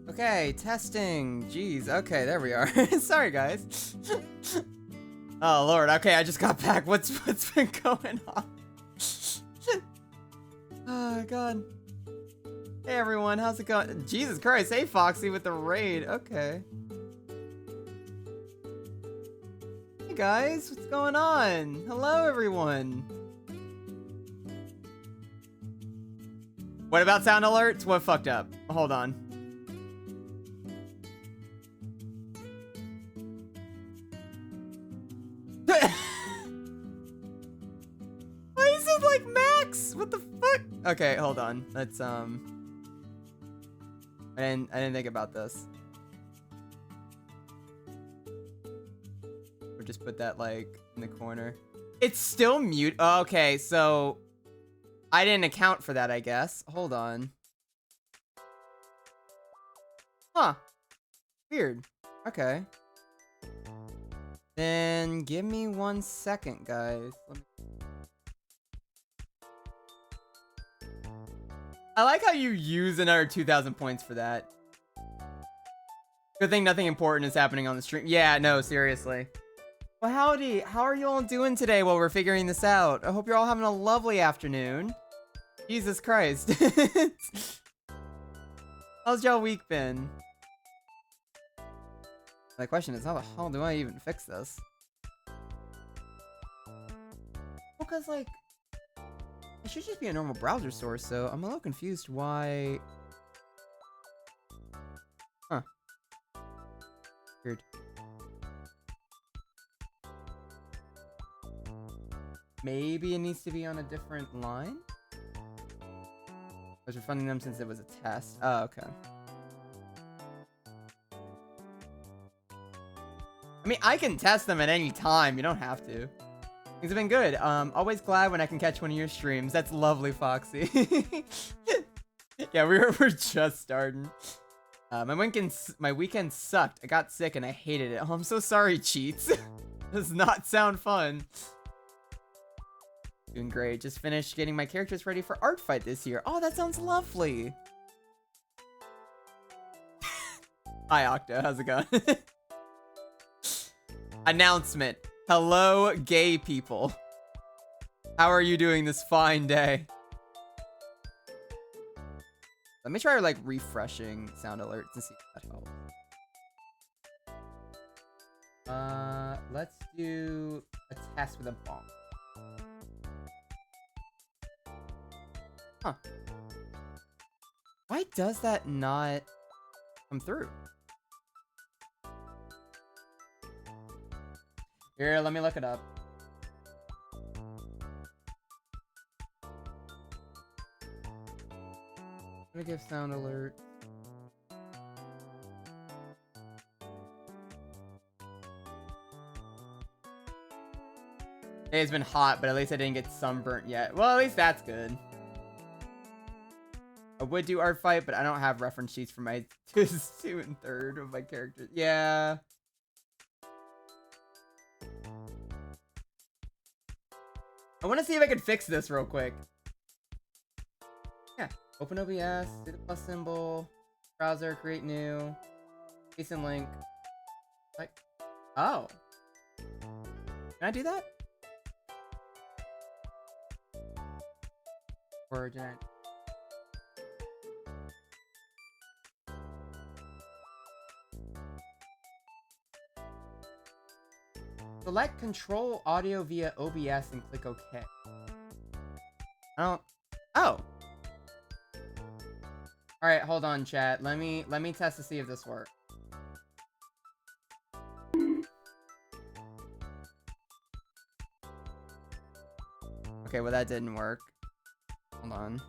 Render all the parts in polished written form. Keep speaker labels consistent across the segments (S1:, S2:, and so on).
S1: Okay, testing. Jeez. Okay, there we are. Sorry, guys. Oh Lord. Okay, I just got back. What's been going on? Oh God. Hey everyone, how's it going? Jesus Christ. Hey Foxy with the raid. Okay. Hey guys, what's going on? Hello everyone. What about sound alerts? What fucked up? Hold on. Why is it like max? What the fuck? Okay, hold on. Let's I didn't think about this. Or just put that like in the corner. It's still mute. Okay, so I didn't account for that, I guess. Hold on. Huh. Weird. Okay. Then give me 1 second, guys. I like how you use another 2,000 points for that. Good thing nothing important is happening on the stream. Yeah, no, seriously. Well, howdy. How are you all doing today while we're figuring this out? I hope you're all having a lovely afternoon. Jesus Christ. How's y'all week been? The question is, how the hell do I even fix this? Because, like, it should just be a normal browser source, so I'm a little confused why... Huh. Weird. Maybe it needs to be on a different line? I was refunding them since it was a test. Oh, okay. I mean, I can test them at any time. You don't have to. Things have been good. Always glad when I can catch one of your streams. That's lovely, Foxy. Yeah, we're just starting. My weekend sucked. I got sick and I hated it. Oh, I'm so sorry, Cheats. Does not sound fun. Doing great. Just finished getting my characters ready for art fight this year. Oh, that sounds lovely. Hi, Octo. How's it going? Announcement. Hello, gay people. How are you doing this fine day? Let me try like refreshing sound alerts and see if that helps. Let's do a test with a bomb. Huh. Why does that not come through? Here, let me look it up. Let me give sound alert. Hey, it's been hot, but at least I didn't get sunburnt yet. Well, at least that's good. I would do art fight, but I don't have reference sheets for my 2 and 3rd of my characters. Yeah. I want to see if I can fix this real quick. Yeah. Open OBS, do the plus symbol, browser, create new, paste and link. Like, oh. Can I do that? Or did I? Select control audio via OBS and click OK. I don't. Oh. All right, hold on, chat. Let me test to see if this works. Okay, well that didn't work. Hold on.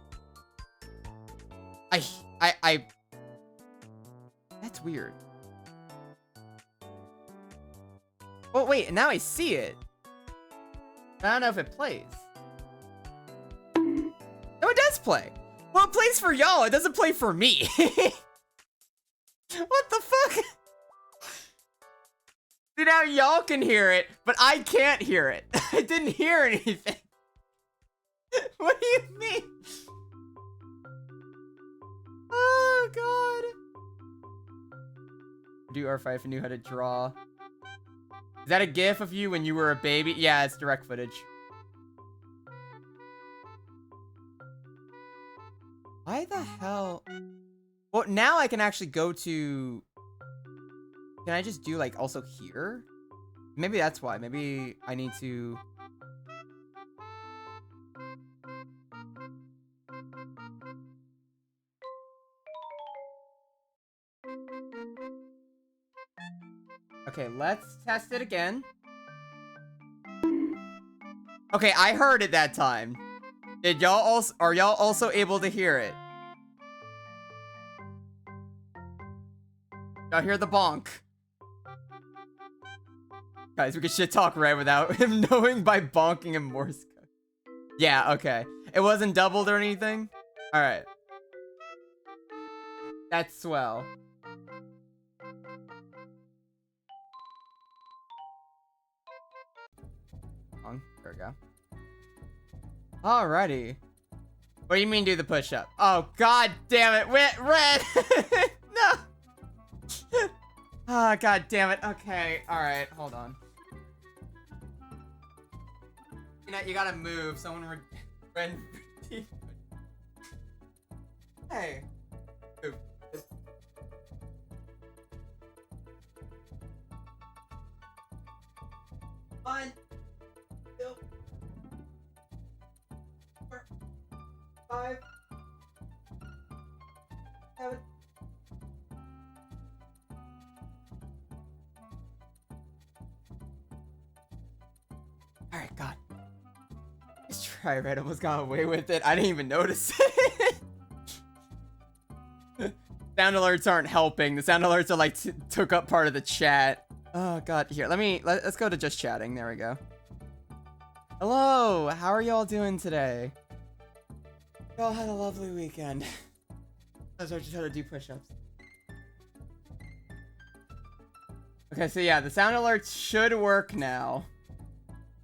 S1: That's weird. Oh, wait, now I see it. I don't know if it plays. No, it does play. Well, it plays for y'all. It doesn't play for me. What the fuck? See, now y'all can hear it, but I can't hear it. I didn't hear anything. What do you mean? Oh, God. Do R5 if I knew how to draw. Is that a GIF of you when you were a baby? Yeah, it's direct footage. Why the hell? Well, now I can actually go to... Can I just do, like, also here? Maybe that's why. Maybe I need to... Okay, let's test it again. Okay, I heard it that time. Did y'all also... Are y'all also able to hear it? Y'all hear the bonk? Guys, we can shit talk right without him knowing by bonking in Morse code. Yeah, okay. It wasn't doubled or anything? Alright. That's swell. There we go. Alrighty. What do you mean do the push-up? Oh, god damn it. Red! No! Oh, god damn it. Okay, alright. Hold on. You gotta move. Someone red. Hey. Move. 1, 2, 4, 5, 7. Alright, God. This try red almost got away with it. I didn't even notice it. Sound alerts aren't helping. The sound alerts are like took up part of the chat. Oh god, here, let's go to just chatting. There we go. Hello, how are y'all doing today? Y'all had a lovely weekend. I just had to do push-ups. Okay, so yeah, the sound alerts should work now.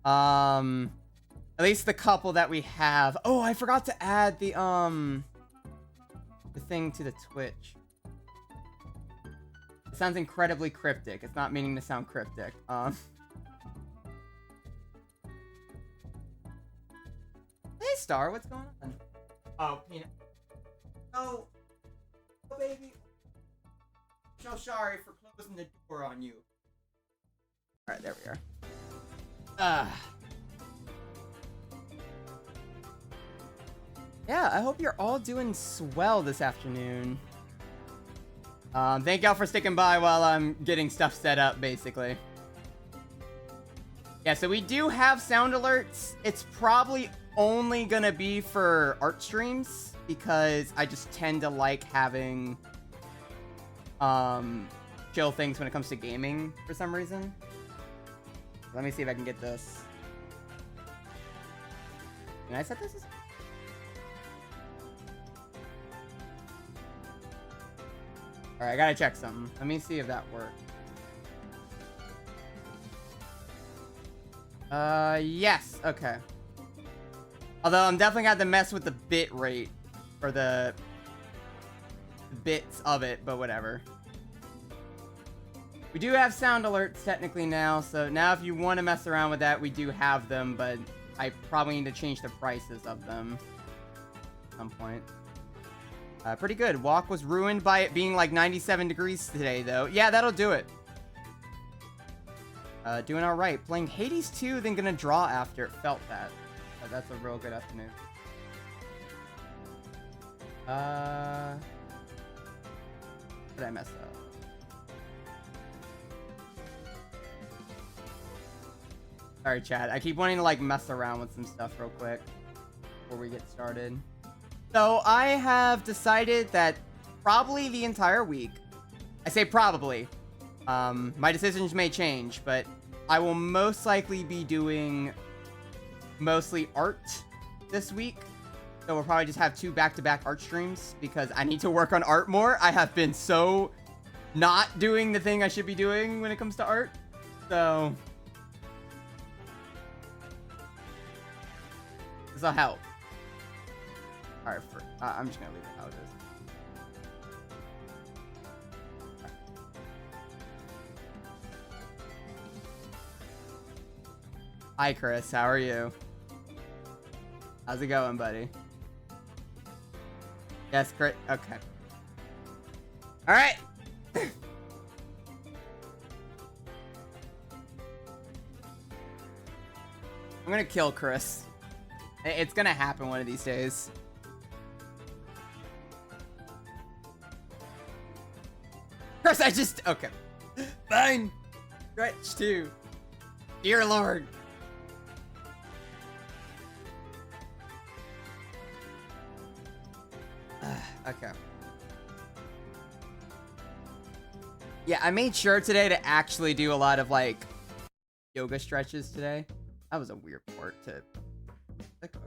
S1: At least the couple that we have. Oh, I forgot to add the thing to the Twitch. It sounds incredibly cryptic. It's not meaning to sound cryptic. Hey, Star, what's going on? Oh, Peanut. Oh, baby. So sorry for closing the door on you. Alright, there we are. Yeah, I hope you're all doing swell this afternoon. Thank y'all for sticking by while I'm getting stuff set up, basically. Yeah, so we do have sound alerts. It's probably only gonna be for art streams, because I just tend to like having, chill things when it comes to gaming for some reason. Let me see if I can get this. Can I set this? Alright, I gotta check something. Let me see if that works. Yes. Okay. Although I'm definitely gonna have to mess with the bit rate. Or the bits of it, but whatever. We do have sound alerts technically now, so now if you want to mess around with that, we do have them, but I probably need to change the prices of them at some point. Pretty good. Walk was ruined by it being like 97 degrees today, though. Yeah, that'll do it. Doing alright. Playing Hades 2, then gonna draw after. It felt that. That's a real good afternoon. Did I mess up? Sorry, chat. I keep wanting to, like, mess around with some stuff real quick. before we get started. So I have decided that probably the entire week, I say probably, my decisions may change, but I will most likely be doing mostly art this week. So we'll probably just have 2 back-to-back art streams because I need to work on art more. I have been so not doing the thing I should be doing when it comes to art. So this will help. All right, I'm just gonna leave it how it is. Hi, Chris. How are you? How's it going, buddy? Yes, Chris. Okay. All right. I'm gonna kill Chris. It's gonna happen one of these days. Chris, I just... Okay. Fine. Stretch 2. Dear Lord. Okay. Yeah, I made sure today to actually do a lot of, like, yoga stretches today. That was a weird part to... Okay.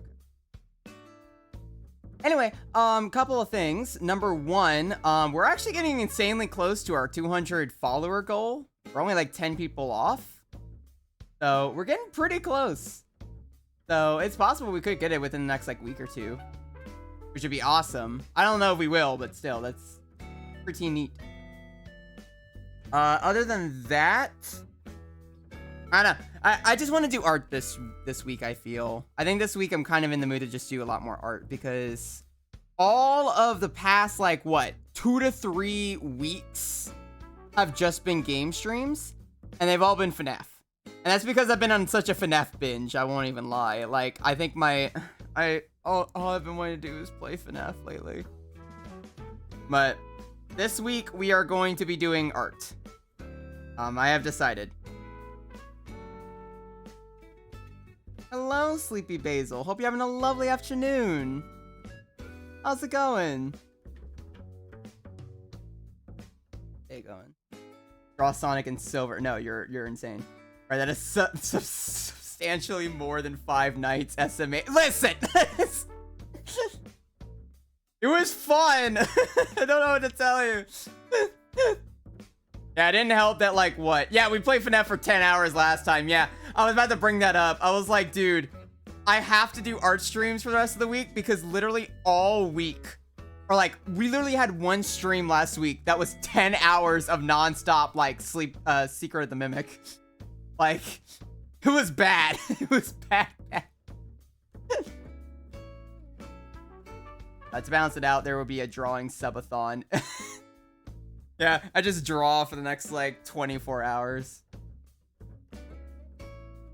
S1: Anyway, couple of things. Number 1, we're actually getting insanely close to our 200 follower goal. We're only, like, 10 people off. So, we're getting pretty close. So, it's possible we could get it within the next, like, week or 2. Which would be awesome. I don't know if we will, but still, that's pretty neat. Other than that, I don't know. I just want to do art this week, I feel. I think this week I'm kind of in the mood to just do a lot more art because all of the past, like, what, 2 to 3 weeks have just been game streams, and they've all been FNAF. And that's because I've been on such a FNAF binge, I won't even lie. Like, I think all I've been wanting to do is play FNAF lately. But this week we are going to be doing art. I have decided. Hello, Sleepy Basil. Hope you're having a lovely afternoon. How's it going? How you going? Draw Sonic in silver. No, you're insane. Right, that is substantially more than 5 nights SMA. Listen! It was fun! I don't know what to tell you. Yeah, it didn't help that, like, what? Yeah, we played FNAF for 10 hours last time. Yeah, I was about to bring that up. I was like, dude, I have to do art streams for the rest of the week because literally all week, or like, we literally had 1 stream last week that was 10 hours of nonstop, like, Secret of the Mimic. Like, it was bad. It was bad. To balance it out, there will be a drawing subathon. Yeah, I just draw for the next, like, 24 hours.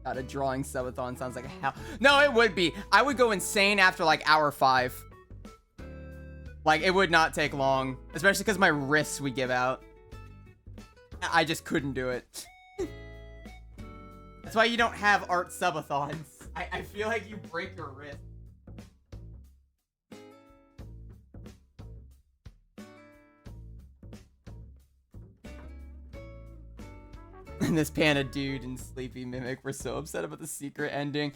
S1: God, a drawing subathon sounds like a hell. No, it would be. I would go insane after, like, hour 5. Like, it would not take long. Especially because my wrists would give out. I just couldn't do it. That's why you don't have art subathons. I feel like you break your wrist. And this Panda dude and Sleepy Mimic were so upset about the secret ending.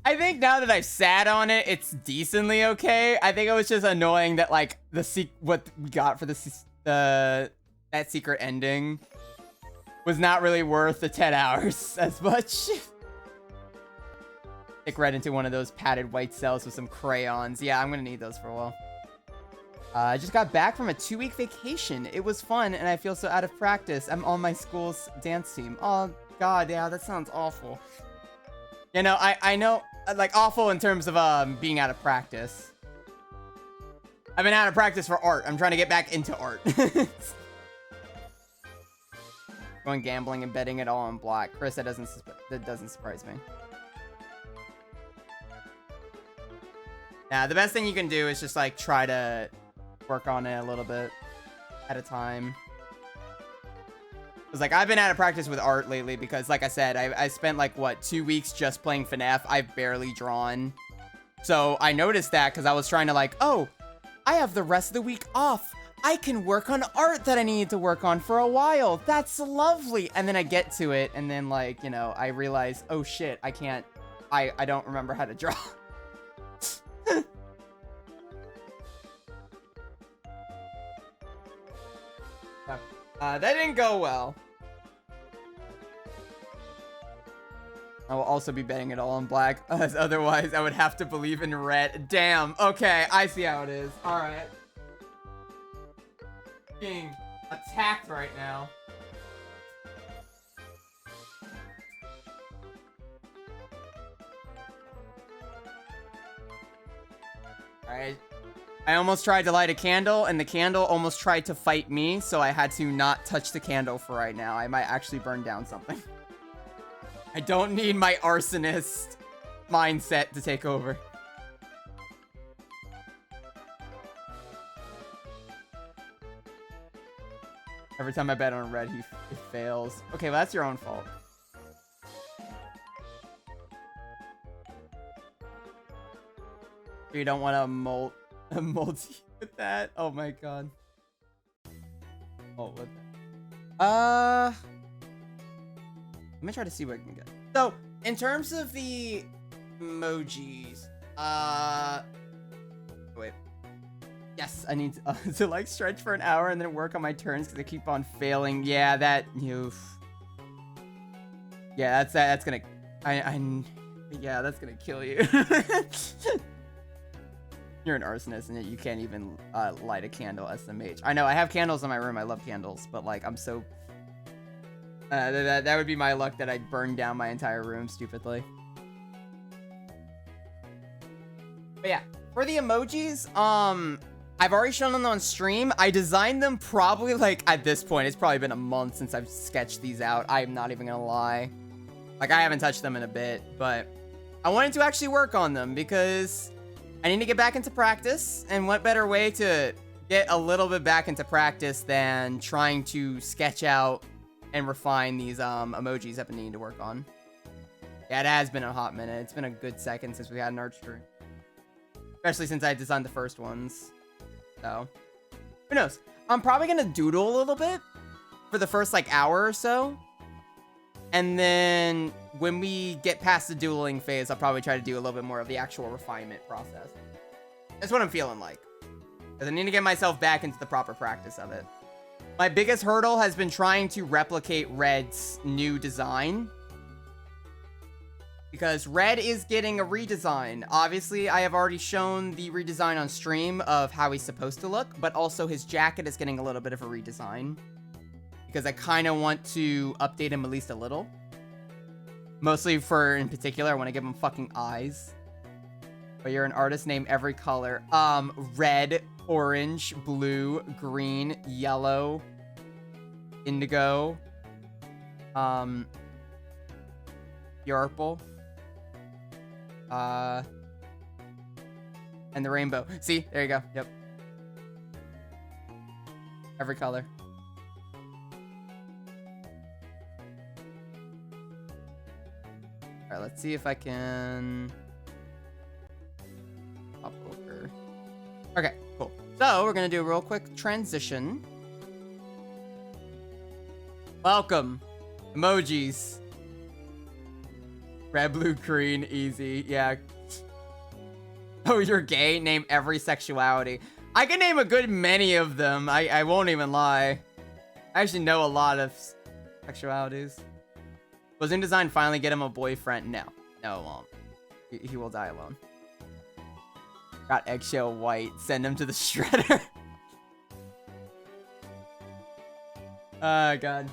S1: I think now that I've sat on it, it's decently okay. I think it was just annoying that, like, what we got for that secret ending was not really worth the 10 hours as much. Stick right into one of those padded white cells with some crayons. Yeah, I'm gonna need those for a while. I just got back from a 2-week vacation. It was fun, and I feel so out of practice. I'm on my school's dance team. Oh, God, yeah, that sounds awful. You know, I know, like, awful in terms of being out of practice. I've been out of practice for art. I'm trying to get back into art. Going gambling and betting it all on black. Chris, that doesn't surprise me. Nah, the best thing you can do is just, like, try to work on it a little bit at a time. Because, like, I've been out of practice with art lately because, like I said, I spent, like, what, 2 weeks just playing FNAF. I've barely drawn So I noticed that because I was trying to like, oh, I have the rest of the week off. I can work on art that I needed to work on for a while. That's lovely. And then I get to it, and then, like, you know, I realize, oh shit, I can't, I don't remember how to draw. That didn't go well. I will also be betting it all on black, as otherwise I would have to believe in red. Damn. Okay, I see how it is. All right. Being attacked right now. All right. I almost tried to light a candle, and the candle almost tried to fight me, so I had to not touch the candle for right now. I might actually burn down something. I don't need my arsonist mindset to take over. Every time I bet on red, it fails. Okay, well, that's your own fault. You don't want to multi with that? Oh my god. Oh, what the... Let me try to see what I can get. So, in terms of the emojis, wait. Yes, I need to like stretch for an hour and then work on my turns because I keep on failing. Yeah, that, yeah, that's gonna, yeah, that's gonna kill you. You're an arsonist and you can't even light a candle SMH. I know, I have candles in my room. I love candles, but like, I'm so... that would be my luck that I'd burn down my entire room stupidly. But yeah, for the emojis, I've already shown them on stream. I designed them probably like at this point. It's probably been a month since I've sketched these out. I'm not even gonna lie. Like, I haven't touched them in a bit, but I wanted to actually work on them because I need to get back into practice. And what better way to get a little bit back into practice than trying to sketch out and refine these emojis I've been needing to work on. Yeah, it has been a hot minute. It's been a good second since we had an art stream. Especially since I designed the first ones. So, who knows? I'm probably gonna doodle a little bit for the first, like, hour or so. And then when we get past the doodling phase, I'll probably try to do a little bit more of the actual refinement process. That's what I'm feeling like. Because I need to get myself back into the proper practice of it. My biggest hurdle has been trying to replicate Red's new design. Because Red is getting a redesign. Obviously, I have already shown the redesign on stream of how he's supposed to look, but also his jacket is getting a little bit of a redesign. Because I kind of want to update him at least a little. Mostly for, in particular, I want to give him fucking eyes. But you're an artist, name every color. Red, orange, blue, green, yellow, indigo, purple, and the rainbow. See, there you go. Yep. Every color. All right, let's see if I can pop over. Okay, cool. So we're gonna do a real quick transition. Welcome, emojis. Red, blue, green, easy. Yeah. Oh, you're gay? Name every sexuality. I can name a good many of them. I won't even lie. I actually know a lot of sexualities. Was InDesign finally get him a boyfriend? No. No, it won't. He will die alone. Got eggshell white. Send him to the shredder. Oh, God.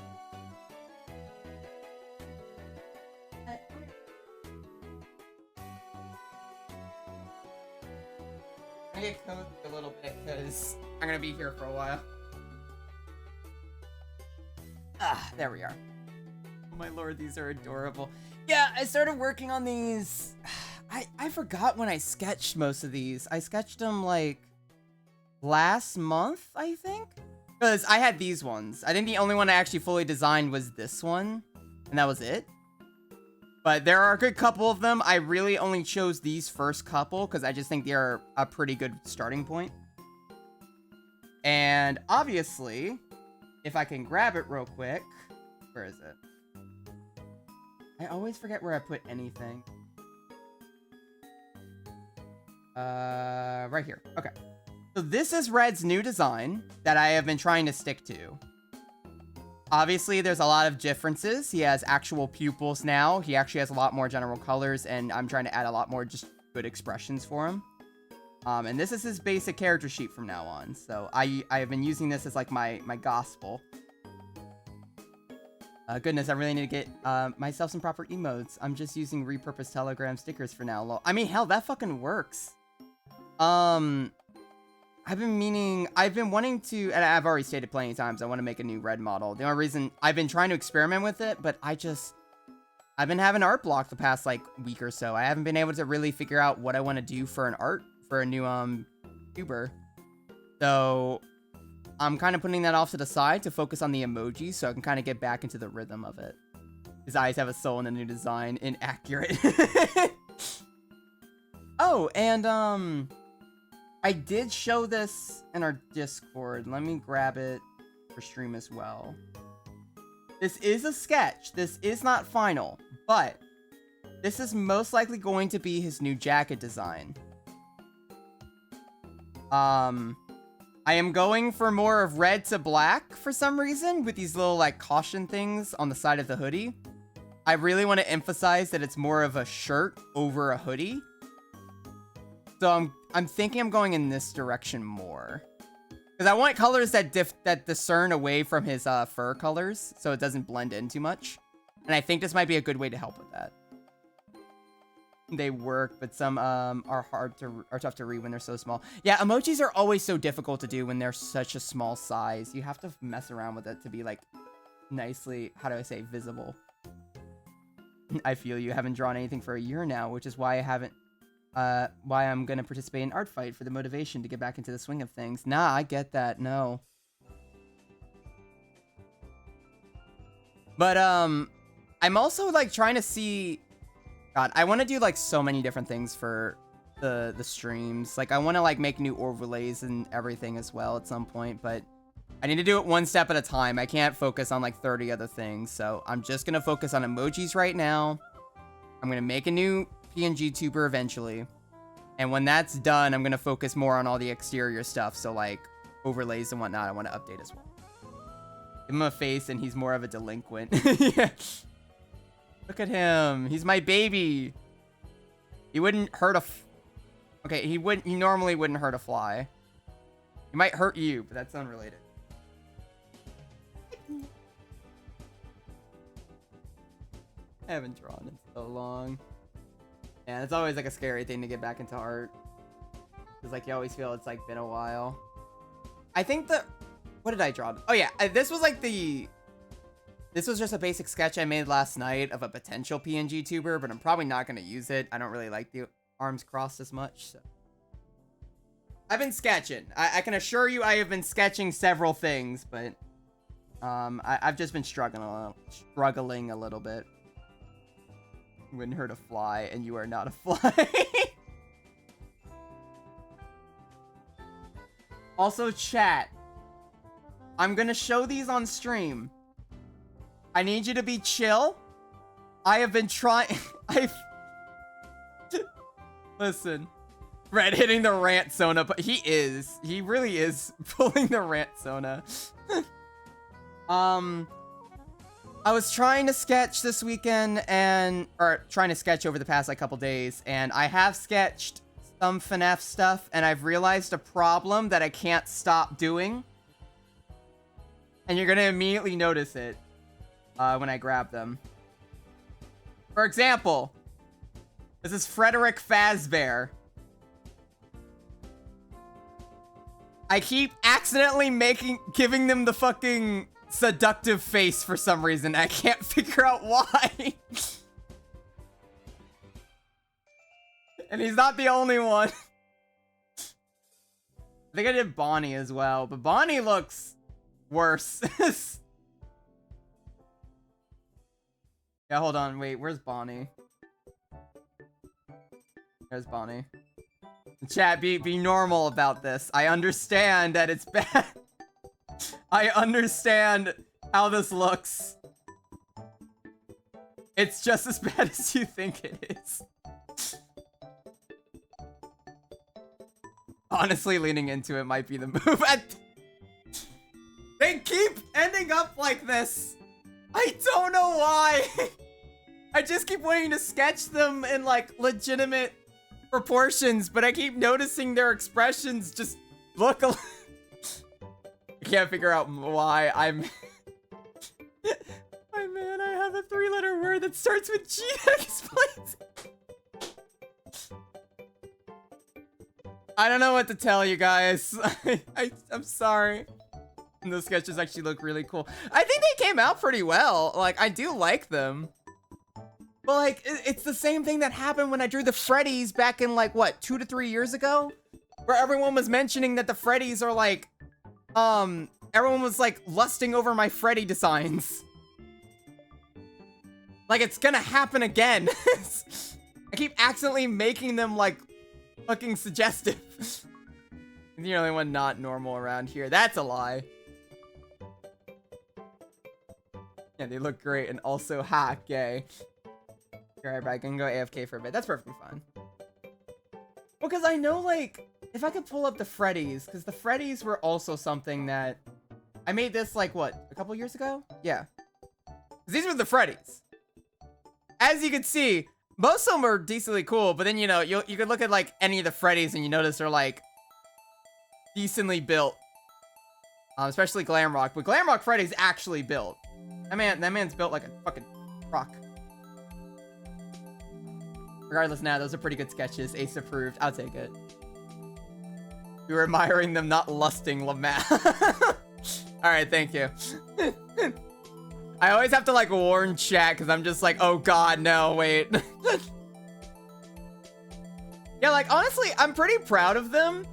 S1: I get cozy a little bit because I'm gonna be here for a while. Ah, there we are. Oh my lord, these are adorable. Yeah, I started working on these. I forgot when I sketched most of these. I sketched them like last month, I think. Because I had these ones. I think the only one I actually fully designed was this one. And that was it. But there are a good couple of them. I really only chose these first couple because I just think they are a pretty good starting point. And obviously, if I can grab it real quick, where is it? I always forget where I put anything. Right here. Okay. So this is Red's new design that I have been trying to stick to. Obviously, there's a lot of differences. He has actual pupils now. He actually has a lot more general colors, and I'm trying to add a lot more just good expressions for him. And this is his basic character sheet from now on. So I have been using this as like my gospel. Goodness, I really need to get myself some proper emotes. I'm just using repurposed Telegram stickers for now. I mean, hell, that fucking works. I've been wanting to, and I've already stated plenty of times, I want to make a new Red model. The only reason I've been trying to experiment with it, but I've been having art block the past like week or so. I haven't been able to really figure out what I want to do for an art for a new tuber. So I'm kind of putting that off to the side to focus on the emojis so I can kind of get back into the rhythm of it. His eyes have a soul in the new design. Inaccurate. Oh, and I did show this in our Discord. Let me grab it for stream as well. This is a sketch. This is not final, but this is most likely going to be his new jacket design. I am going for more of red to black for some reason with these little like caution things on the side of the hoodie. I really want to emphasize that it's more of a shirt over a hoodie. So I'm thinking I'm going in this direction more. Because I want colors that discern away from his fur colors, so it doesn't blend in too much. And I think this might be a good way to help with that. They work, but some are tough to read when they're so small. Yeah, emojis are always so difficult to do when they're such a small size. You have to mess around with it to be like nicely, how do I say, visible. I feel you haven't drawn anything for a year now, which is why why I'm gonna participate in Art Fight for the motivation to get back into the swing of things. Nah, I get that. No. But I'm also like trying to see. God, I want to do like so many different things for the streams. Like I want to like make new overlays and everything as well at some point, but I need to do it one step at a time. I can't focus on like 30 other things, so I'm just gonna focus on emojis right now. I'm gonna make a new PNG tuber eventually, and when that's done, I'm gonna focus more on all the exterior stuff. So like overlays and whatnot, I want to update as well. Give him a face, and he's more of a delinquent. Yeah. Look at him. He's my baby. He wouldn't hurt okay, he normally wouldn't hurt a fly. He might hurt you, but that's unrelated. I haven't drawn in so long. Yeah, it's always like a scary thing to get back into art. Because like you always feel it's like been a while. I think what did I draw? Oh yeah, this was like this was just a basic sketch I made last night of a potential PNG tuber, but I'm probably not going to use it. I don't really like the arms crossed as much, so. I've been sketching. I can assure you I have been sketching several things, but I've just been struggling a little bit. Wouldn't hurt a fly, and you are not a fly. Also, chat. I'm going to show these on stream. I need you to be chill. I have been trying. Listen. Red hitting the rant Sona, but he really is pulling the rant Sona. I was trying to sketch this weekend or trying to sketch over the past like couple days, and I have sketched some FNAF stuff, and I've realized a problem that I can't stop doing. And you're gonna immediately notice it. When I grab them. For example, this is Frederick Fazbear. I keep accidentally giving them the fucking seductive face for some reason. I can't figure out why. And he's not the only one. I think I did Bonnie as well, but Bonnie looks worse. Yeah, hold on. Wait, where's Bonnie? There's Bonnie. Chat, be normal about this. I understand that it's bad. I understand how this looks. It's just as bad as you think it is. Honestly, leaning into it might be the move. They keep ending up like this. I don't know why. I just keep wanting to sketch them in like legitimate proportions, but I keep noticing their expressions just look a I can't figure out why I'm my man, I have a 3-letter word that starts with G that explains it. I don't know what to tell you guys. I'm sorry. And those sketches actually look really cool. I think they came out pretty well. Like, I do like them. But, like, it's the same thing that happened when I drew the Freddies back in, like, what, 2 to 3 years ago? Where everyone was mentioning that the Freddies are, like, everyone was, like, lusting over my Freddy designs. Like, it's gonna happen again. I keep accidentally making them, like, fucking suggestive. I'm the only one not normal around here. That's a lie. Yeah, they look great and also hot, gay. Alright, but I can go AFK for a bit. That's perfectly fine. Well, because I know, like, if I could pull up the Freddies, because the Freddies were also something that... I made this, like, what, a couple years ago? Yeah. These were the Freddies. As you can see, most of them are decently cool, but then, you know, you could look at, like, any of the Freddies and you notice they're, like, decently built. Especially Glamrock, but Glamrock Freddy's actually built. That man's built like a fucking rock. Regardless, now those are pretty good sketches. Ace approved. I'll take it. We were admiring them, not lusting, Lamar. Alright, thank you. I always have to, like, warn chat, because I'm just like, oh god, no, wait. Yeah, like, honestly, I'm pretty proud of them.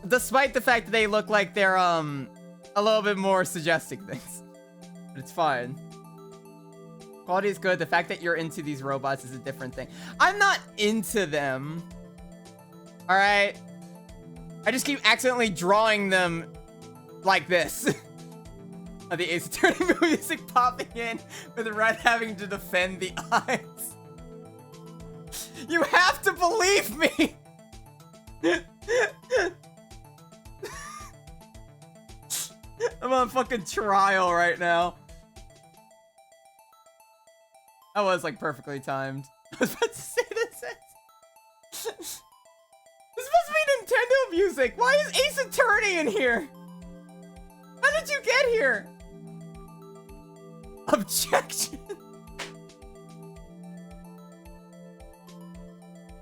S1: Despite the fact that they look like they're, a little bit more suggesting things. But it's fine. Quality is good. The fact that you're into these robots is a different thing. I'm not into them. Alright? I just keep accidentally drawing them like this. The Ace Attorney music popping in with Red having to defend the eyes. You have to believe me! I'm on fucking trial right now. That was like perfectly timed. I was about to say this. This must be Nintendo music. Why is Ace Attorney in here? How did you get here? Objection.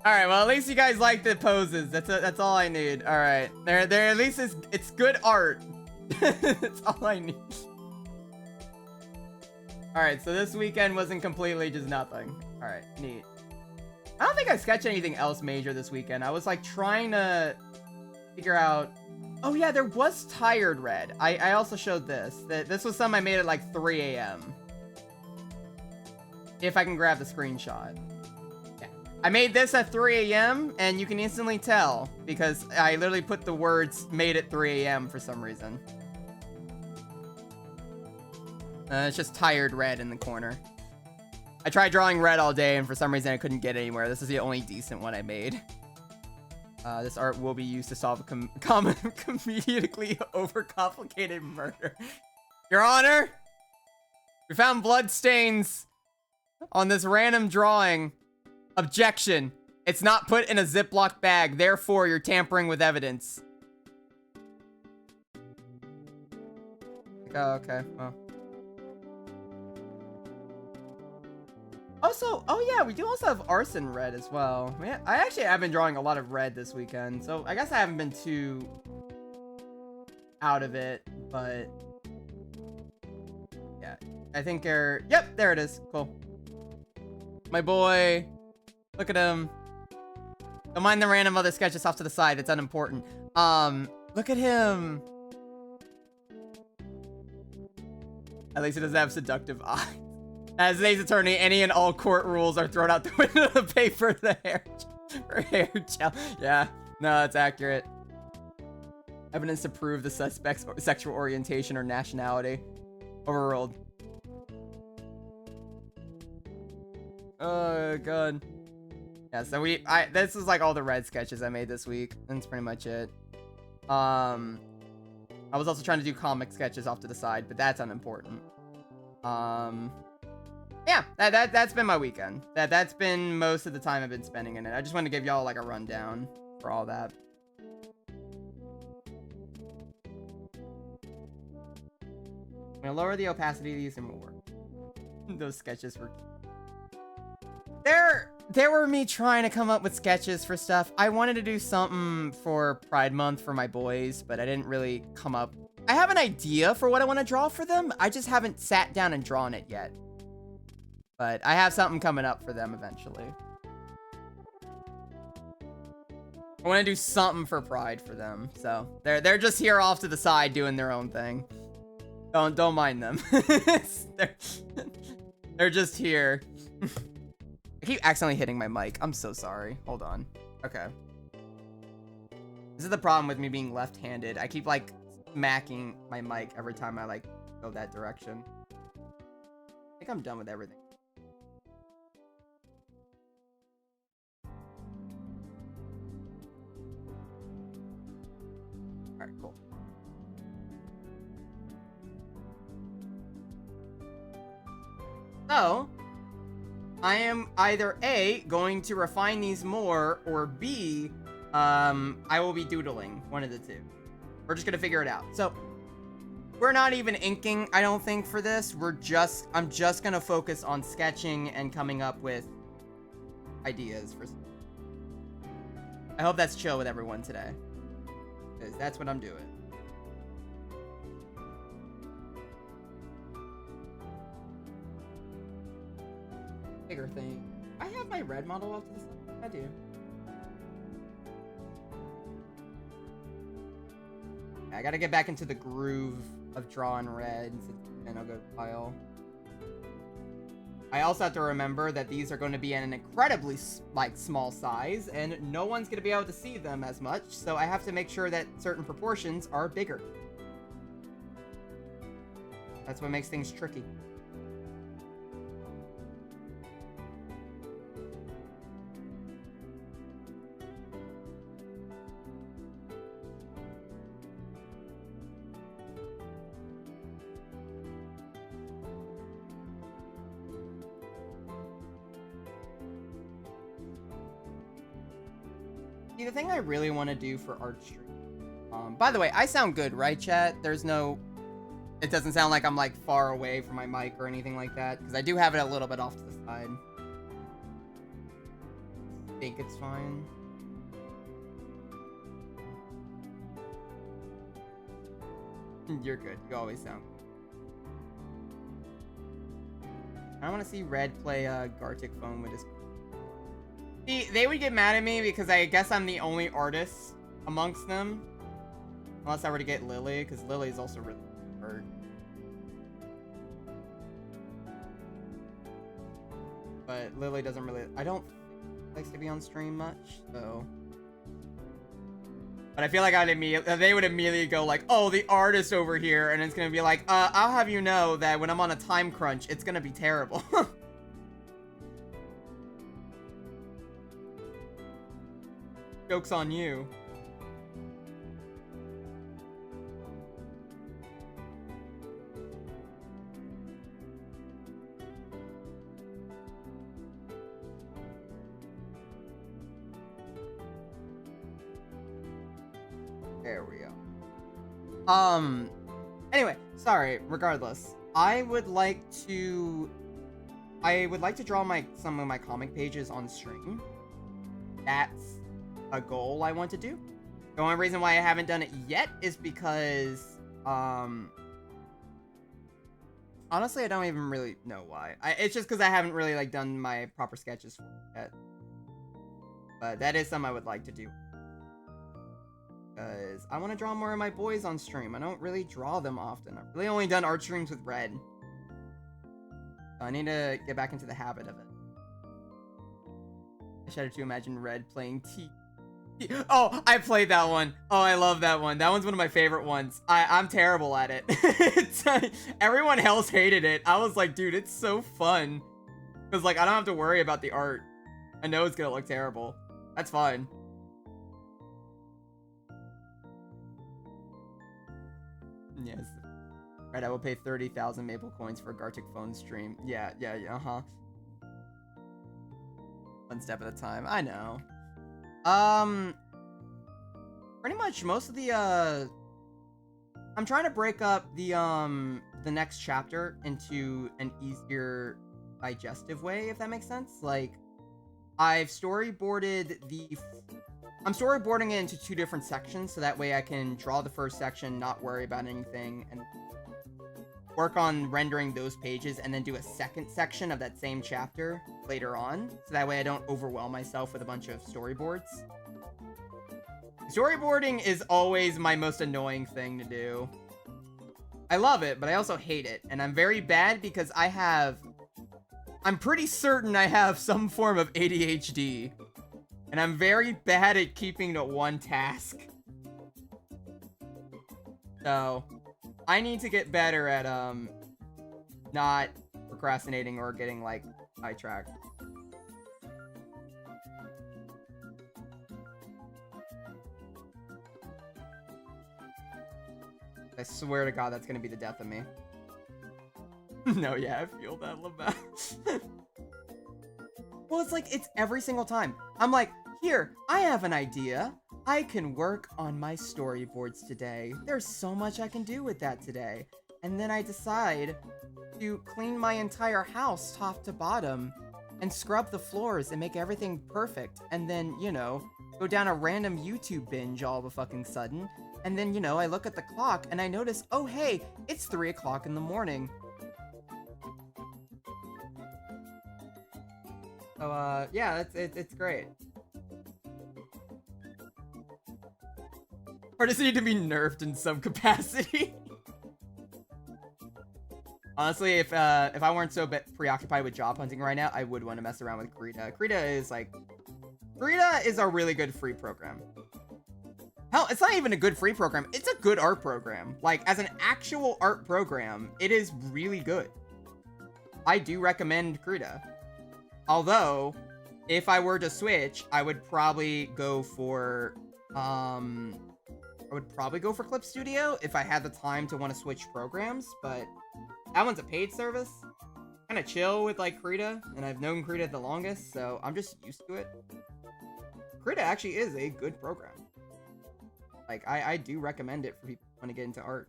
S1: All right, well, at least you guys like the poses. That's all I need. All right, there at least it's good art. That's all I need. All right, so this weekend wasn't completely just nothing. All right, neat. I don't think I sketched anything else major this weekend. I was like trying to figure out. Oh yeah, there was Tired Red. I also showed this. This was something I made at like 3 a.m. If I can grab the screenshot. Yeah. I made this at 3 a.m. and you can instantly tell because I literally put the words made at 3 a.m. for some reason. It's just Tired Red in the corner. I tried drawing red all day and for some reason I couldn't get anywhere. This is the only decent one I made. This art will be used to solve a comedically overcomplicated murder. Your Honor, we found blood stains on this random drawing. Objection. It's not put in a Ziploc bag. Therefore, you're tampering with evidence. Oh, okay. Well. Also, oh yeah, we do also have Arson Red as well. I actually have been drawing a lot of red this weekend, so I guess I haven't been too out of it, but yeah, I think yep, there it is. Cool. My boy, look at him. Don't mind the random other sketches off to the side. It's unimportant. Look at him. At least he doesn't have seductive eyes. As Ace Attorney, any and all court rules are thrown out the window to pay for the hair gel. Yeah, no, that's accurate. Evidence to prove the suspect's sexual orientation or nationality. Overruled. Oh god. Yeah, so this is like all the red sketches I made this week. That's pretty much it. I was also trying to do comic sketches off to the side, but that's unimportant. Yeah, that's been my weekend. That's been most of the time I've been spending in it. I just wanted to give y'all like a rundown for all that. I'm gonna lower the opacity of these and more. Those sketches were... There were me trying to come up with sketches for stuff. I wanted to do something for Pride Month for my boys, but I didn't really come up... I have an idea for what I want to draw for them. I just haven't sat down and drawn it yet. But I have something coming up for them eventually. I want to do something for Pride for them. So they're just here off to the side doing their own thing. Don't mind them. they're just here. I keep accidentally hitting my mic. I'm so sorry. Hold on. Okay. This is the problem with me being left-handed. I keep like smacking my mic every time I like go that direction. I think I'm done with everything. Alright, cool. So, I am either A, going to refine these more, or B, I will be doodling. One of the two. We're just gonna figure it out. So, we're not even inking, I don't think, for this. I'm just gonna focus on sketching and coming up with ideas for... I hope that's chill with everyone today. Because that's what I'm doing. Bigger thing. I have my red model off to the side. I do. I gotta get back into the groove of drawing red, and I'll go to pile. I also have to remember that these are going to be in an incredibly small size, and no one's going to be able to see them as much, so I have to make sure that certain proportions are bigger. That's what makes things tricky. See, the thing I really want to do for art stream. By the way, I sound good, right, chat? There's no... It doesn't sound like I'm, like, far away from my mic or anything like that, because I do have it a little bit off to the side. I think it's fine. You're good. You always sound good. I want to see Red play Gartic Phone with his... See, they would get mad at me because I guess I'm the only artist amongst them. Unless I were to get Lily, because Lily is also really hard. But Lily doesn't really... I don't think she likes to be on stream much, so... But I feel like they would immediately go like, oh, the artist over here, and it's gonna be like, I'll have you know that when I'm on a time crunch, it's gonna be terrible. Joke's on you. There we go. Anyway, sorry, regardless. I would like to draw some of my comic pages on stream. That's a goal I want to do. The only reason why I haven't done it yet is because, honestly, I don't even really know why. It's just because I haven't really, like, done my proper sketches for it yet. But that is something I would like to do. Because I want to draw more of my boys on stream. I don't really draw them often. I've really only done art streams with Red. I need to get back into the habit of it. I shudder to imagine Red playing T. Oh, I played that one. Oh, I love that one. That one's one of my favorite ones. I'm terrible at it. Everyone else hated it. I was like, dude, it's so fun. Because, like, I don't have to worry about the art. I know it's gonna look terrible. That's fine. Yes. Right, I will pay 30,000 maple coins for a Gartic phone stream. Yeah, uh-huh. One step at a time. I know. Pretty much most of the, I'm trying to break up the next chapter into an easier digestive way, if that makes sense. Like, I'm storyboarding it into 2 different sections, so that way I can draw the first section, not worry about anything, and work on rendering those pages, and then do a second section of that same chapter later on, so that way I don't overwhelm myself with a bunch of storyboards. Storyboarding is always my most annoying thing to do. I love it, but I also hate it, and I'm very bad because I'm pretty certain I have some form of ADHD, and I'm very bad at keeping to one task. So, I need to get better at, not procrastinating or getting, like, sidetracked. I swear to God, that's gonna be the death of me. No, yeah, I feel that, Lamau. Well, it's like, it's every single time. I'm like, here, I have an idea. I can work on my storyboards today. There's so much I can do with that today. And then I decide to clean my entire house top to bottom and scrub the floors and make everything perfect. And then, you know, go down a random YouTube binge all of a fucking sudden. And then, you know, I look at the clock and I notice, oh, hey, it's 3 o'clock in the morning. So, yeah, it's great. Or does it need to be nerfed in some capacity? Honestly, if I weren't so preoccupied with job hunting right now, I would want to mess around with Krita. Krita is a really good free program. Hell, it's not even a good free program. It's a good art program. Like, as an actual art program, it is really good. I do recommend Krita. Although, if I were to switch, I would probably go for, Clip Studio if I had the time to want to switch programs, but that one's a paid service. Kind of chill with, like, Krita, and I've known Krita the longest, so I'm just used to it. Krita actually is a good program. Like, I do recommend it for people who want to get into art.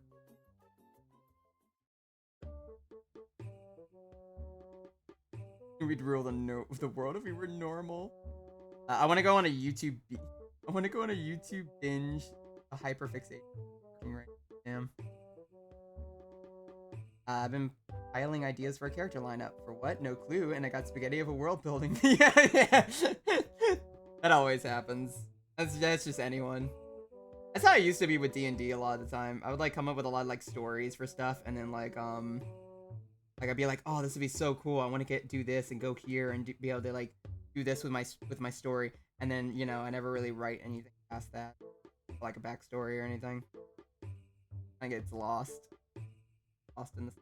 S1: We'd rule the world if we were normal. I want to go on a YouTube binge. A hyperfixation right now. I've been piling ideas for a character lineup. For what? No clue. And I got spaghetti of a world building. yeah. That always happens. That's just anyone. That's how I used to be with D&D a lot of the time. I would, like, come up with a lot of, like, stories for stuff, and then, like, I'd be like, oh, this would be so cool. I want to do this and go here and be able to, like, do this with my story. And then, you know, I never really write anything past that, like a backstory or anything. I think it's lost in the sauce.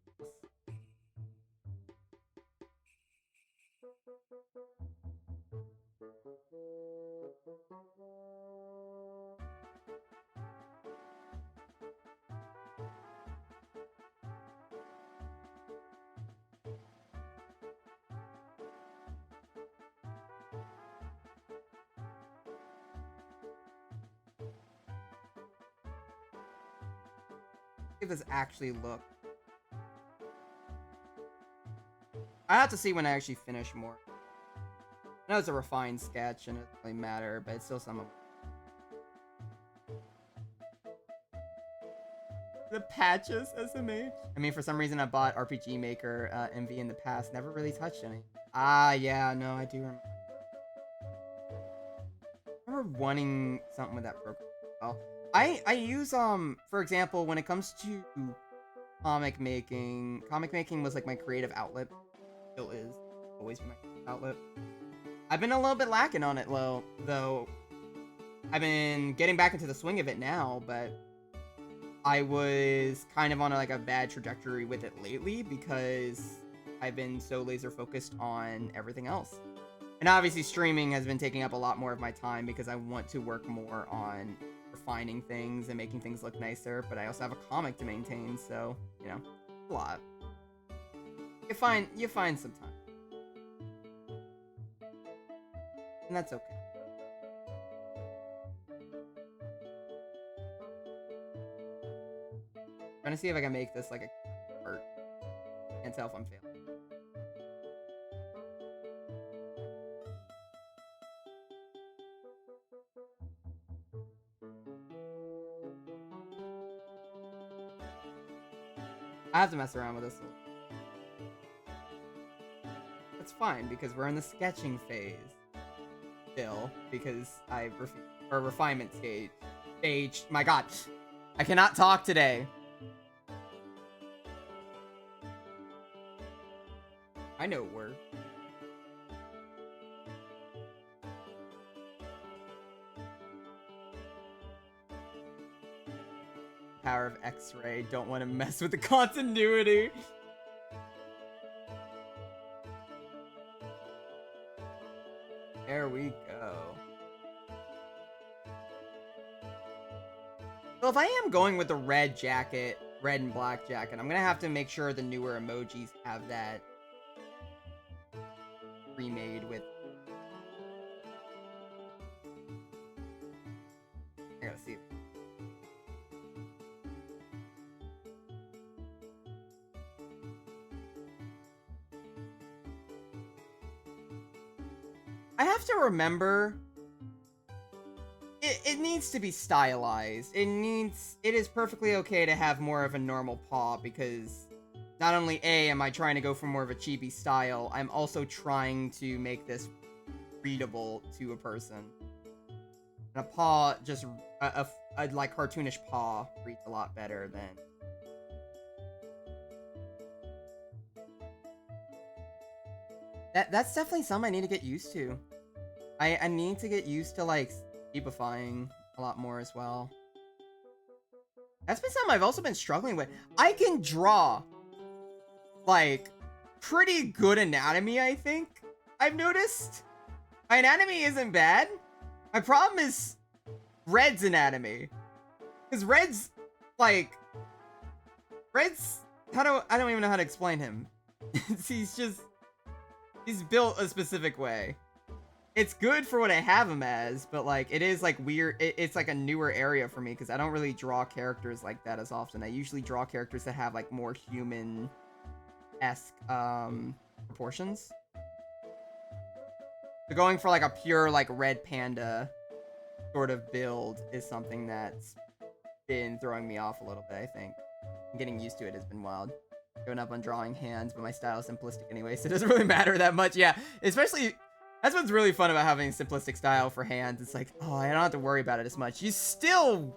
S1: If this actually look. I have to see when I actually finish more. I know it's a refined sketch and it doesn't really matter, but it's still some of the patches, SMH. I mean, for some reason I bought RPG Maker MV in the past, never really touched any. Ah, yeah, no, I do remember. I remember wanting something with that program. Well, I use, for example, when it comes to comic making was, like, my creative outlet. still is always my outlet. I've been a little bit lacking on it, though. I've been getting back into the swing of it now, but I was kind of on like a bad trajectory with it lately because I've been so laser focused on everything else. And obviously streaming has been taking up a lot more of my time because I want to work more on refining things and making things look nicer, but I also have a comic to maintain, so, you know, a lot. You find some time. And that's okay. Trying to see if I can make this like a art. Can't tell if I'm failing. I have to mess around with this a little. That's fine because we're in the sketching phase still because refinement stage. My God, I cannot talk today. I know word. Power of X-ray. Don't want to mess with the continuity. There we go. So if I am going with the red jacket, red and black jacket, I'm gonna have to make sure the newer emojis have that remade with. I gotta see. I have to remember it needs to be stylized. It is perfectly okay to have more of a normal paw because not only am I trying to go for more of a chibi style, I'm also trying to make this readable to a person. And a paw, just a like cartoonish paw reads a lot better than. That's definitely something I need to get used to. I need to get used to like steepifying a lot more as well. That's been something I've also been struggling with. I can draw like pretty good anatomy, I think. I've noticed. My anatomy isn't bad. My problem is Red's anatomy. Because Red's I don't even know how to explain him. He's built a specific way. It's good for what I have him as, but like it is like weird. It's like a newer area for me because I don't really draw characters like that as often. I usually draw characters that have like more human-esque proportions. So going for like a pure like red panda sort of build is something that's been throwing me off a little bit, I think. Getting used to it has been wild. Going up on drawing hands, but my style is simplistic anyway, so it doesn't really matter that much. Yeah, especially, that's what's really fun about having a simplistic style for hands. It's like, oh, I don't have to worry about it as much. You still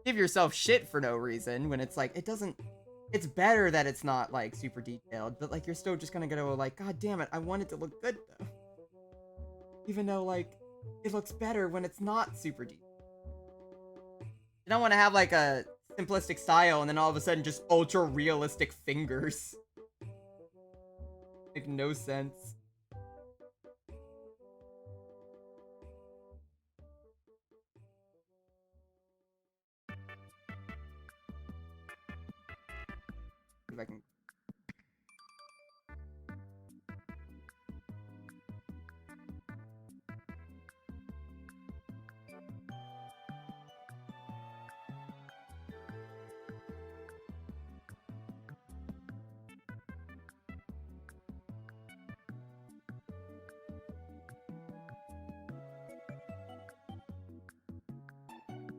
S1: give yourself shit for no reason when it's like, it's better that it's not like super detailed, but like you're still just gonna go like, God damn it, I want it to look good though. Even though like, it looks better when it's not super detailed. You don't want to have like a simplistic style and then all of a sudden just ultra realistic fingers. Make no sense. If I can.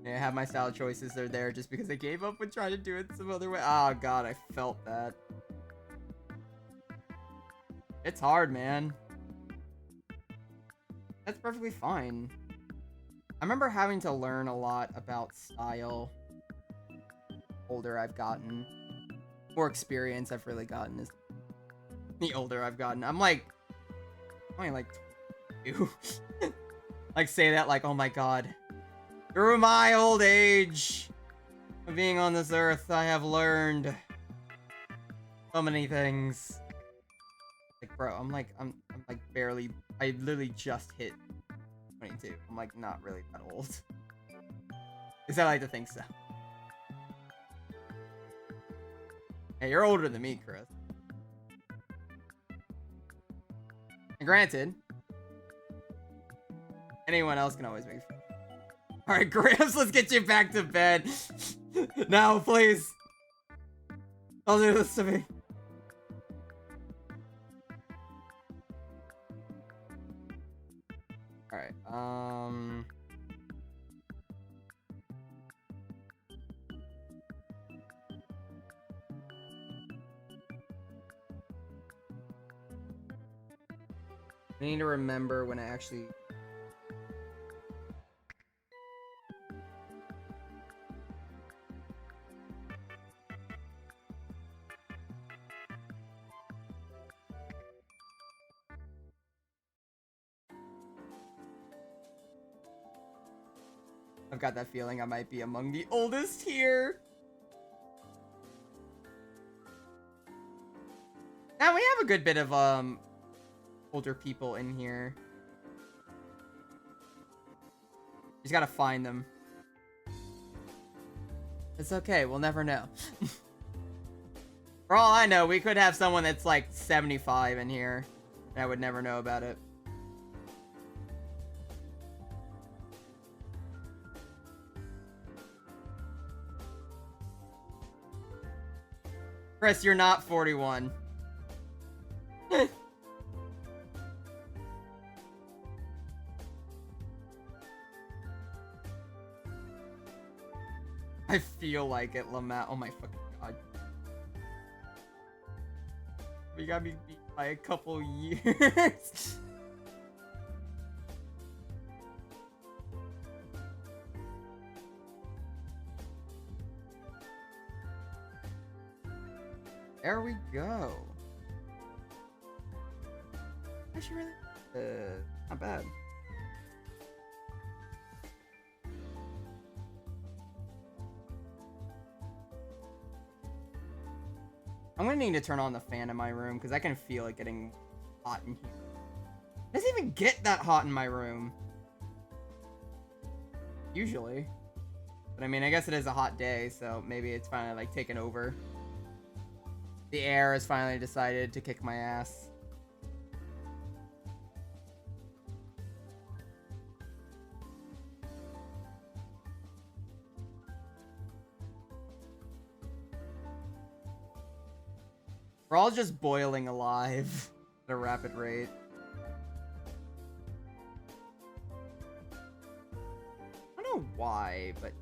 S1: I have my style choices. They're there just because I gave up with trying to do it some other way. Oh God, I felt that. It's hard, man. That's perfectly fine. I remember having to learn a lot about style. Older I've gotten, more experience I've really gotten is. The older I've gotten. I'm like, only like 2. Like, say that like, oh my god. Through my old age of being on this earth, I have learned so many things. Like, bro, I'm like barely, I literally just hit 22. I'm like not really that old. At least I like to think so. Hey, you're older than me, Chris. And granted, anyone else can always make fun. Alright, Gramps, let's get you back to bed. Now, please. Don't do this to me. Alright, I need to remember when I actually... I've got that feeling I might be among the oldest here. Now we have a good bit of older people in here. Just gotta find them. It's okay, we'll never know. For all I know, we could have someone that's like 75 in here, and I would never know about it. Chris, you're not 41. I feel like it, Lamau. Oh my fucking god. We got me beat by a couple years. There we go. Actually, really? Not bad. I'm gonna need to turn on the fan in my room because I can feel it getting hot in here. It doesn't even get that hot in my room. Usually. But I mean, I guess it is a hot day, so maybe it's finally like taken over. The air has finally decided to kick my ass. We're all just boiling alive at a rapid rate. I don't know why, but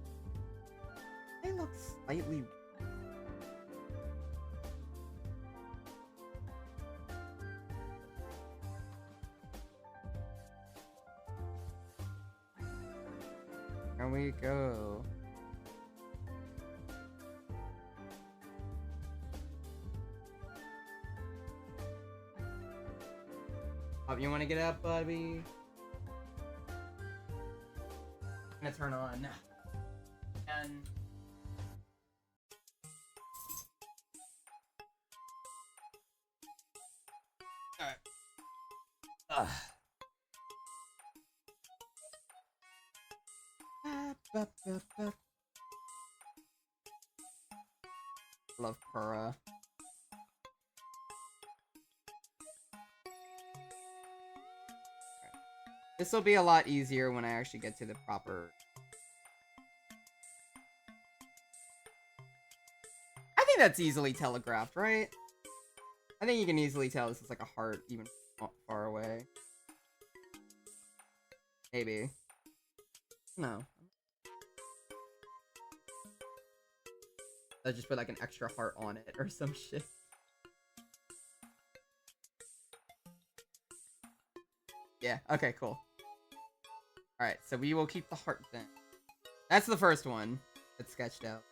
S1: they look slightly... There we go. Bob, you want to get up, buddy? I'm gonna turn on. And... Alright. Ugh. Love Pura. This will be a lot easier when I actually get to the proper... I think that's easily telegraphed, right? I think you can easily tell this is like a heart even far away. Maybe. No. I just put like an extra heart on it or some shit. Yeah, okay, cool. Alright, so we will keep the heart then. That's the first one that's sketched out.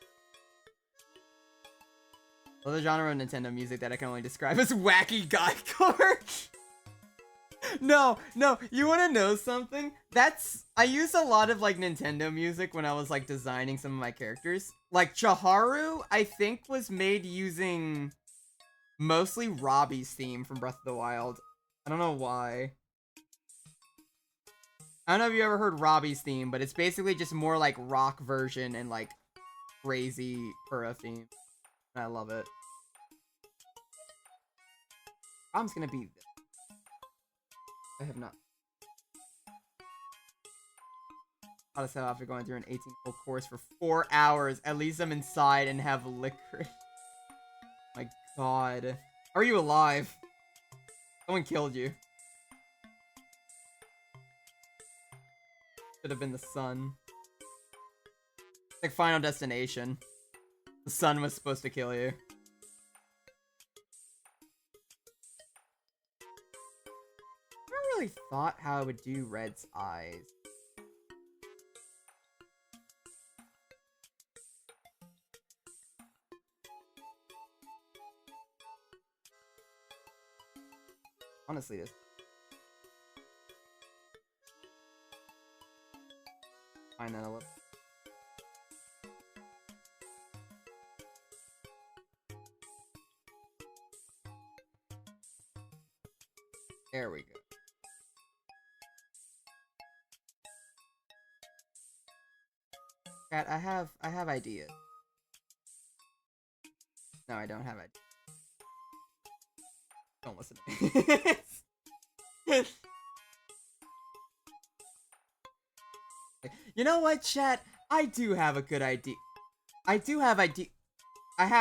S1: Well, the genre of Nintendo music that I can only describe as wacky godcore. No, you wanna know something? I use a lot of, like, Nintendo music when I was, like, designing some of my characters. Like, Chiharu, I think, was made using mostly Robbie's theme from Breath of the Wild. I don't know why. I don't know if you ever heard Robbie's theme, but it's basically just more like rock version and like crazy Kura theme. I love it. I'm just gonna be. I have not. How to set after going through an 18-hole course for 4 hours. At least I'm inside and have liquor. My God. Are you alive? Someone killed you. Should have been the sun. It's like Final Destination. The sun was supposed to kill you. I never really thought how I would do Red's eyes. Honestly, this. Find that a little. There we go. Cat, I have ideas. No, I don't have ideas. Don't listen to me. You know what, chat? I do have a good idea. I have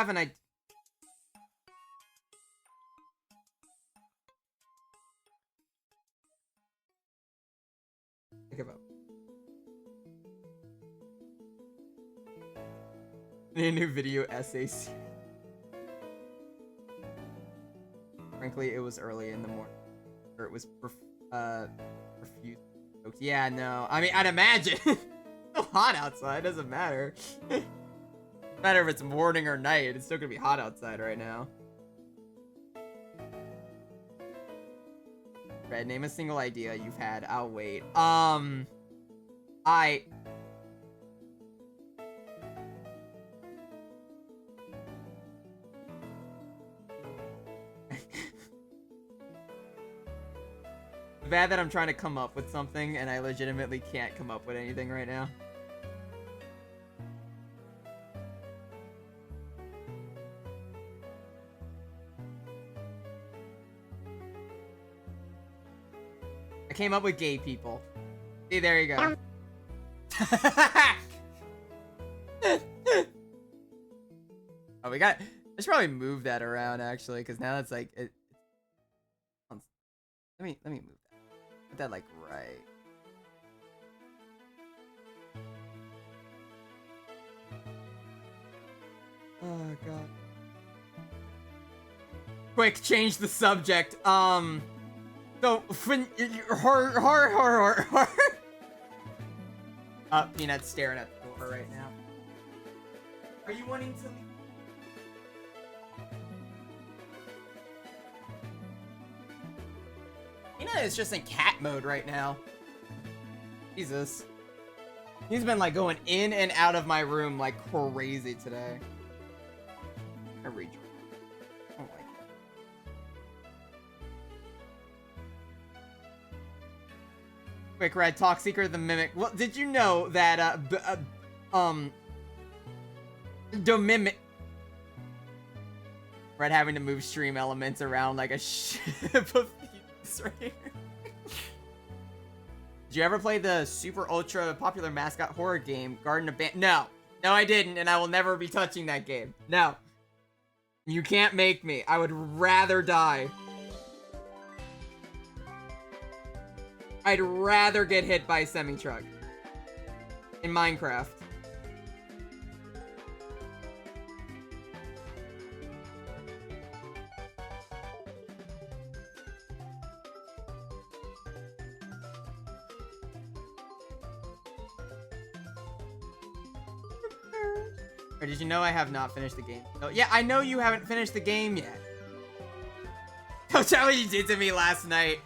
S1: an idea. Think about. Need a new video essay series. Frankly, it was early in the morning. Or it was refused. Yeah, no. I mean, I'd imagine. It's so hot outside. Doesn't matter. Doesn't matter if it's morning or night. It's still gonna be hot outside right now. Red, name a single idea you've had. I'll wait. Bad that I'm trying to come up with something and I legitimately can't come up with anything right now. I came up with gay people. See, there you go. Oh, we got. I should probably move that around actually, because now it's like it. Let me move that. Put that like right. Oh God. Quick, change the subject. So when horror. Peanut's staring at the door right now. Are you wanting to leave? Peanut is just in cat mode right now. Jesus. He's been like going in and out of my room like crazy today. I read. I don't like it. Quick, Red, talk Secret of the Mimic. Well, did you know that, Mimic. Red having to move stream elements around like a ship of thieves right here. Did you ever play the super ultra popular mascot horror game, Garden of No. No, I didn't, and I will never be touching that game. No. You can't make me. I would rather die. I'd rather get hit by a semi-truck. In Minecraft. Or did you know I have not finished the game? Oh, yeah, I know you haven't finished the game yet. Don't tell me what you did to me last night.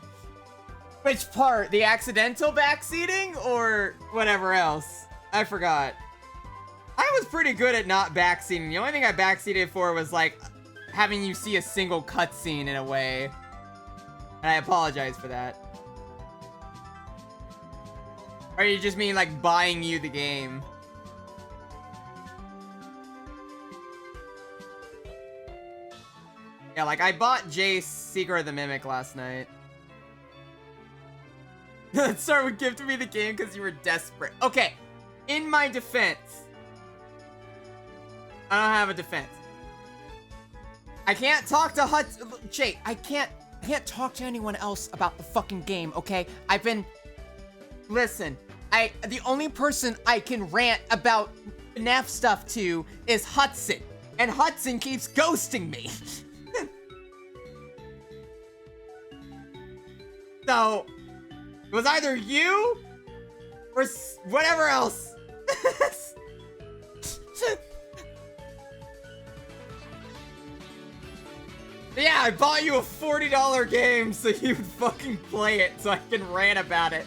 S1: Which part? The accidental backseating or whatever else? I forgot. I was pretty good at not backseating. The only thing I backseated for was like having you see a single cutscene in a way. And I apologize for that. Or you just mean like buying you the game? Yeah, like I bought Jace Secret of the Mimic last night. Sir would gift me the game because you were desperate. Okay, in my defense, I don't have a defense. I can't talk to Jay, I can't talk to anyone else about the fucking game, okay? Listen, the only person I can rant about FNAF stuff to is Hudson, and Hudson keeps ghosting me. So, it was either you or whatever else. Yeah, I bought you a $40 game so you'd fucking play it so I can rant about it.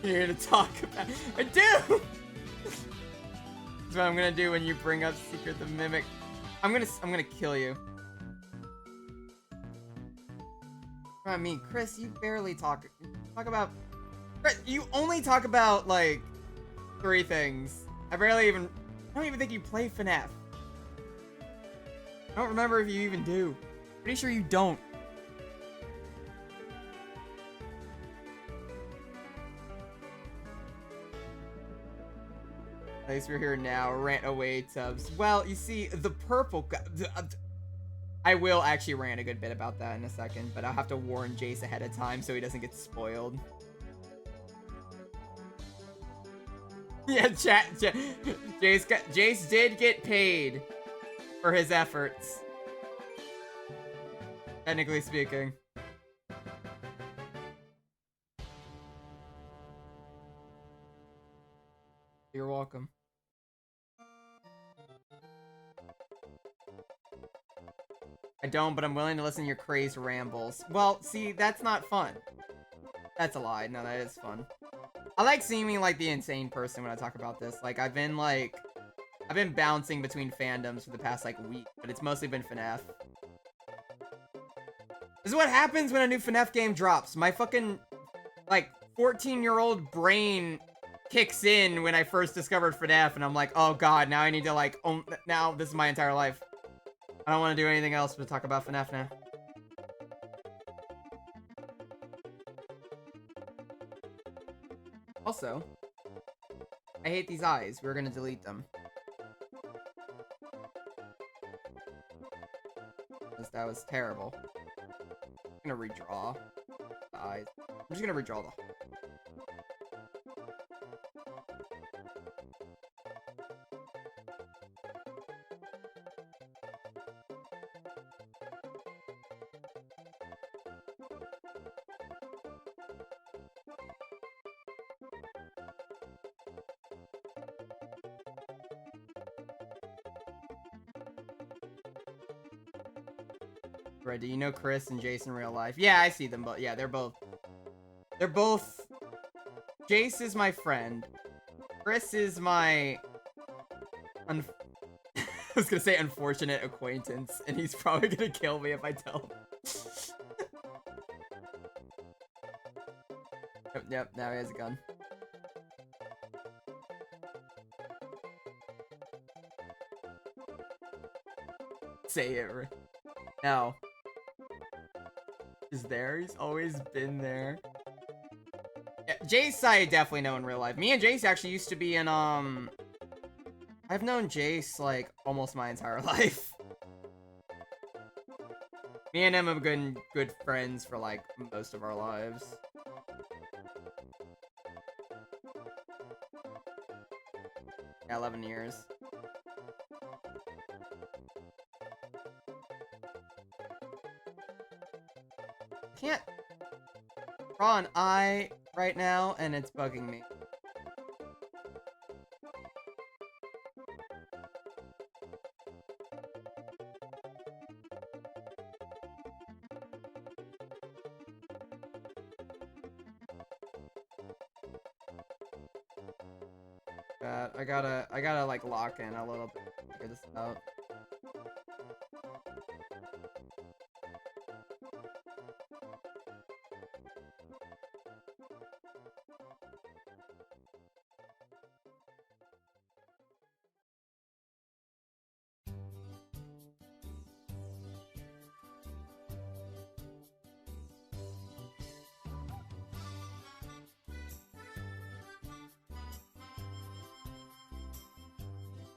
S1: You're here to talk about it. I do! That's what I'm gonna do when you bring up Secret of the Mimic. I'm gonna kill you. I mean, Chris, you barely talk about... Chris, you only talk about, like, 3 things. I don't even think you play FNAF. I don't remember if you even do. Pretty sure you don't. At least we're here now. Rant away, Tubbs. Well, you see, the purple... I will actually rant a good bit about that in a second, but I'll have to warn Jace ahead of time so he doesn't get spoiled. Yeah, Jace did get paid for his efforts. Technically speaking. You're welcome. I don't, but I'm willing to listen to your crazed rambles. Well, see, that's not fun. That's a lie. No, that is fun. I like seeming like the insane person when I talk about this. Like, I've been bouncing between fandoms for the past, like, week, but it's mostly been FNAF. This is what happens when a new FNAF game drops. My fucking, like, 14-year-old brain kicks in when I first discovered FNAF, and I'm like, oh god, now I need to, like, now this is my entire life. I don't want to do anything else but talk about FNAF now. Also, I hate these eyes. We're gonna delete them. Because that was terrible. I'm gonna redraw the eyes. I'm just gonna redraw the... Right, do you know Chris and Jace in real life? Yeah, I see them both. Yeah, they're both... Jace is my friend. Chris is my... I was gonna say unfortunate acquaintance, and he's probably gonna kill me if I tell him. Yep, now he has a gun. Say it. No. Is there? He's always been there. Yeah, Jace I definitely know in real life. Me and Jace actually used to be in, I've known Jace, like, almost my entire life. Me and him have been good friends for, like, most of our lives. Yeah, 11 years. Can't draw an eye right now, and it's bugging me. chat. I gotta like lock in a little bit to figure this out.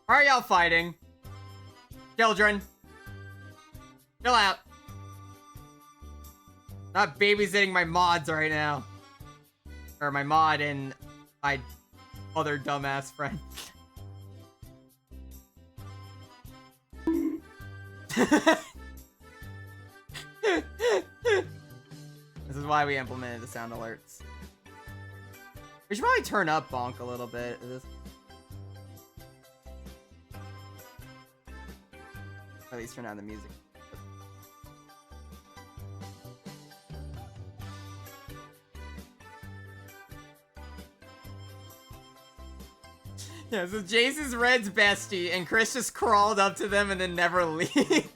S1: Why are y'all fighting? Children. Chill out. Not babysitting my mods right now. Or my mod and my other dumbass friend. This is why we implemented the sound alerts. We should probably turn up Bonk a little bit. At least turn down the music. Yeah, so Jace is Red's bestie, and Chris just crawled up to them and then never leave.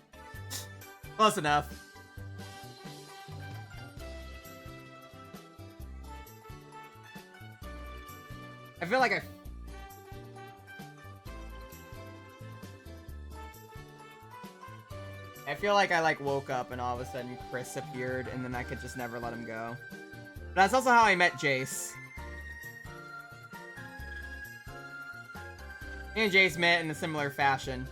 S1: Close enough. I feel like I like woke up and all of a sudden Chris appeared and then I could just never let him go. But that's also how I met Jace. Me and Jace met in a similar fashion.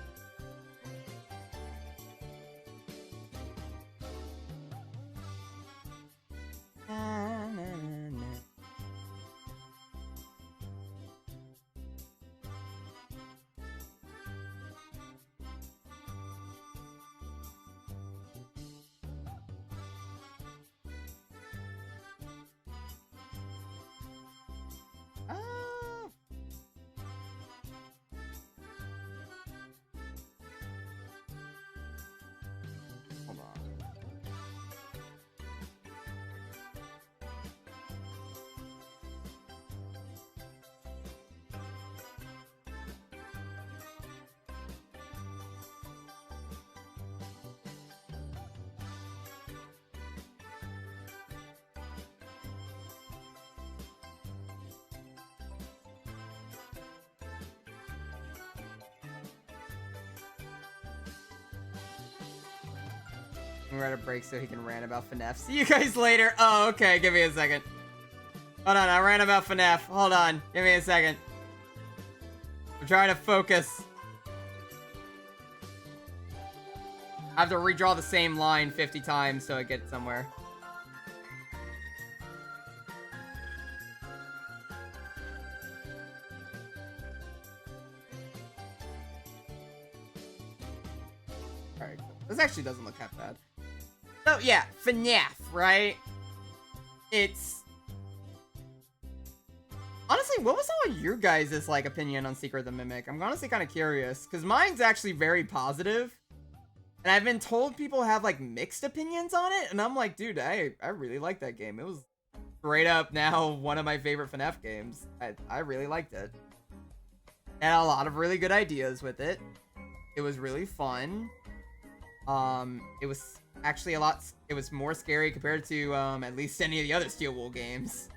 S1: Hold on. We're at a break so he can rant about FNAF. See you guys later. Oh, okay. Give me a second. Hold on. I ran about FNAF. Hold on. Give me a second. I'm trying to focus. I have to redraw the same line 50 times so I get somewhere. Alright. This actually doesn't look that bad. So, yeah, FNAF, right? It's... Honestly, what was some of your guys' like opinion on Secret of the Mimic? I'm honestly kind of curious, because mine's actually very positive. And I've been told people have like mixed opinions on it, and I'm like, dude, I really like that game. It was straight up now one of my favorite FNAF games. I really liked it. Had a lot of really good ideas with it. It was really fun. It was actually it was more scary compared to at least any of the other Steel Wool games.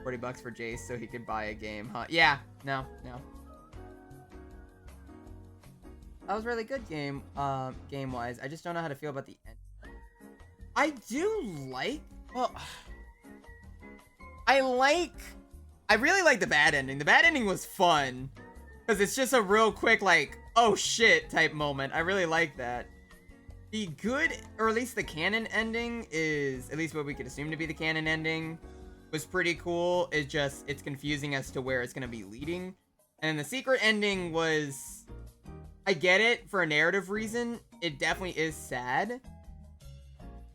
S1: 40 bucks for Jace so he could buy a game, huh? Yeah, no. That was really good game-wise. I just don't know how to feel about the end. I do like, well, I really like the bad ending. The bad ending was fun. Because it's just a real quick, like, oh shit type moment. I really like that. The good, or at least the canon ending is, at least what we could assume to be the canon ending, was pretty cool. It's confusing as to where it's going to be leading. And the secret ending was, I get it for a narrative reason. It definitely is sad.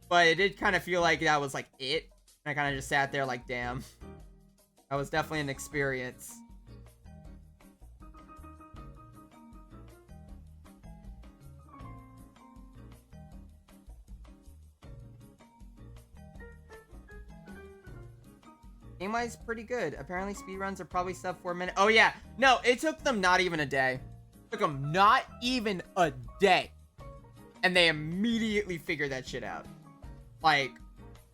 S1: But it did kind of feel like that was like it. And I kind of just sat there like, damn. That was definitely an experience. Game-wise, pretty good. Apparently, speedruns are probably sub 4 minutes. Oh, yeah. No, it took them not even a day. It took them not even a day. And they immediately figured that shit out. Like,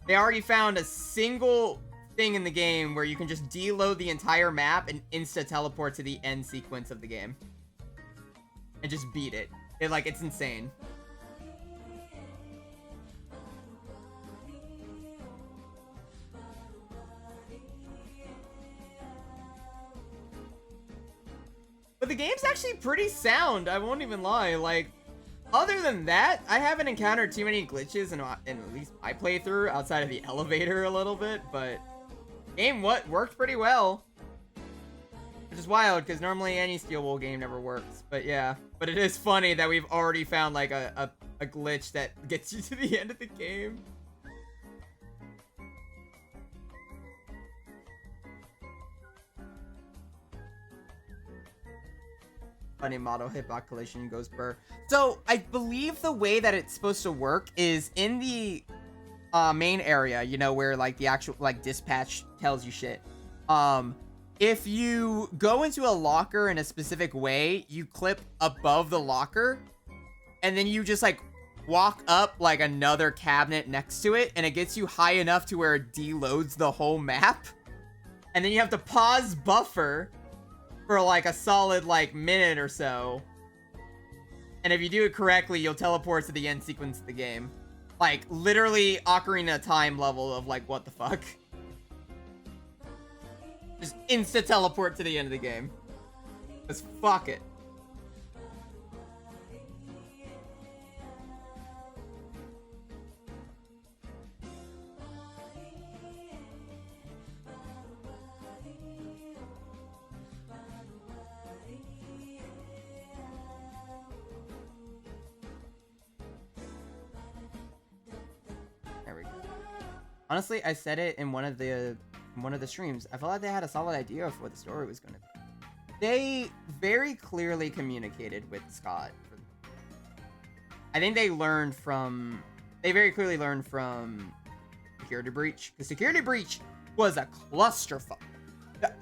S1: they already found a single thing in the game where you can just deload the entire map and insta-teleport to the end sequence of the game. And just beat it. It's insane. But the game's actually pretty sound, I won't even lie. Like, other than that, I haven't encountered too many glitches in at least my playthrough, outside of the elevator a little bit, but game worked pretty well. Which is wild, because normally any Steel Wool game never works. But yeah, but it is funny that we've already found like a glitch that gets you to the end of the game. Funny model hitbox collision goes burr. So I believe the way that it's supposed to work is in the main area, you know, where like the actual like dispatch tells you shit. If you go into a locker in a specific way, you clip above the locker, and then you just like walk up like another cabinet next to it, and it gets you high enough to where it deloads the whole map. And then you have to pause buffer for like a solid like minute or so. And if you do it correctly, you'll teleport to the end sequence of the game. Like literally Ocarina of Time level of like what the fuck. Just insta teleport to the end of the game. Just fuck it. There we go. Honestly, I said it in one of the streams. I felt like they had a solid idea of what the story was going to be. They very clearly communicated with Scott. I think they very clearly learned from Security Breach, because Security Breach was a clusterfuck.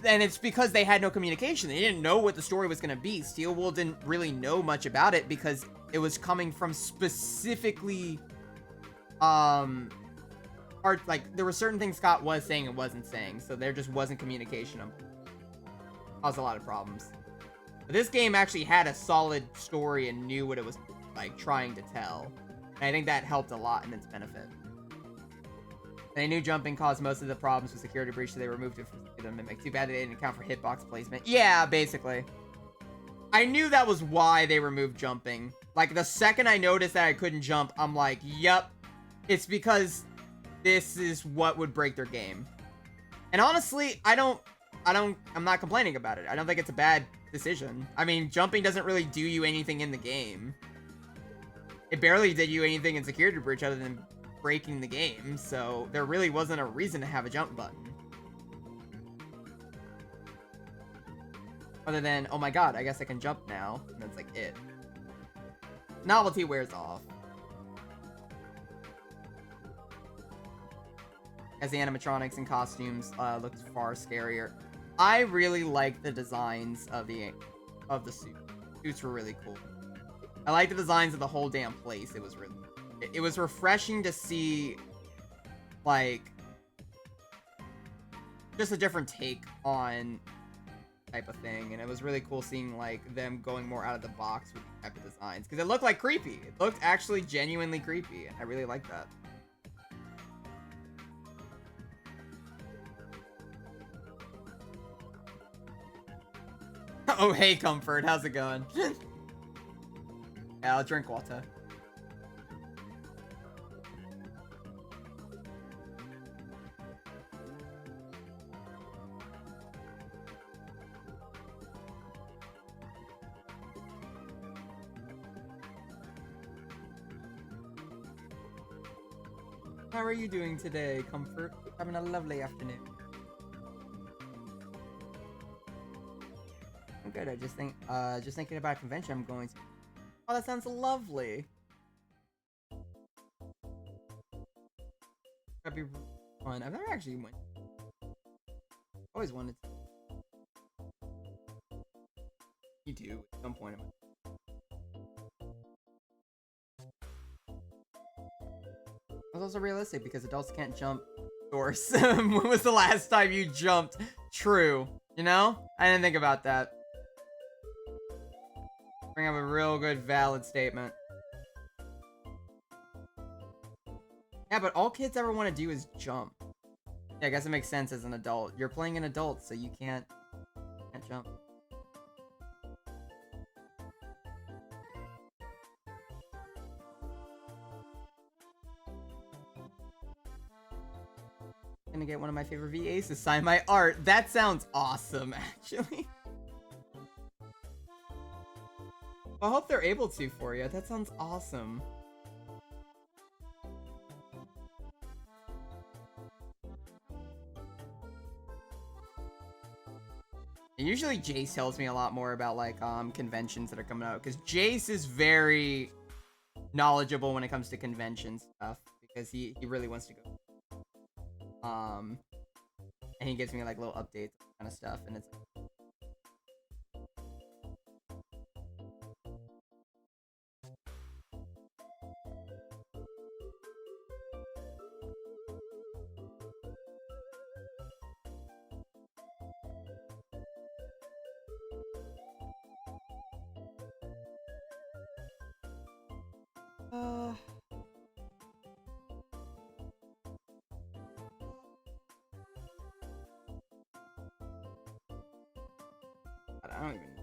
S1: And it's because they had no communication. They didn't know what the story was going to be. Steel Wool didn't really know much about it because it was coming from specifically like there were certain things Scott was saying and wasn't saying, so there just wasn't communication. Caused a lot of problems. But this game actually had a solid story and knew what it was like trying to tell, and I think that helped a lot in its benefit. They knew jumping caused most of the problems with Security Breach, so they removed it from the Mimic. Too bad they didn't account for hitbox placement. Yeah, basically. I knew that was why they removed jumping. Like the second I noticed that I couldn't jump, I'm like, yep, it's because this is what would break their game. And honestly, I'm not complaining about it. I don't think it's a bad decision. I mean, jumping doesn't really do you anything in the game. It barely did you anything in Security Breach other than breaking the game, so there really wasn't a reason to have a jump button. Other than, oh my god, I guess I can jump now. And that's like it. Novelty wears off. As the animatronics and costumes looked far scarier. I really like the designs of the suit. Suits were really cool. I like the designs of the whole damn place. It was refreshing to see, like, just a different take on type of thing, and it was really cool seeing like them going more out of the box with these type of designs, because it looked like creepy. It looked actually genuinely creepy. I really like that. Oh, hey, Comfort. How's it going? Yeah, I'll drink water. How are you doing today, Comfort? Having a lovely afternoon. I'm good. I just thinking about a convention I'm going to. Oh, that sounds lovely. That'd be fun. I've never actually went. Always wanted to. You do at some point in my. It's also realistic because adults can't jump doors. When was the last time you jumped? True. You know? I didn't think about that. Bring up a real good valid statement. Yeah, but all kids ever want to do is jump. Yeah, I guess it makes sense as an adult. You're playing an adult, so you can't jump. Gonna get one of my favorite VAs to sign my art. That sounds awesome, actually. I hope they're able to for you. That sounds awesome. And usually Jace tells me a lot more about like conventions that are coming out, because Jace is very knowledgeable when it comes to convention stuff, because he really wants to go. And he gives me like little updates kind of stuff, and it's I don't even know.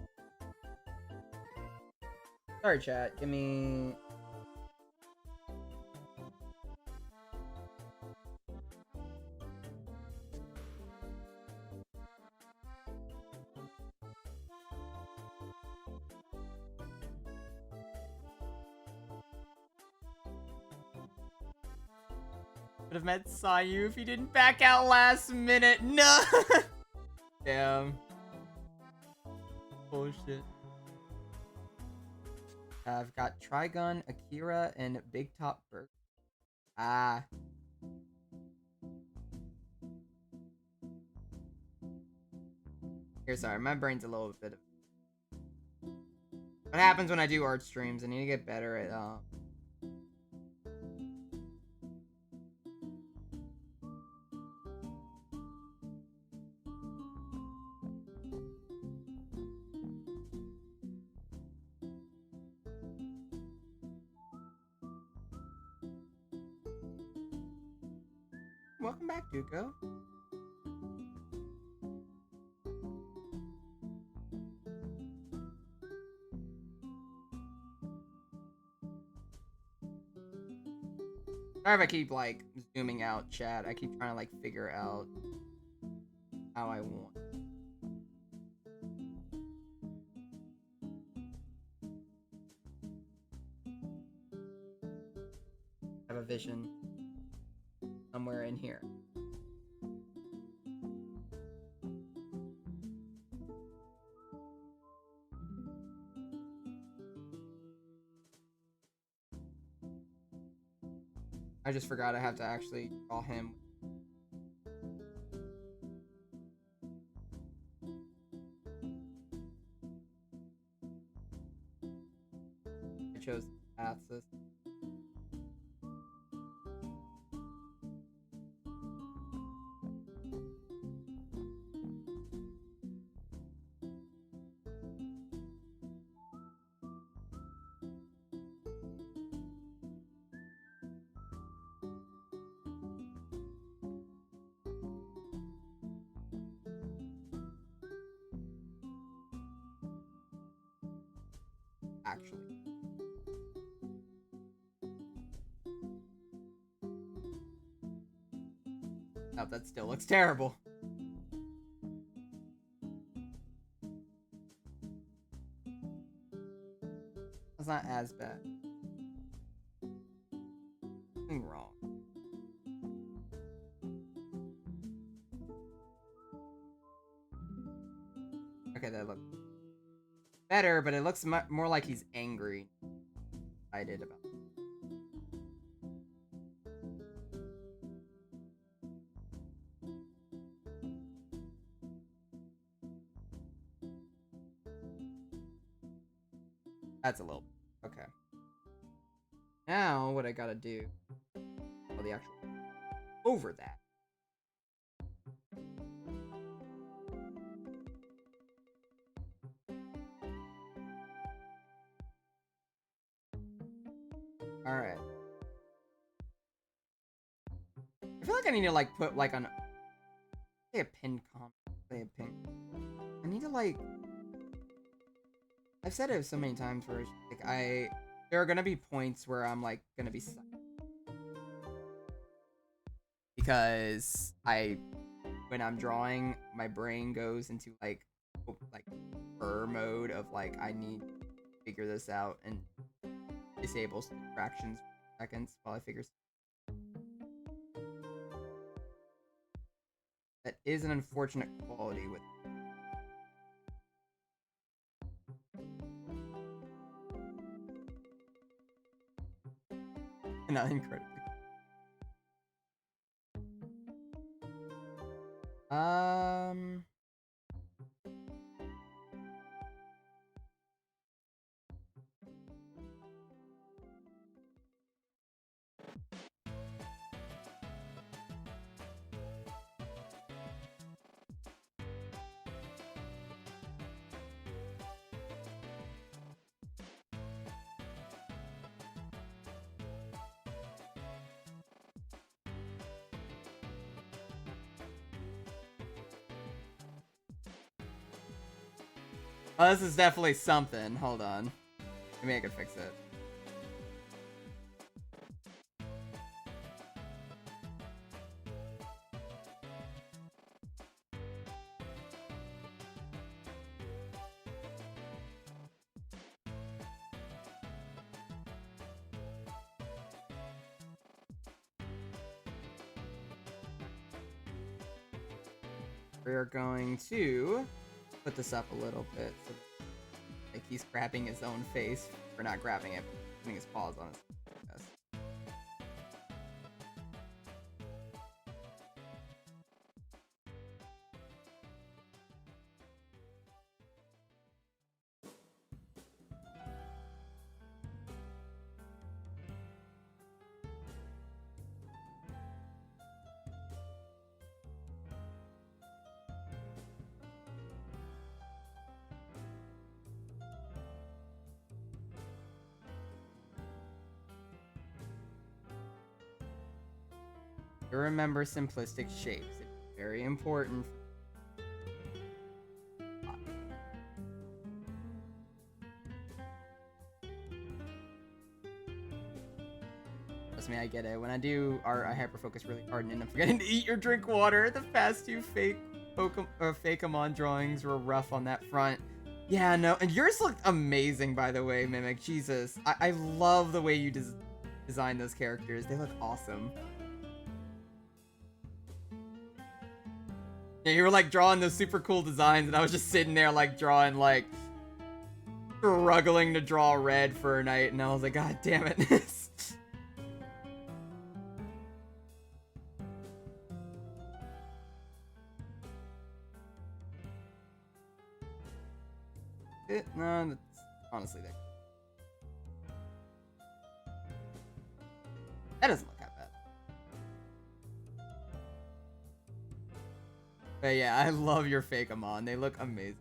S1: Sorry, chat. Give me. Would have met Sayu if he didn't back out last minute. No. Damn. Bullshit. I've got Trigun, Akira, and Big Top Burger. Ah. Here, sorry, my brain's a little bit of. What happens when I do art streams? I need to get better at Welcome back, Duco. Sorry if I keep, like, zooming out, chat. I keep trying to, like, figure out how I want. I have a vision somewhere in here. I just forgot I have to actually draw him. I chose Athos. Actually. Oh, that still looks terrible. That's not as bad. Something wrong. Okay, that looks better, but it looks more like he's angry. Excited about it. Now, what I gotta do... Well, the actual... Over that. Alright. I feel like I need to, like, put, like, an... Say a pin comp. Say a pin. I need to, like... I've said it so many times where, like, there are gonna be points where I'm, like, gonna be stuck. Because when I'm drawing, my brain goes into, like mode of, like, I need to figure this out and disable fractions for seconds while I figure. That is an unfortunate quality with. Not incredibly. Oh, this is definitely something. Hold on. Maybe I could fix it. We're going to put this up a little bit so like he's grabbing his own face for not grabbing it, putting his paws on his chest. To remember simplistic shapes. It's very important. Trust me, I get it. When I do art, I hyper-focus really hard and end up forgetting to eat or drink water. The past two Fakemon drawings were rough on that front. Yeah, no, and yours looked amazing, by the way, Mimic. Jesus. I love the way you design those characters. They look awesome. Yeah, you were like drawing those super cool designs, and I was just sitting there like drawing, like struggling to draw red for a night, and I was like, God damn it. No, that's honestly that doesn't look that bad. But yeah, I love your Fakemon. They look amazing.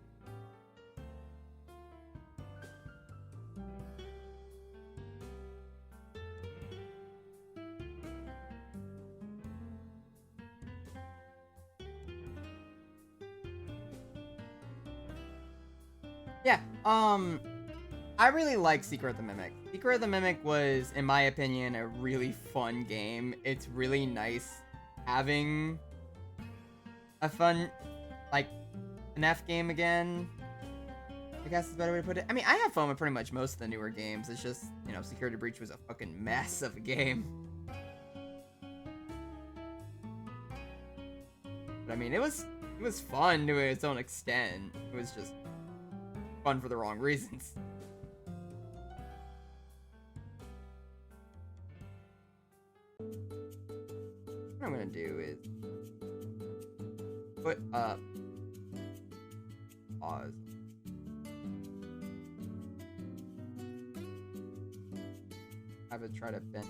S1: Yeah, I really like Secret of the Mimic. Secret of the Mimic was, in my opinion, a really fun game. It's really nice having a fun, like, FNAF game again, I guess is a better way to put it. I mean, I have fun with pretty much most of the newer games. It's just, you know, Security Breach was a fucking mess of a game. But I mean, it was fun to its own extent. It was just fun for the wrong reasons. What I'm gonna do is put up pause. I would try to bend.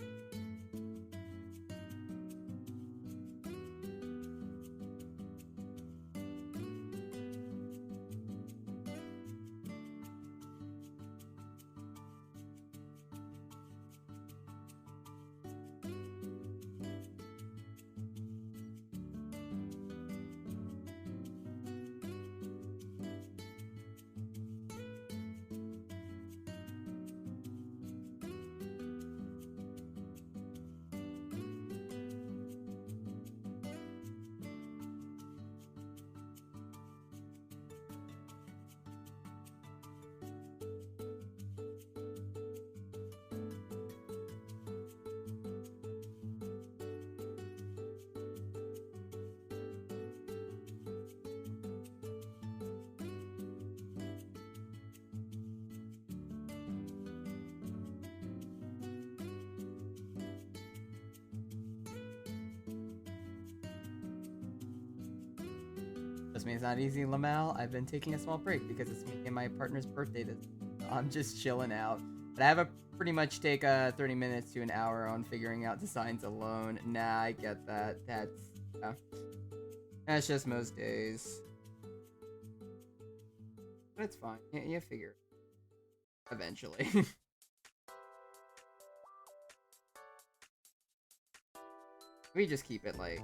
S1: Trust me, it's not easy, Lamel. I've been taking a small break because it's me and my partner's birthday this. I'm just chilling out. But I have a pretty much take 30 minutes to an hour on figuring out designs alone. Nah, I get that. That's just most days. But it's fine. You figure it eventually. We just keep it like...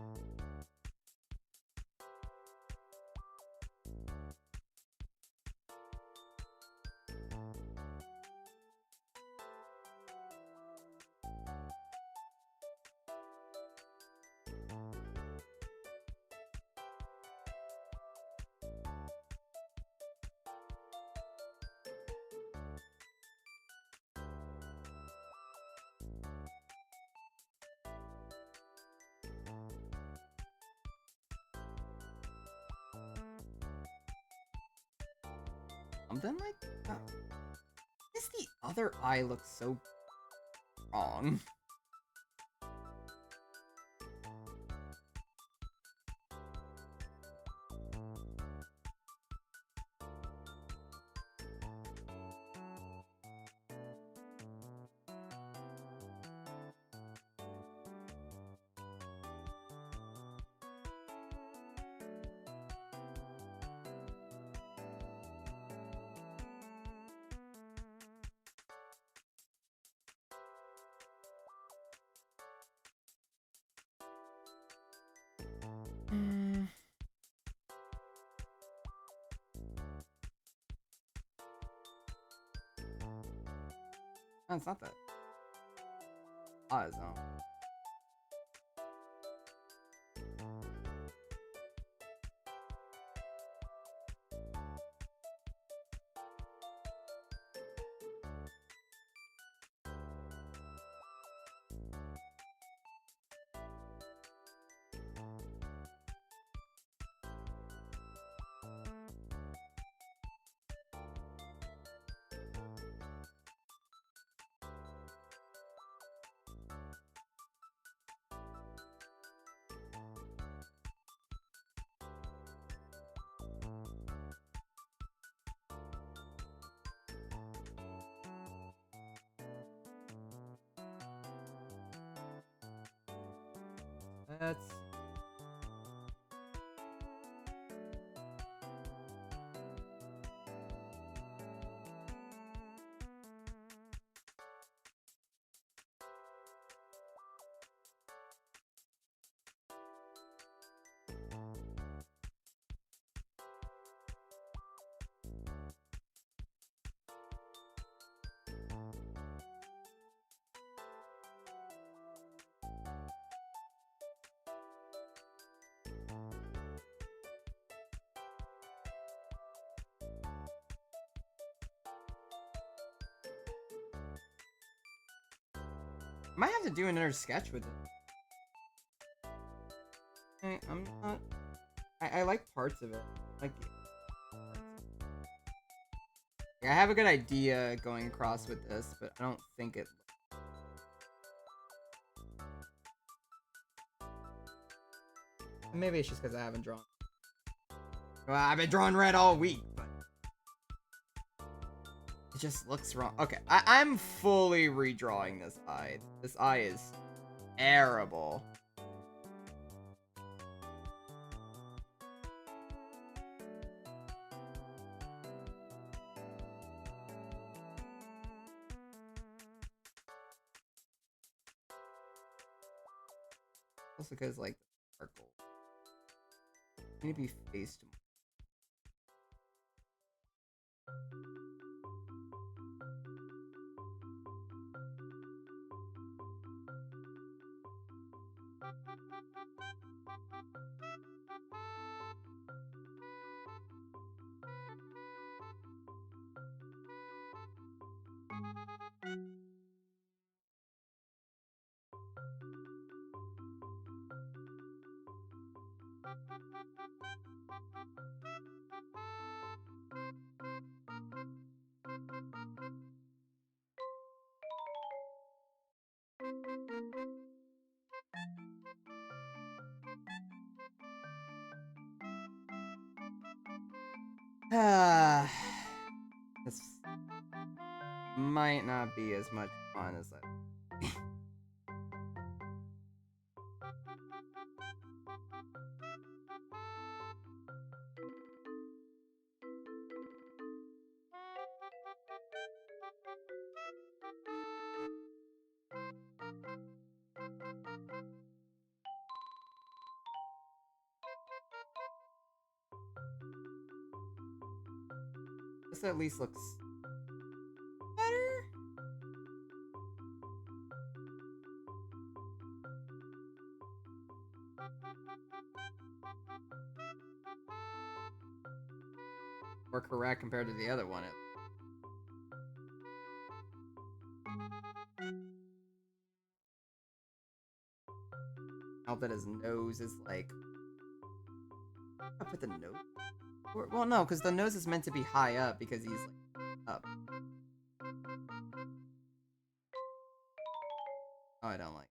S1: Something like that. Is the other eye looks so wrong? No, it's not that. Eyes on. That's... Might have to do another sketch with it. I'm not... I like parts of it. Like I have a good idea going across with this, but I don't think it... Maybe it's just because I haven't drawn. Well, I've been drawing red all week, but... just looks wrong. Okay, I'm fully redrawing this eye. This eye is terrible. Also because, like, the sparkle. I need to be faced more. This might not be as much fun as I. This at least looks better. Or correct compared to the other one. Out that his nose is like. I put the nose. Well, no, because the nose is meant to be high up because he's like up. Oh, I don't like.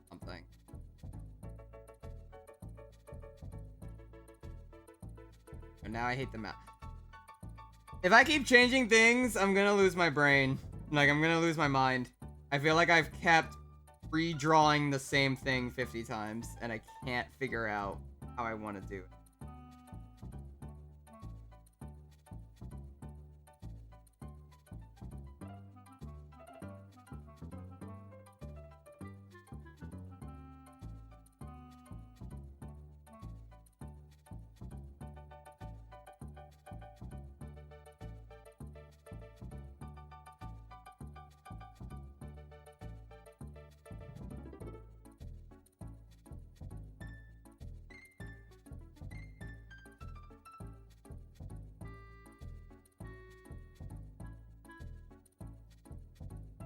S1: Something. And now I hate the map. If I keep changing things, I'm gonna lose my brain. Like, I'm gonna lose my mind. I feel like I've kept redrawing the same thing 50 times, and I can't figure out how I want to do it.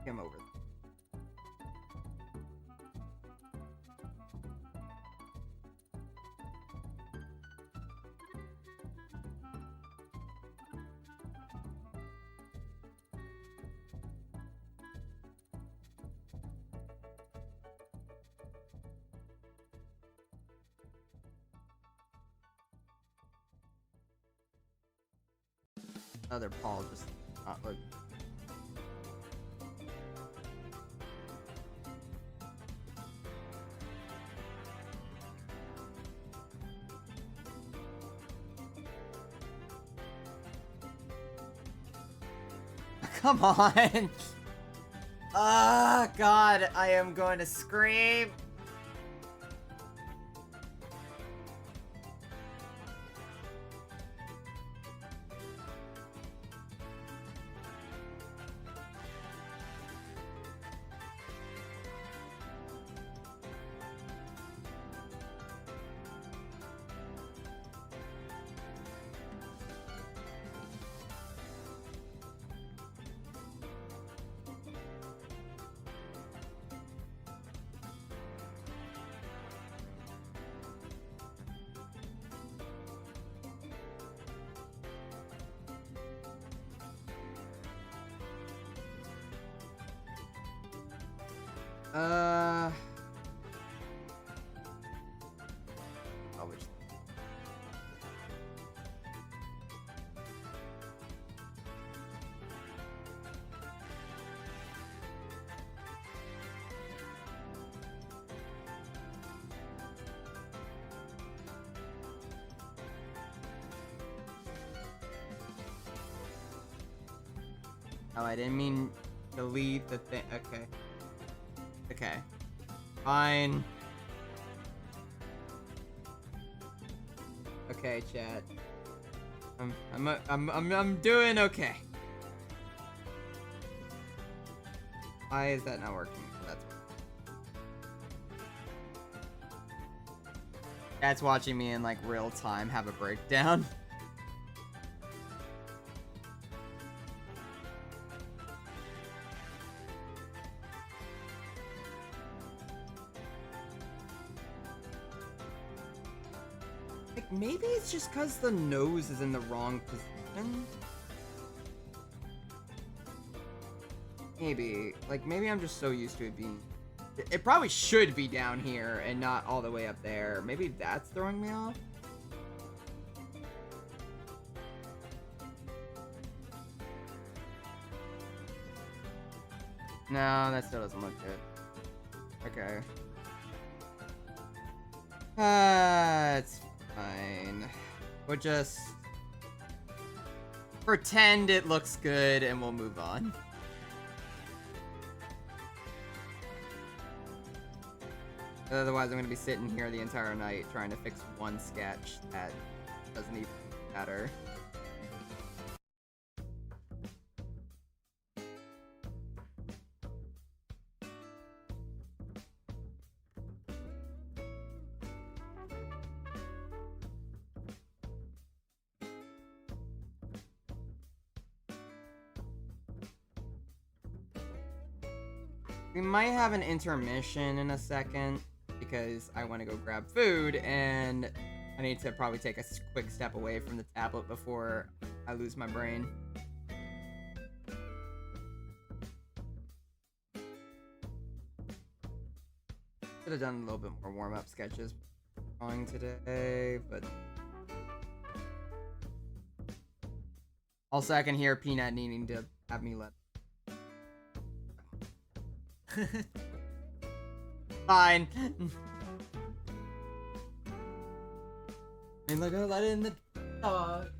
S1: I'm over. Other Paul just not look. Come on! Ah, God, I am going to scream. Which... Oh, I didn't mean delete the thing. Okay. Okay. Fine. Okay, chat. I'm doing okay. Why is that not working? That's watching me in like real time have a breakdown. Like, maybe it's just because the nose is in the wrong position. Maybe. Like, maybe I'm just so used to it being... It probably should be down here and not all the way up there. Maybe that's throwing me off? No, that still doesn't look good. Okay. It's fine. We'll just pretend it looks good and we'll move on. Otherwise, I'm going to be sitting here the entire night trying to fix one sketch that doesn't even matter. We might have an intermission in a second because I want to go grab food and I need to probably take a quick step away from the tablet before I lose my brain. Should have done a little bit more warm-up sketches drawing today, but also I can hear Peanut needing to have me let. Fine. I mean, look, I let in the dog.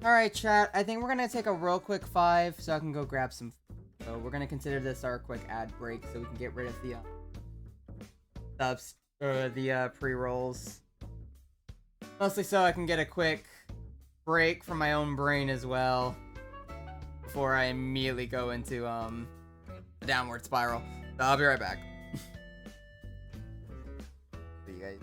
S1: Alright, chat. I think we're gonna take a real quick 5 so I can go grab some food. So we're gonna consider this our quick ad break so we can get rid of the subs or the pre-rolls. Mostly so I can get a quick break from my own brain as well before I immediately go into a downward spiral. So I'll be right back. See you guys.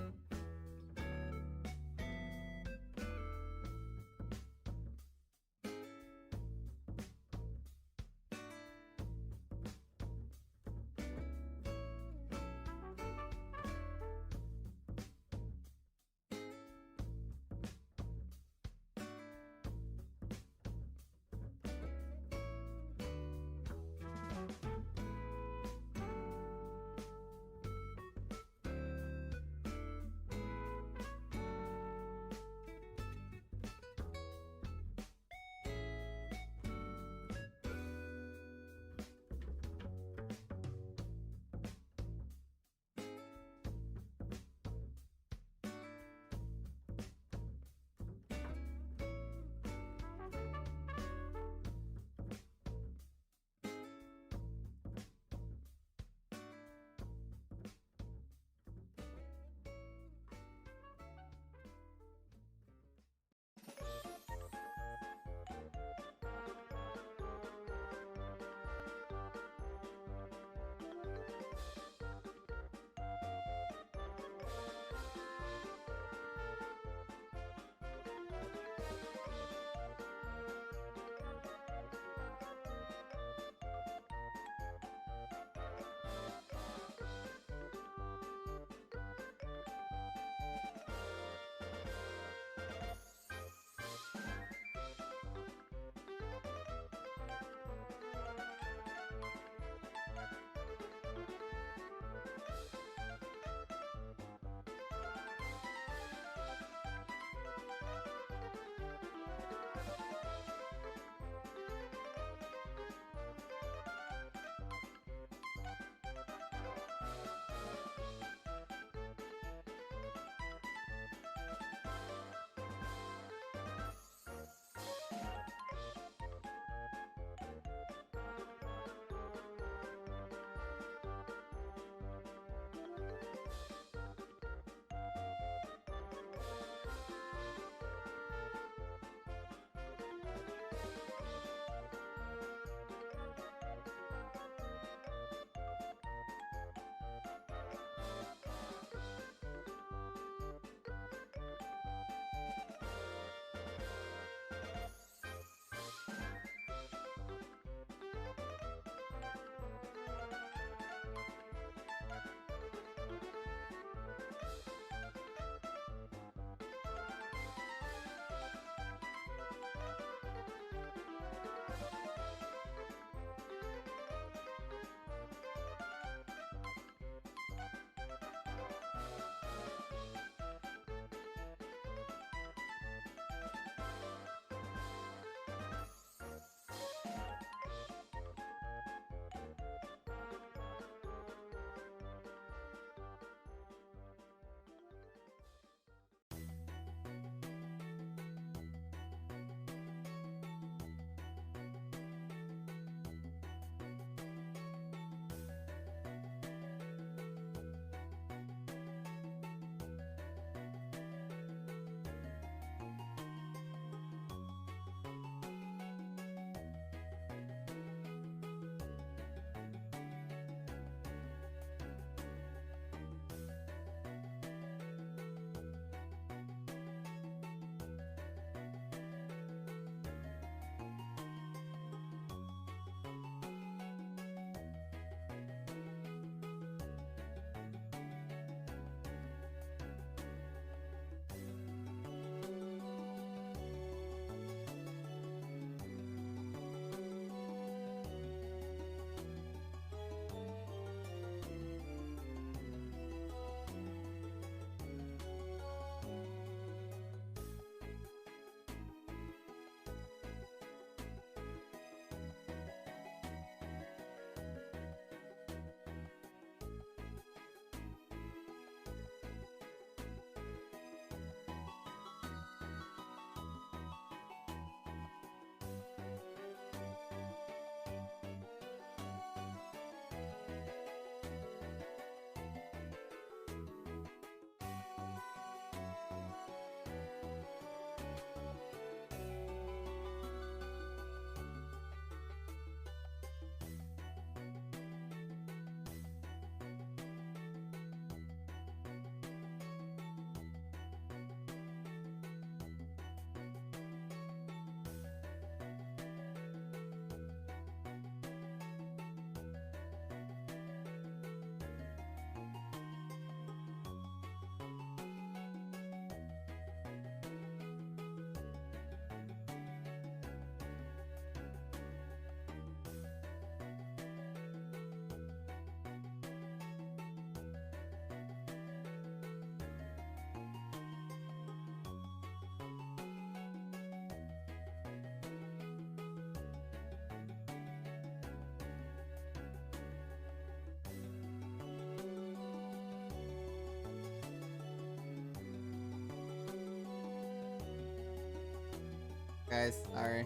S1: guys. Sorry.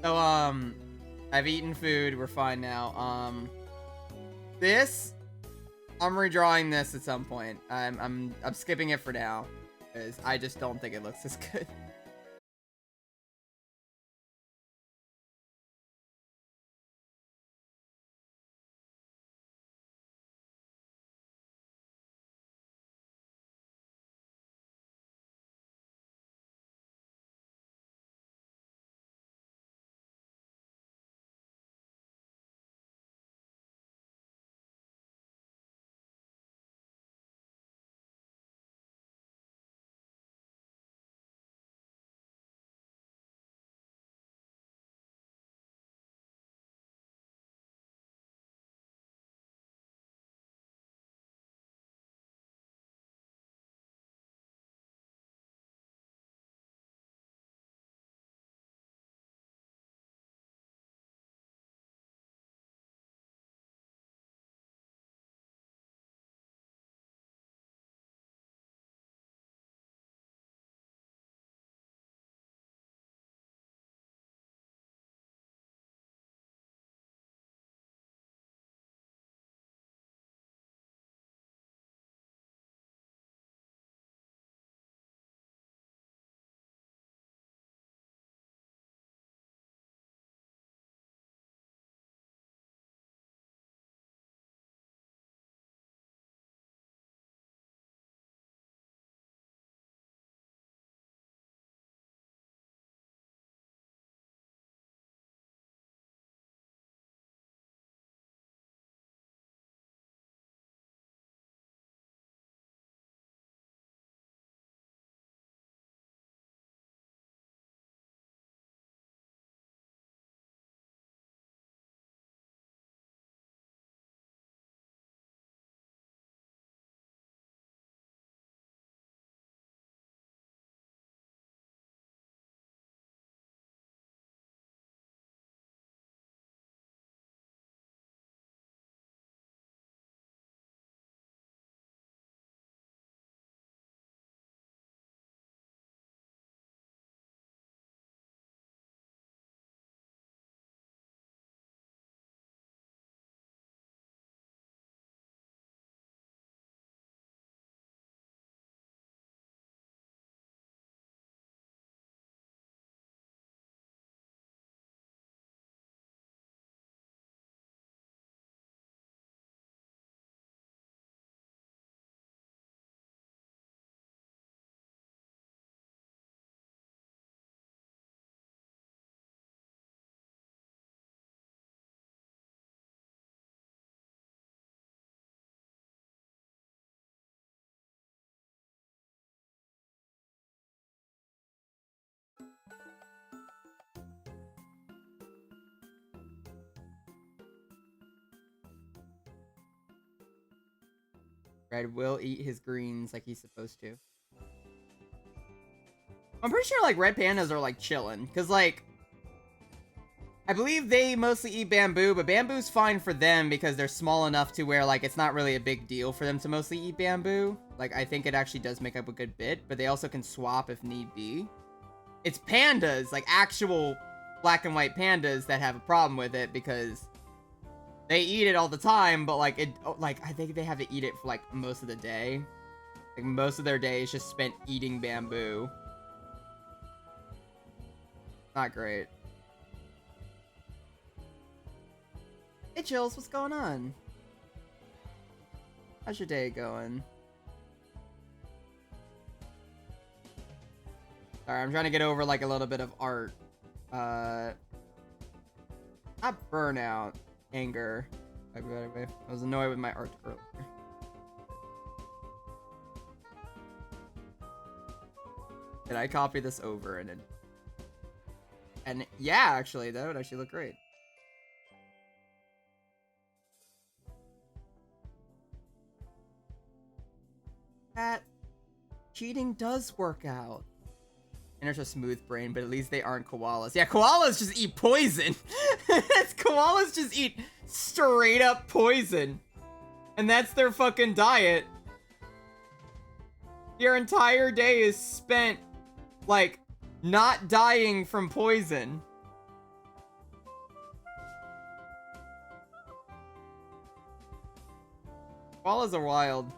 S1: So, I've eaten food. We're fine now. This, I'm redrawing this at some point. I'm skipping it for now, because I just don't think it looks as good. Red will eat his greens like he's supposed to. I'm pretty sure, like, red pandas are, like, chilling. Because, like, I believe they mostly eat bamboo, but bamboo's fine for them because they're small enough to where, like, it's not really a big deal for them to mostly eat bamboo. Like, I think it actually does make up a good bit, but they also can swap if need be. It's pandas, like, actual black and white pandas that have a problem with it because they eat it all the time, but, like, I think they have to eat it for, like, most of the day. Like, most of their day is just spent eating bamboo. Not great. Hey, Chills, what's going on? How's your day going? Sorry, I'm trying to get over, like, a little bit of art. Not burnout. Anger. I was annoyed with my art earlier. Did I copy this over and yeah, actually, that would actually look great. That cheating does work out. And it's a smooth brain, but at least they aren't koalas. Yeah, koalas just eat poison. Koalas just eat straight up poison. And that's their fucking diet. Your entire day is spent, like, not dying from poison. Koalas are wild.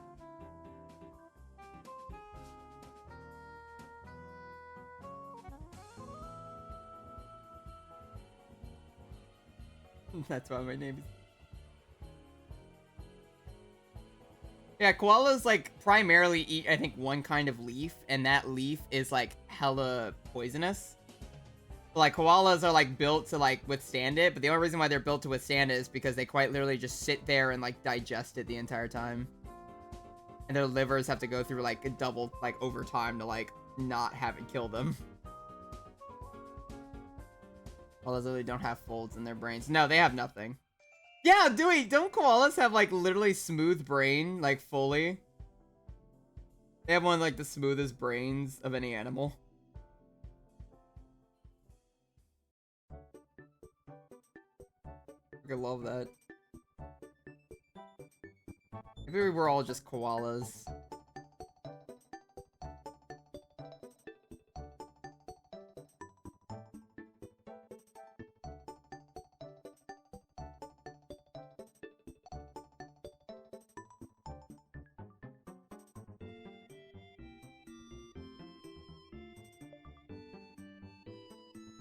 S1: That's why my name is... Yeah, koalas, like, primarily eat, I think, one kind of leaf, and that leaf is, like, hella poisonous. Like, koalas are, like, built to, like, withstand it, but the only reason why they're built to withstand it is because they quite literally just sit there and, like, digest it the entire time. And their livers have to go through, like, a double, like, overtime to, like, not have it kill them. Koalas literally don't have folds in their brains. No, they have nothing. Yeah, don't koalas have, like, literally smooth brain, like, fully? They have one of, like, the smoothest brains of any animal. I love that. Maybe we were all just koalas.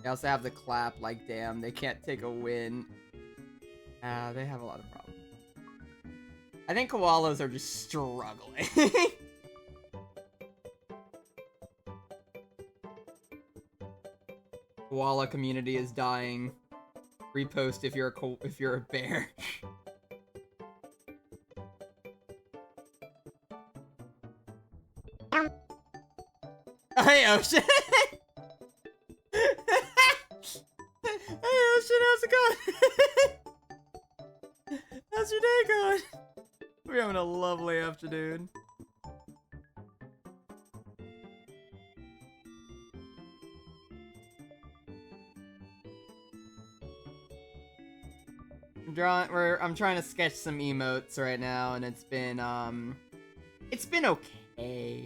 S1: They also have the clap, like, damn, they can't take a win. They have a lot of problems. I think koalas are just struggling. Koala community is dying. Repost if you're a bear. Hey, Ocean. Hey, Ocean, how's it going? How's your day going? We're having a lovely afternoon. I'm trying to sketch some emotes right now, and it's been okay.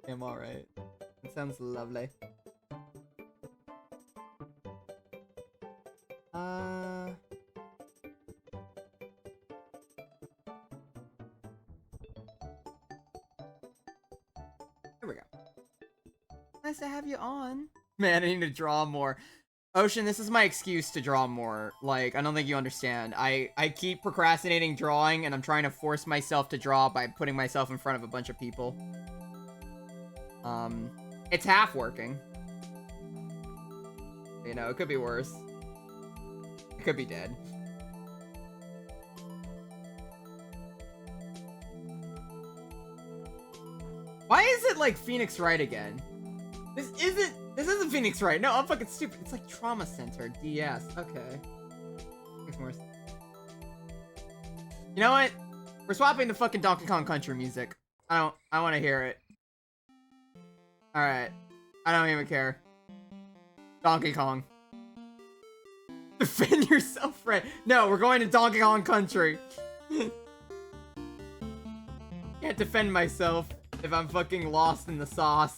S1: I'm alright. It sounds lovely. Here we go. Nice to have you on. Man, I need to draw more. Ocean, this is my excuse to draw more. Like, I don't think you understand. I keep procrastinating drawing, and I'm trying to force myself to draw by putting myself in front of a bunch of people. It's half working. You know, it could be worse. It could be dead. Why is it like Phoenix Wright again? This isn't Phoenix Wright. No, I'm fucking stupid. It's like Trauma Center, DS. Okay. Makes more sense. You know what? We're swapping to fucking Donkey Kong Country music. I want to hear it. Alright. I don't even care. Donkey Kong. Defend yourself, friend. No, we're going to Donkey Kong Country. Can't defend myself if I'm fucking lost in the sauce.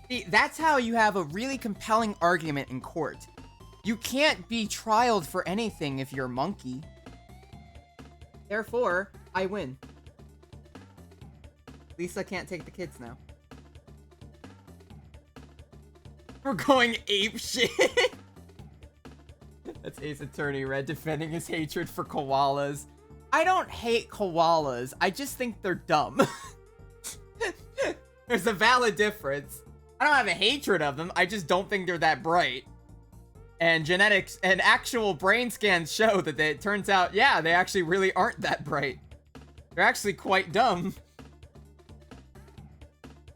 S1: See, that's how you have a really compelling argument in court. You can't be trialed for anything if you're a monkey. Therefore, I win. Lisa can't take the kids now. We're going ape shit. That's Ace Attorney Red defending his hatred for koalas. I don't hate koalas. I just think they're dumb. There's a valid difference. I don't have a hatred of them. I just don't think they're that bright. And genetics and actual brain scans show that it turns out, yeah, they actually really aren't that bright. They're actually quite dumb.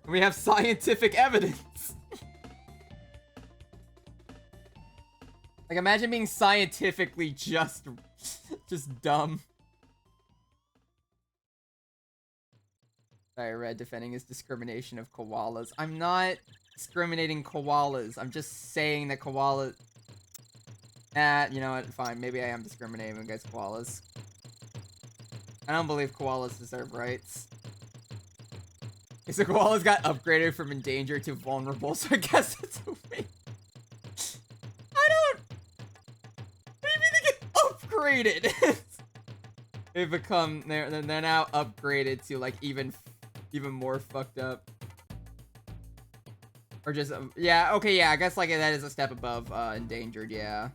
S1: We have scientific evidence. Like, imagine being scientifically just dumb. Sorry, Red defending his discrimination of koalas. I'm not discriminating koalas. I'm just saying that koalas... you know what? Fine. Maybe I am discriminating against koalas. I don't believe koalas deserve rights. Okay, so koalas got upgraded from endangered to vulnerable, so I guess it's a win. I don't... What do you mean they get upgraded? They've become... They're now upgraded to, like, even more fucked up. Or just... yeah, okay, yeah, I guess, like, that is a step above endangered, yeah.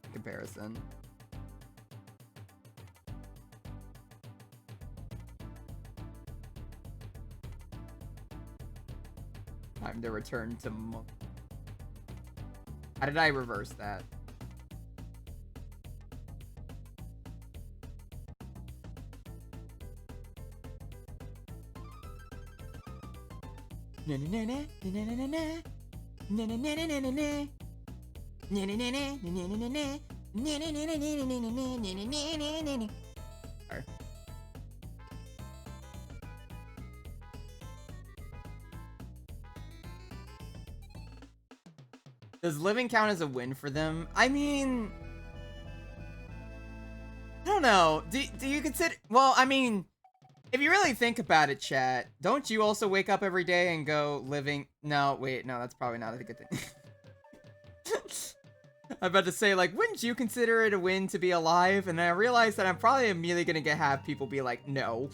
S1: In comparison. Time to return to how did I reverse that? Does living count as a win for them? I mean, I don't know. Do you consider... Well, I mean, if you really think about it, chat, don't you also wake up every day and go living... No, wait, no, that's probably not a good thing. I'm about to say, like, wouldn't you consider it a win to be alive? And then I realized that I'm probably immediately gonna have people be like, no.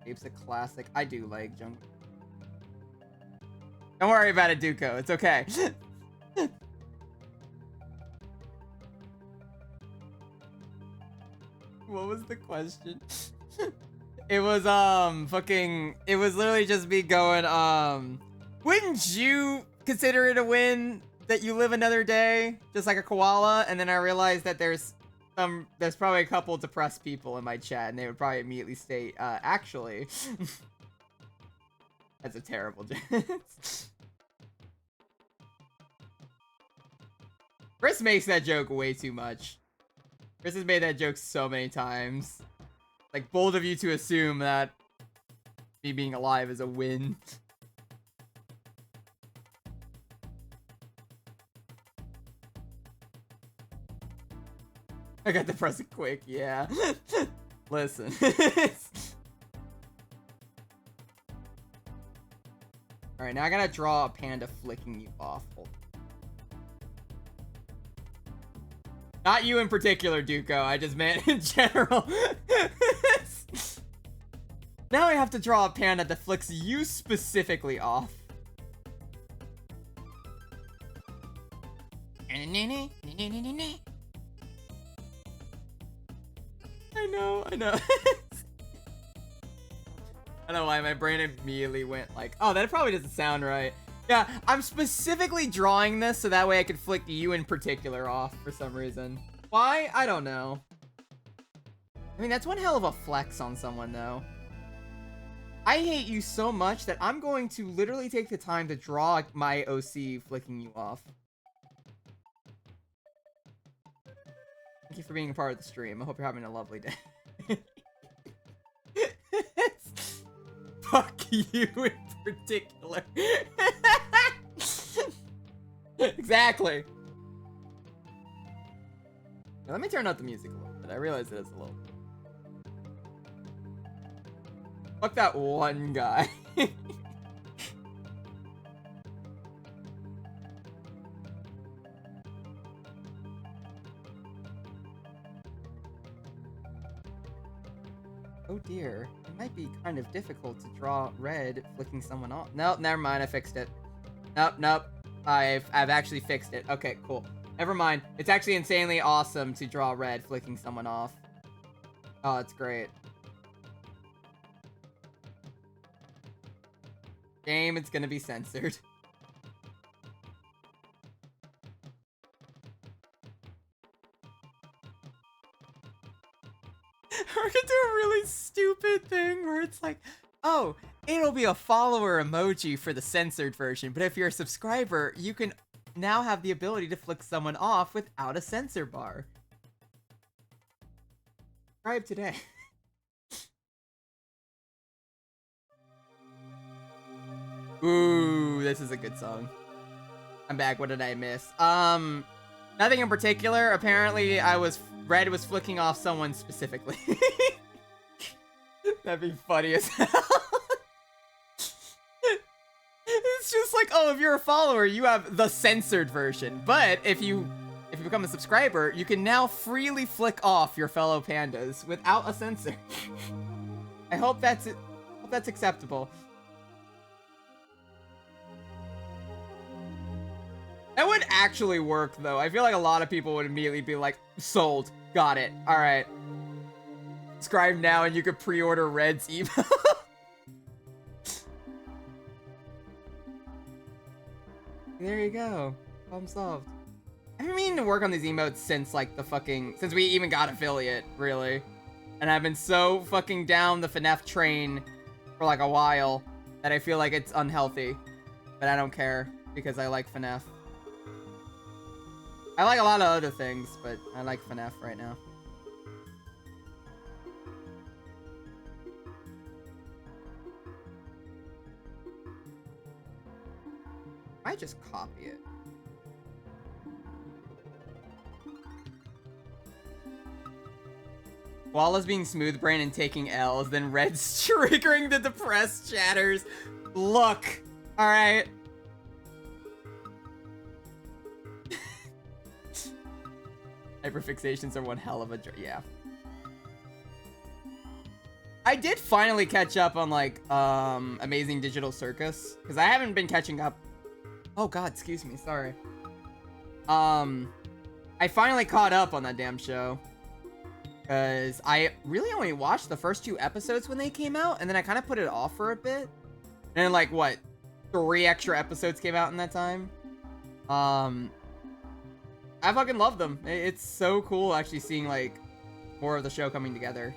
S1: Ape's a classic. I do like jungle. Don't worry about it, Duco. It's okay. What was the question? It was, fucking... It was literally just me going, wouldn't you consider it a win that you live another day? Just like a koala? And then I realized that there's probably a couple depressed people in my chat, and they would probably immediately state, actually. That's a terrible joke. Chris makes that joke way too much. Chris has made that joke so many times. Like, bold of you to assume that me being alive is a win. I got depressed quick, yeah. Listen. Alright, now I gotta draw a panda flicking you off. Not you in particular, Duco. I just meant in general. Now I have to draw a panda that flicks you specifically off. I know. I don't know why my brain immediately went like, oh, that probably doesn't sound right. Yeah, I'm specifically drawing this so that way I could flick you in particular off for some reason. Why? I don't know. I mean, that's one hell of a flex on someone, though. I hate you so much that I'm going to literally take the time to draw my OC flicking you off. Thank you for being a part of the stream. I hope you're having a lovely day. Fuck you in particular. Exactly. Now, let me turn up the music a little bit. I realize it is a little... Fuck that one guy. Oh dear, it might be kind of difficult to draw red flicking someone off. Nope, never mind, I fixed it. Nope. I've actually fixed it. Okay, cool. Never mind. It's actually insanely awesome to draw red flicking someone off. Oh, it's great. Game, it's gonna be censored. We're gonna do a really stupid thing where it's like, oh, it'll be a follower emoji for the censored version, but if you're a subscriber, you can now have the ability to flick someone off without a censor bar. Subscribe today. Ooh, this is a good song. I'm back. What did I miss? Nothing in particular. Apparently, Red was flicking off someone specifically. That'd be funny as hell. It's just like, oh, if you're a follower, you have the censored version. But if you become a subscriber, you can now freely flick off your fellow pandas without a censor. I hope that's it. Hope that's acceptable. That would actually work, though. I feel like a lot of people would immediately be like, sold. Got it. All right. Subscribe now and you could pre-order Red's email. There you go. Problem solved. I've been meaning to work on these emotes since, like, since we even got affiliate, really. And I've been so fucking down the FNAF train for, like, a while that I feel like it's unhealthy. But I don't care because I like FNAF. I like a lot of other things, but I like FNAF right now. I just copy it. Wallace being smooth brain and taking L's, then Red's triggering the depressed chatters. Look, all right. Hyperfixations are one hell of a yeah. I did finally catch up on like Amazing Digital Circus because I haven't been catching up. Oh god, excuse me, sorry. I finally caught up on that damn show because I really only watched the first 2 episodes when they came out, and then I kind of put it off for a bit. And then like what, 3 extra episodes came out in that time. I fucking love them. It's so cool actually seeing like more of the show coming together.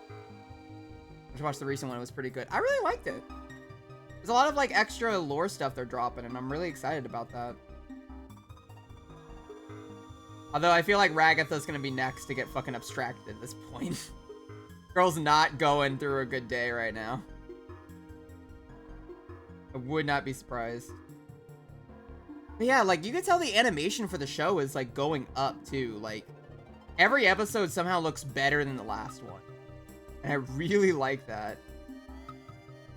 S1: I just watched the recent one. It was pretty good. I really liked it. There's a lot of like extra lore stuff they're dropping, and I'm really excited about that. Although I feel like Ragatha's gonna be next to get fucking abstracted at this point. Girl's not going through a good day right now. I would not be surprised. But yeah, like, you can tell the animation for the show is, like, going up, too. Like, every episode somehow looks better than the last one. And I really like that.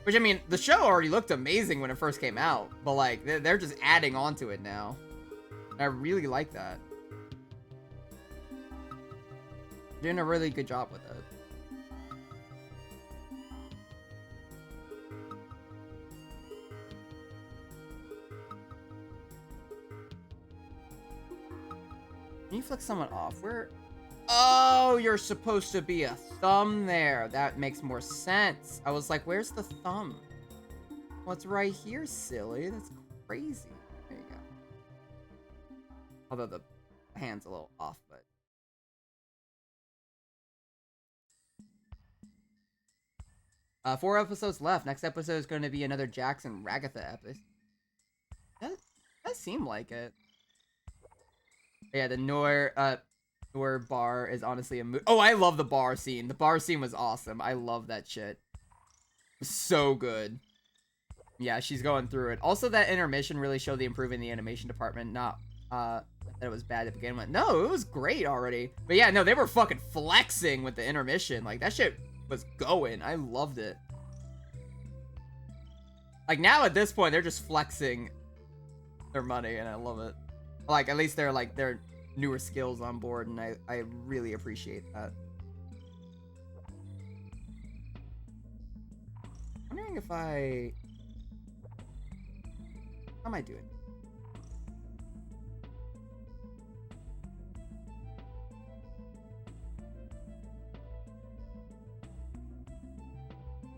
S1: Which, I mean, the show already looked amazing when it first came out. But, like, they're just adding on to it now. And I really like that. They're doing a really good job with it. Can you flick someone off? Where? Oh, you're supposed to be a thumb there. That makes more sense. I was like, where's the thumb? Well, it's right here, silly. That's crazy. There you go. Although the hand's a little off, but... 4 episodes left. Next episode is going to be another Jackson Ragatha episode. That does seem like it. Yeah, the Noir bar is honestly a Oh, I love the bar scene. The bar scene was awesome. I love that shit. So good. Yeah, she's going through it. Also, that intermission really showed the improvement in the animation department. Not that it was bad to begin with. No, it was great already. But yeah, no, they were fucking flexing with the intermission. Like, that shit was going. I loved it. Like, now at this point, they're just flexing their money, and I love it. Like, at least they're, like, their newer skills on board, and I really appreciate that. I'm wondering if how am I doing?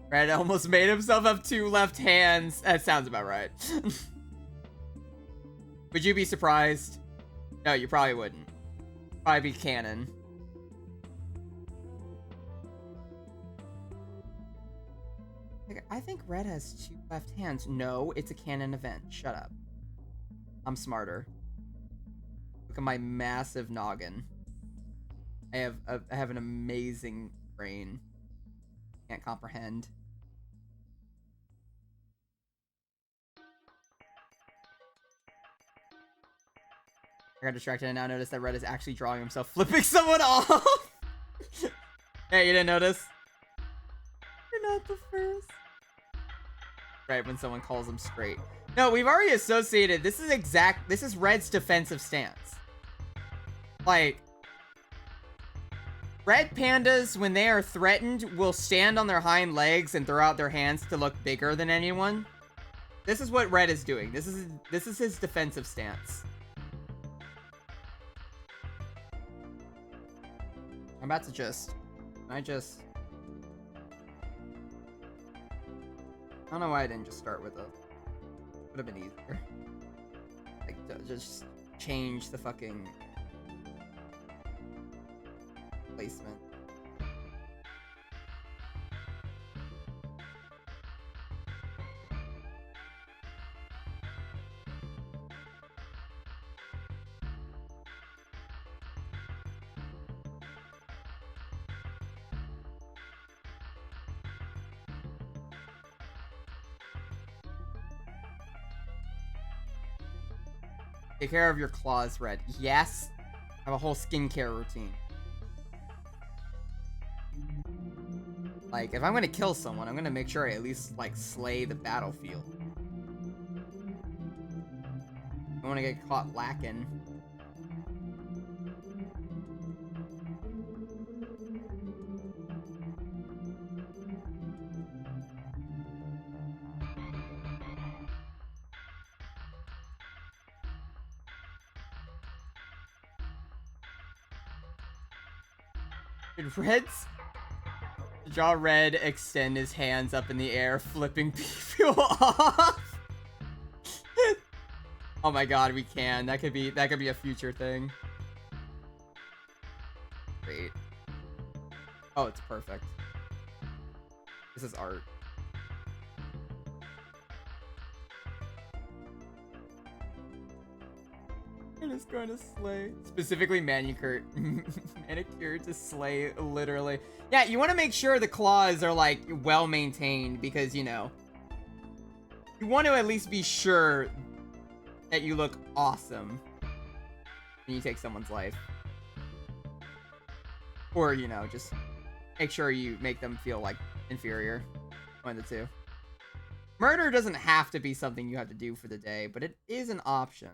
S1: Red almost made himself have 2 left hands. That sounds about right. Would you be surprised? No, you probably wouldn't. Probably be canon. I think red has 2 left hands. No, it's a canon event. Shut up. I'm smarter. Look at my massive noggin. I have an amazing brain. Can't comprehend. I got distracted and now noticed that red is actually drawing himself flipping someone off. Hey, you didn't notice? You're not the first. Right, when someone calls him straight. No, we've already associated. This is red's defensive stance. Like, red pandas, when they are threatened, will stand on their hind legs and throw out their hands to look bigger than anyone. This is what red is doing. This is his defensive stance. I'm about to just... I don't know why I didn't just start with a... Would have been easier. Like, just change the fucking... placement. Take care of your claws, Red. Yes. Have a whole skincare routine. Like, if I'm gonna kill someone, I'm gonna make sure I at least, like, slay the battlefield. I don't wanna get caught lacking. Did Red's... Draw Red, extend his hands up in the air, flipping people off. Oh my god, we can. That could be a future thing. Great. Oh, it's perfect. This is art. I'm just going to slay. Specifically manicured to slay, literally. Yeah, you want to make sure the claws are, like, well maintained because, you know, you want to at least be sure that you look awesome when you take someone's life. Or, you know, just make sure you make them feel, like, inferior. One of the two. Murder doesn't have to be something you have to do for the day, but it is an option.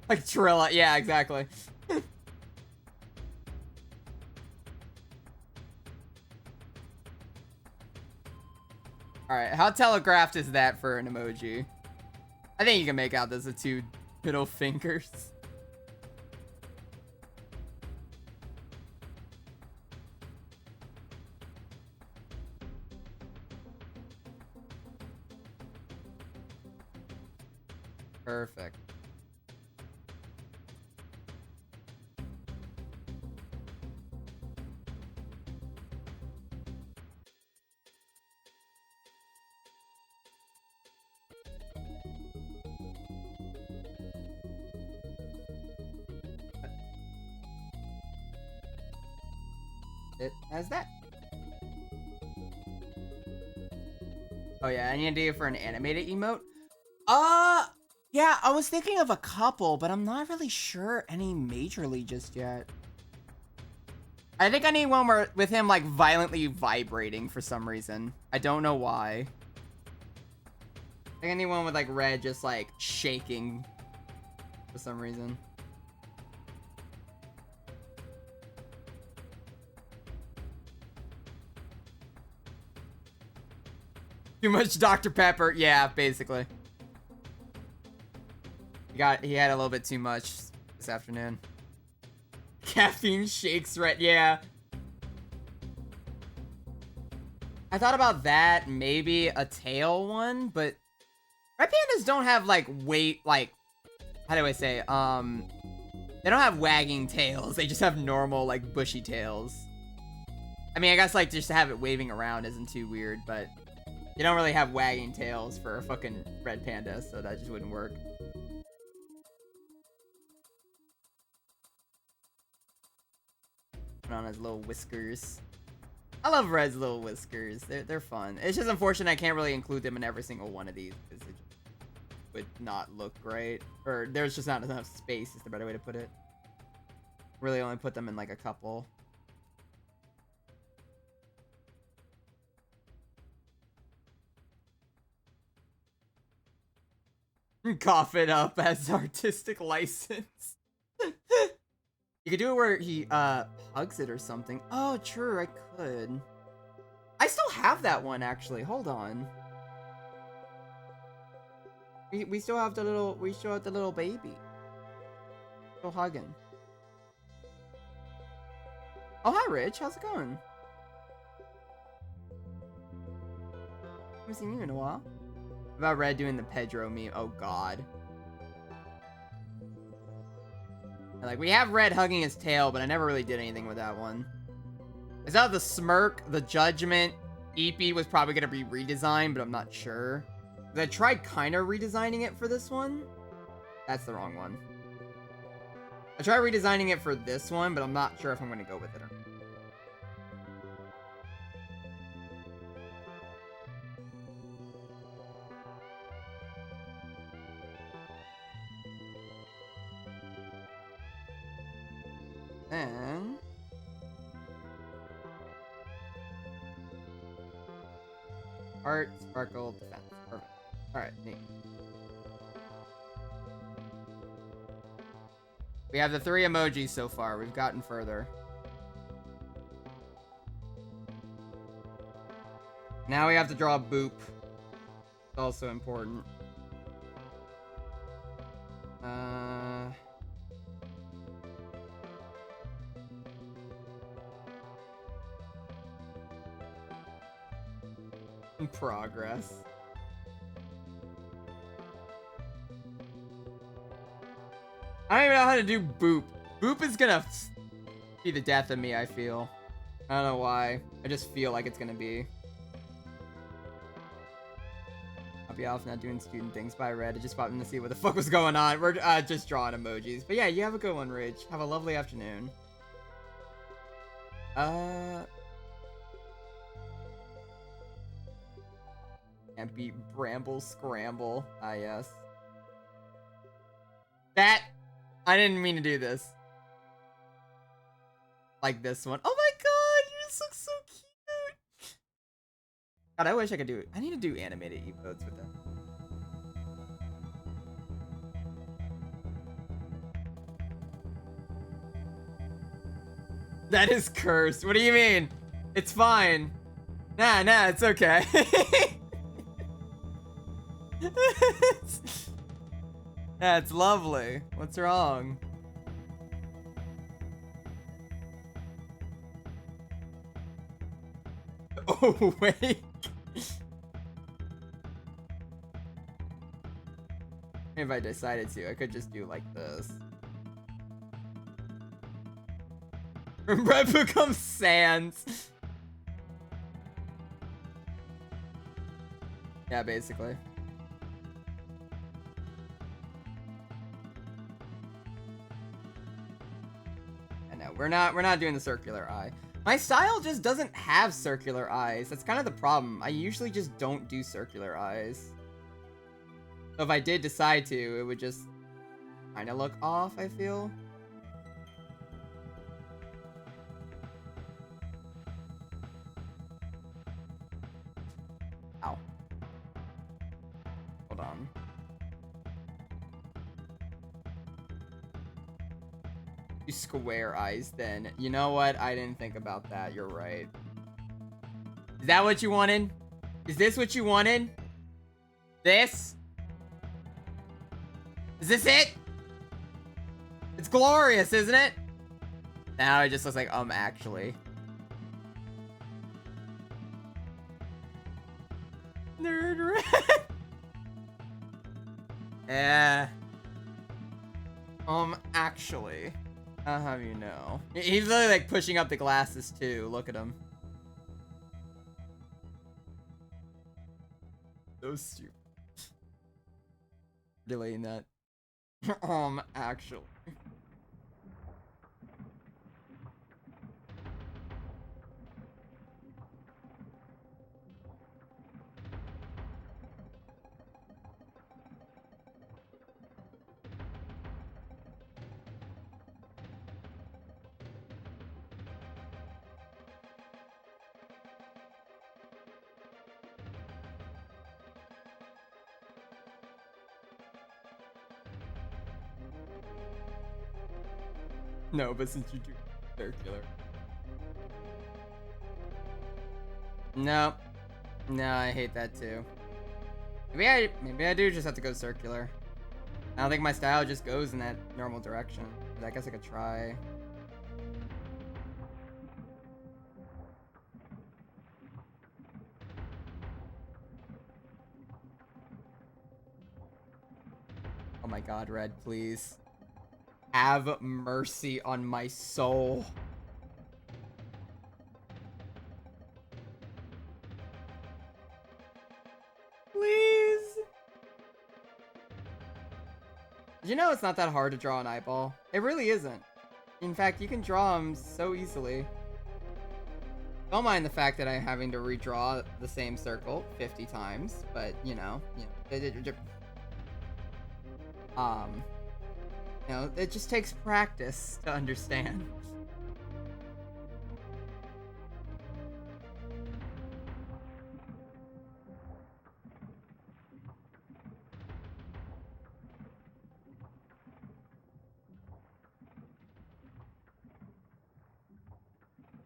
S1: Like Trilla, yeah, exactly. Alright, how telegraphed is that for an emoji? I think you can make out those are 2 middle fingers. Perfect. It has that. Oh yeah, any idea for an animated emote? Yeah, I was thinking of a couple, but I'm not really sure any majorly just yet. I think I need one where with him like violently vibrating for some reason. I don't know why. I think I need one with like Red just like shaking for some reason. Too much Dr. Pepper. Yeah, basically. He had a little bit too much this afternoon. Caffeine shakes Red. Yeah. I thought about that, maybe a tail one, but red pandas don't have like weight, like, how do I say? They don't have wagging tails. They just have normal, like, bushy tails. I mean, I guess, like, just to have it waving around isn't too weird, but you don't really have wagging tails for a fucking red panda, so that just wouldn't work. Put on his little whiskers. I love Red's little whiskers. They're fun. It's just unfortunate I can't really include them in every single one of these because it would not look great. Or there's just not enough space is the better way to put it. Really only put them in like a couple. Cough it up as artistic license. You could do it where he hugs it or something. Oh, true, I could. I still have that one actually. Hold on. We still have the little baby. Still hugging. Oh, hi Rich, how's it going? Haven't seen you in a while. What about Red doing the Pedro meme? Oh god. Like, we have Red hugging his tail, but I never really did anything with that one. I saw the Smirk, the Judgment, Eepee was probably going to be redesigned, but I'm not sure. I tried kind of redesigning it for this one. That's the wrong one. I tried redesigning it for this one, but I'm not sure if I'm going to go with it or not. Then Art, Sparkle, Defense. Perfect. Alright, neat. We have the 3 emojis so far. We've gotten further. Now we have to draw a boop. It's also important. Progress. I don't even know how to do boop. Boop is gonna be the death of me, I feel. I don't know why. I just feel like it's gonna be. I'll be off not doing student things by Red. I just popped in to see what the fuck was going on. We're just drawing emojis. But yeah, you have a good one, Rich. Have a lovely afternoon. And beat Bramble Scramble. Ah, yes. That... I didn't mean to do this. Like this one. Oh my god, you just look so cute. God, I wish I could do it. I need to do animated emotes with them. That is cursed. What do you mean? It's fine. Nah, it's okay. That's lovely. What's wrong? Oh, wait. If I decided to, I could just do like this. Red becomes Sans. Yeah, basically. I know, we're not doing the circular eye. My style just doesn't have circular eyes. That's kind of the problem. I usually just don't do circular eyes. So if I did decide to, it would just kind of look off, I feel. Ow. Hold on. Do square eyes then. You know what? I didn't think about that. You're right. Is that what you wanted? Is this what you wanted? This? Is this it? It's glorious, isn't it? Now it just looks like, actually. Nerd red. Yeah. Actually, I'll have you know. He's literally like pushing up the glasses too. Look at him. So stupid. Delaying that. Actually. No, but since you do circular. No. No, I hate that too. Maybe I do just have to go circular. I don't think my style just goes in that normal direction. But I guess I could try. Oh my god, Red, please. Have mercy on my soul. Please. You know it's not that hard to draw an eyeball. It really isn't. In fact, you can draw them so easily. Don't mind the fact that I'm having to redraw the same circle 50 times, but you know, it just takes practice to understand.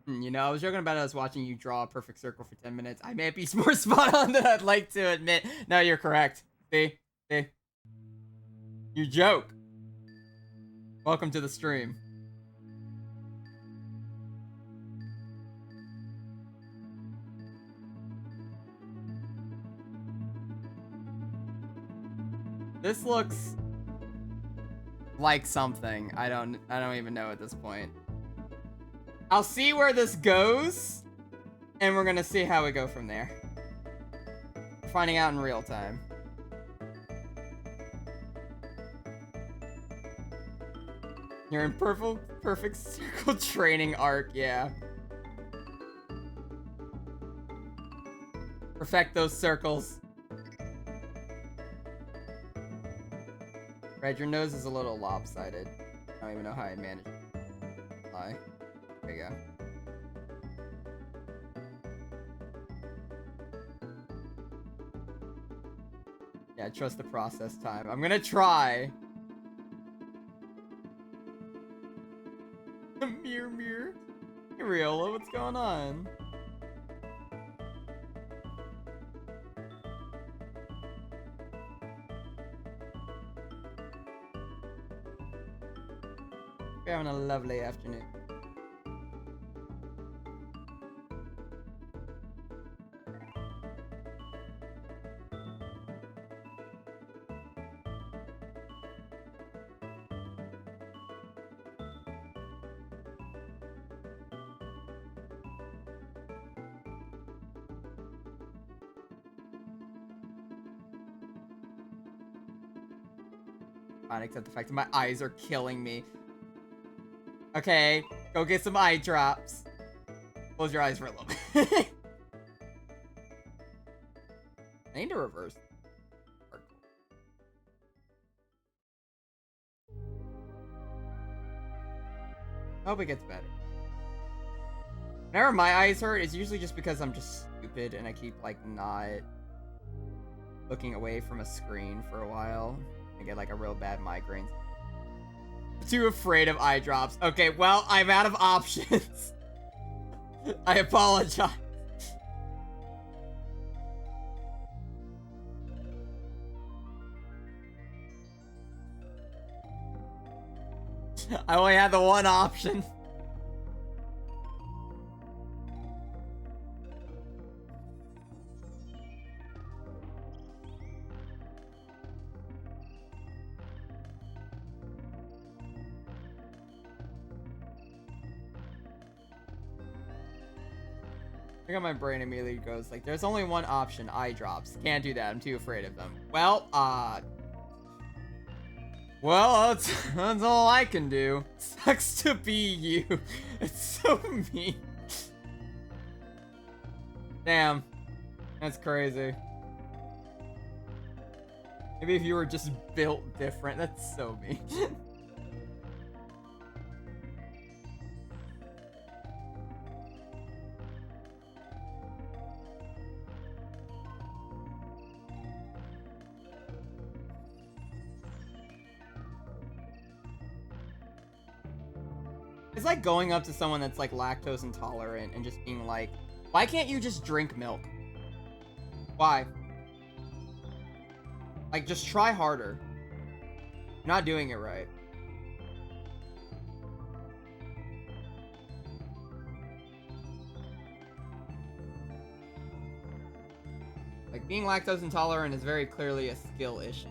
S1: You know, I was joking about us watching you draw a perfect circle for 10 minutes. I may be more spot on than I'd like to admit. No, you're correct. See? You joke. Welcome to the stream. This looks like something. I don't even know at this point. I'll see where this goes, and we're gonna see how we go from there. We're finding out in real time. You're in perfect circle training arc, yeah. Perfect those circles. Red, your nose is a little lopsided. I don't even know how I managed to lie. There you go. Yeah, trust the process time. I'm gonna try. Mirror. Hey, Riola, what's going on? We're having a lovely afternoon. Fine, except the fact that my eyes are killing me. Okay, go get some eye drops. Close your eyes for a little bit. I need to reverse. Hope it gets better. Whenever my eyes hurt, it's usually just because I'm just stupid and I keep, like, not looking away from a screen for a while. I get, like, a real bad migraine. Too afraid of eye drops. Okay, well, I'm out of options. I apologize. I only had the one option. I got my brain immediately goes like, there's only one option, eye drops. Can't do that, I'm too afraid of them. Well, that's all I can do. Sucks to be you. It's so mean. Damn. That's crazy. Maybe if you were just built different. That's so mean. It's like going up to someone that's like lactose intolerant and just being like, why can't you just drink milk? Why? Like, just try harder. You're not doing it right. Like, being lactose intolerant is very clearly a skill issue.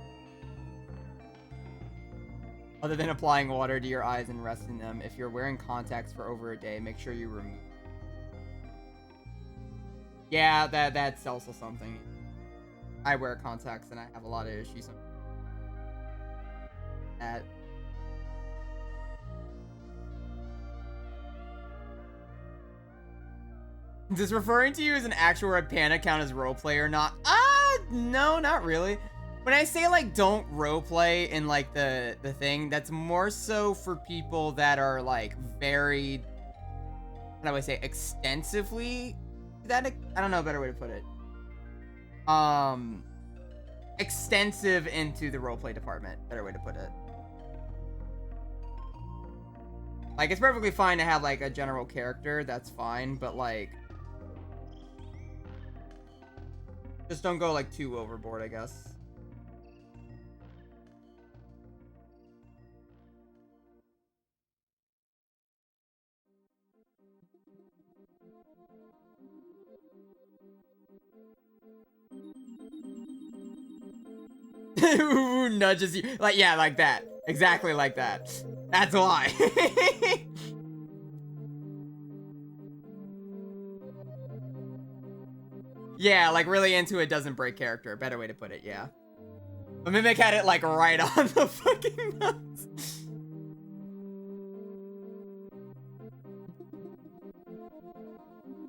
S1: Other than applying water to your eyes and resting them, if you're wearing contacts for over a day, make sure you remove. Yeah, that's also something. I wear contacts and I have a lot of issues. That. Does referring to you as an actual red panda count as roleplay or not? No, not really. When I say like don't roleplay in like the thing, that's more so for people that are like very, how do I say, extensively that, I don't know a better way to put it. Extensive into the roleplay department, better way to put it. Like, it's perfectly fine to have like a general character, that's fine, but like, just don't go like too overboard, I guess. Who nudges you? Like, yeah, like that. Exactly like that. That's why. Yeah, like really into it doesn't break character. Better way to put it, yeah. But Mimic had it like right on the fucking nose.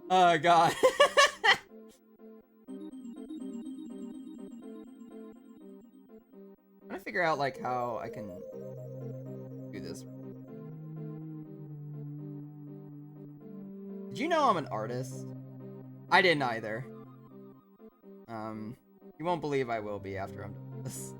S1: Oh god. I'm trying to figure out like how I can do this. Did you know I'm an artist? I didn't either. You won't believe I will be after I'm done with this.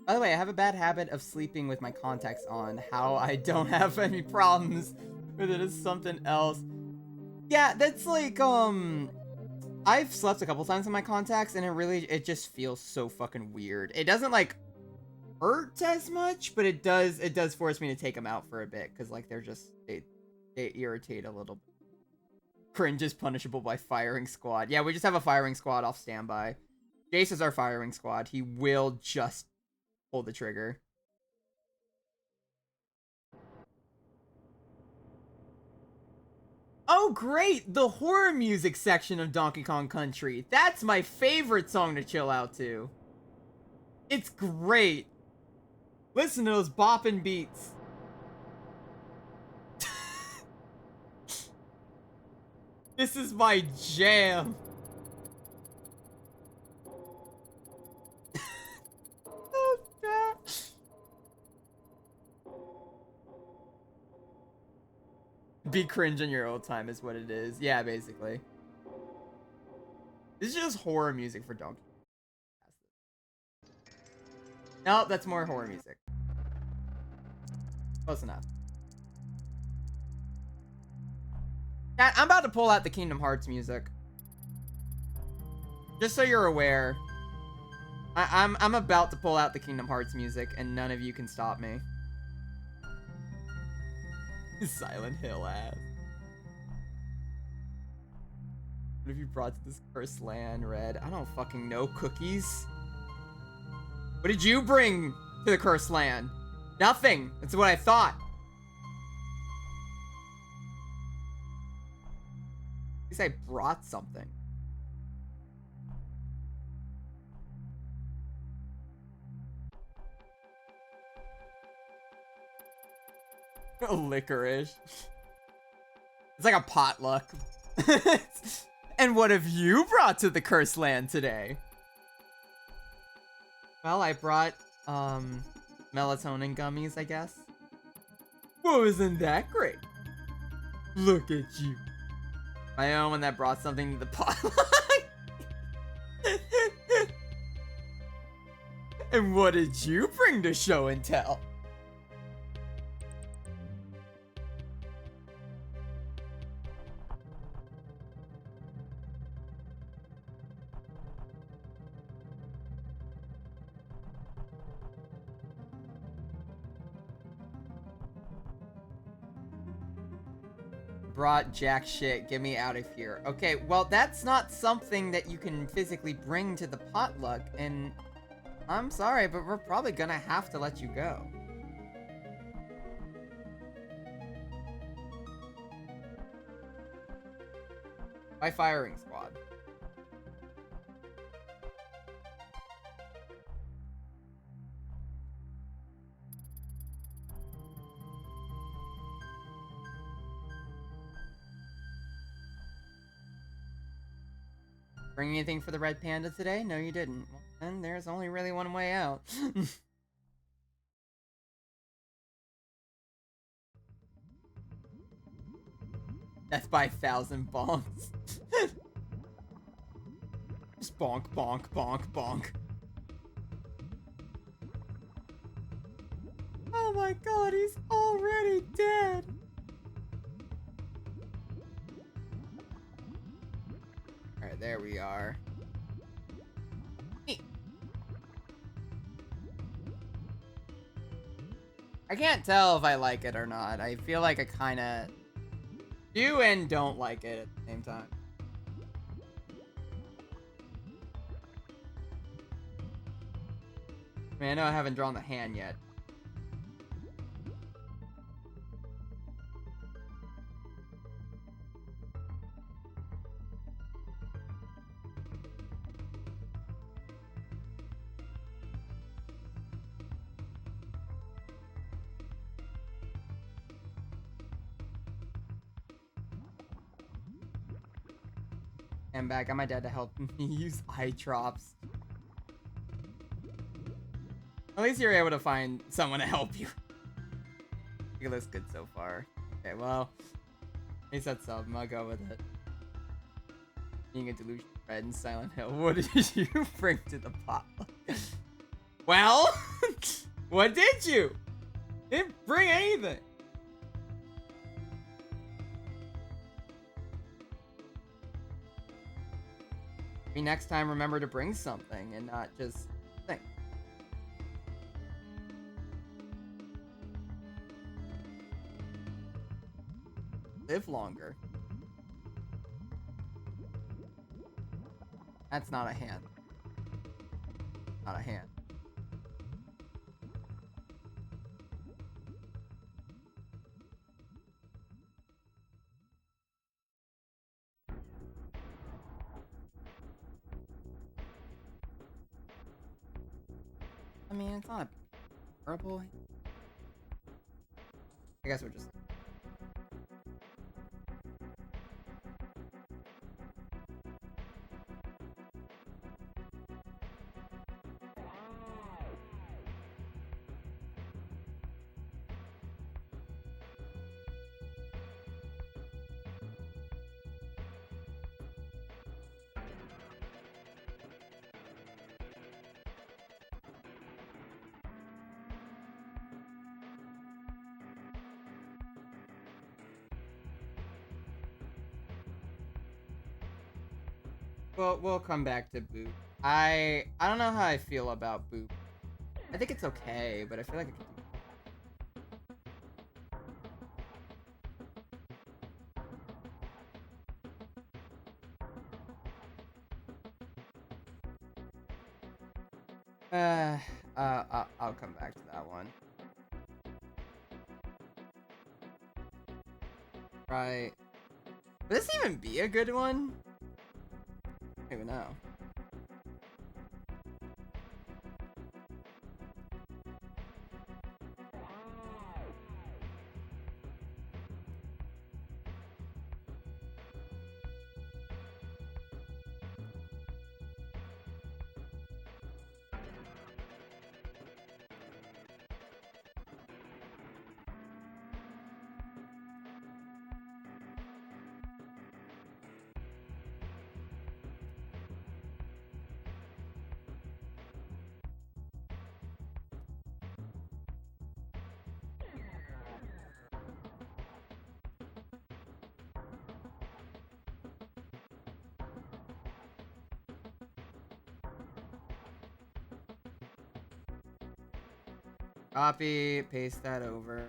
S1: By the way, I have a bad habit of sleeping with my contacts on. How I don't have any problems with it is something else. Yeah, that's like, I've slept a couple times in my contacts and it just feels so fucking weird. It doesn't like hurt as much, but it does force me to take them out for a bit because like they irritate a little bit. Cringe is punishable by firing squad. Yeah, we just have a firing squad off standby. Jace is our firing squad. He will just pull the trigger. Oh, great! The horror music section of Donkey Kong Country. That's my favorite song to chill out to. It's great. Listen to those bopping beats. This is my jam. Be cringe in your old time is what it is. Yeah, basically. This is just horror music for Donkey. Nope, that's more horror music. Close enough. Chat, I'm about to pull out the Kingdom Hearts music. Just so you're aware. I'm about to pull out the Kingdom Hearts music and none of you can stop me. Silent Hill ass. What have you brought to this cursed land, Red? I don't fucking know. Cookies? What did you bring to the cursed land? Nothing. That's what I thought. At least I brought something. Licorice. It's like a potluck. And what have you brought to the cursed land today? Well, I brought, melatonin gummies, I guess. Well, isn't that great? Look at you. My own one that brought something to the potluck. And what did you bring to show and tell? Brought jack shit. Get me out of here. Okay, well, that's not something that you can physically bring to the potluck, and I'm sorry, but we're probably gonna have to let you go. By firing squad. Bring anything for the red panda today? No, you didn't. Well, then there's only really one way out. Death by 1,000 bonks. Just bonk, bonk, bonk, bonk. Oh my god, he's already dead. Alright, there we are. I can't tell if I like it or not. I feel like I kinda do and don't like it at the same time. I mean, I know I haven't drawn the hand yet. I'm back. I'm my dad to help me use eye drops. At least you're able to find someone to help you. It looks good so far. Okay, well, he said something. I'll go with it. Being a delusion, Red and Silent Hill. What did you bring to the potluck? Well, what did you? Didn't bring anything. Maybe next time remember to bring something and not just think. Live longer. That's not a hand. Not a hand. I mean, it's not a purple. I guess we're just... Well, we'll come back to Boop. I don't know how I feel about Boop. I think it's okay, but I feel like it could do... I'll come back to that one. Right. Would this even be a good one? I don't even know. Copy, paste that over.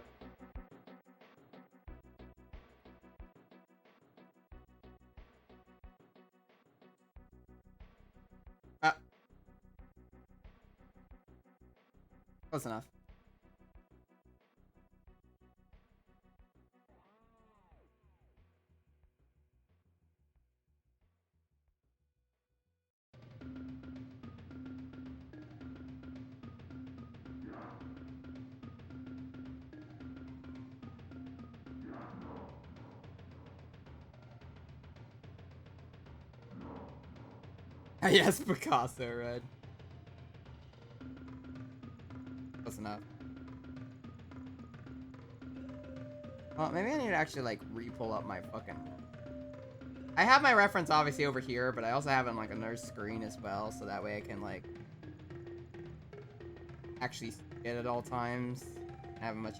S1: Close enough. Yes, Picasso red. Close enough. Well, maybe I need to actually like re-pull up my fucking. I have my reference obviously over here, but I also have it on like another screen as well, so that way I can like actually see it at all times. I have a much.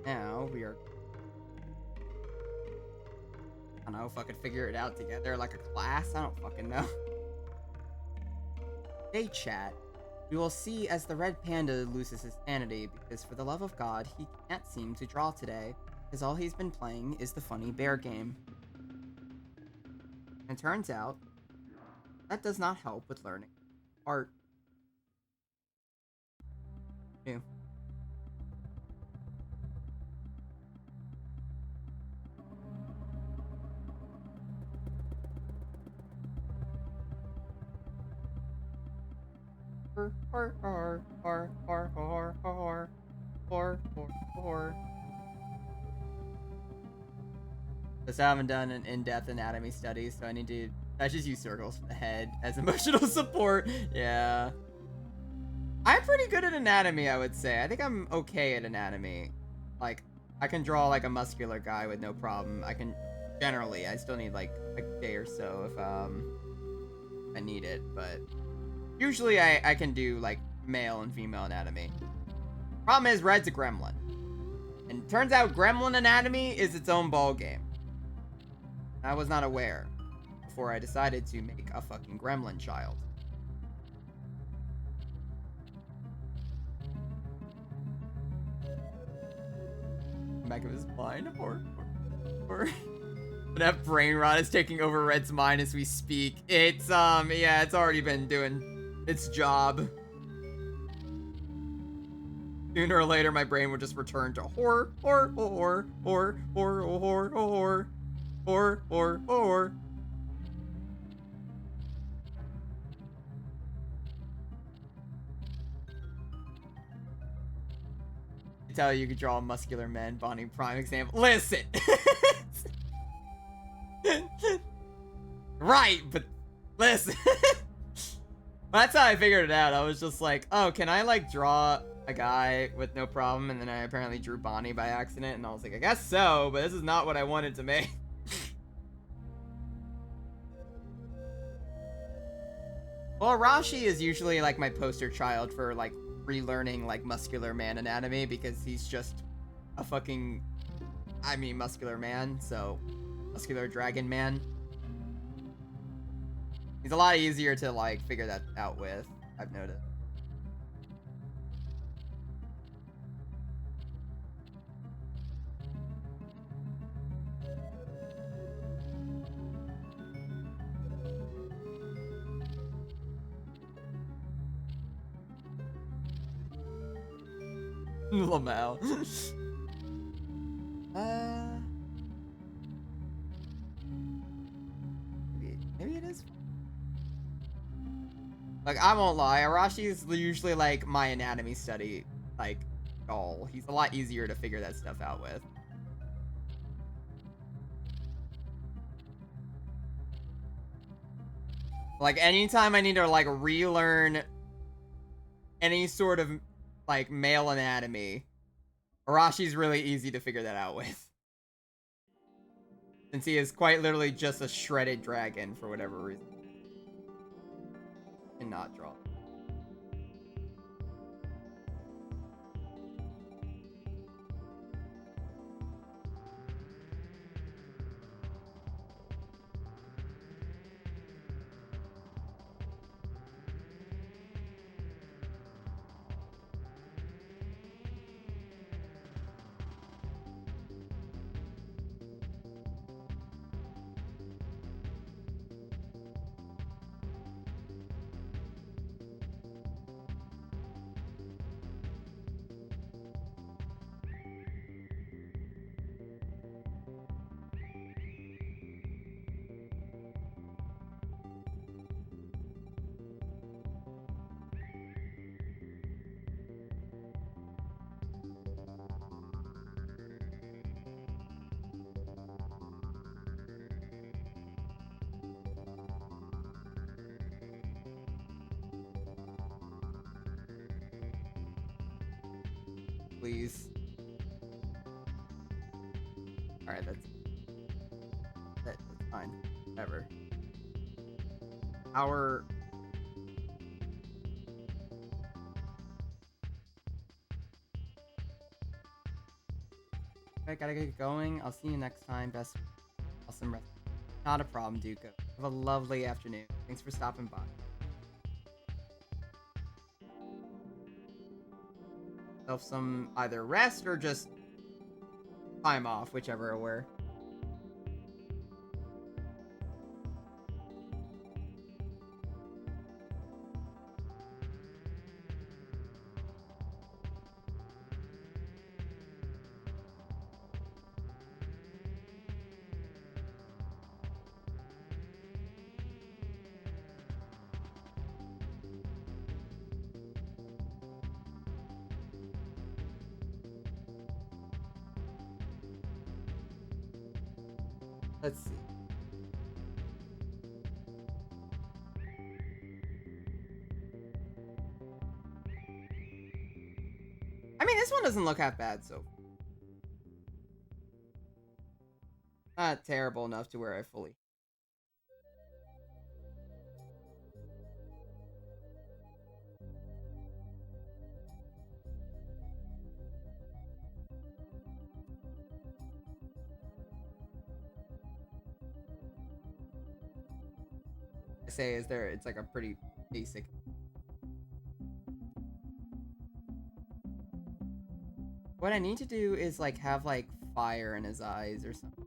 S1: Now we are. I don't know if I could figure it out together like a class. I don't fucking know. Hey, chat. We will see as the red panda loses his sanity because for the love of God, he can't seem to draw today because all he's been playing is the funny bear game. And turns out, that does not help with learning art. Ew. Just haven't done an in-depth anatomy study, so I just use circles for the head as emotional support. Yeah. I'm pretty good at anatomy, I would say. I think I'm okay at anatomy. Like, I can draw like a muscular guy with no problem. I can, generally, I still need like a day or so if I need it, but usually I can do like male and female anatomy. Problem is, Red's a gremlin. And turns out gremlin anatomy is its own ball game. I was not aware before I decided to make a fucking gremlin child. Back of his mind, or that brain rot is taking over Red's mind as we speak. It's yeah, it's already been doing its job. Sooner or later, my brain will just return to horror. Tell you could draw a muscular man, Bonnie prime example. Listen. Right, but listen. That's how I figured it out. I was just like, oh, can I like draw a guy with no problem? And then I apparently drew Bonnie by accident, and I was like, I guess so, but this is not what I wanted to make. Well, Arashi is usually like my poster child for like relearning like muscular man anatomy, because he's just a fucking, I mean, muscular man, so muscular dragon man. He's a lot easier to like figure that out with, I've noticed. Lamau. Maybe it is. Like, I won't lie, Arashi is usually like my anatomy study like goal. He's a lot easier to figure that stuff out with. Like, anytime I need to like relearn any sort of like male anatomy, Arashi's really easy to figure that out with. Since he is quite literally just a shredded dragon for whatever reason. And not draw. Please. Alright, that's fine. Whatever. Our... I gotta get going. I'll see you next time. Best awesome rest. Not a problem, Duco. Have a lovely afternoon. Thanks for stopping by. Self some either rest or just time off, whichever it were. Let's see. I mean, this one doesn't look half bad, so not terrible enough to where I fully... I say is there, it's like a pretty basic... What I need to do is like have like fire in his eyes or something.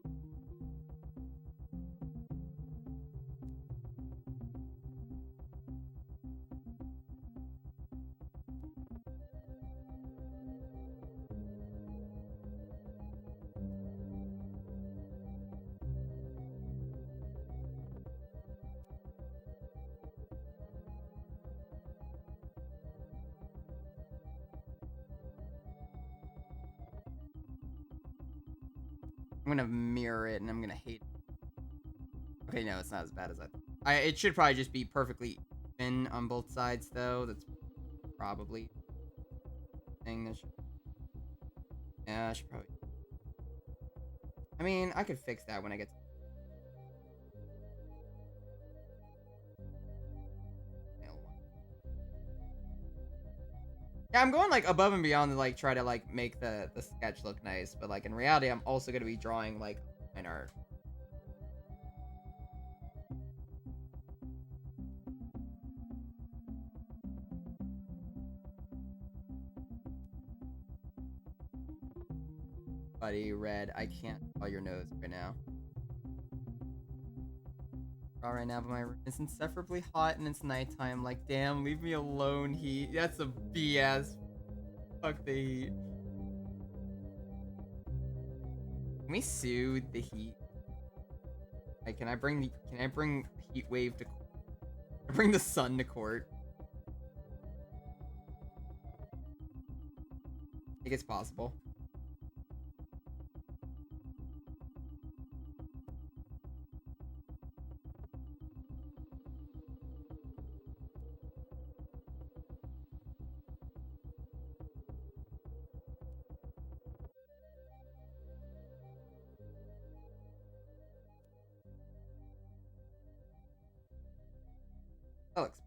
S1: I'm gonna mirror it and I'm gonna hate it. Okay, no, it's not as bad as I thought. It should probably just be perfectly even on both sides, though. That's probably the thing that should... Yeah, I should probably... I mean, I could fix that when I get to... Yeah, I'm going, like, above and beyond to, like, try to, like, make the sketch look nice. But, like, in reality, I'm also going to be drawing, like, fine art. Buddy, Red, I can't draw your nose right now. Draw right now, but my room is insufferably hot and it's nighttime. Like, damn, leave me alone, heat. That's a BS. Fuck the heat. Can we soothe the heat? Like, can I bring heat wave to court? Bring the sun to court? I think it's possible. Alex.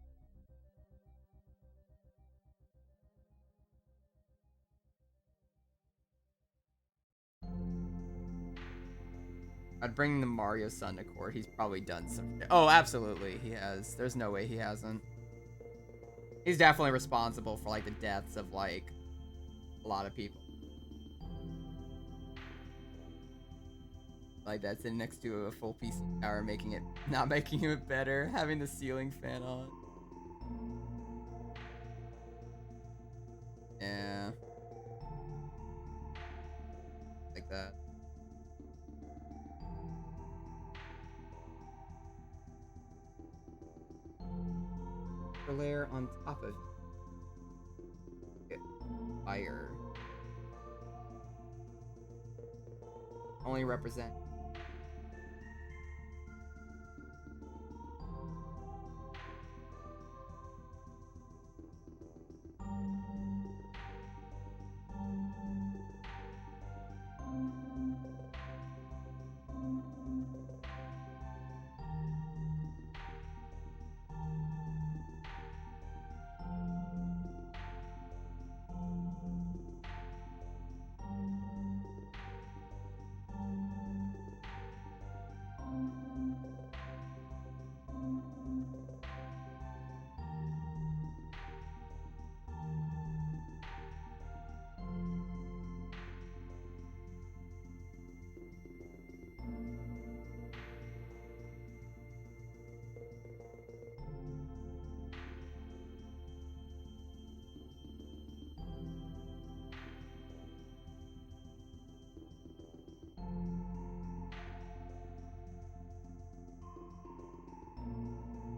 S1: I'd bring the Mario son to court. He's probably done some shit. Oh, absolutely. He has. There's no way he hasn't. He's definitely responsible for, like, the deaths of, like, a lot of people. Like, that's sitting next to a full PC tower, not making it better. Having the ceiling fan on. Yeah. Like that. Layer on top of it. Fire. Only represent.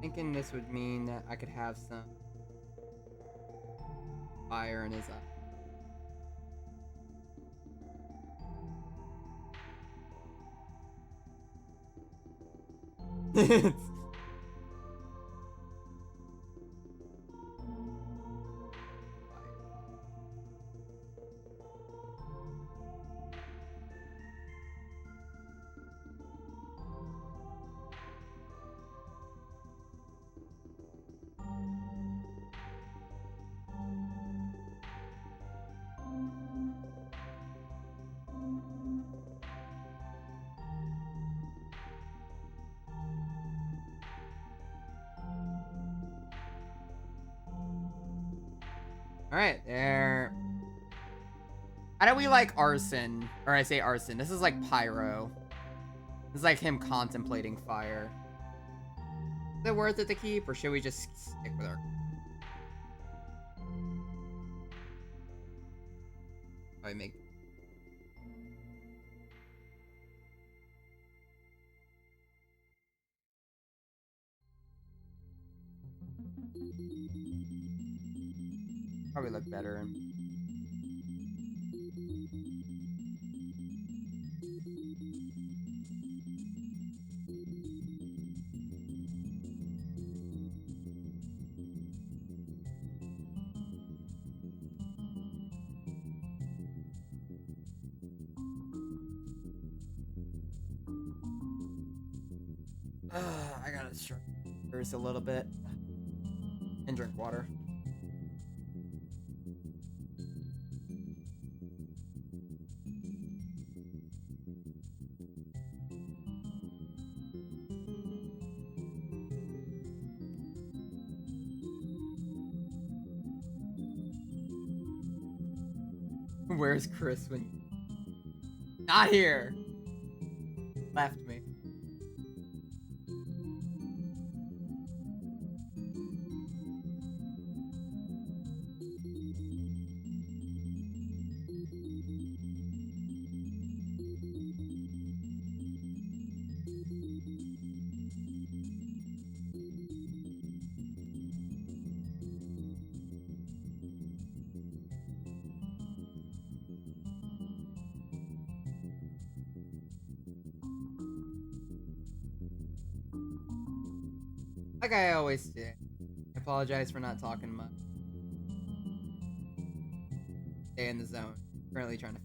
S1: Thinking this would mean that I could have some fire in his eye. Alright, there. How do we like arson? Or I say arson. This is like pyro. This is like him contemplating fire. Is it worth it to keep, or should we just stick with our... Probably make... Probably look better. I gotta stretch a little bit and drink water. Where's Chris when... Not here! Left me. Like I always do. I apologize for not talking much. Stay in the zone. Currently trying to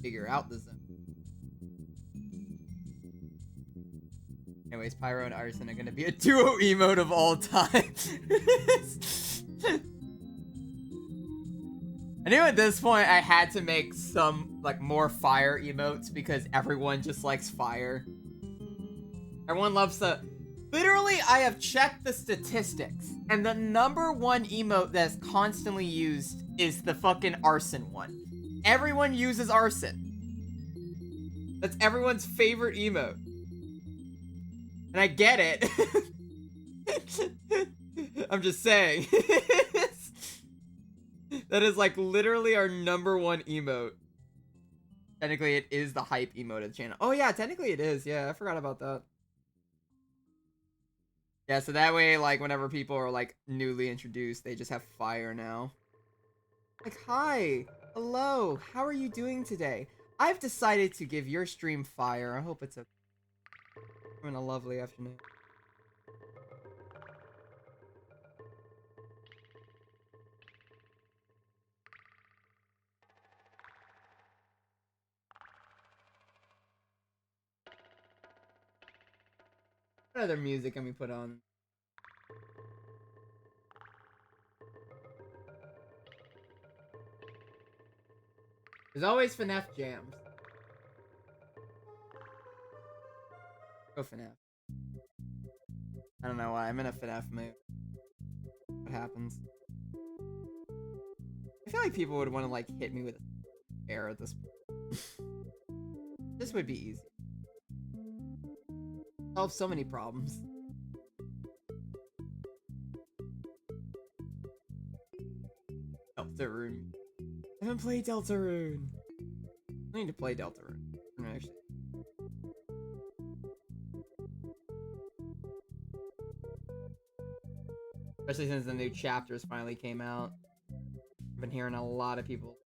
S1: figure out the zone. Anyways, Pyro and Arson are gonna be a duo emote of all time. I knew at this point I had to make some, like, more fire emotes because everyone just likes fire. Everyone loves the... Literally, I have checked the statistics, and the #1 emote that's constantly used is the fucking arson one. Everyone uses arson. That's everyone's favorite emote. And I get it. I'm just saying. That is like literally our #1 emote. Technically, it is the hype emote of the channel. Oh yeah, technically it is. Yeah, I forgot about that. Yeah, so that way, like, whenever people are, like, newly introduced, they just have fire now. Like, hi! Hello! How are you doing today? I've decided to give your stream fire. I hope it's having a lovely afternoon. What other music can we put on? There's always FNAF jams. Go FNAF. I don't know why. I'm in a FNAF mood. What happens? I feel like people would want to, like, hit me with air at this point. This would be easy. Solve so many problems. Deltarune. I haven't played Deltarune. I need to play Deltarune. Actually. Especially since the new chapters finally came out. I've been hearing a lot of people.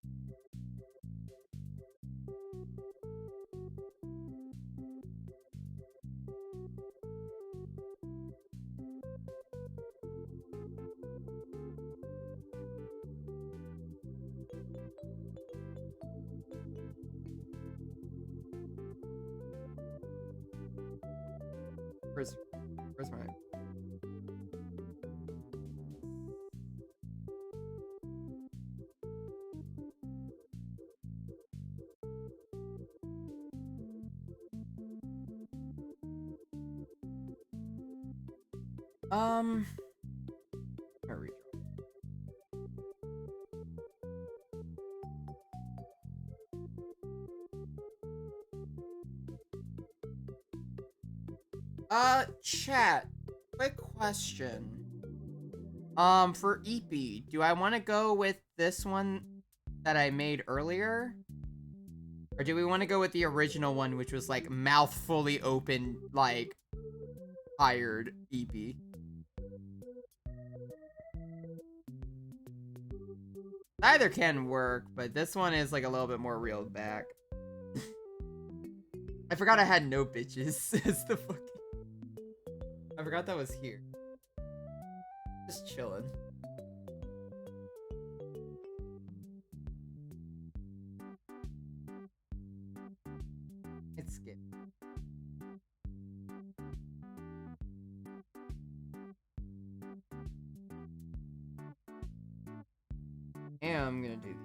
S1: Where's my... Chat. Quick question. For EP, do I want to go with this one that I made earlier? Or do we want to go with the original one, which was, like, mouth fully open, like, tired EP? Either can work, but this one is, like, a little bit more reeled back. I forgot I had no bitches. It's the fucking... I forgot that was here. Just chilling. It's good. am gonna do these.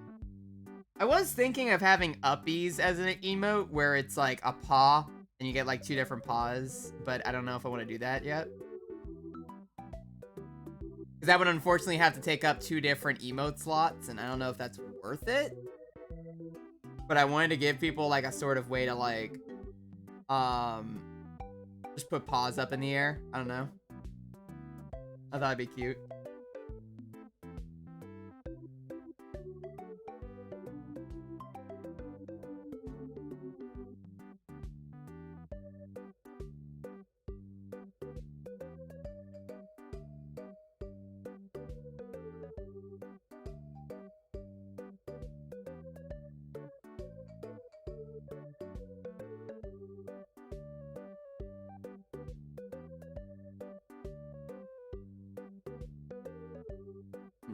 S1: I was thinking of having uppies as an emote where it's like a paw and you get like 2 different paws, but I don't know if I want to do that yet. Because that would unfortunately have to take up 2 different emote slots, and I don't know if that's worth it. But I wanted to give people like a sort of way to like, just put paws up in the air. I don't know. I thought it'd be cute.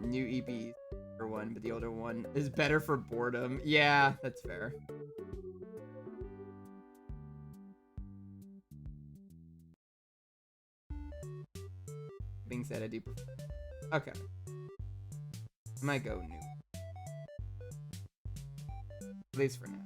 S1: New EB for one, but the older one is better for boredom. Yeah, that's fair. Being said, I do. Okay. I might go new. At least for now.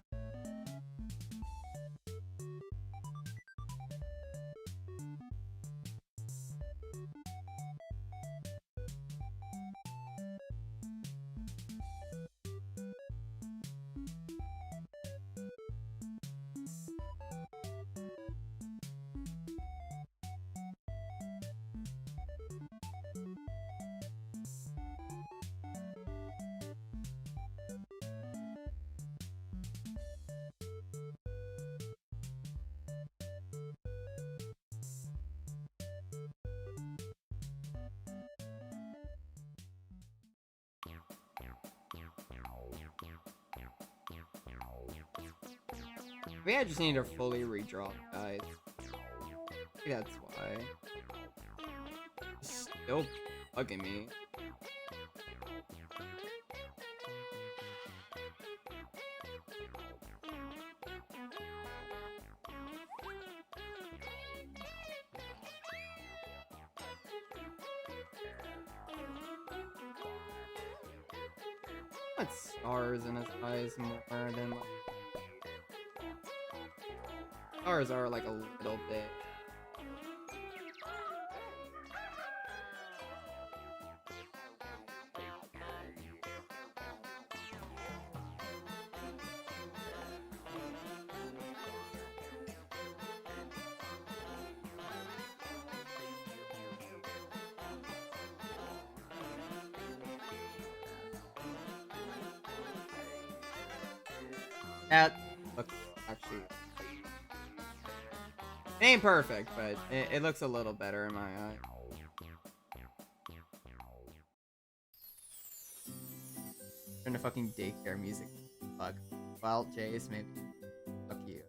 S1: Maybe I just need to fully redraw the guys. Maybe that's why. It's still bugging me. Put stars in his eyes more than like. Stars are like a little bit. That looks actually. It ain't perfect, but it looks a little better in my eye. Turn to fucking daycare music. Fuck. Well, Jace, maybe. Fuck you.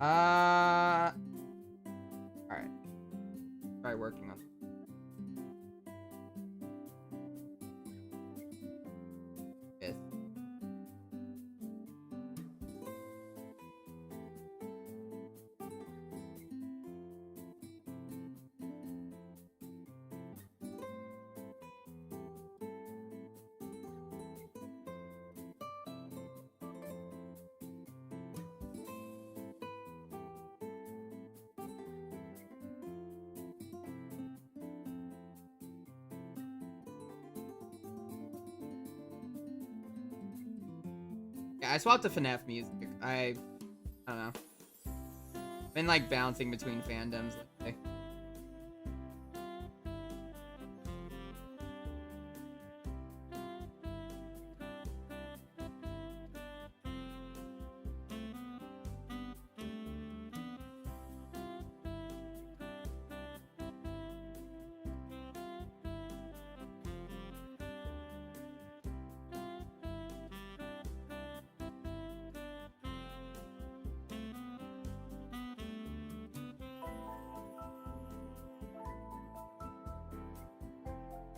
S1: Alright. Try working on this. Yeah, I swapped to FNAF music. I don't know. Been like bouncing between fandoms lately.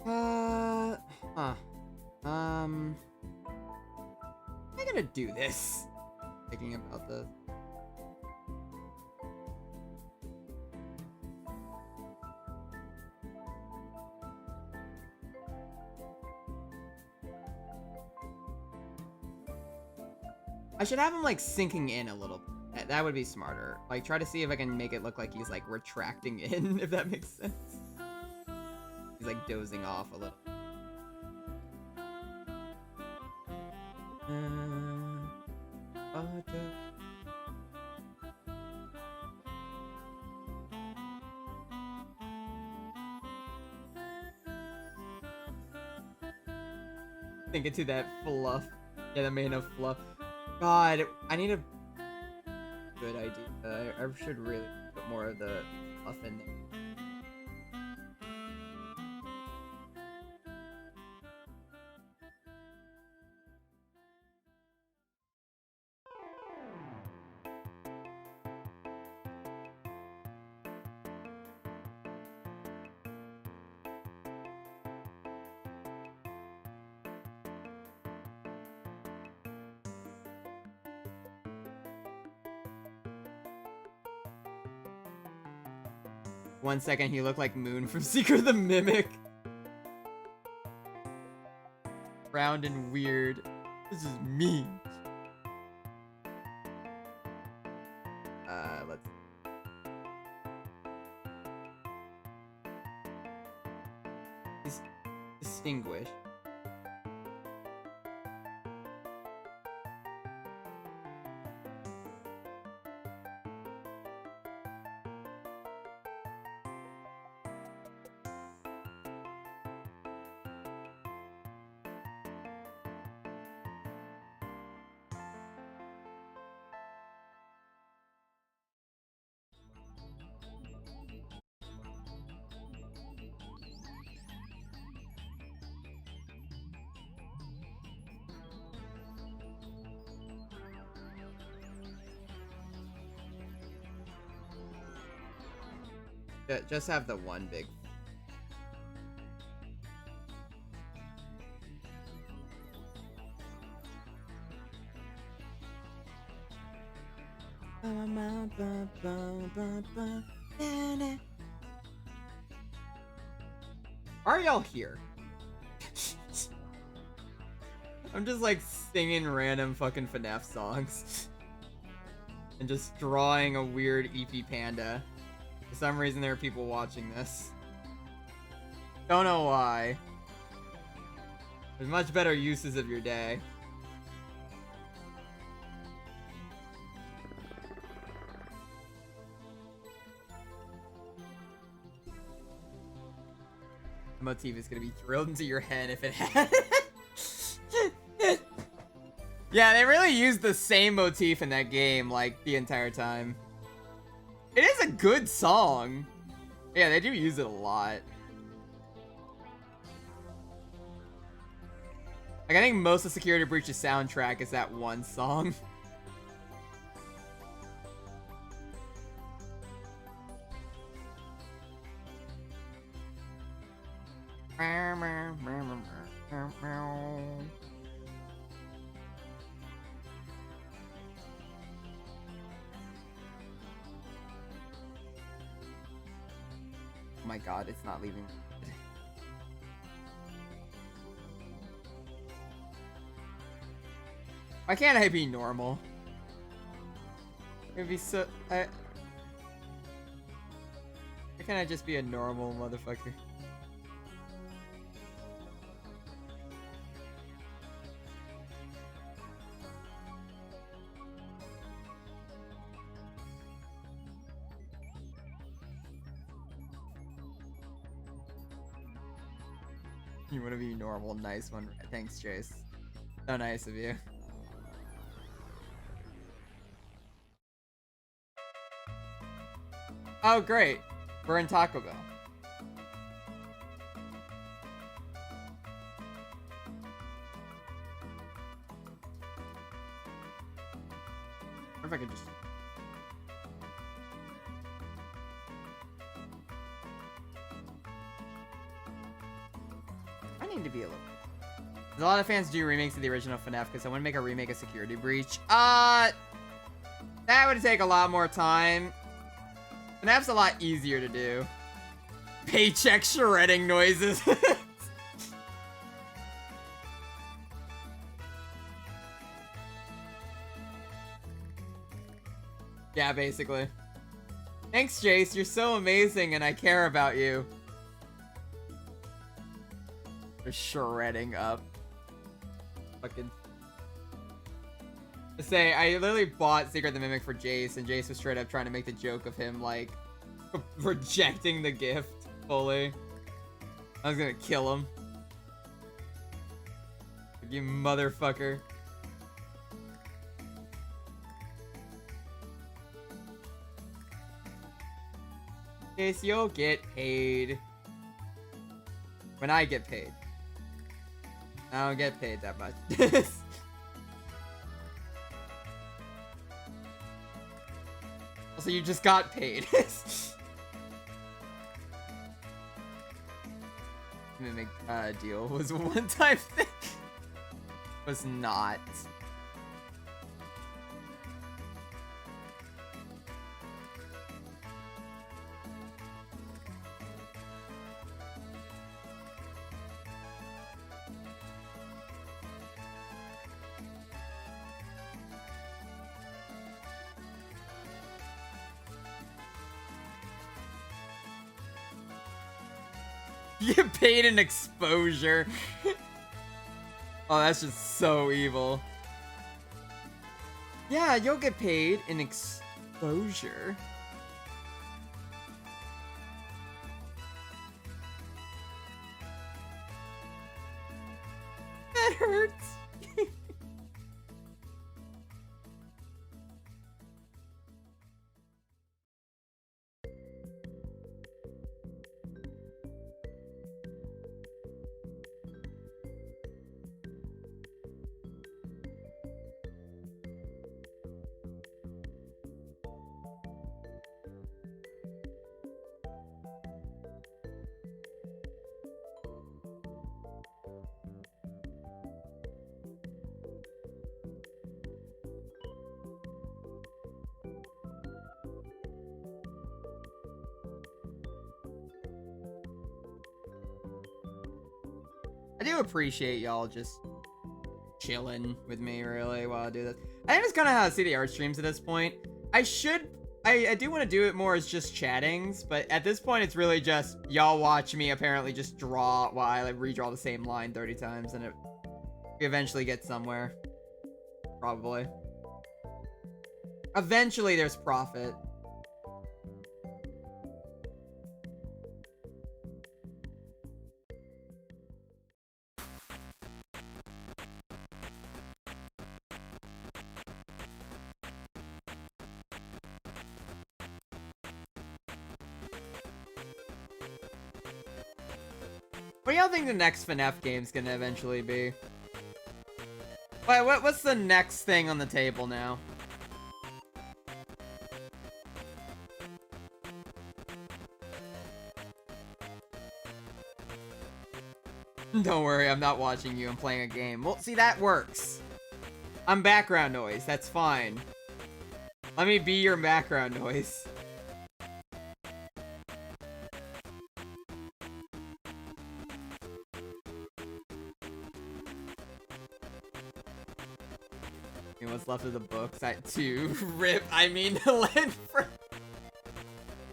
S1: Huh. I'm gonna do this. Thinking about this. I should have him like sinking in a little. That would be smarter. Like try to see if I can make it look like he's like retracting in, if that makes sense. He's like dozing off a little. Think into that fluff. Yeah, the main of fluff. God, I need a good idea. I should really put more of the fluff in there. One second, he looked like Moon from Secret of the Mimic. Round and weird. This is me. Let's... Distinguish. Just have the one big. Are y'all here? I'm just like singing random fucking FNAF songs and just drawing a weird EP panda. For some reason, there are people watching this. Don't know why. There's much better uses of your day. The motif is gonna be drilled into your head if it had. Yeah, they really used the same motif in that game, like, the entire time. It is a good song. Yeah, they do use it a lot. Like, I think most of Security Breach's soundtrack is that one song. Oh my god, it's not leaving. Why can't I be normal? It'd be so... Why can't I just be a normal motherfucker? You want to be normal? Nice one. Thanks, Chase. So nice of you. Oh, great. We're in Taco Bell. Or if I could just... need to be a little. A lot of fans do remakes of the original FNAF because I want to make a remake of Security Breach. That would take a lot more time. FNAF's a lot easier to do. Paycheck shredding noises. Yeah, basically. Thanks, Jace. You're so amazing and I care about you. They're shredding up. Fucking. To say, I literally bought Secret the Mimic for Jace, and Jace was straight up trying to make the joke of him, like, rejecting the gift fully. I was gonna kill him. You motherfucker. Jace, you'll get paid. When I get paid. I don't get paid that much. Also, you just got paid. Mimic deal was a one-time thing. Was not. You get paid in exposure. Oh, that's just so evil. Yeah, you'll get paid in exposure. That hurts. I do appreciate y'all just chilling with me, really, while I do this. I think it's kind of how I see the art streams at this point. I do want to do it more as just chattings, but at this point, it's really just y'all watch me apparently just draw while I like redraw the same line 30 times, and we eventually get somewhere. Probably. Eventually, there's profit. What do y'all think the next FNAF game's gonna eventually be? Wait, what's the next thing on the table now? Don't worry, I'm not watching you. I'm playing a game. Well, see, that works. I'm background noise. That's fine. Let me be your background noise. What's left of the books at 2. Rip, I mean, Land for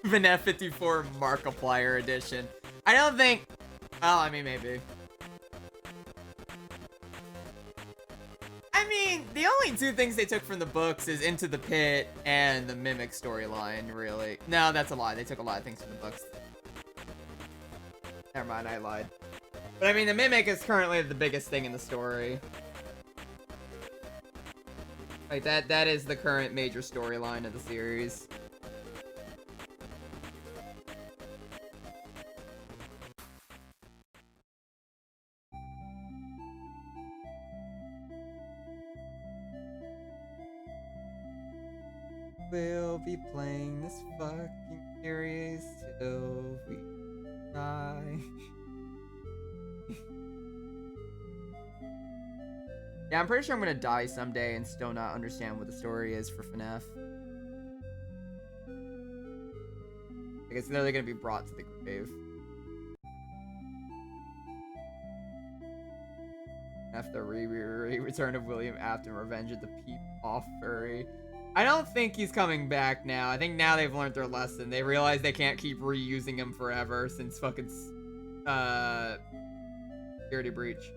S1: FNAF 54 Markiplier Edition. I don't think... Oh, I mean, maybe. I mean, the only two things they took from the books is Into the Pit and the Mimic storyline, really. No, that's a lie. They took a lot of things from the books. Never mind, I lied. But I mean, the Mimic is currently the biggest thing in the story. Like, that is the current major storyline of the series. We'll be playing this fucking series till we die. Yeah, I'm pretty sure I'm gonna die someday and still not understand what the story is for FNAF. Like, it's literally gonna be brought to the grave. After return of William Afton, Revenge of the Peep-Off Furry. I don't think he's coming back now. I think now they've learned their lesson. They realize they can't keep reusing him forever since fucking Security Breach.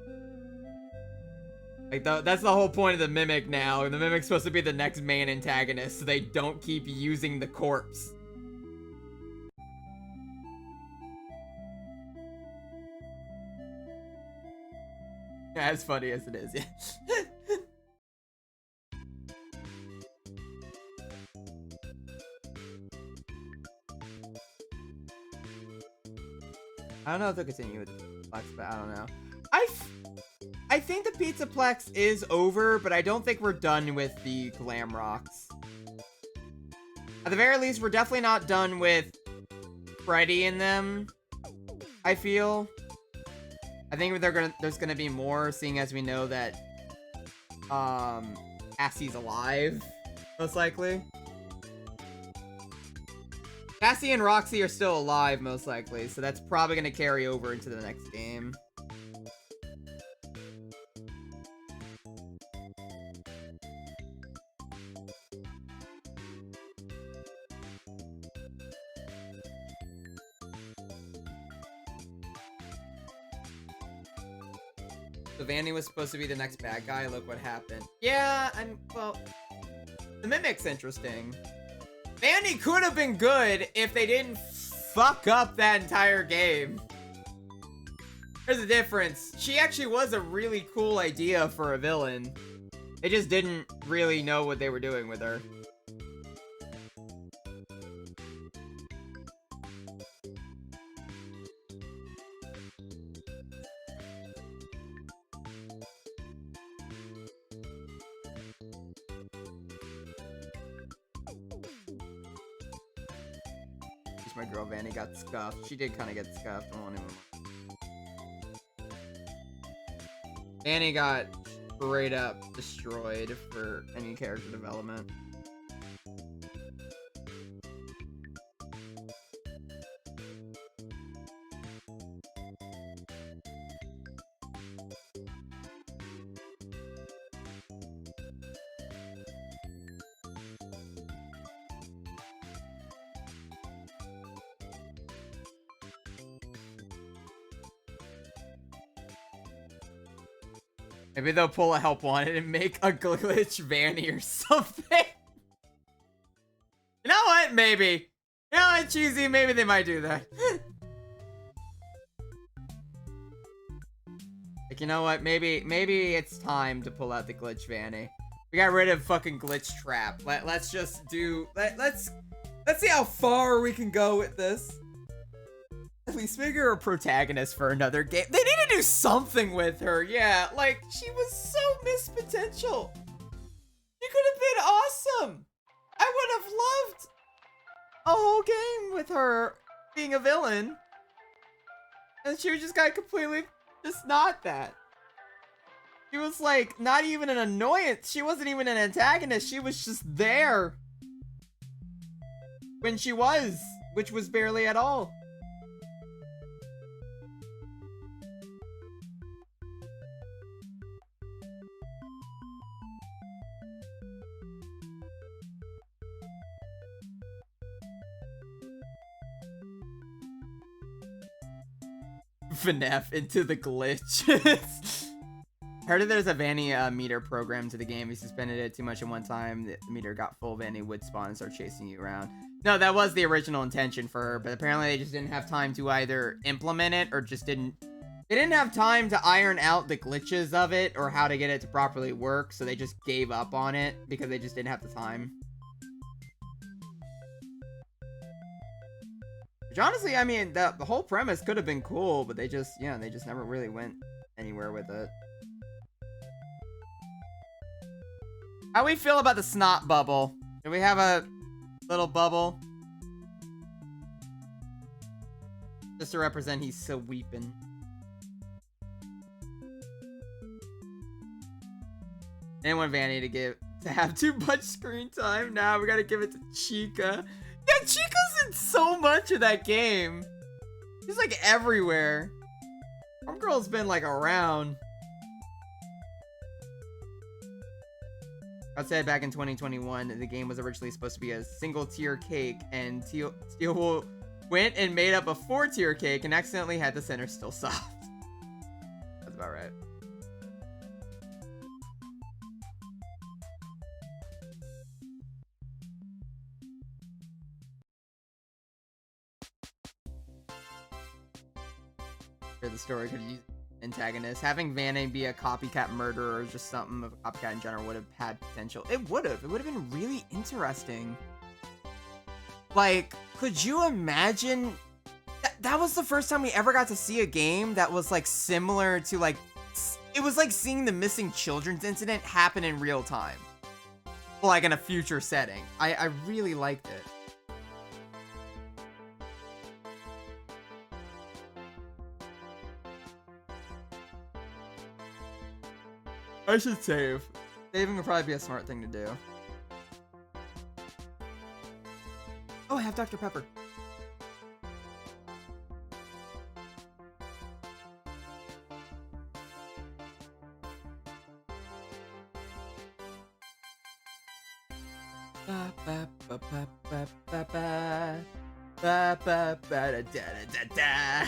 S1: Like, that's the whole point of the Mimic now. And the Mimic's supposed to be the next main antagonist, so they don't keep using the corpse. Yeah, as funny as it is, yeah. I don't know if they'll continue with the Plex, but I don't know. I think the Pizzaplex is over, but I don't think we're done with the Glam Rocks. At the very least, we're definitely not done with Freddy in them, I feel. I think there's gonna be more, seeing as we know that Cassie's alive, most likely. Cassie and Roxy are still alive, most likely, so that's probably gonna carry over into the next game. So Vanny was supposed to be the next bad guy. Look what happened. Yeah, well, the Mimic's interesting. Vanny could have been good if they didn't fuck up that entire game. There's a difference. She actually was a really cool idea for a villain. They just didn't really know what they were doing with her. My girl Vanny got scuffed. She did kind of get scuffed. I won't even... Vanny got straight up destroyed for any character development. Maybe they'll pull a help wanted and make a glitch Vanny or something. You know what? Maybe. You know what, Cheesy? Maybe they might do that. Like, you know what? Maybe it's time to pull out the glitch Vanny. We got rid of fucking glitch trap. Let's just do. Let's see how far we can go with this. At least make her a protagonist for another game. They need to do something with her. Yeah, like, she was so missed potential. She could have been awesome. I would have loved a whole game with her being a villain. And she just got completely just not that. She was like, not even an annoyance. She wasn't even an antagonist. She was just there. When she was, which was barely at all. FNAF into the glitch. Heard that there's a Vanny meter program to the game. If you suspended it too much at one time, the meter got full, Vanny would spawn and start chasing you around. No, that was the original intention for her, but apparently they just didn't have time to either implement it or just didn't... They didn't have time to iron out the glitches of it or how to get it to properly work, so they just gave up on it because they just didn't have the time. Which honestly, I mean, the whole premise could have been cool, but they just, yeah, they just never really went anywhere with it. How we feel about the snot bubble? Do we have a little bubble? Just to represent he's so weeping. Didn't want Vanny to have too much screen time. Now we gotta give it to Chica. Yeah, Chica's in so much of that game. He's like everywhere. Homegirl's been like around. I'd say back in 2021, the game was originally supposed to be a single tier cake, and Steel went and made up a 4-tier cake and accidentally had the center still soft. That's about right. The story could use antagonist. Having Vanny be a copycat murderer or just something of a copycat in general would have had potential. It would have been really interesting. Like, could you imagine that was the first time we ever got to see a game that was like similar to like, it was like seeing the missing children's incident happen in real time, like in a future setting. I really liked it. I should save. Saving would probably be a smart thing to do. Oh, I have Dr. Pepper. Ba ba ba ba ba ba ba ba ba ba da da da da.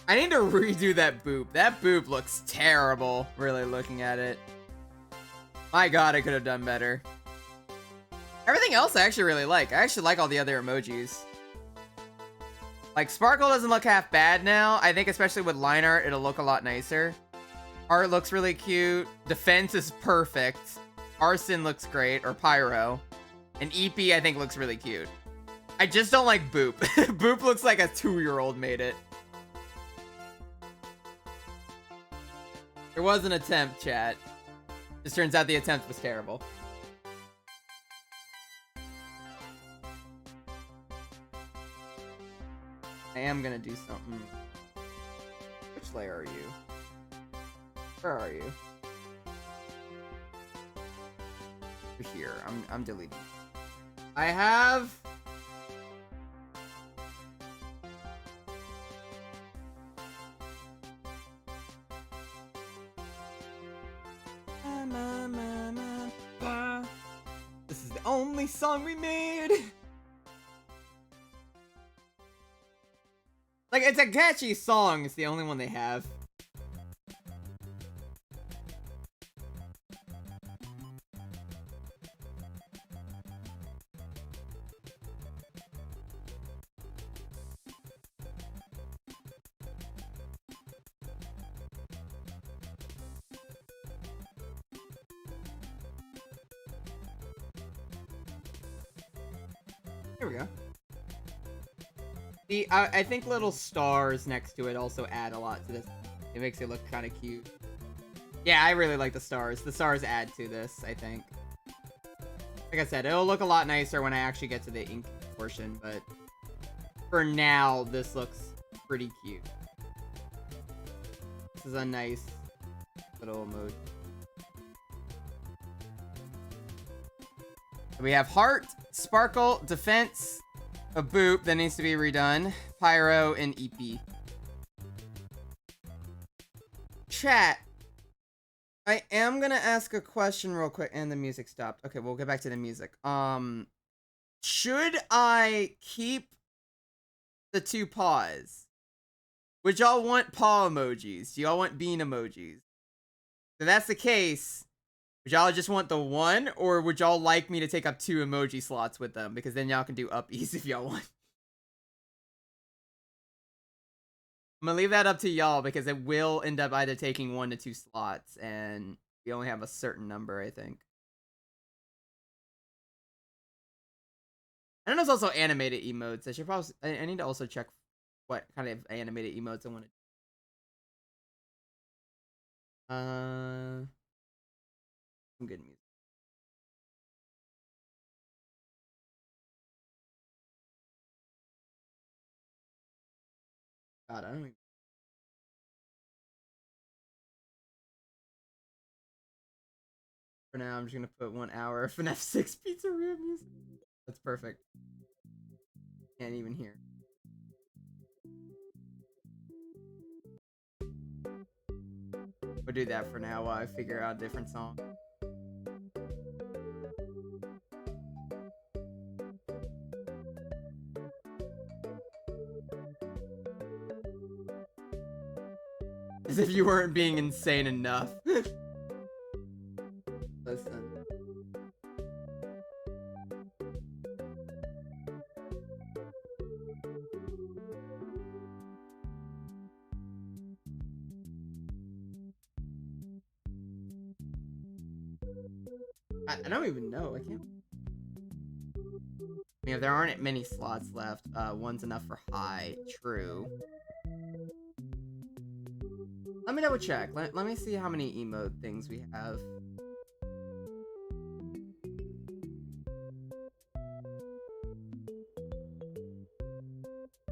S1: I need to redo that boop. That boop looks terrible, really looking at it. My god, I could have done better. Everything else I actually really like. I actually like all the other emojis. Like, Sparkle doesn't look half bad now. I think especially with line art, it'll look a lot nicer. Art looks really cute. Defense is perfect. Arson looks great, or Pyro. And EP, I think, looks really cute. I just don't like Boop. Boop looks like a 2-year-old made it. There was an attempt, chat. Just turns out the attempt was terrible. I am gonna do something. Which layer are you? Where are you? You're here. I'm deleting. I have... This is the only song we made! Like, it's a catchy song, it's the only one they have. Here we go. I think little stars next to it also add a lot to this. It makes it look kind of cute. Yeah, I really like the stars. The stars add to this, I think. Like I said, it'll look a lot nicer when I actually get to the ink portion, but for now, this looks pretty cute. This is a nice little emoji. We have Heart, Sparkle, Defense, a Boop that needs to be redone, Pyro, and EP. Chat. I am gonna ask a question real quick, and the music stopped. Okay, we'll get back to the music. Should I keep the 2 paws? Would y'all want paw emojis? Do y'all want bean emojis? If that's the case, would y'all just want the 1, or would y'all like me to take up 2 emoji slots with them? Because then y'all can do uppies if y'all want. I'm gonna leave that up to y'all, because it will end up either taking 1 to 2 slots, and we only have a certain number, I think. I know there's also animated emotes. I should probably... I need to also check what kind of animated emotes I want to... Some good music. God, I don't even... For now, I'm just gonna put 1 hour of FNAF 6 pizzeria music. That's perfect. Can't even hear. We'll do that for now while I figure out a different song. As if you weren't being insane enough. Listen. I don't even know. I can't. I mean, if there aren't many slots left, one's enough for high. True. Let me double check. Let me see how many emote things we have.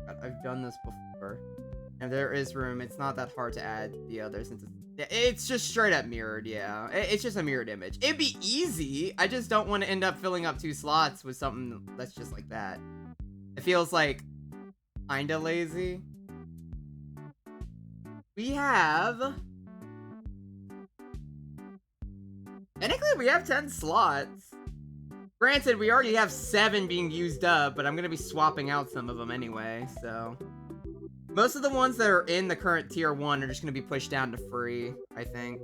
S1: God, I've done this before. And there is room. It's not that hard to add the other since it's just straight up mirrored, yeah. It's just a mirrored image. It'd be easy. I just don't want to end up filling up 2 slots with something that's just like that. It feels like kinda lazy. We have... Technically, we have 10 slots. Granted, we already have 7 being used up, but I'm gonna be swapping out some of them anyway, so... Most of the ones that are in the current tier 1 are just going to be pushed down to free, I think.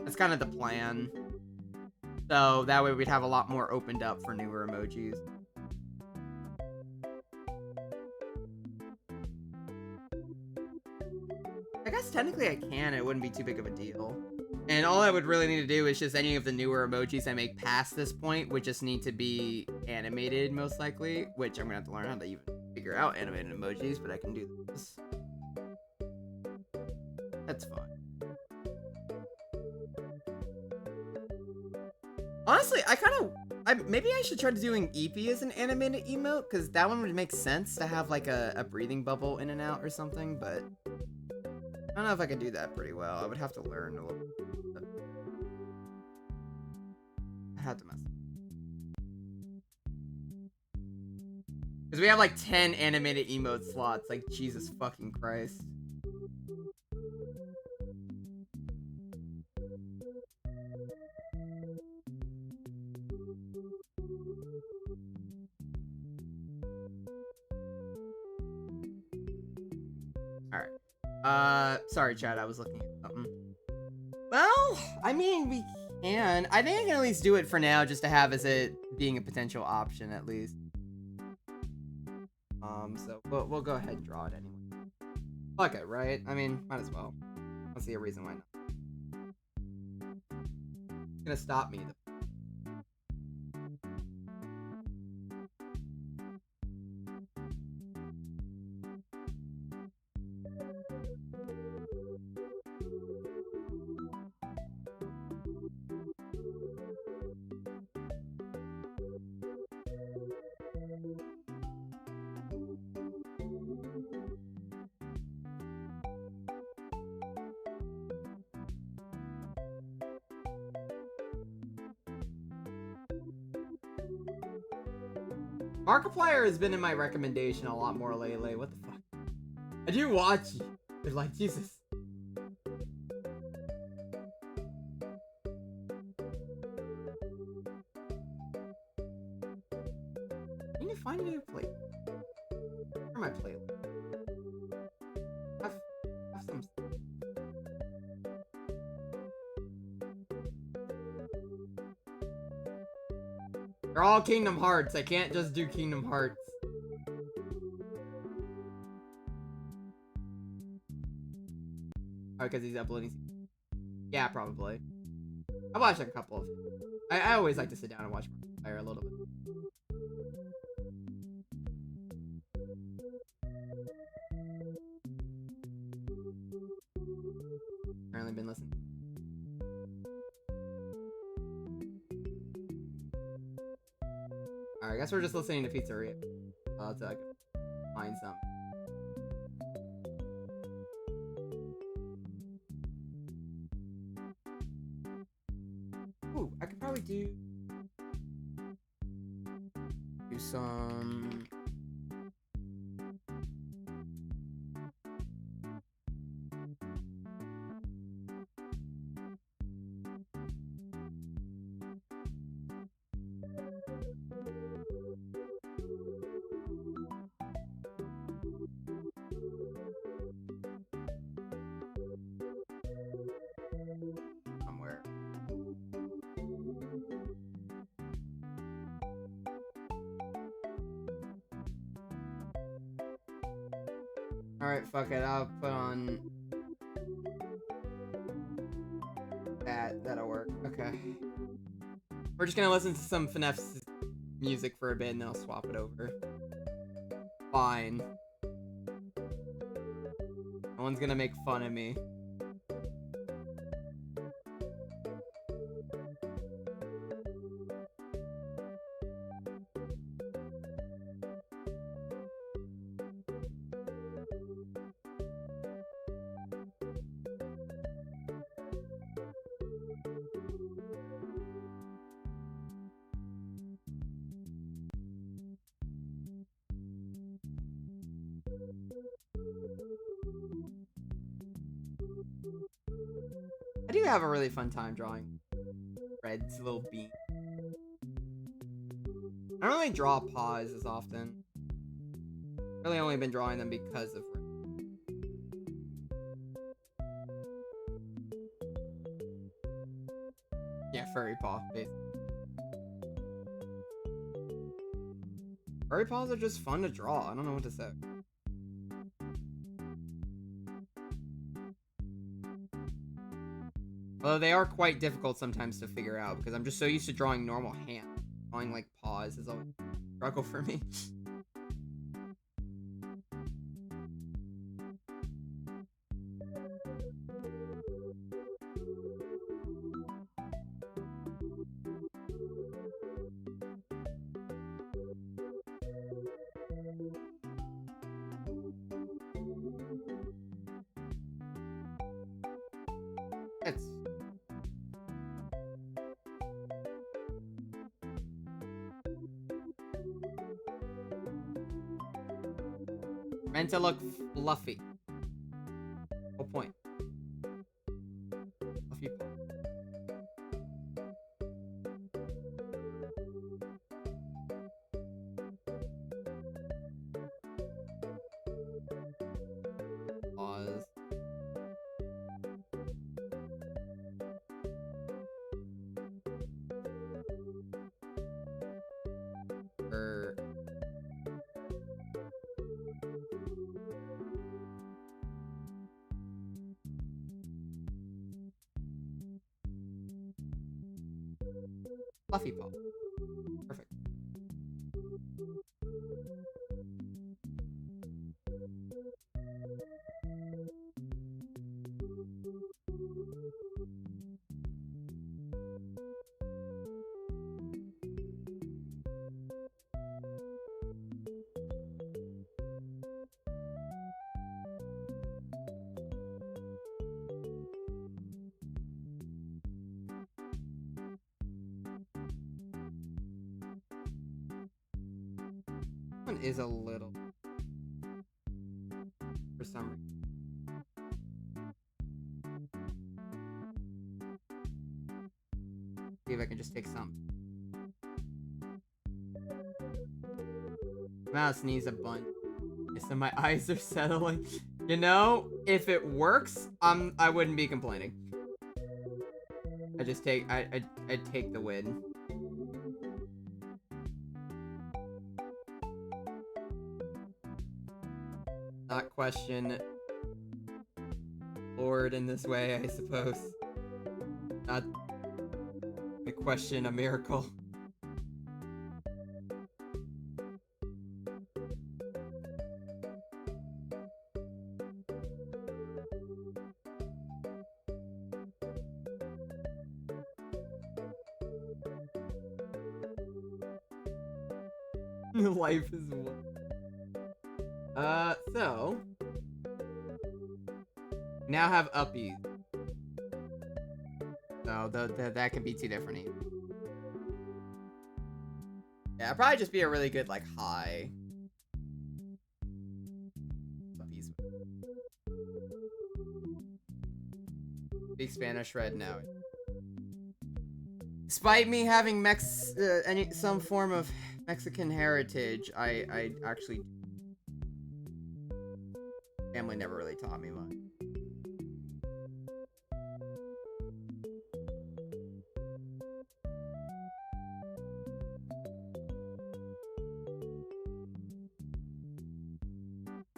S1: That's kind of the plan. So that way we'd have a lot more opened up for newer emojis. I guess technically I can, it wouldn't be too big of a deal. And all I would really need to do is just any of the newer emojis I make past this point would just need to be animated, most likely. Which I'm going to have to learn how to even figure out animated emojis, but I can do this. That's fine. Honestly, maybe I should try doing EP as an animated emote, because that one would make sense to have like a breathing bubble in and out or something, but I don't know if I could do that pretty well. I would have to learn a little bit. I had to mess. Because we have like 10 animated emote slots. Like, Jesus fucking Christ. Alright. Sorry, Chad. I was looking at something. Well, I mean, we can. I think I can at least do it for now, just to have as it being a potential option, at least. So we'll go ahead and draw it anyway. Fuck it, right? I mean, might as well. I don't see a reason why not. It's gonna stop me. Markiplier has been in my recommendation a lot more lately. What the fuck? I do watch. They're like, Jesus. I need to find a new plate. Where my playlist? Have some. They're all Kingdom Hearts. I can't just do Kingdom Hearts. Oh, because he's uploading. Yeah, probably. I watched like a couple of. I always like to sit down and watch Markiplier a little bit. Apparently been listening. Alright, I guess we're just listening to Pizzeria. That's a find some. Ooh, I could probably do some. Somewhere. Alright, fuck it. I'll put on that. That'll work. Okay. We're just gonna listen to some FNAF music for a bit and then I'll swap it over. Fine. No one's gonna make fun of me. I do have a really fun time drawing Red's little bean. I don't really draw paws as often. Really only been drawing them because of Red. Yeah, furry paw, basically. Furry paws are just fun to draw. I don't know what to say. Although they are quite difficult sometimes to figure out because I'm just so used to drawing normal hands. Drawing like paws is always a struggle for me. It's meant to look fluffy. Whole point. Fluffy paw. Paws. Fluffy paw. Perfect. One is a little for some reason. See if I can just take some. I'm gonna sneeze a bunch. So my eyes are settling. You know, if it works, I wouldn't be complaining. I just take I take the win. Not question Lord in this way, I suppose. Not a question a miracle. Life is one. So now have uppies. So that could be two different either. Yeah, it'd probably just be a really good like high. Uppies. Speak Spanish right now. Despite me having some form of Mexican heritage, I actually family never really taught me much.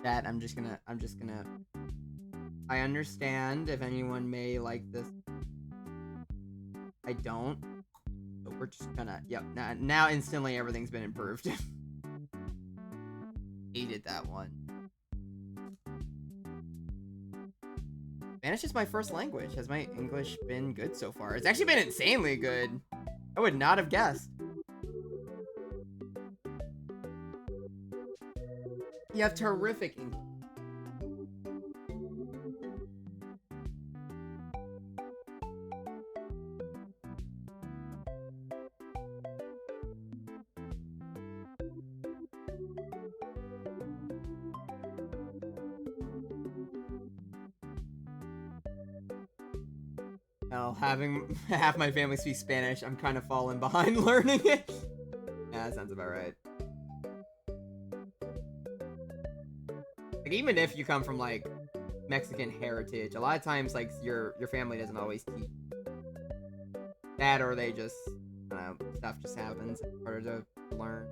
S1: That I'm just gonna I understand if anyone may like this. I don't. But we're just gonna yep, now instantly everything's been improved. Hated that one. Spanish is my first language. Has my English been good so far? It's actually been insanely good. I would not have guessed. You have terrific English. Well, having half my family speak Spanish, I'm kind of falling behind learning it. Yeah, that sounds about right. Like, even if you come from, like, Mexican heritage, a lot of times, like, your family doesn't always teach that, or they just, I don't know, stuff just happens. It's harder to learn.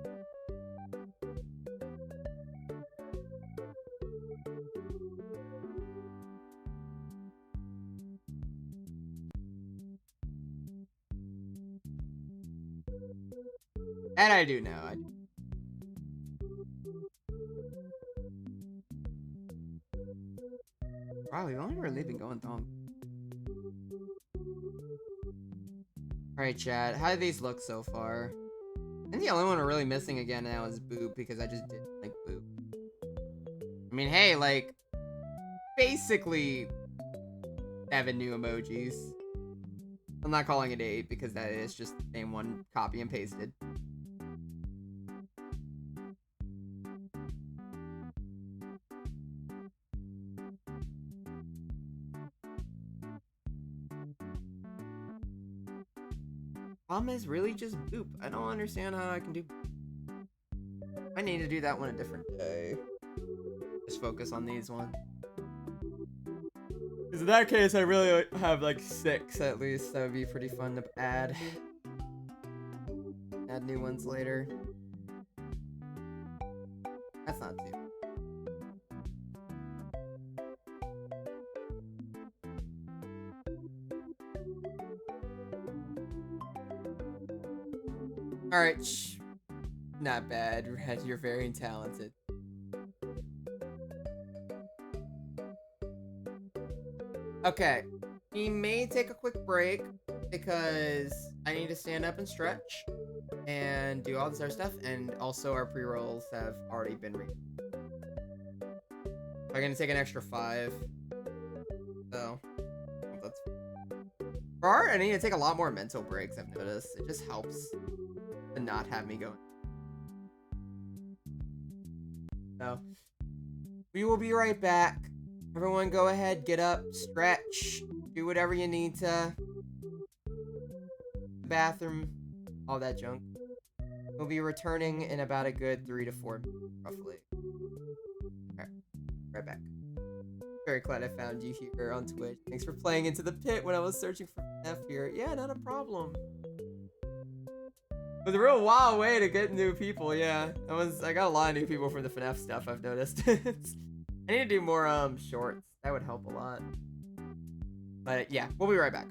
S1: And I do know. Wow, we've only really been going long. Alright, chat. How do these look so far? I think the only one we're really missing again now is Boop, because I just didn't like Boop. I mean, hey, like, basically 7 new emojis. I'm not calling it 8, because that is just the same one copy and pasted. Problem is really just Boop. I don't understand how I can do. I need to do that one a different day. Just focus on these ones. Because in that case, I really have like 6 at least. That would be pretty fun to add. Add new ones later. That's not too. Alright, not bad, Red, you're very talented. Okay, we may take a quick break because I need to stand up and stretch and do all this other stuff, and also our pre-rolls have already been read. I'm gonna take an extra 5, so that's for art. I need to take a lot more mental breaks. I've noticed it just helps to not have me going. So we will be right back. Everyone go ahead, get up, stretch, do whatever you need to. Bathroom, all that junk. We'll be returning in about a good 3 to 4 minutes, roughly. Alright, right back. Very glad I found you here on Twitch. Thanks for playing Into the Pit when I was searching for F here. Yeah, not a problem. It was a real wild way to get new people, yeah. I got a lot of new people from the FNAF stuff, I've noticed. I need to do more shorts. That would help a lot. But yeah, we'll be right back.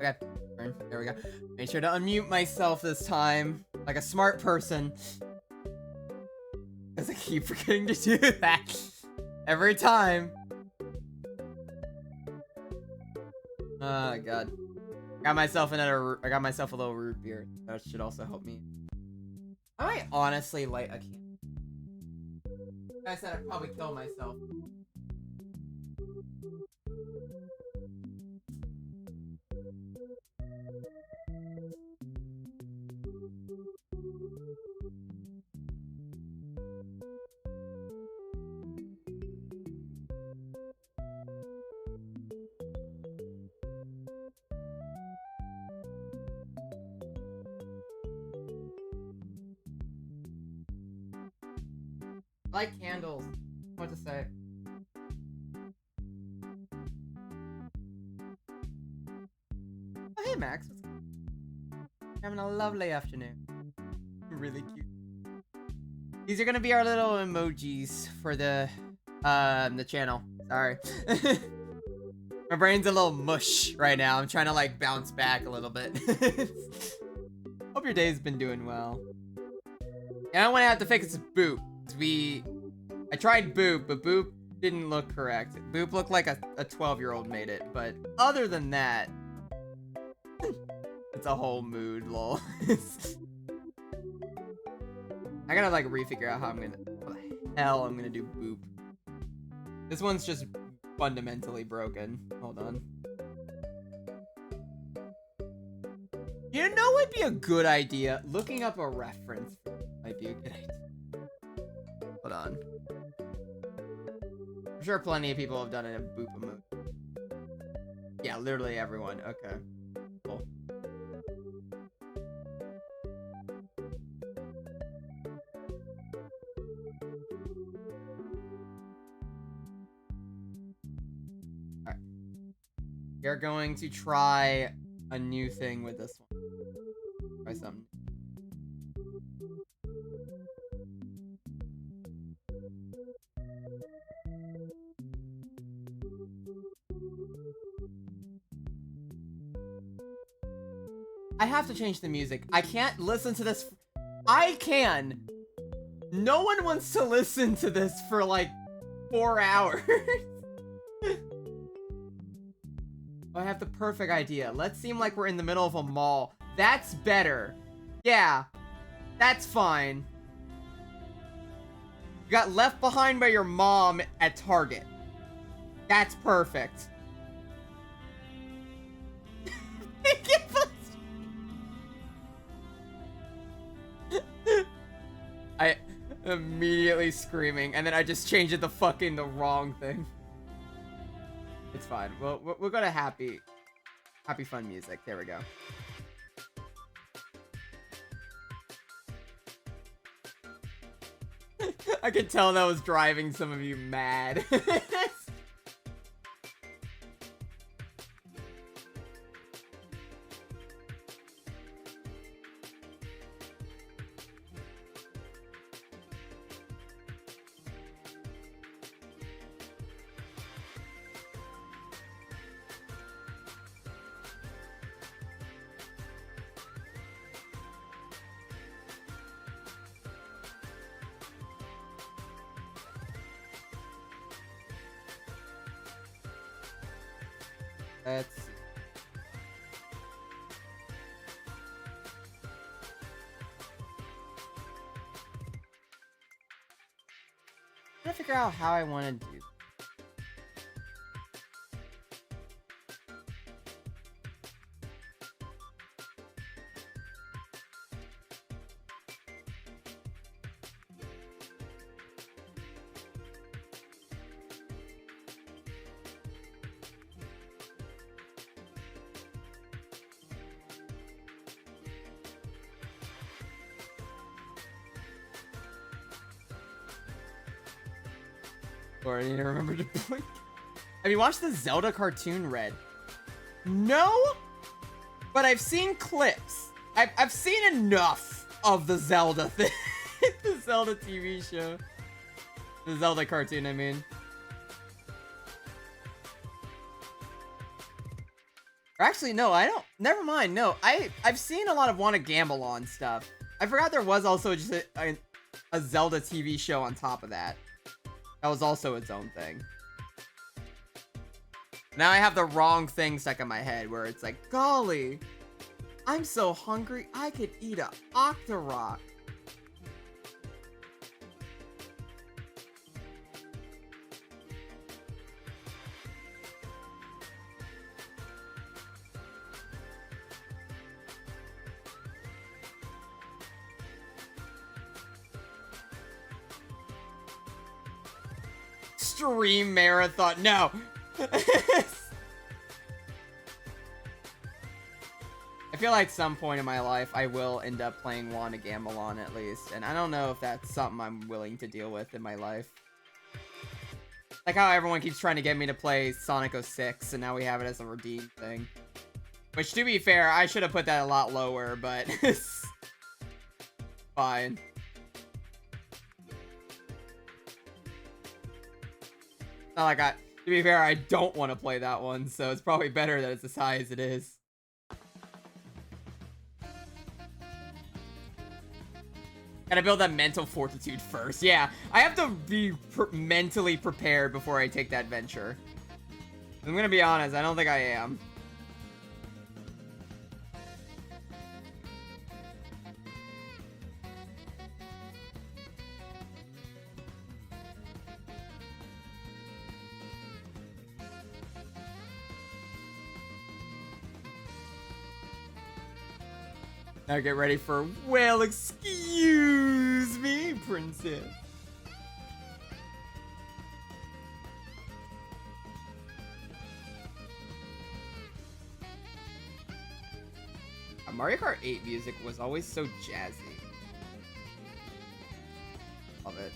S1: Okay, there we go. Make sure to unmute myself this time, like a smart person. Because I keep forgetting to do that every time. Oh god. I got myself a little root beer. That should also help me. I might honestly light a candle. I said I'd probably kill myself. I like candles. What to say? Oh, hey Max. Having a lovely afternoon. Really cute. These are gonna be our little emojis for the channel. Sorry. My brain's a little mush right now. I'm trying to like bounce back a little bit. Hope your day's been doing well. And I want to have to fix Boop. I tried Boop, but Boop didn't look correct. Boop looked like a 12-year-old made it, but other than that, it's a whole mood, lol. I gotta like refigure out how what the hell I'm gonna do Boop. This one's just fundamentally broken. Hold on. You know what'd be a good idea? Looking up a reference might be a good idea. Hold on. I'm sure plenty of people have done it in Boop emoji. Yeah, literally everyone. Okay. Cool. Alright. We're going to try a new thing with this one. Try something. I have to change the music. I can't listen to this. I can. No one wants to listen to this for like 4 hours. I have the perfect idea. Let's seem like we're in the middle of a mall. That's better. Yeah, that's fine. You got left behind by your mom at Target. That's perfect. I immediately screaming, and then I just changed it to fucking the wrong thing. It's fine. We'll go to happy fun music. There we go. I could tell that was driving some of you mad. Let's see. I'm trying to figure out how I want to do. Or I need to remember to blink. Have you watched the Zelda cartoon, Red? No, but I've seen clips. I've seen enough of the Zelda thing. The Zelda TV show. The Zelda cartoon, I mean. Or actually, no, I don't. Never mind. No, I've seen a lot of Wanna Gamble On stuff. I forgot there was also just a Zelda TV show on top of that. That was also its own thing. Now I have the wrong thing stuck in my head where it's like, golly, I'm so hungry I could eat a Octorok. Stream marathon. No. I feel like some point in my life I will end up playing Wanna Gamble On at least, and I don't know if that's something I'm willing to deal with in my life. Like how everyone keeps trying to get me to play Sonic 06, and now we have it as a redeem thing. Which, to be fair, I should have put that a lot lower, but it's fine. Not like to be fair, I don't want to play that one, so it's probably better that it's as high as it is. Gotta build that mental fortitude first. Yeah, I have to be mentally prepared before I take that venture. I'm gonna be honest, I don't think I am. Now get ready for, well, excuse me, princess. Mario Kart 8 music was always so jazzy. Love it.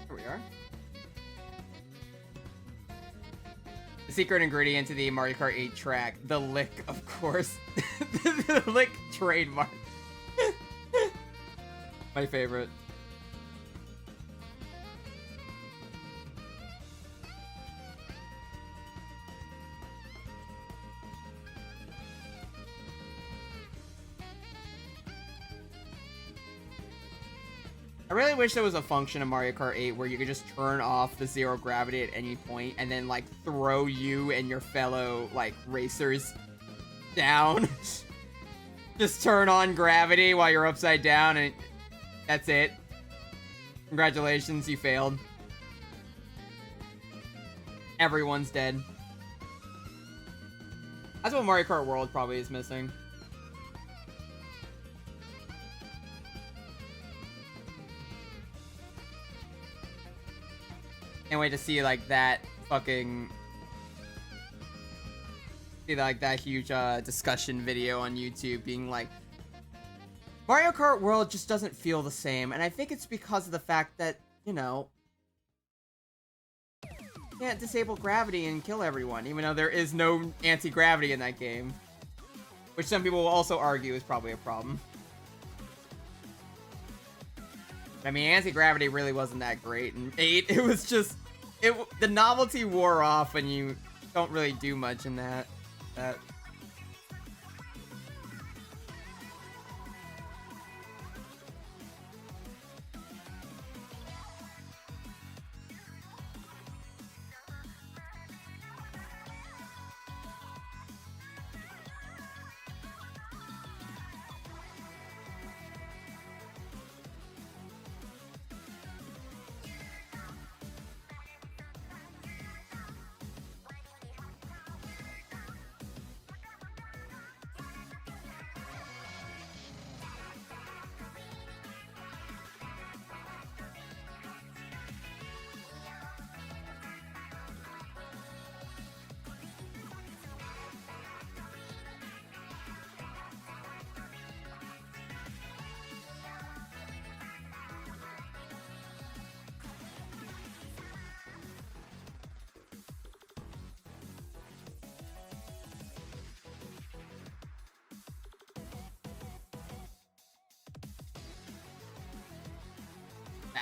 S1: Here we are. The secret ingredient to the Mario Kart 8 track, the lick, of course. The lick trademark. My favorite. I really wish there was a function in Mario Kart 8 where you could just turn off the zero gravity at any point and then, like, throw you and your fellow, like, racers down. Just turn on gravity while you're upside down and that's it. Congratulations, you failed. Everyone's dead. That's what Mario Kart World probably is missing. Can't wait to see, like, that fucking... See, like, that huge discussion video on YouTube being like, Mario Kart World just doesn't feel the same. And I think it's because of the fact that, you know, you can't disable gravity and kill everyone, even though there is no anti-gravity in that game. Which some people will also argue is probably a problem. I mean, anti-gravity really wasn't that great. In 8, it was just... the novelty wore off and you don't really do much in that.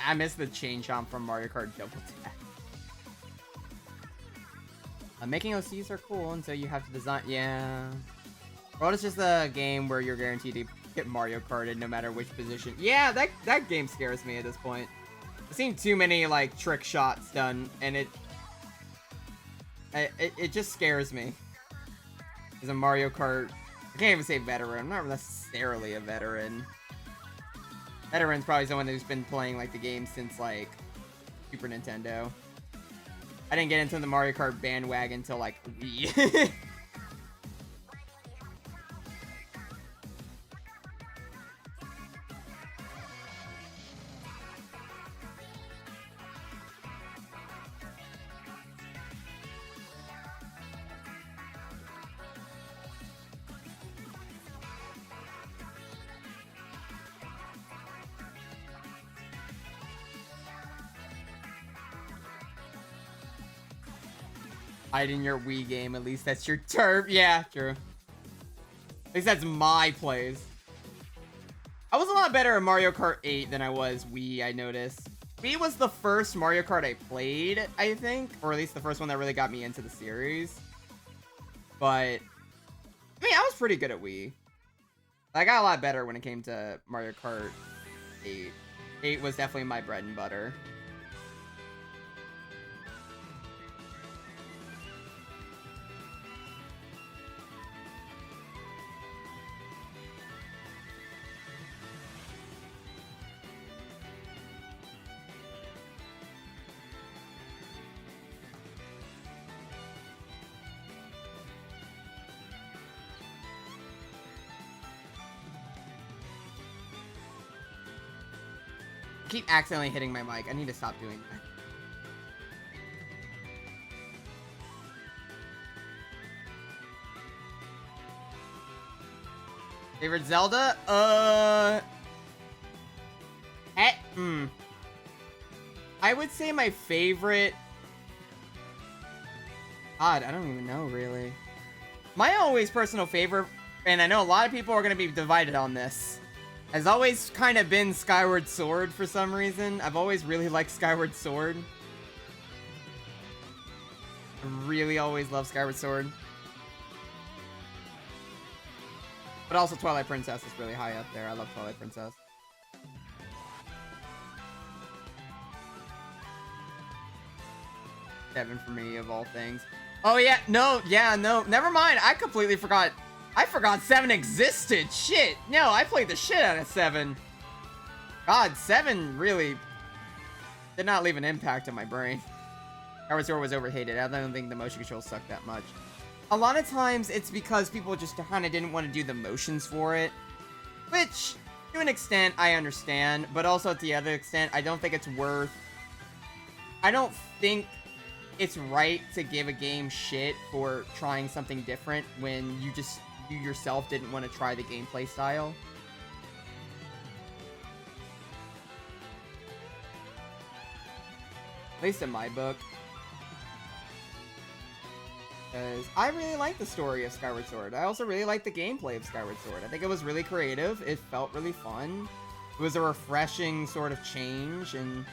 S1: I miss the chain chomp from Mario Kart Double Tap. Making OCs are cool until you have to design. Yeah. World is just a game where you're guaranteed to get Mario Karted no matter which position. Yeah, that game scares me at this point. I've seen too many like trick shots done, and it just scares me. As a Mario Kart, I can't even say veteran. I'm not necessarily a veteran. Veteran's probably someone who's been playing like the game since like Super Nintendo. I didn't get into the Mario Kart bandwagon until like Wii. Hide in your Wii game, at least that's your turf. Yeah, true. At least that's my plays. I was a lot better at Mario Kart 8 than I was Wii, I noticed. Wii was the first Mario Kart I played, I think. Or at least the first one that really got me into the series. But, I mean, I was pretty good at Wii. I got a lot better when it came to Mario Kart 8. 8 was definitely my bread and butter. Keep accidentally hitting my mic. I need to stop doing that. Favorite Zelda? I would say my favorite... God, I don't even know, really. My always personal favorite, and I know a lot of people are going to be divided on this, has always kind of been Skyward Sword for some reason. I've always really liked Skyward Sword. I really always loved Skyward Sword. But also Twilight Princess is really high up there. I love Twilight Princess. Seven for me, of all things. Oh, yeah. No. Never mind. I completely forgot. I forgot 7 existed. Shit. No, I played the shit out of 7. God, 7 really did not leave an impact on my brain. Skyward Sword was overhated. I don't think the motion controls sucked that much. A lot of times, it's because people just kind of didn't want to do the motions for it. Which, to an extent, I understand. But also, to the other extent, I don't think it's worth... I don't think it's right to give a game shit for trying something different when you yourself didn't want to try the gameplay style. At least in my book. Because I really like the story of Skyward Sword. I also really like the gameplay of Skyward Sword. I think it was really creative. It felt really fun. It was a refreshing sort of change, and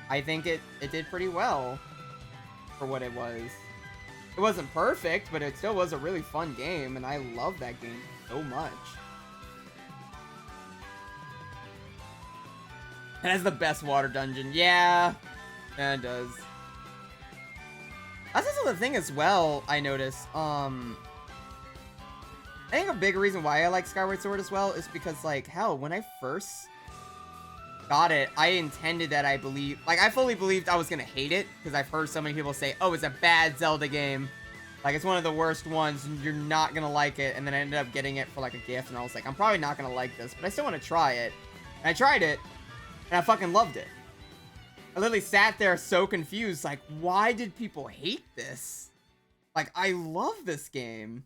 S1: I think it did pretty well for what it was. It wasn't perfect, but it still was a really fun game, and I love that game so much. It has the best water dungeon. Yeah, it does. That's also the thing as well, I noticed. I think a big reason why I like Skyward Sword as well is because, like, hell, when I first got it, I intended that I fully believed I was gonna hate it, because I've heard so many people say, oh, it's a bad Zelda game. Like, it's one of the worst ones, and you're not gonna like it, and then I ended up getting it for, like, a gift, and I was like, I'm probably not gonna like this, but I still want to try it. And I tried it, and I fucking loved it. I literally sat there so confused, like, why did people hate this? Like, I love this game.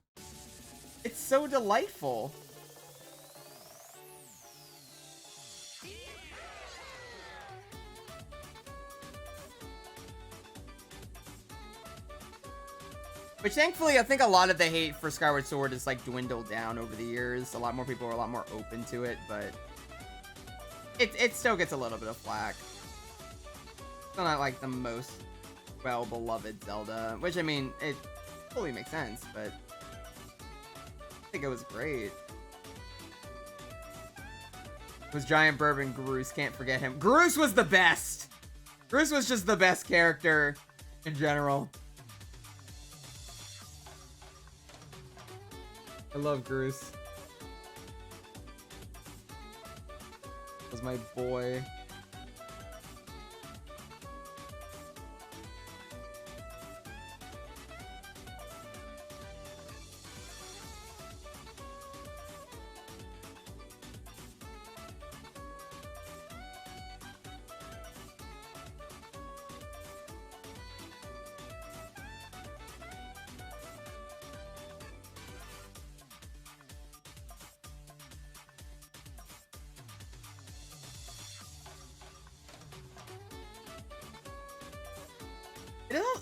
S1: It's so delightful. Which, thankfully, I think a lot of the hate for Skyward Sword is, like, dwindled down over the years. A lot more people are a lot more open to it, but... it still gets a little bit of flack. Still not like the most well-beloved Zelda, which I mean, it totally makes sense, but I think it was great. It was Giant Bourbon Groose, can't forget him. Groose was the best! Groose was just the best character in general. I love Groose. Was my boy.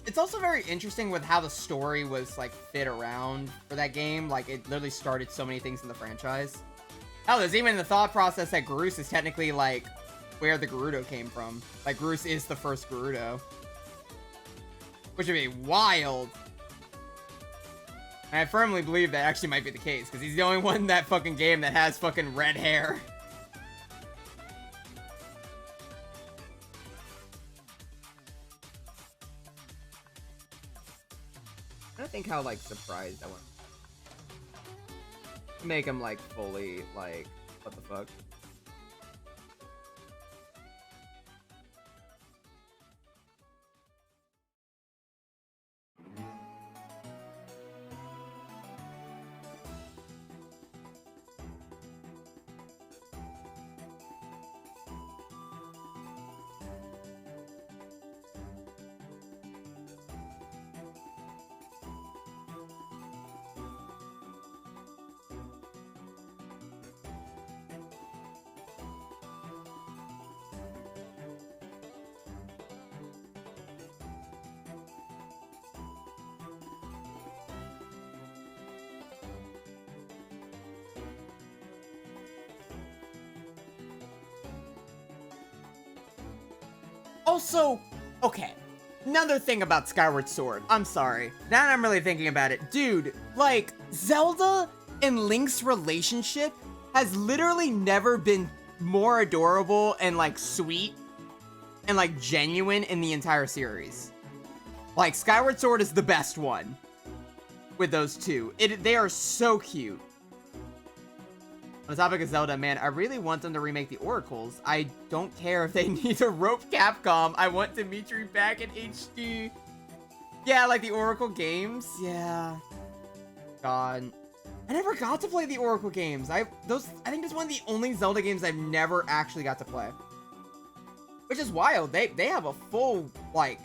S1: It's also very interesting with how the story was like fit around for that game. Like it literally started so many things in the franchise. Hell, there's even the thought process that Groose is technically like where the Gerudo came from. Like Groose is the first Gerudo, which would be wild. And I firmly believe that actually might be the case because he's the only one in that fucking game that has fucking red hair. I think how like surprised I want to make him like fully like what the fuck. Also, okay, another thing about Skyward Sword. I'm sorry. Now that I'm really thinking about it. Dude, like, Zelda and Link's relationship has literally never been more adorable and, like, sweet and, like, genuine in the entire series. Like, Skyward Sword is the best one with those two. They are so cute. On the topic of Zelda, man, I really want them to remake the Oracles. I don't care if they need to rope Capcom. I want Dimitri back in HD. Yeah, like the Oracle games. Yeah. God. I never got to play the Oracle games. I think it's one of the only Zelda games I've never actually got to play. Which is wild. They have a full, like...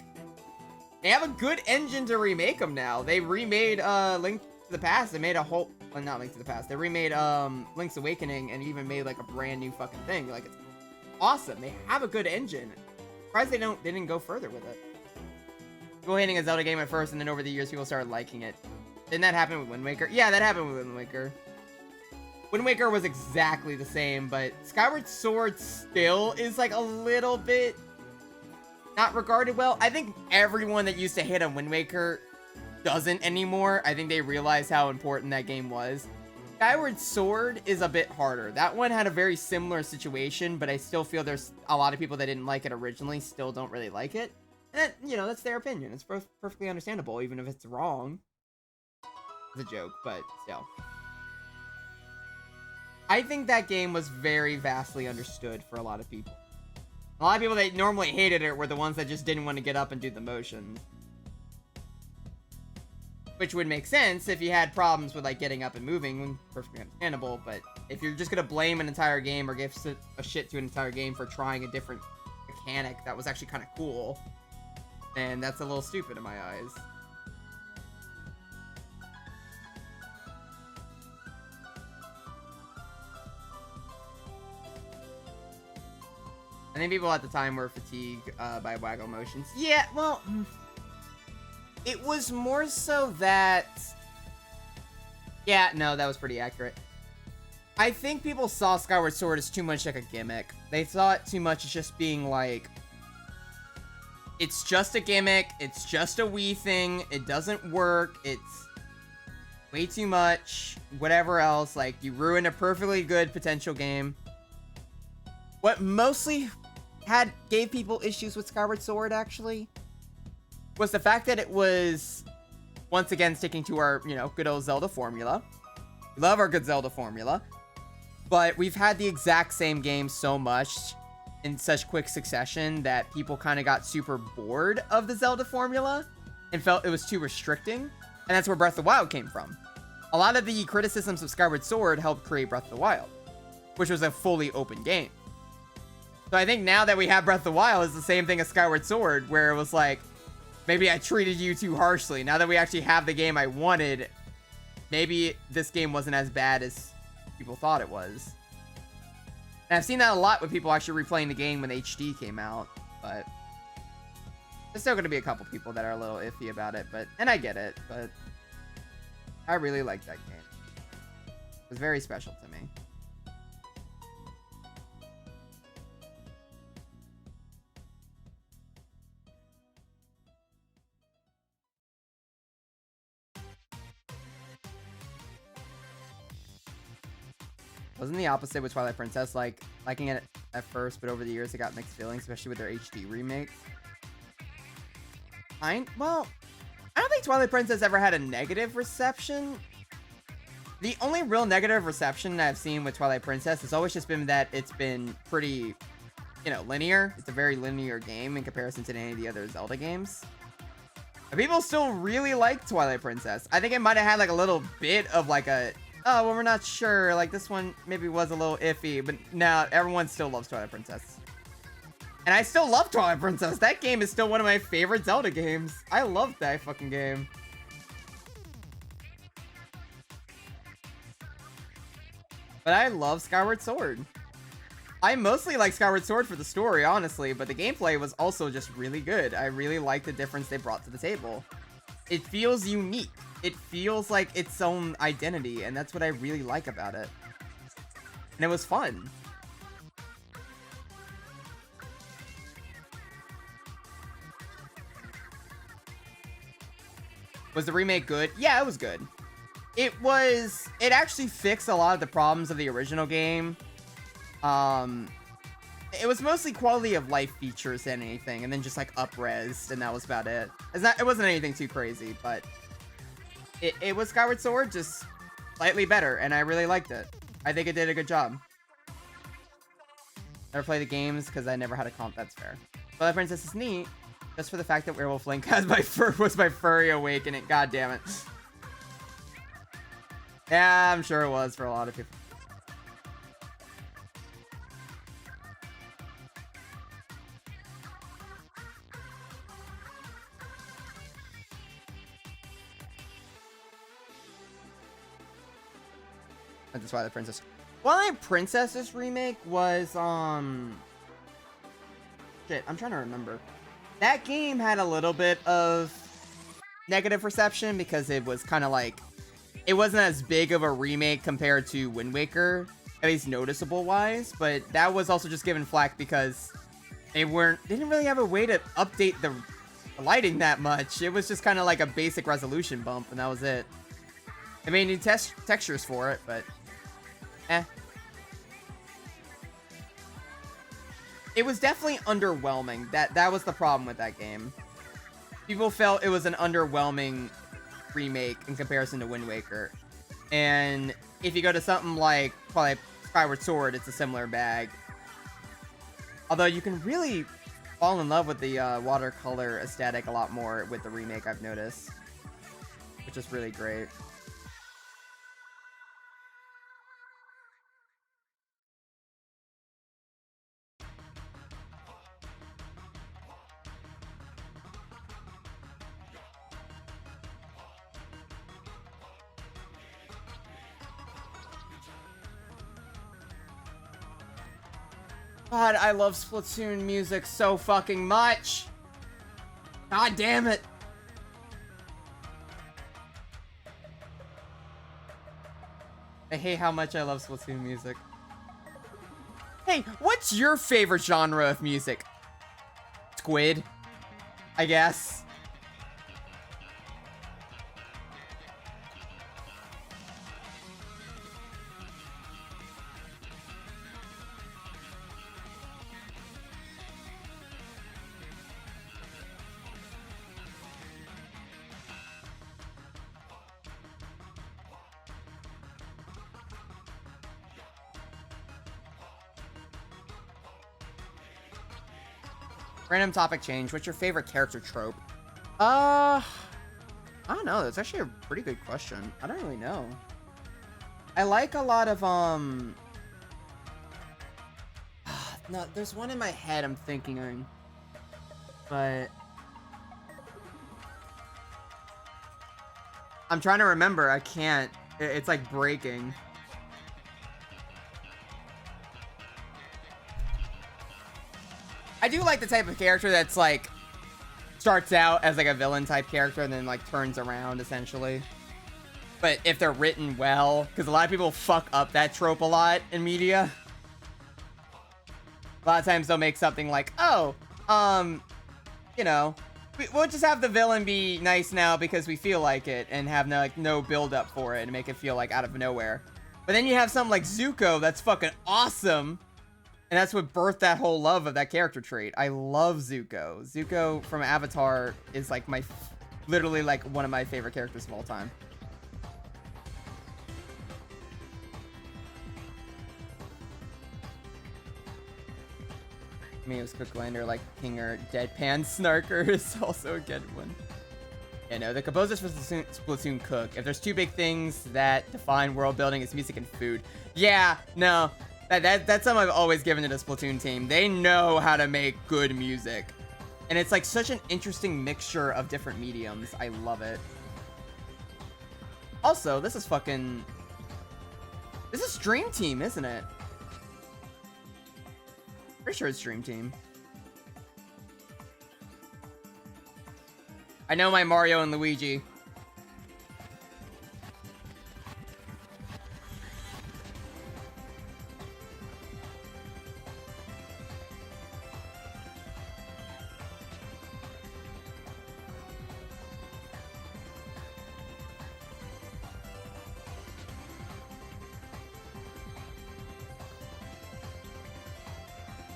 S1: They have a good engine to remake them now. They remade Link to the Past. They made a whole... Well, not Link to the Past. They remade Link's Awakening and even made like a brand new fucking thing. Like, it's awesome. They have a good engine. Surprised they didn't go further with it. People hating a Zelda game at first, and then over the years people started liking it. Didn't that happen with Wind Waker? Yeah, that happened with Wind Waker. Wind Waker was exactly the same, but Skyward Sword still is like a little bit not regarded well. I think everyone that used to hate on Wind Waker doesn't anymore. I think they realize how important that game was. Skyward Sword is a bit harder. That one had a very similar situation, but I still feel there's a lot of people that didn't like it originally still don't really like it. And that, you know, that's their opinion. It's perfectly understandable, even if it's wrong. It's a joke, but still. I think that game was very vastly understood for a lot of people. A lot of people that normally hated it were the ones that just didn't want to get up and do the motions. Which would make sense if you had problems with, like, getting up and moving. Perfectly understandable, but if you're just gonna blame an entire game or give a shit to an entire game for trying a different mechanic that was actually kind of cool, then that's a little stupid in my eyes. I think people at the time were fatigued by waggle motions. Yeah, well... It was more so that... Yeah, no, that was pretty accurate. I think people saw Skyward Sword as too much like a gimmick. They saw it too much as just being like, it's just a gimmick, it's just a Wii thing, it doesn't work, it's way too much, whatever else, like, you ruined a perfectly good potential game. What mostly gave people issues with Skyward Sword, actually, was the fact that it was, once again, sticking to our, you know, good old Zelda formula. We love our good Zelda formula. But we've had the exact same game so much in such quick succession that people kind of got super bored of the Zelda formula and felt it was too restricting. And that's where Breath of the Wild came from. A lot of the criticisms of Skyward Sword helped create Breath of the Wild, which was a fully open game. So I think now that we have Breath of the Wild, it's the same thing as Skyward Sword, where it was like, maybe I treated you too harshly. Now that we actually have the game I wanted, maybe this game wasn't as bad as people thought it was. And I've seen that a lot with people actually replaying the game when HD came out, but there's still going to be a couple people that are a little iffy about it, and I get it, but I really liked that game. It was very special to me. Wasn't the opposite with Twilight Princess, like, liking it at first, but over the years it got mixed feelings, especially with their HD remake? Well, I don't think Twilight Princess ever had a negative reception. The only real negative reception I've seen with Twilight Princess has always just been that it's been pretty, you know, linear. It's a very linear game in comparison to any of the other Zelda games. And people still really like Twilight Princess. I think it might have had, like, a little bit of, like, a... oh, well, we're not sure. Like, this one maybe was a little iffy, but now everyone still loves Twilight Princess. And I still love Twilight Princess. That game is still one of my favorite Zelda games. I love that fucking game. But I love Skyward Sword. I mostly like Skyward Sword for the story, honestly, but the gameplay was also just really good. I really like the difference they brought to the table. It feels unique. It feels like its own identity, and that's what I really like about it. And it was fun. Was the remake good? Yeah, it was good. It actually fixed a lot of the problems of the original game. It was mostly quality of life features than anything, and then just like up-resed, and that was about it. It wasn't anything too crazy, but it was Skyward Sword, just slightly better, and I really liked it. I think it did a good job. Never play the games because I never had a comp. That's fair. Twilight Princess is neat, just for the fact that Werewolf Link was my furry awakening. God damn it. Yeah, I'm sure it was for a lot of people. That's Twilight Princess. Twilight Princess's remake was, shit, I'm trying to remember. That game had a little bit of negative reception because it was kind of like, it wasn't as big of a remake compared to Wind Waker, at least noticeable wise, but that was also just given flack because they didn't really have a way to update the lighting that much. It was just kind of like a basic resolution bump, and that was it. They made new textures for it, but it was definitely underwhelming. That was the problem with that game. People felt it was an underwhelming remake in comparison to Wind Waker. And if you go to something like probably Skyward Sword, it's a similar bag. Although you can really fall in love with the watercolor aesthetic a lot more with the remake, I've noticed. Which is really great. God, I love Splatoon music so fucking much. God damn it. I hate how much I love Splatoon music. Hey, what's your favorite genre of music? Squid, I guess. Random topic change. What's your favorite character trope? I don't know. That's actually a pretty good question. I don't really know. I like a lot of, no, there's one in my head I'm thinking on. But I'm trying to remember. I can't. It's like breaking. I do like the type of character that's like starts out as like a villain type character and then like turns around essentially. But if they're written well, because a lot of people fuck up that trope a lot in media. A lot of times they'll make something like, oh, you know, we'll just have the villain be nice now because we feel like it, and have no build up for it and make it feel like out of nowhere. But then you have something like Zuko that's fucking awesome. And that's what birthed that whole love of that character trait. I love Zuko. Zuko from Avatar is like literally like one of my favorite characters of all time. Mio's Cooklander, like Kinger, Deadpan Snarker is also a good one. Yeah, no, the composers for Splatoon cook. If there's two big things that define world building, it's music and food. Yeah, no. That's something I've always given to the Splatoon team. They know how to make good music. And it's like such an interesting mixture of different mediums. I love it. Also, this is Dream Team, isn't it? Pretty sure it's Dream Team. I know my Mario and Luigi.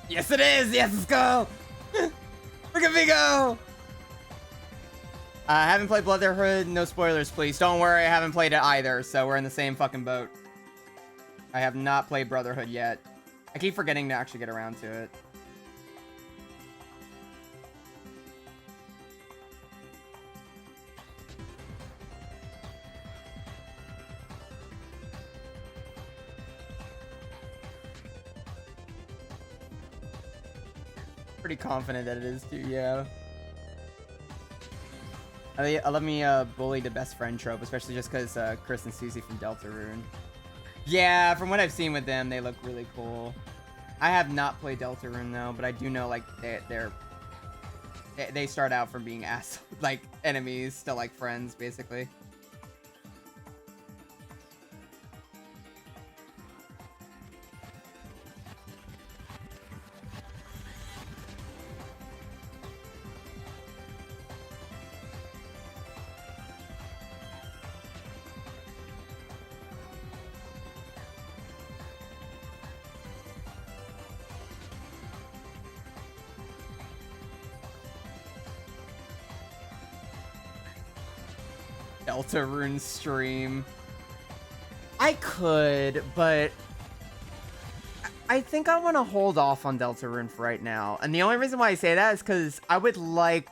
S1: Yes, it is! Yes, let's go! Look at me go! I haven't played Brotherhood. No spoilers, please. Don't worry, I haven't played it either, so we're in the same fucking boat. I have not played Brotherhood yet. I keep forgetting to actually get around to it. Pretty confident that it is too, yeah. I love me bully the best friend trope, especially just because Chris and Susie from Deltarune. Yeah, from what I've seen with them, they look really cool. I have not played Deltarune though, but I do know like they start out from being like enemies to like friends basically. Deltarune stream. I could, but I think I want to hold off on Deltarune for right now. And the only reason why I say that is because I would like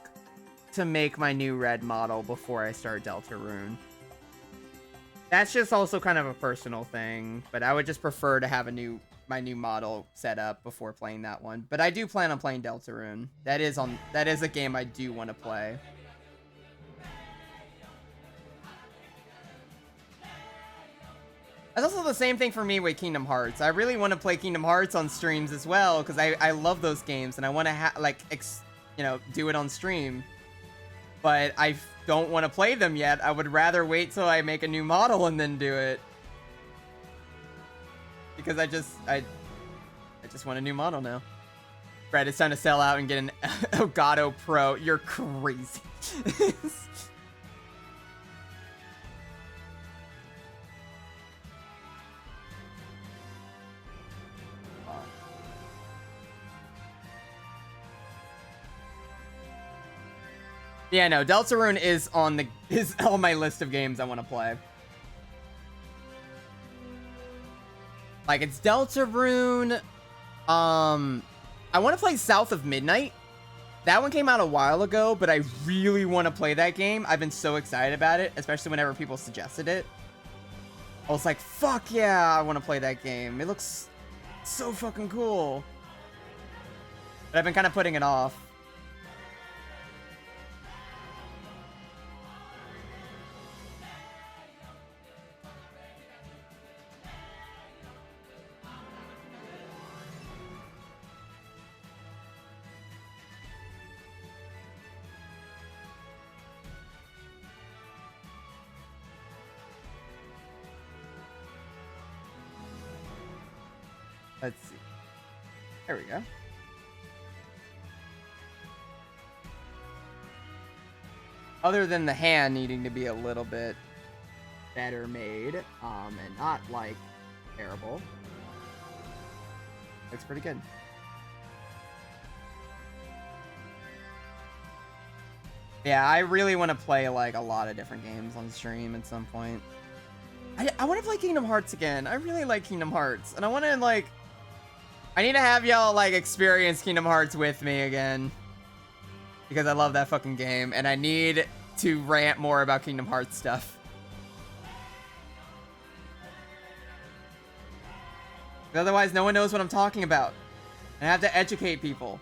S1: to make my new red model before I start Deltarune. That's just also kind of a personal thing, but I would just prefer to have my new model set up before playing that one. But I do plan on playing Deltarune. That is a game I do want to play. That's also the same thing for me with Kingdom Hearts. I really want to play Kingdom Hearts on streams as well, because I love those games, and I want to do it on stream. But I don't want to play them yet. I would rather wait till I make a new model and then do it. because I just want a new model now. Brad, it's time to sell out and get an Elgato Pro. You're crazy. Yeah, no, Deltarune is on my list of games I want to play. Like, it's Deltarune. I want to play South of Midnight. That one came out a while ago, but I really want to play that game. I've been so excited about it, especially whenever people suggested it. I was like, fuck yeah, I want to play that game. It looks so fucking cool. But I've been kind of putting it off. Let's see. There we go. Other than the hand needing to be a little bit better made, and not, like, terrible. Looks pretty good. Yeah, I really want to play, like, a lot of different games on stream at some point. I want to play Kingdom Hearts again. I really like Kingdom Hearts. And I want to, like... I need to have y'all, like, experience Kingdom Hearts with me again. Because I love that fucking game. And I need to rant more about Kingdom Hearts stuff. Otherwise, no one knows what I'm talking about. And I have to educate people.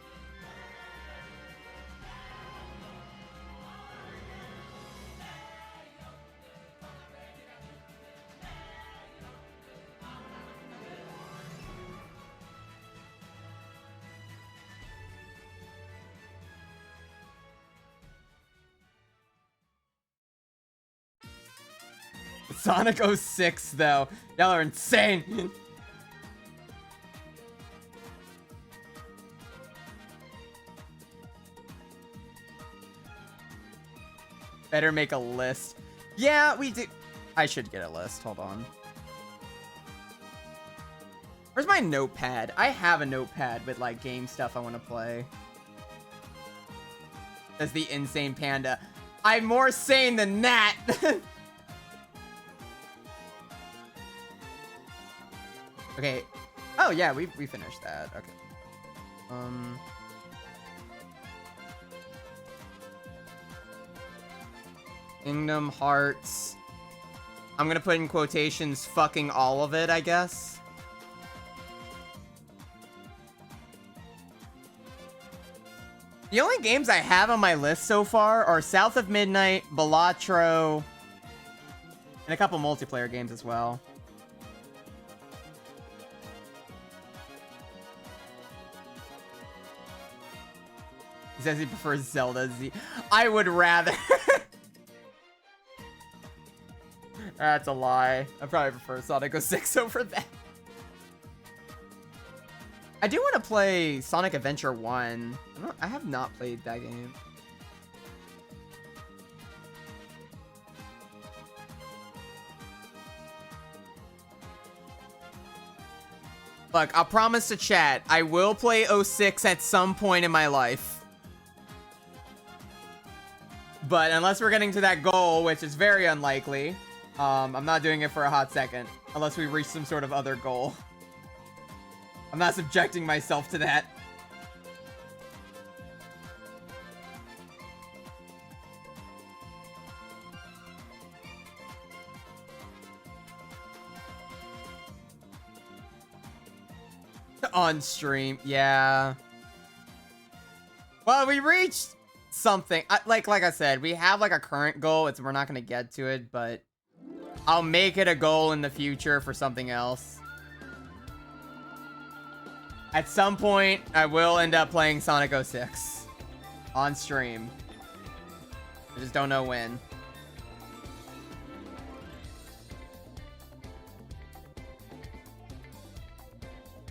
S1: Sonic 06, though. Y'all are insane. Better make a list. Yeah, we do. I should get a list. Hold on. Where's my notepad? I have a notepad with, like, game stuff I want to play. That's the insane panda. I'm more sane than that. Okay. Oh, yeah, we finished that. Okay. Kingdom Hearts. I'm gonna put in quotations, fucking all of it, I guess. The only games I have on my list so far are South of Midnight, Balatro, and a couple multiplayer games as well. He says he prefers Zelda Z. I would rather. That's a lie. I probably prefer Sonic 06 over that. I do want to play Sonic Adventure 1. I have not played that game. Look, I'll promise to chat, I will play 06 at some point in my life. But unless we're getting to that goal, which is very unlikely, I'm not doing it for a hot second. Unless we reach some sort of other goal. I'm not subjecting myself to that. On stream, yeah. Well, we reached something. Like I said, we have like a current goal. We're not gonna get to it, but I'll make it a goal in the future for something else. At some point, I will end up playing Sonic 06 on stream. I just don't know when.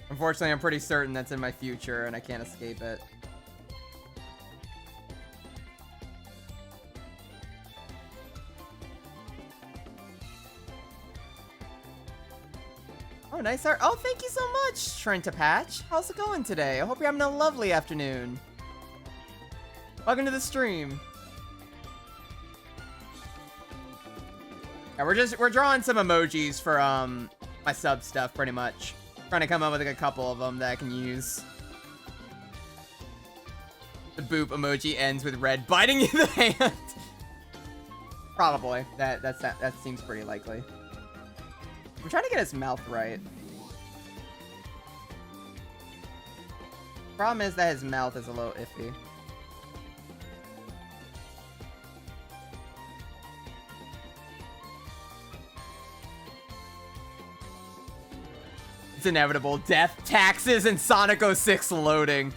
S1: Unfortunately, I'm pretty certain that's in my future and I can't escape it. Oh, nice art. Oh, thank you so much, Trent to Patch. How's it going today? I hope you're having a lovely afternoon. Welcome to the stream. Yeah, we're drawing some emojis for my sub stuff pretty much. Trying to come up with like a couple of them that I can use. The boop emoji ends with red biting you in the hand. Probably. That seems pretty likely. I'm trying to get his mouth right. Problem is that his mouth is a little iffy. It's inevitable. Death, taxes, and Sonic 06 loading.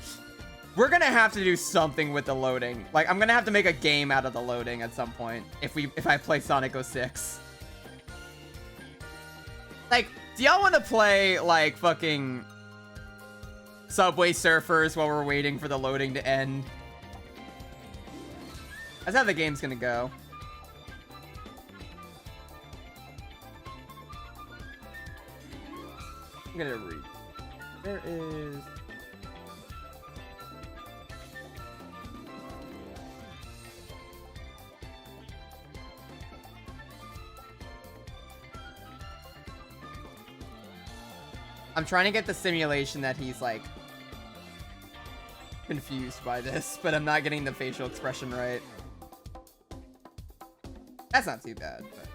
S1: We're gonna have to do something with the loading. Like, I'm gonna have to make a game out of the loading at some point if I play Sonic 06. Like, do y'all want to play, like, fucking Subway Surfers while we're waiting for the loading to end? That's how the game's gonna go. I'm gonna read. There is... I'm trying to get the simulation that he's, like, confused by this, but I'm not getting the facial expression right. That's not too bad, but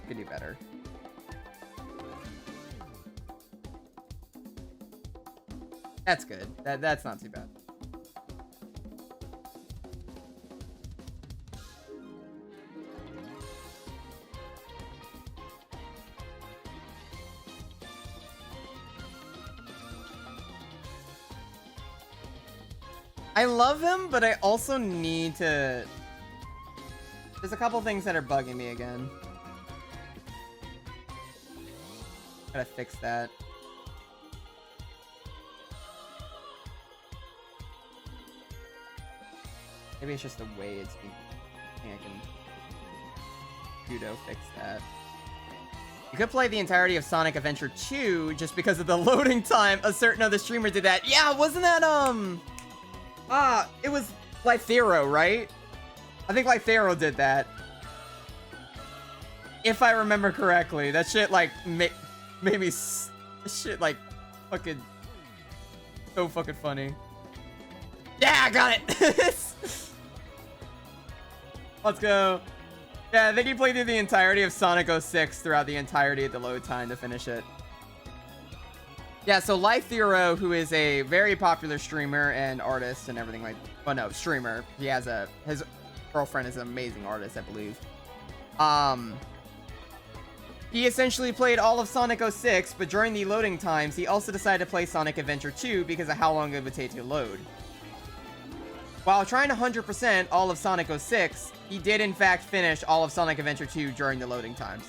S1: could do better. That's good. That's not too bad. I love him, but I also need to... There's a couple things that are bugging me again. Gotta fix that. Maybe it's just the way it's being... I think I can... Judo fix that. You could play the entirety of Sonic Adventure 2 just because of the loading time. A certain other streamer did that. Yeah, wasn't that, it was Lythero, right? I think Lythero did that. If I remember correctly. That shit, like, made me... Shit, like, fucking... So fucking funny. Yeah, I got it! Let's go. Yeah, I think he played through the entirety of Sonic 06 throughout the entirety of the load time to finish it. Yeah, so Lythero, who is a very popular streamer and artist and everything like... Well, no, streamer. He has his girlfriend is an amazing artist, I believe. He essentially played all of Sonic 06, but during the loading times, he also decided to play Sonic Adventure 2 because of how long it would take to load. While trying to 100% all of Sonic 06, he did in fact finish all of Sonic Adventure 2 during the loading times.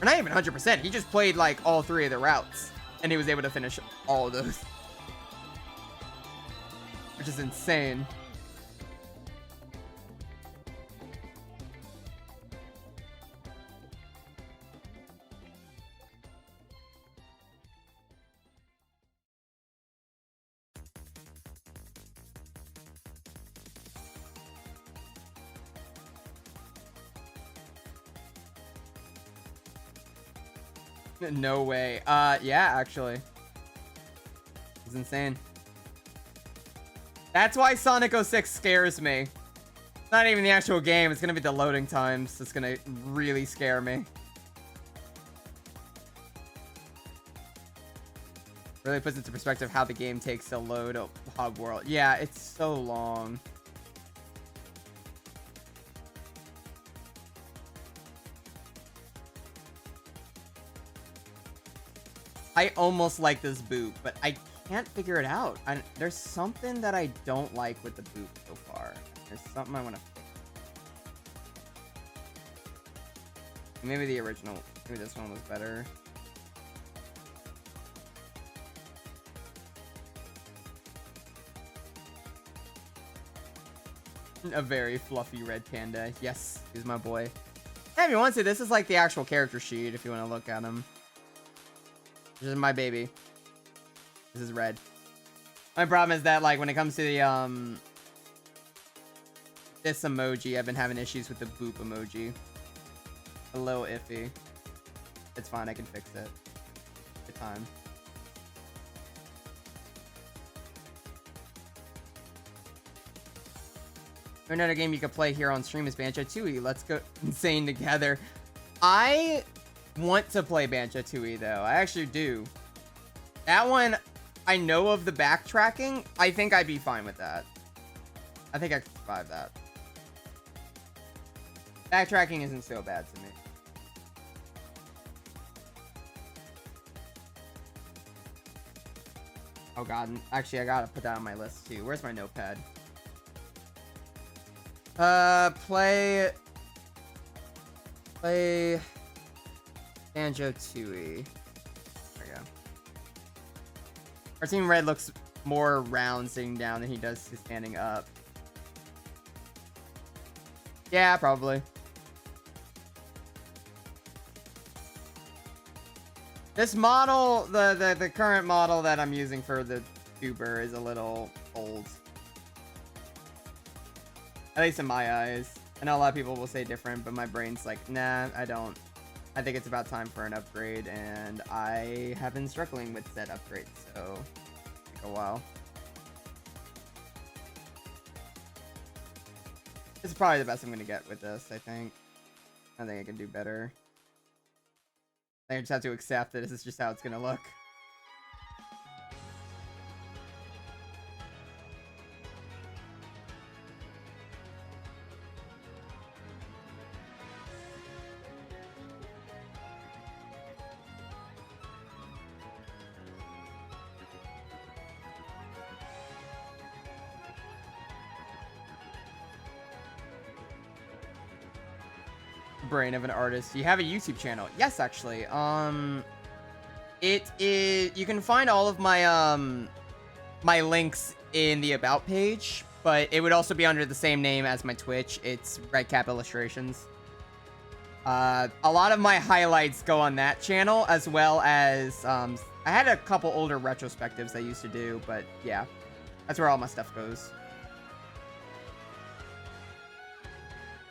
S1: Or not even 100%, he just played like all 3 of the routes. And he was able to finish all of those. Which is insane. No way. Yeah, actually. It's insane. That's why Sonic 06 scares me. It's not even the actual game. It's gonna be the loading times. It's gonna really scare me. Really puts into perspective how the game takes to load a hub world. Yeah, it's so long. I almost like this boop, but I can't figure it out. There's something that I don't like with the boop so far. There's something I want to fix. Maybe the original. Maybe this one was better. A very fluffy red panda. Yes, he's my boy. Hey, if you want to, this is like the actual character sheet if you want to look at him. This is my baby. This is red. My problem is that, like, when it comes to the, this emoji, I've been having issues with the boop emoji. A little iffy. It's fine, I can fix it. Good time. Another game you could play here on stream is Banjo-Tooie. Let's go insane together. I want to play Banjo-Tooie, though. I actually do. That one, I know of the backtracking. I think I'd be fine with that. I think I could survive that. Backtracking isn't so bad to me. Oh god, actually I gotta put that on my list too. Where's my notepad? Play Banjo-Tooie. There we go. Our team red looks more round sitting down than he does standing up. Yeah, probably. This model, the current model that I'm using for the tuber is a little old. At least in my eyes. I know a lot of people will say different, but my brain's like, nah, I don't. I think it's about time for an upgrade, and I have been struggling with said upgrade, so take a while. This is probably the best I'm gonna get with this, I think. I think I can do better. I think I just have to accept that this is just how it's gonna look. Brain of an artist. You have a YouTube channel? Yes, actually. It is. You can find all of my my links in the about page, but it would also be under the same name as my Twitch. It's Redcap Illustrations. A lot of my highlights go on that channel, as well as I had a couple older retrospectives I used to do, but yeah, that's where all my stuff goes.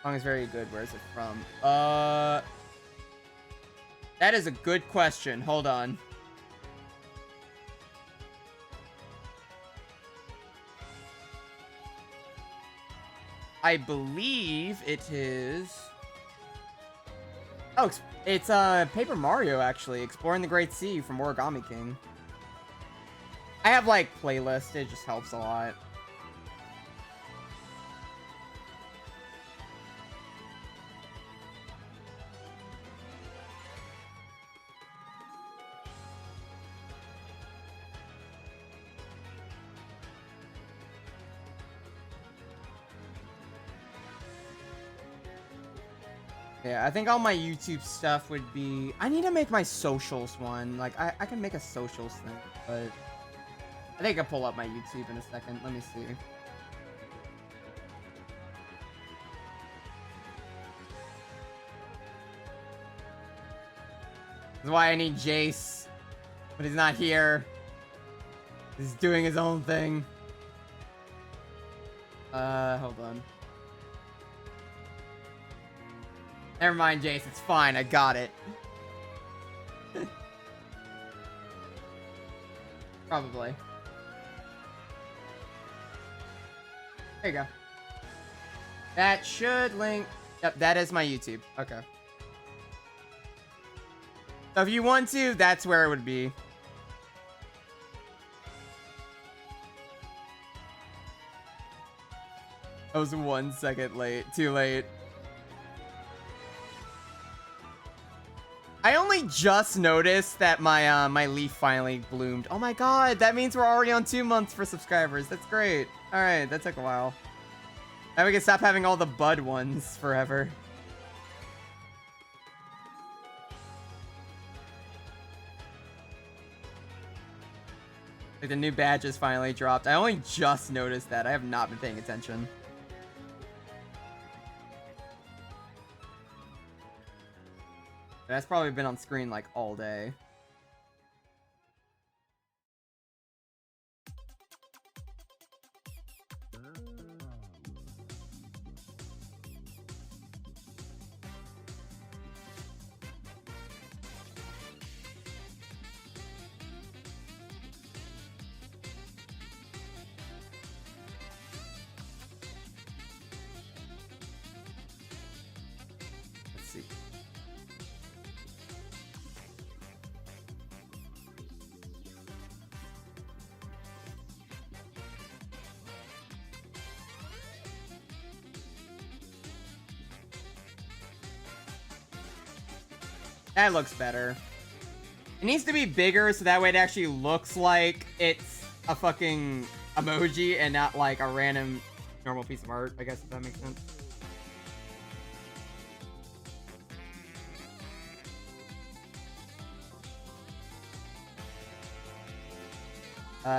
S1: Song is very good. Where is it from? That is a good question. Hold on. I believe it is. Oh, it's Paper Mario, actually. Exploring the Great Sea from Origami King. I have, like, playlists. It just helps a lot. Yeah, I think all my YouTube stuff would be... I need to make my socials one. Like, I can make a socials thing, but... I think I'll pull up my YouTube in a second. Let me see. That's why I need Jace. But he's not here. He's doing his own thing. Hold on. Never mind, Jace. It's fine. I got it. Probably. There you go. That should link... Yep, that is my YouTube. Okay. So if you want to, that's where it would be. I was 1 second late. Too late. I only just noticed that my my leaf finally bloomed. Oh my god, that means we're already on 2 months for subscribers. That's great. Alright, that took a while. Now we can stop having all the bud ones forever. Like the new badges finally dropped. I only just noticed that. I have not been paying attention. That's probably been on screen like all day. Let's see. That looks better. It needs to be bigger so that way it actually looks like it's a fucking emoji and not like a random normal piece of art, I guess, if that makes sense.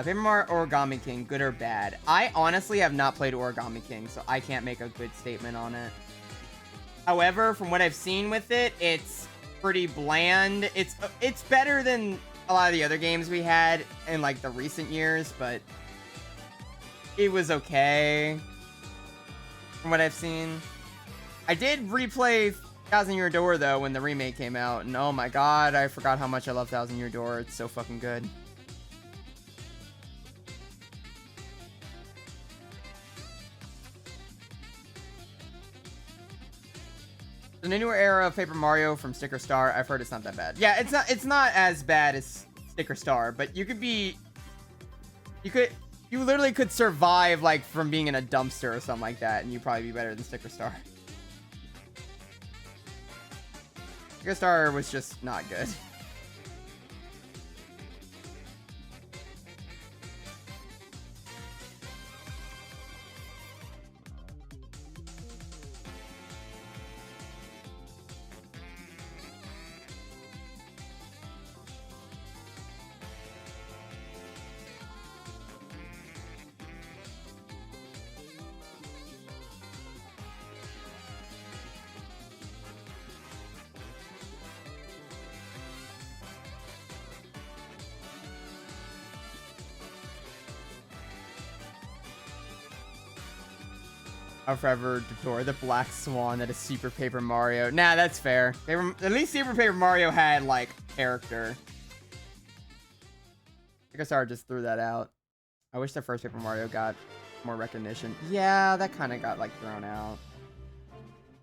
S1: Paper Mario Origami King, good or bad? I honestly have not played Origami King, so I can't make a good statement on it. However, from what I've seen with it, it's pretty bland. It's better than a lot of the other games we had in like the recent years, but it was okay from what I've seen. I did replay Thousand Year Door though when the remake came out, and oh my god, I forgot how much I love Thousand Year Door. It's so fucking good. The new era of Paper Mario from Sticker Star, I've heard it's not that bad. Yeah, it's not as bad as Sticker Star, but you literally could survive like from being in a dumpster or something like that, and you'd probably be better than Sticker Star. Sticker Star was just not good. I'll forever adore the black swan that is Super Paper Mario. Nah, that's fair. At least Super Paper Mario had, like, character. I guess I just threw that out. I wish the first Paper Mario got more recognition. Yeah, that kind of got, like, thrown out.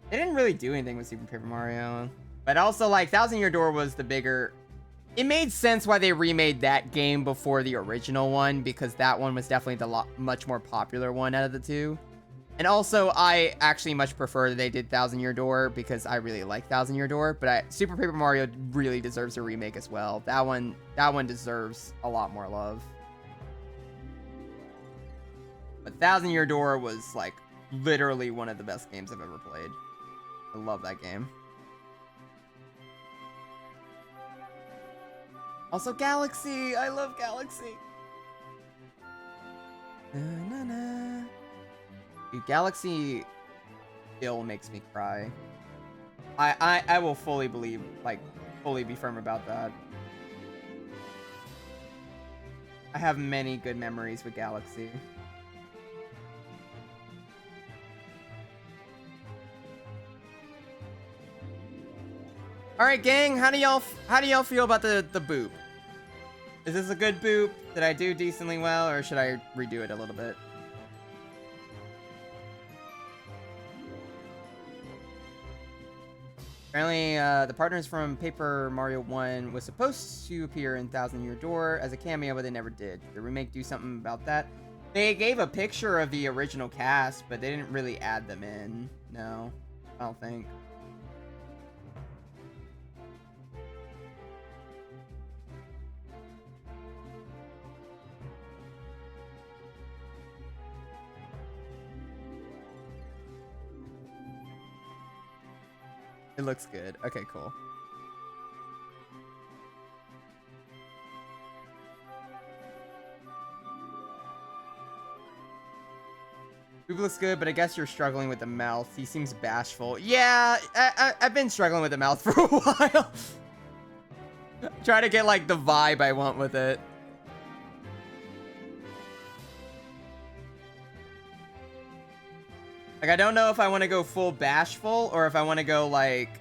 S1: They didn't really do anything with Super Paper Mario. But also, like, Thousand Year Door was the bigger... It made sense why they remade that game before the original one, because that one was definitely the much more popular one out of the two. And also, I actually much prefer that they did Thousand Year Door because I really like Thousand Year Door. But Super Paper Mario really deserves a remake as well. That one deserves a lot more love. But Thousand Year Door was like literally one of the best games I've ever played. I love that game. Also, Galaxy. I love Galaxy. Na, na, na. Dude, Galaxy still makes me cry. I will fully believe, like, fully be firm about that. I have many good memories with Galaxy. All right, gang, how do y'all feel about the boop? Is this a good boop? Did I do decently well, or should I redo it a little bit? Apparently, the partners from Paper Mario 1 was supposed to appear in Thousand Year Door as a cameo, but they never did. Did the remake do something about that? They gave a picture of the original cast, but they didn't really add them in. No, I don't think. It looks good. Okay, cool. Boob looks good, but I guess you're struggling with the mouth. He seems bashful. Yeah, I've been struggling with the mouth for a while. Try to get, like, the vibe I want with it. Like, I don't know if I want to go full bashful or if I want to go, like,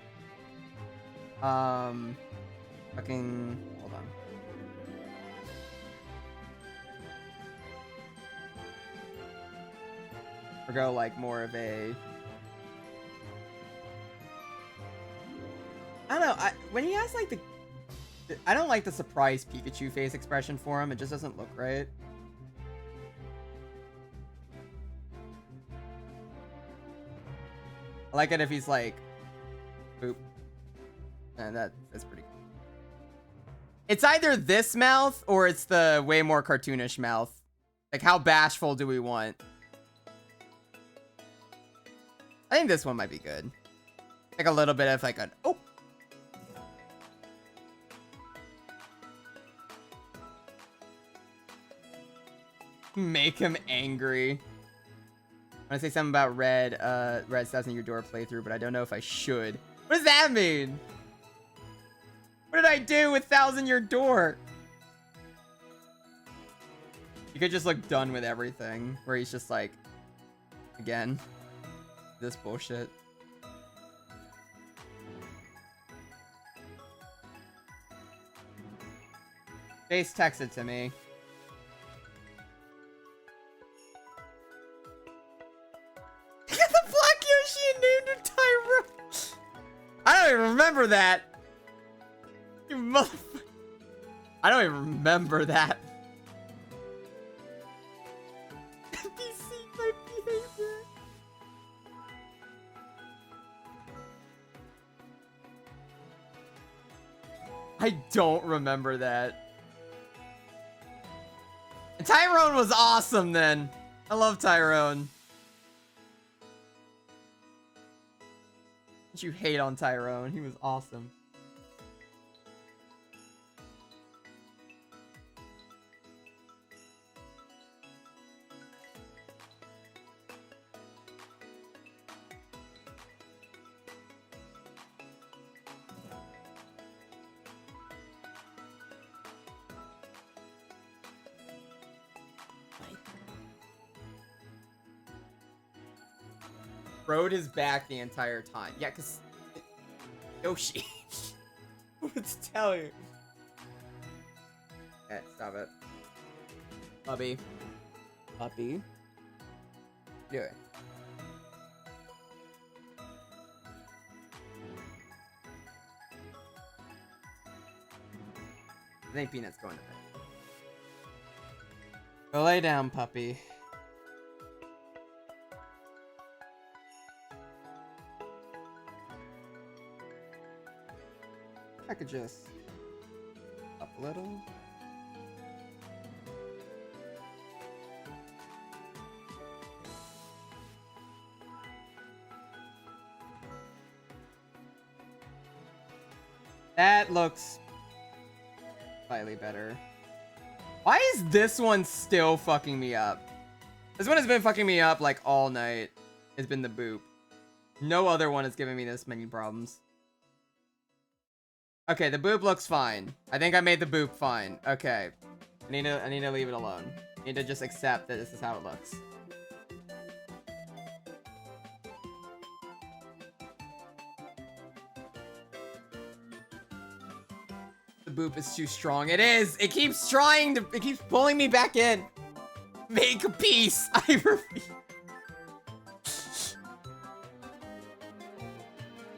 S1: fucking, hold on. Or go, like, more of a, I don't know, when he has, like, I don't like the surprised Pikachu face expression for him. It just doesn't look right. I like it if he's like, boop. And that's pretty cool. It's either this mouth or it's the way more cartoonish mouth. Like, how bashful do we want? I think this one might be good. Like a little bit of like an, oh. Make him angry. I want to say something about Red. Red Thousand Your Door playthrough, but I don't know if I should. What does that mean? What did I do with Thousand Year Door? You could just look done with everything, where he's just like, again, this bullshit. Jace texted to me. The Black Yoshi and named her Tyrone. I don't even remember that. You motherfucker. I don't even remember that. NPC type behavior. I don't remember that. And Tyrone was awesome then. I love Tyrone. What you hate on Tyrone? He was awesome. Rode his back the entire time. Yeah, because Yoshi. What's tell you? Okay, stop it. Puppy. Puppy. Do it. I think Peanut's going to bed. Go lay down, puppy. I could just up a little. That looks slightly better. Why is this one still fucking me up? This one has been fucking me up like all night. It's been the boop. No other one has given me this many problems. Okay, the boop looks fine. I think I made the boop fine. Okay. I need to leave it alone. I need to just accept that this is how it looks. The boop is too strong. It is! It keeps trying to... It keeps pulling me back in. Make a peace! I refuse.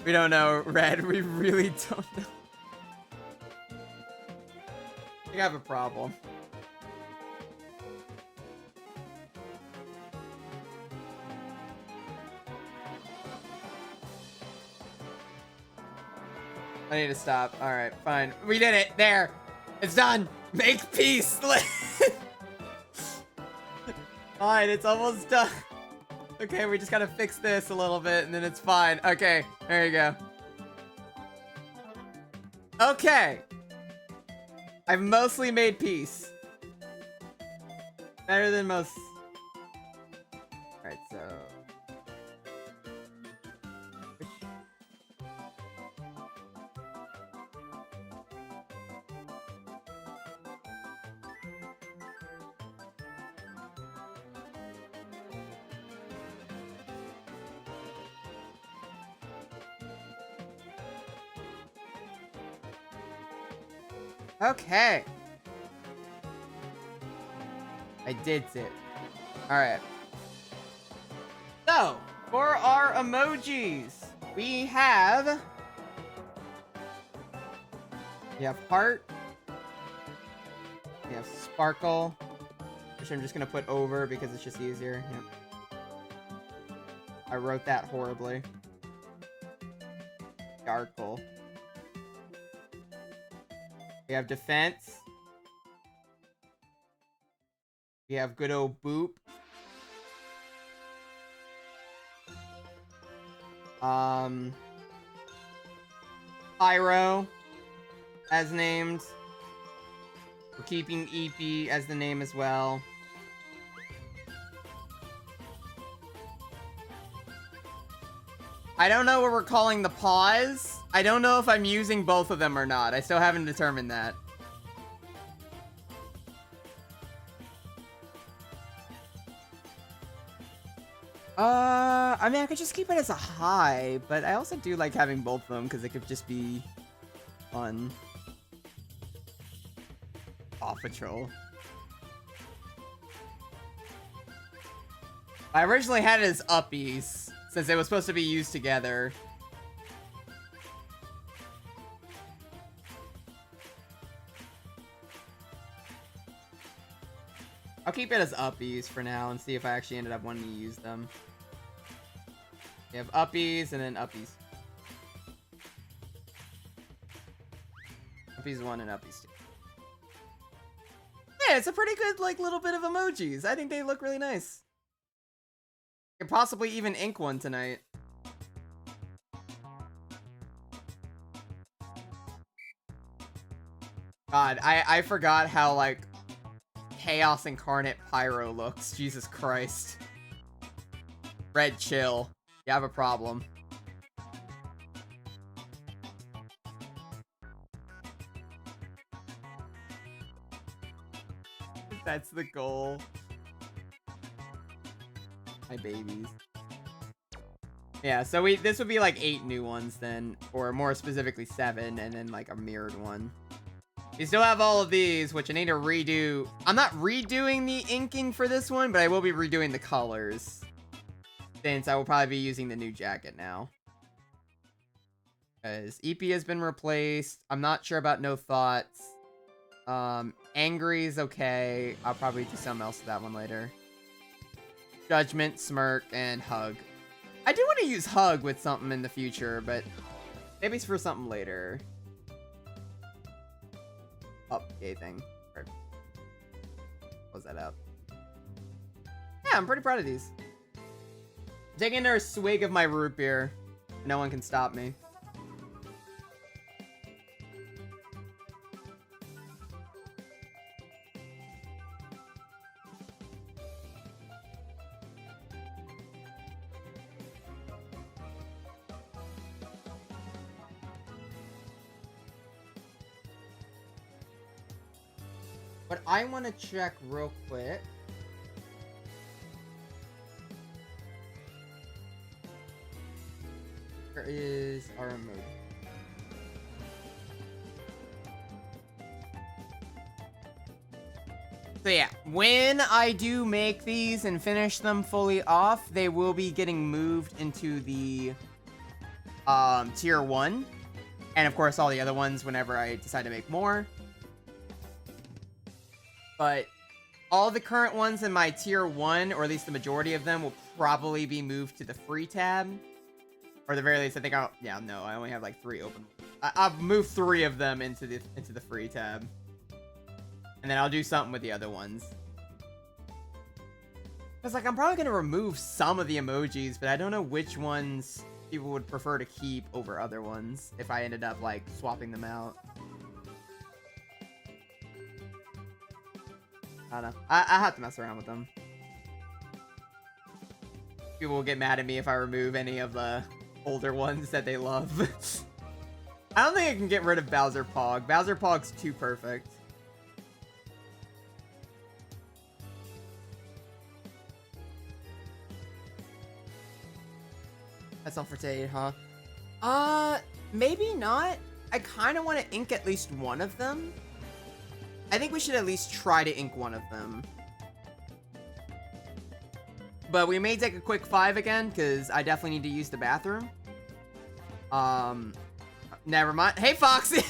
S1: We don't know, Red. We really don't know. I have a problem. I need to stop. Alright, fine. We did it. There. It's done. Make peace. Fine, it's almost done. Okay, we just gotta fix this a little bit and then it's fine. Okay, there you go. Okay. I've mostly made peace. Better than most. Alright, so Okay. I did it. Alright. So, for our emojis, we have heart. We have sparkle, which I'm just gonna put over because it's just easier. Yep. I wrote that horribly. Darkle. We have defense. We have good old boop. Pyro, as named. We're keeping EP as the name as well. I don't know what we're calling the pause. I don't know if I'm using both of them or not. I still haven't determined that. I mean, I could just keep it as a high, but I also do like having both of them because it could just be fun. Paw Patrol. I originally had it as uppies, since it was supposed to be used together. I'll keep it as uppies for now and see if I actually ended up wanting to use them. We have uppies and then uppies. Uppies 1 and uppies 2. Yeah, it's a pretty good, like, little bit of emojis. I think they look really nice. Could possibly even ink one tonight. God, I forgot how, like, Chaos Incarnate Pyro looks. Jesus Christ. Red chill. You have a problem. That's the goal. My babies. Yeah, so this would be like 8 new ones then, or more specifically 7, and then like a mirrored one. We still have all of these, which I need to redo. I'm not redoing the inking for this one, but I will be redoing the colors, since I will probably be using the new jacket now. Because EP has been replaced. I'm not sure about No Thoughts. Angry is okay. I'll probably do something else with that one later. Judgment, Smirk, and Hug. I do want to use Hug with something in the future, but maybe it's for something later. Yay thing. Or, close that up. Yeah, I'm pretty proud of these. I'm taking another swig of my root beer. No one can stop me. But I want to check real quick. Where is our emoji? So yeah, when I do make these and finish them fully off, they will be getting moved into the tier 1. And of course all the other ones whenever I decide to make more. But all the current ones in my tier 1, or at least the majority of them, will probably be moved to the free tab. Or at the very least, I think I only have like 3 open. I've moved 3 of them into the free tab. And then I'll do something with the other ones. Because like I'm probably going to remove some of the emojis, but I don't know which ones people would prefer to keep over other ones if I ended up like swapping them out. I don't know. I have to mess around with them. People will get mad at me if I remove any of the older ones that they love. I don't think I can get rid of Bowser Pog. Bowser Pog's too perfect. That's all for today, huh? Maybe not. I kind of want to ink at least one of them. I think we should at least try to ink one of them. But we may take a quick 5 again, because I definitely need to use the bathroom. Never mind. Hey, Foxy!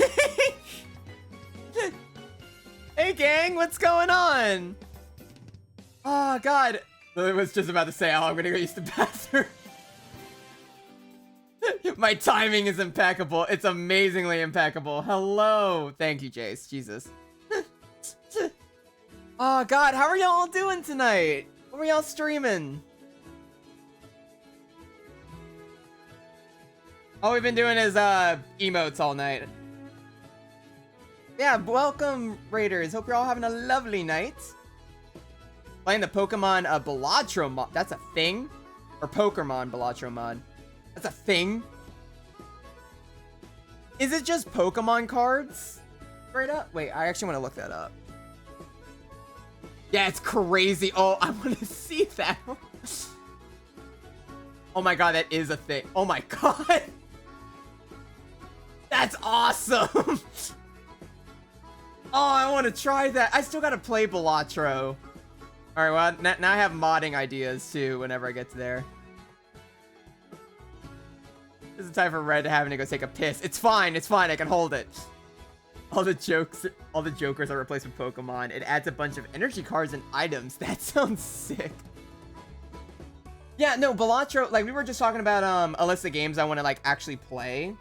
S1: Hey, gang, what's going on? Oh, God. I was just about to say, oh, I'm gonna go use the bathroom. My timing is impeccable. It's amazingly impeccable. Hello. Thank you, Jace. Jesus. Oh, God. How are y'all doing tonight? What were y'all streaming? All we've been doing is emotes all night. Yeah, welcome, Raiders. Hope you're all having a lovely night. Playing the Pokemon Balatro mod. That's a thing? Or Pokemon Balatro mod. That's a thing? Is it just Pokemon cards? Straight up? Wait, I actually want to look that up. Yeah, it's crazy. Oh, I want to see that. Oh my god, that is a thing. Oh my god. That's awesome. Oh, I want to try that. I still got to play Balatro. Alright, well, now I have modding ideas, too, whenever I get to there. This is the time for Red having to go take a piss. It's fine, I can hold it. All the jokers are replaced with Pokemon. It adds a bunch of energy cards and items. That sounds sick. Yeah, no, Balatro, like, we were just talking about, a list of games I want to, like, actually play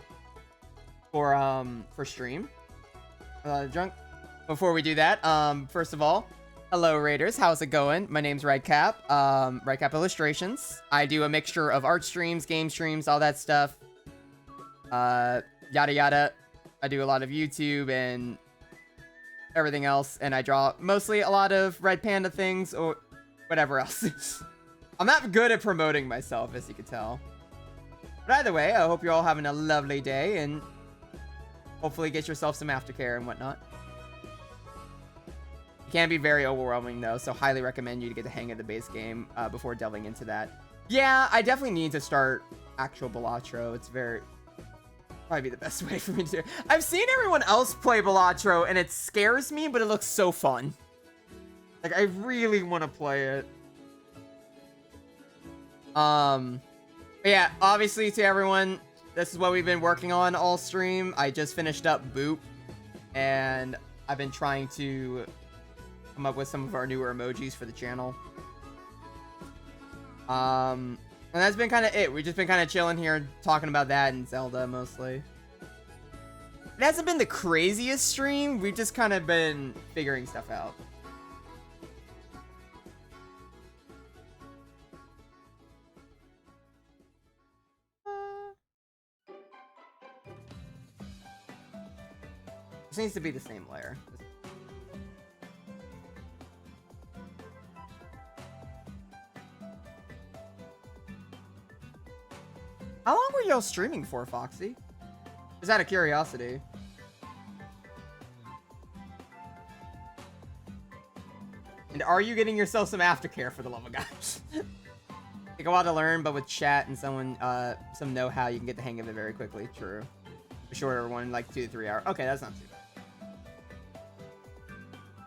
S1: for stream. Drunk. Before we do that, first of all, hello, Raiders. How's it going? My name's Redcap. Redcap Illustrations. I do a mixture of art streams, game streams, all that stuff. Yada yada. I do a lot of YouTube and everything else, and I draw mostly a lot of Red Panda things or whatever else. I'm not good at promoting myself, as you can tell. But either way, I hope you're all having a lovely day, and hopefully get yourself some aftercare and whatnot. It can be very overwhelming, though, so highly recommend you to get the hang of the base game before delving into that. Yeah, I definitely need to start actual Balatro. It's probably be the best way for me to do it. I've seen everyone else play Balatro, and it scares me, but it looks so fun. Like, I really want to play it. But yeah, obviously to everyone, this is what we've been working on all stream. I just finished up Boop, and I've been trying to come up with some of our newer emojis for the channel. And that's been kind of it. We've just been kind of chilling here, talking about that and Zelda mostly. It hasn't been the craziest stream. We've just kind of been figuring stuff out. This needs to be the same layer. How long were y'all streaming for, Foxy? Just out of curiosity. And are you getting yourself some aftercare, for the love of God? Take a while to learn, but with chat and someone, some know-how, you can get the hang of it very quickly. True. A shorter one, like 2 to 3 hours. Okay, that's not too bad.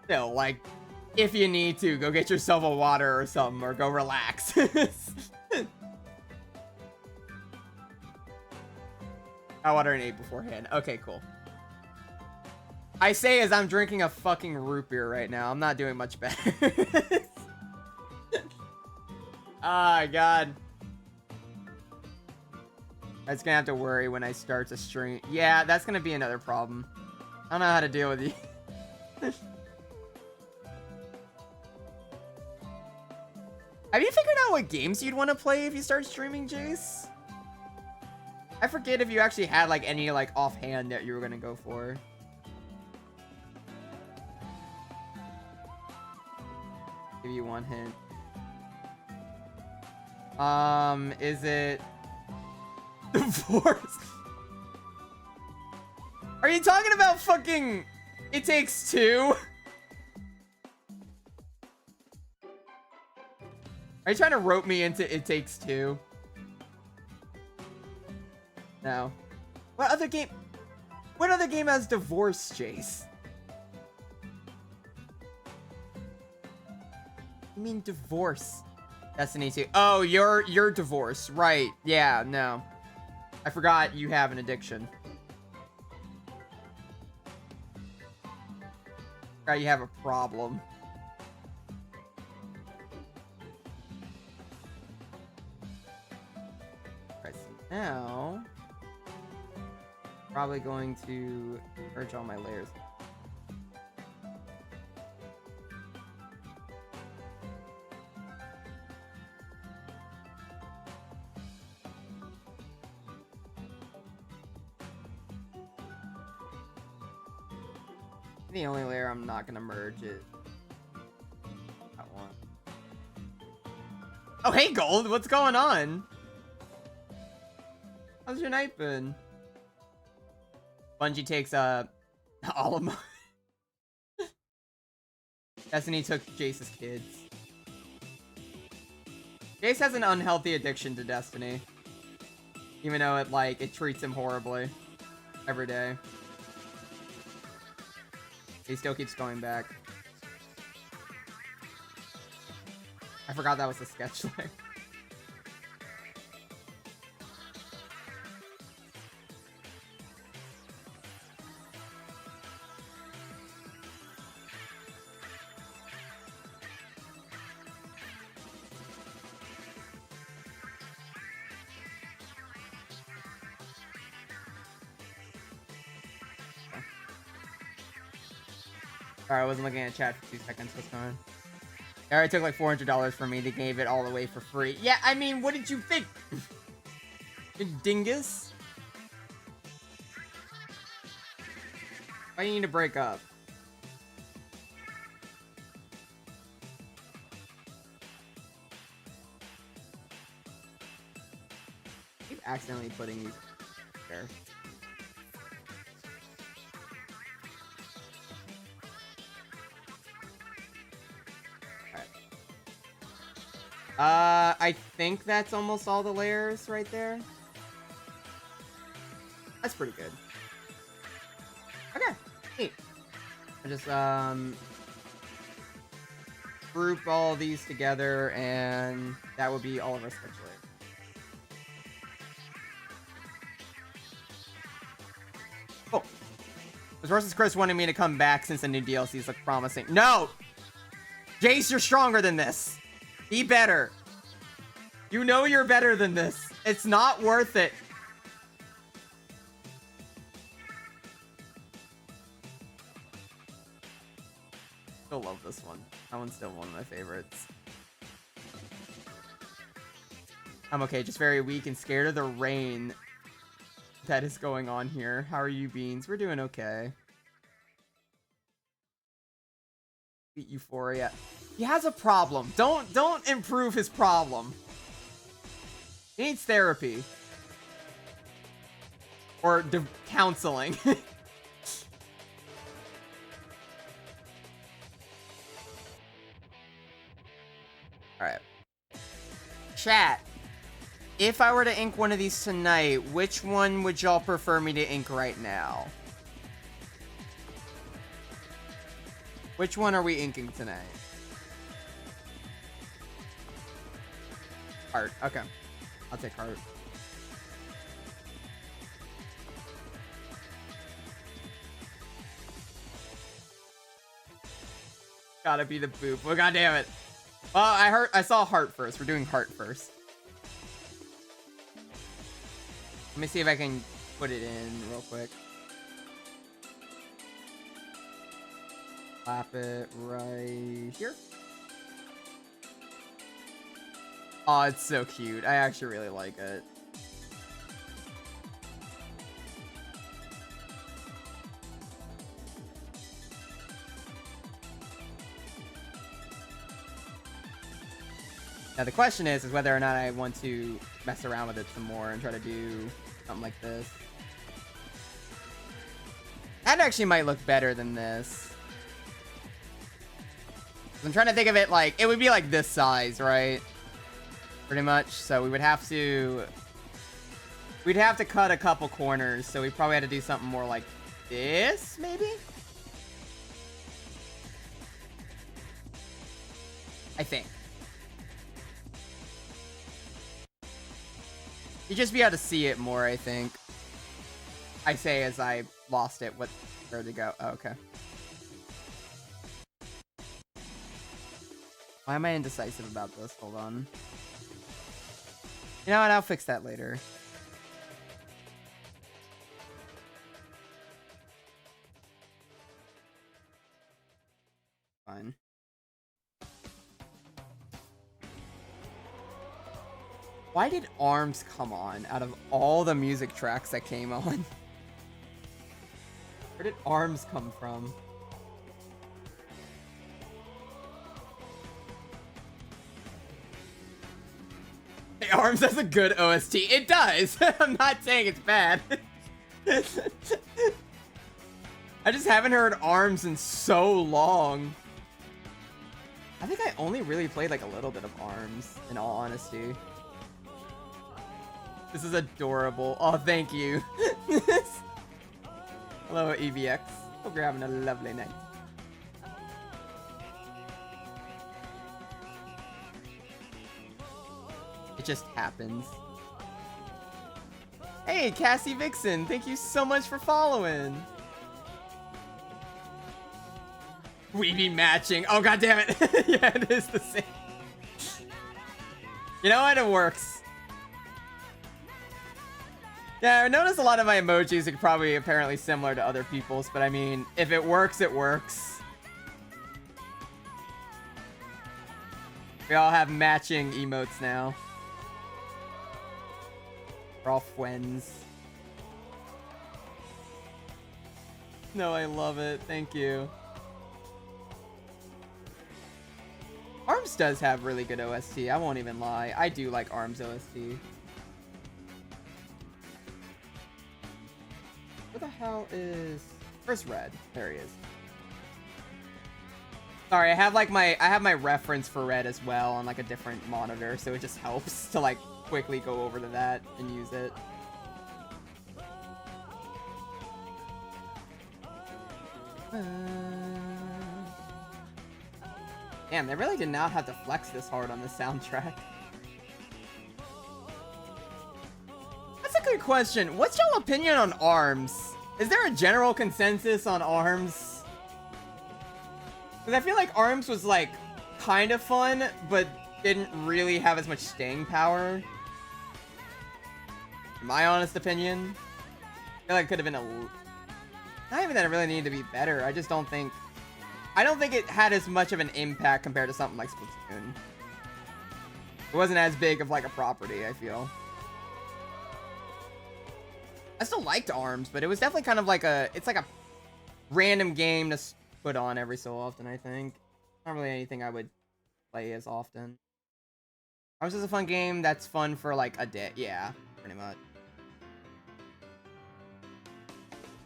S1: Still, like, if you need to, go get yourself a water or something, or go relax. I water and ate beforehand. Okay, cool. I say as I'm drinking a fucking root beer right now. I'm not doing much better. Ah, God. I was gonna have to worry when I start to stream. Yeah, that's gonna be another problem. I don't know how to deal with you. Have you figured out what games you'd want to play if you start streaming, Jace? I forget if you actually had, like, any, like, offhand that you were gonna go for. Give you one hint. Is it... Divorce? Are you talking about fucking... It Takes Two? Are you trying to rope me into It Takes Two? No. What other game has divorce, Jace? You mean divorce? Destiny 2. Oh, you're divorced. Right. Yeah, no. I forgot you have an addiction. Right, you have a problem. Right, so now probably going to merge all my layers. The only layer I'm not gonna merge is that one. Oh, hey, Gold, what's going on? How's your night been? Bungie takes all of my Destiny took Jace's kids. Jace has an unhealthy addiction to Destiny, even though it treats him horribly every day. He still keeps going back. I forgot that was a sketch layer. Alright, I wasn't looking at chat for 2 seconds. What's going on? It already took like $400 from me. They gave it all away for free. Yeah, I mean, what did you think? You dingus? Why do you need to break up? I keep accidentally putting these there. I think that's almost all the layers right there. That's pretty good. Okay, neat. I just, group all these together, and that would be all of our sketch layers. Cool. Versus Chris wanted me to come back since the new DLCs look promising. No! Jace, you're stronger than this. Be better. You know you're better than this. It's not worth it. Still love this one. That one's still one of my favorites. I'm okay, just very weak and scared of the rain that is going on here. How are you, Beans? We're doing okay. Euphoria. He has a problem. Don't improve his problem. He needs therapy. Or counseling. Alright. Chat. If I were to ink one of these tonight, which one would y'all prefer me to ink right now? Which one are we inking tonight? Heart. Okay. I'll take heart. Gotta be the boop. Oh, god damn it. Well, I saw heart first. We're doing heart first. Let me see if I can put it in real quick. Slap it right here. Oh, it's so cute. I actually really like it. Now the question is whether or not I want to mess around with it some more and try to do something like this. That actually might look better than this. I'm trying to think of it like, it would be like this size, right? Pretty much. So we would have to, we'd have to cut a couple corners. So we probably had to do something more like this, maybe? I think. You'd just be able to see it more, I think. I say as I lost it, where to go? Oh, okay. Why am I indecisive about this? Hold on. You know what? I'll fix that later. Fine. Why did ARMS come on out of all the music tracks that came on? Where did ARMS come from? Hey, ARMS has a good OST. It does. I'm not saying it's bad. I just haven't heard ARMS in so long. I think I only really played like a little bit of ARMS, in all honesty. This is adorable. Oh, thank you. Hello, EVX. Hope you're having a lovely night. It just happens. Hey, Cassie Vixen. Thank you so much for following. We be matching. Oh, god damn it. Yeah, it is the same. You know what? It works. Yeah, I noticed a lot of my emojis are probably apparently similar to other people's, but I mean, if it works, it works. We all have matching emotes now. We're all friends. No, I love it. Thank you. ARMS does have really good OST. I won't even lie. I do like ARMS OST. Where the hell is... Where's Red? There he is. Sorry, I have my reference for Red as well on like a different monitor, so it just helps to like quickly go over to that and use it. Damn, they really did not have to flex this hard on the soundtrack. That's a good question. What's your opinion on ARMS? Is there a general consensus on ARMS? Because I feel like ARMS was like kind of fun, but didn't really have as much staying power. In my honest opinion. I feel like it could have been not even that it really needed to be better. I just don't think... I don't think it had as much of an impact compared to something like Splatoon. It wasn't as big of like a property, I feel. I still liked ARMS, but it was definitely kind of like it's like a random game to put on every so often, I think. Not really anything I would play as often. ARMS is a fun game that's fun for like a day. Yeah, pretty much.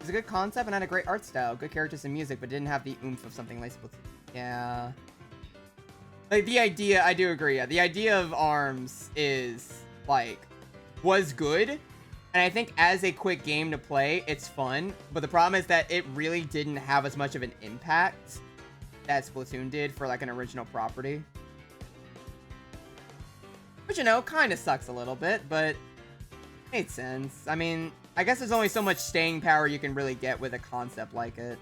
S1: It's a good concept and had a great art style, good characters and music, but didn't have the oomph of something like Splatoon. Yeah. Like, the idea, I do agree, yeah. The idea of ARMS is, like, was good. And I think as a quick game to play, it's fun. But the problem is that it really didn't have as much of an impact that Splatoon did for, like, an original property. Which, you know, kind of sucks a little bit, but made sense. I mean... I guess there's only so much staying power you can really get with a concept like it.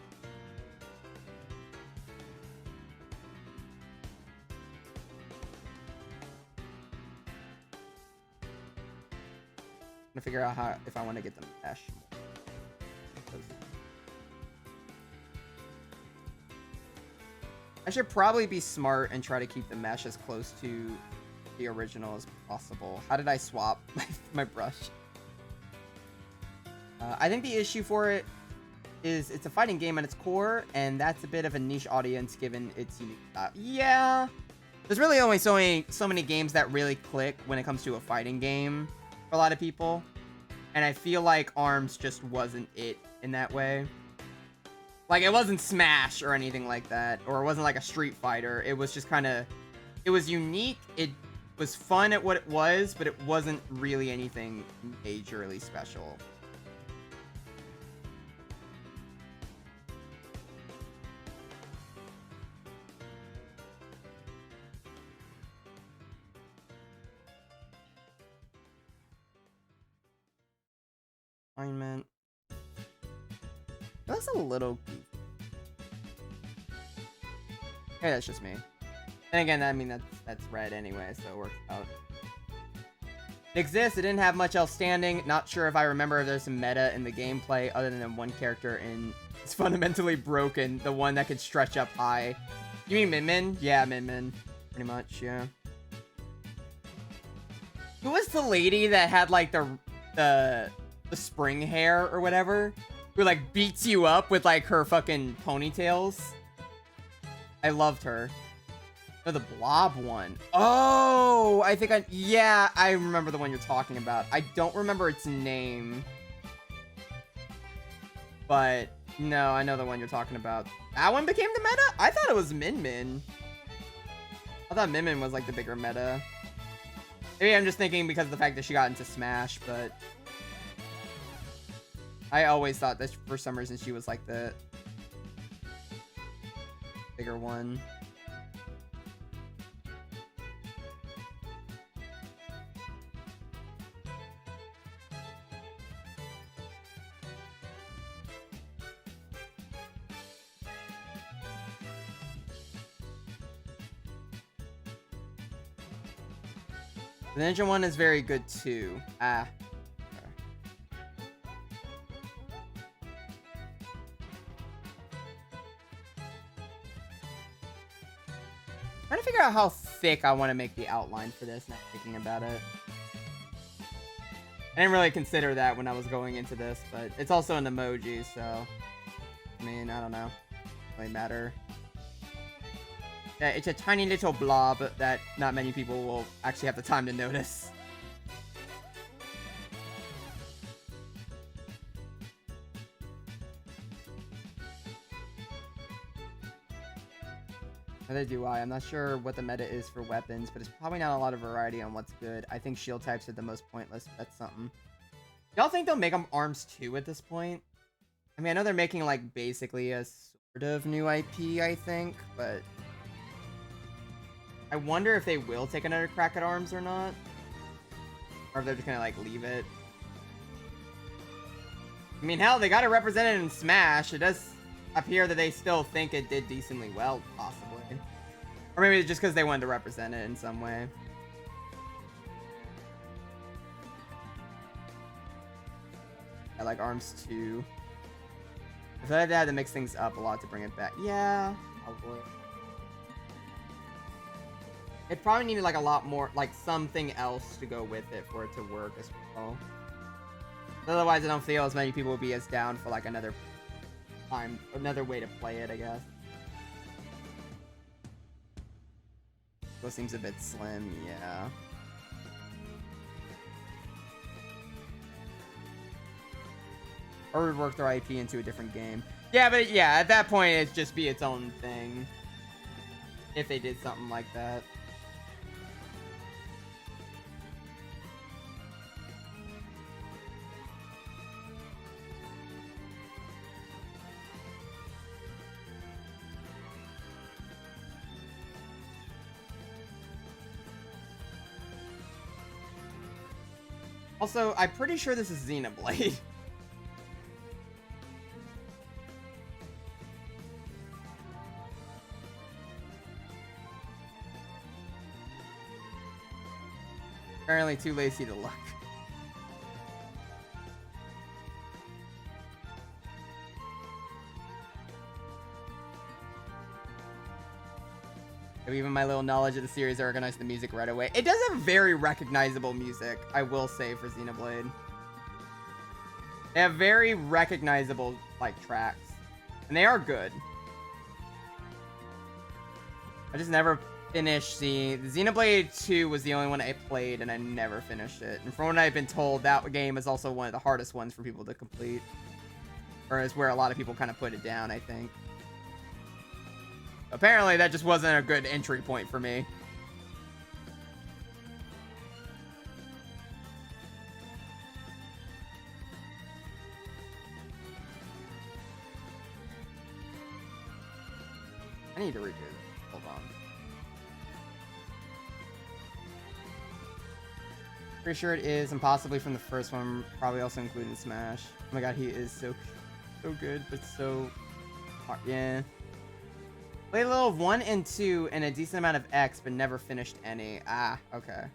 S1: I'm gonna figure out if I want to get the mesh. I should probably be smart and try to keep the mesh as close to the original as possible. How did I swap my brush? I think the issue for it is it's a fighting game at its core, and that's a bit of a niche audience given its unique style. Yeah, there's really only so many games that really click when it comes to a fighting game for a lot of people, and I feel like ARMS just wasn't it in that way. Like, it wasn't Smash or anything like that, or it wasn't like a Street Fighter. It was just kind of, it was unique. It was fun at what it was, but it wasn't really anything majorly special. Alignment. That's a little goofy. Hey, that's just me. And again, I mean, that's red anyway, so it works out. It exists. It didn't have much else standing. Not sure if I remember if there's some meta in the gameplay other than one character in... It's fundamentally broken. The one that could stretch up high. You mean Min Min? Yeah, Min Min. Pretty much, yeah. Who was the lady that had, like, the spring hair or whatever? Who, like, beats you up with, like, her fucking ponytails? I loved her. Oh, the blob one. Oh, I think yeah, I remember the one you're talking about. I don't remember its name. But, no, I know the one you're talking about. That one became the meta? I thought it was Min Min. I thought Min Min was, like, the bigger meta. Maybe I'm just thinking because of the fact that she got into Smash, but... I always thought that for some reason she was, like, the... bigger one. The ninja one is very good too. Ah. Trying to figure out how thick I want to make the outline for this, not thinking about it. I didn't really consider that when I was going into this, but it's also an emoji, so... I mean, I don't know. Doesn't really matter. Yeah, it's a tiny little blob that not many people will actually have the time to notice. Neither do I. I'm not sure what the meta is for weapons, but it's probably not a lot of variety on what's good. I think shield types are the most pointless. That's something. Y'all think they'll make them arms too at this point? I mean, I know they're making, like, basically a sort of new IP, I think, but... I wonder if they will take another crack at arms or not. Or if they're just gonna, like, leave it. I mean, hell, they got it represented in Smash. It does appear that they still think it did decently well, possibly. Or maybe it's just because they wanted to represent it in some way. I like arms too. I feel like they had to mix things up a lot to bring it back. Yeah, probably. It probably needed like a lot more, like something else to go with it for it to work as well. Otherwise, I don't feel as many people would be as down for like another time, another way to play it, I guess. This seems a bit slim, yeah. Or would work their IP into a different game. Yeah, but yeah, at that point, it'd just be its own thing. If they did something like that. Also, I'm pretty sure this is Xenoblade. Apparently too lazy to look. Even my little knowledge of the series, I recognize the music right away. It does have very recognizable music, I will say, for Xenoblade. They have very recognizable, like, tracks. And they are good. I just never finished the Xenoblade 2 was the only one I played, and I never finished it. And from what I've been told, that game is also one of the hardest ones for people to complete. Or is where a lot of people kind of put it down, I think. Apparently, that just wasn't a good entry point for me. I need to redo this. Hold on. Pretty sure it is, and possibly from the first one, probably also including Smash. Oh my god, he is so good, but so hard. Yeah. Played a little of 1 and 2 and a decent amount of X, but never finished any. Ah, okay.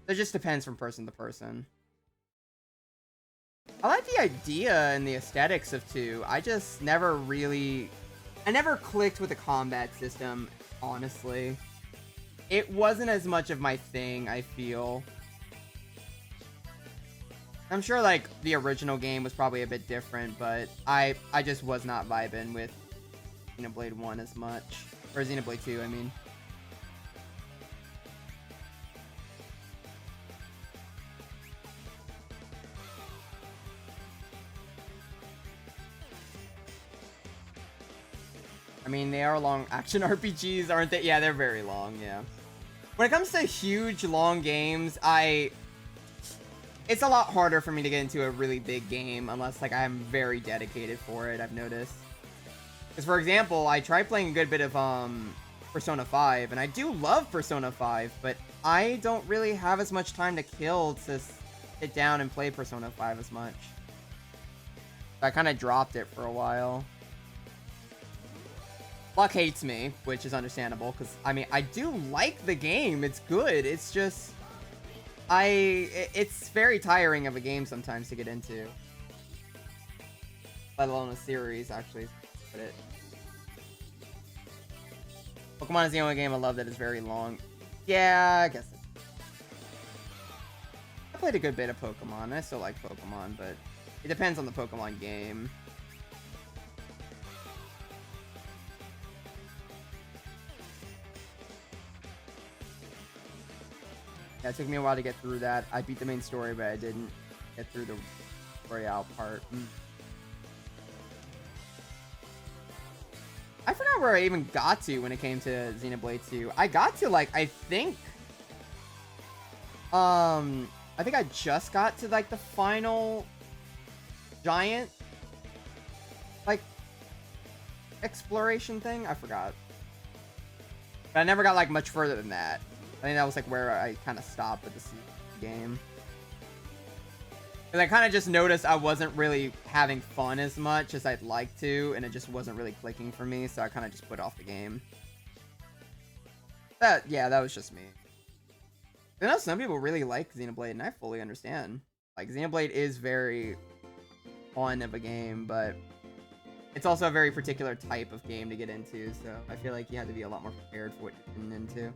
S1: It just depends from person to person. I like the idea and the aesthetics of 2. I just never really... I never clicked with the combat system, honestly. It wasn't as much of my thing, I feel. I'm sure, like, the original game was probably a bit different, but I just was not vibing with Xenoblade 1 as much. Or Xenoblade 2, I mean. I mean, they are long action RPGs, aren't they? Yeah, they're very long, yeah. When it comes to huge, long games, it's a lot harder for me to get into a really big game unless, like, I'm very dedicated for it, I've noticed. Because, for example, I tried playing a good bit of, Persona 5, and I do love Persona 5, but I don't really have as much time to kill to sit down and play Persona 5 as much. So I kind of dropped it for a while. Luck hates me, which is understandable, because, I mean, I do like the game. It's good. It's just... It's very tiring of a game sometimes to get into. Let alone a series, actually. Put it. Pokemon is the only game I love that is very long. Yeah, I guess I played a good bit of Pokemon. I still like Pokemon, but it depends on the Pokemon game. Yeah, it took me a while to get through that. I beat the main story, but I didn't get through the Royale part. I forgot where I even got to when it came to Xenoblade 2. I got to, like, I think I just got to, like, the final giant, like, exploration thing. I forgot. But I never got, like, much further than that. I think that was, like, where I kind of stopped with the game. Because I kind of just noticed I wasn't really having fun as much as I'd like to, and it just wasn't really clicking for me, so I kind of just put off the game. Yeah, that was just me. I know some people really like Xenoblade, and I fully understand. Like, Xenoblade is very fun of a game, but it's also a very particular type of game to get into, so I feel like you have to be a lot more prepared for what you're getting into.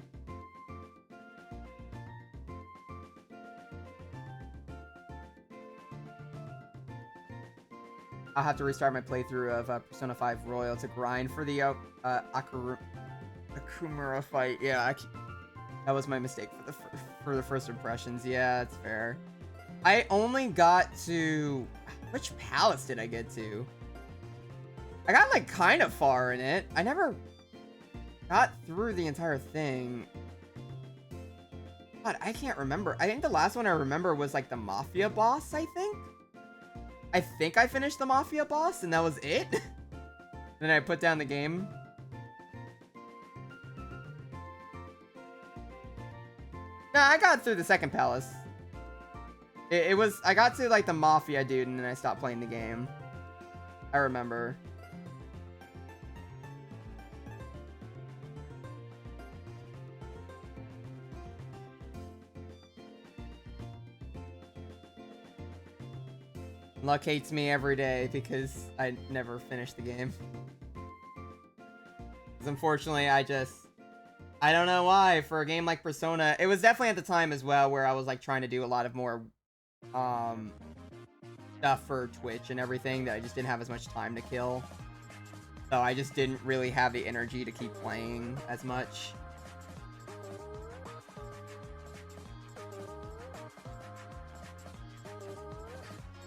S1: I'll have to restart my playthrough of Persona 5 Royal to grind for the Akumura fight. Yeah, that was my mistake for the first impressions. Yeah, that's fair. I only got to... Which palace did I get to? I got, like, kind of far in it. I never got through the entire thing. God, I can't remember. I think the last one I remember was, like, the Mafia boss, I think? I think I finished the Mafia boss, and that was it. Then I put down the game. Nah, I got through the second palace. It was... I got to, like, the Mafia dude, and then I stopped playing the game. I remember. Luck hates me every day because I never finished the game. Because unfortunately, I don't know why. For a game like Persona, it was definitely at the time as well where I was like trying to do a lot of more stuff for Twitch and everything that I just didn't have as much time to kill. So I just didn't really have the energy to keep playing as much.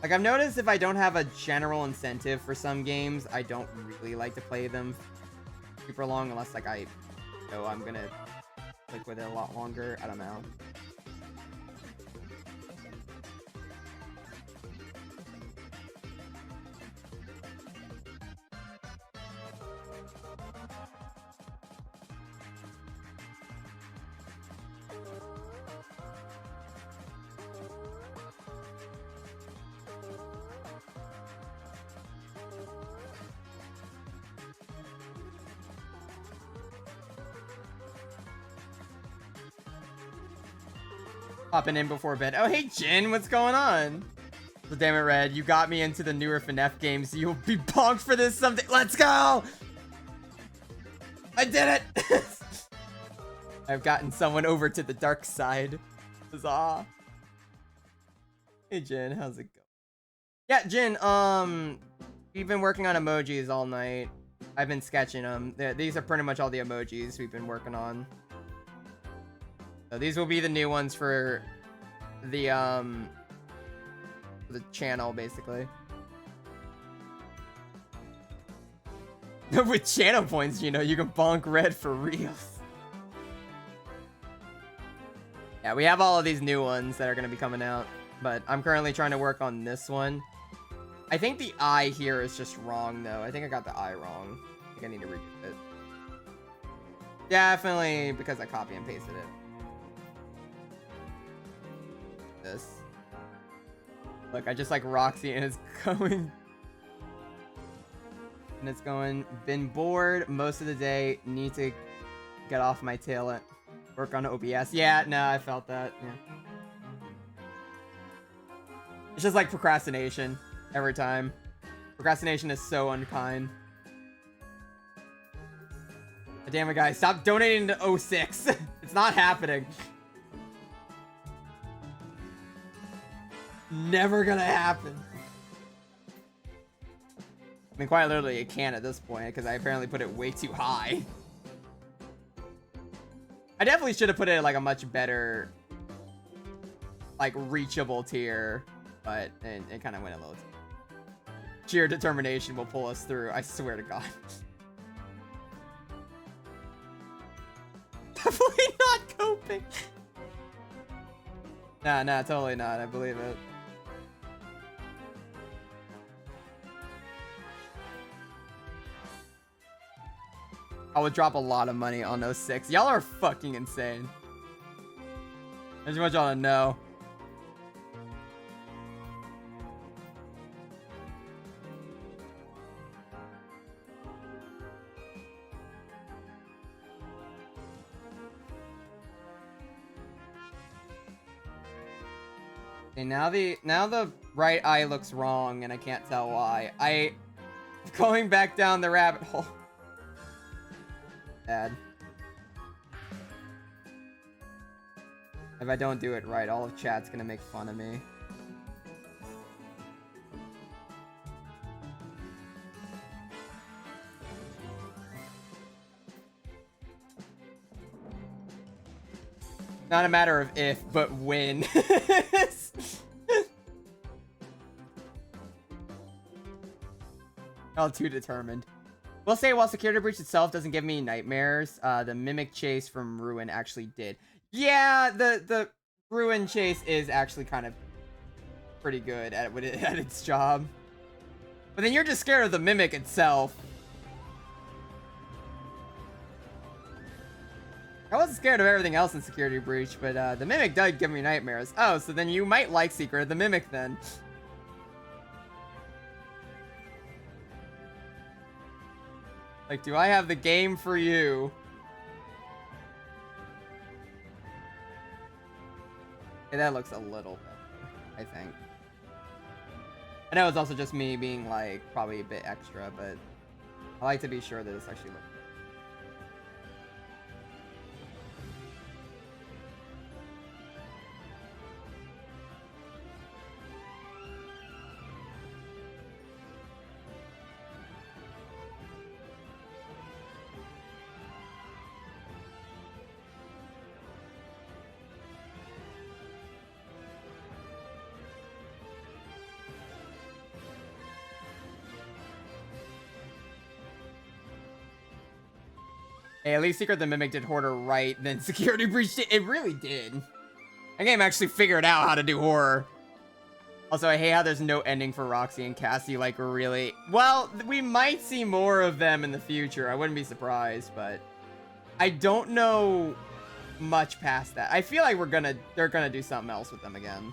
S1: Like, I've noticed if I don't have a general incentive for some games, I don't really like to play them super long unless, like, I know I'm gonna click with it a lot longer. I don't know. Popping in before bed. Oh, hey, Jin, what's going on? So damn it, Red, you got me into the newer FNF games. You'll be bonked for this someday. Let's go! I did it! I've gotten someone over to the dark side. Huzzah. Hey, Jin, how's it going? Yeah, Jin, we've been working on emojis all night. I've been sketching them. These are pretty much all the emojis we've been working on. So these will be the new ones for the channel, basically. With channel points, you know, you can bonk Red for reals. Yeah, we have all of these new ones that are going to be coming out, but I'm currently trying to work on this one. I think the I here is just wrong, though. I think I got the I wrong. I think I need to redo it. Definitely because I copy and pasted it. This. Look, I just like Roxy and it's going. And it's going, been bored most of the day, need to get off my tail and work on OBS. Yeah, no, I felt that. Yeah. It's just like procrastination every time. Procrastination is so unkind. Damn it, guys, stop donating to 06. It's not happening. Never gonna happen. I mean, quite literally, it can at this point, because I apparently put it way too high. I definitely should have put it at, like, a much better, like, reachable tier, but it kind of went a little too. Sheer determination will pull us through, I swear to God. Definitely not coping. Nah, totally not, I believe it. I would drop a lot of money on 06. Y'all are fucking insane. I just want y'all to know. Okay, now the right eye looks wrong and I can't tell why. Going back down the rabbit hole. Bad. If I don't do it right, all of chat's gonna make fun of me. Not a matter of if, but when. All too determined. We'll say while Security Breach itself doesn't give me nightmares, the Mimic Chase from Ruin actually did. Yeah, the Ruin Chase is actually kind of pretty good at its job. But then you're just scared of the Mimic itself. I wasn't scared of everything else in Security Breach, but the Mimic did give me nightmares. Oh, so then you might like Secret of the Mimic then. Like, do I have the game for you? Okay, that looks a little better, I think. I know it's also just me being, like, probably a bit extra, but I like to be sure that this actually looks good. Hey, at least Secret of the Mimic did Hoarder right, then Security Breach did. It really did. That game actually figured out how to do horror. Also, I hate how there's no ending for Roxy and Cassie, like, really. Well, we might see more of them in the future. I wouldn't be surprised, but I don't know much past that. I feel like they're gonna do something else with them again.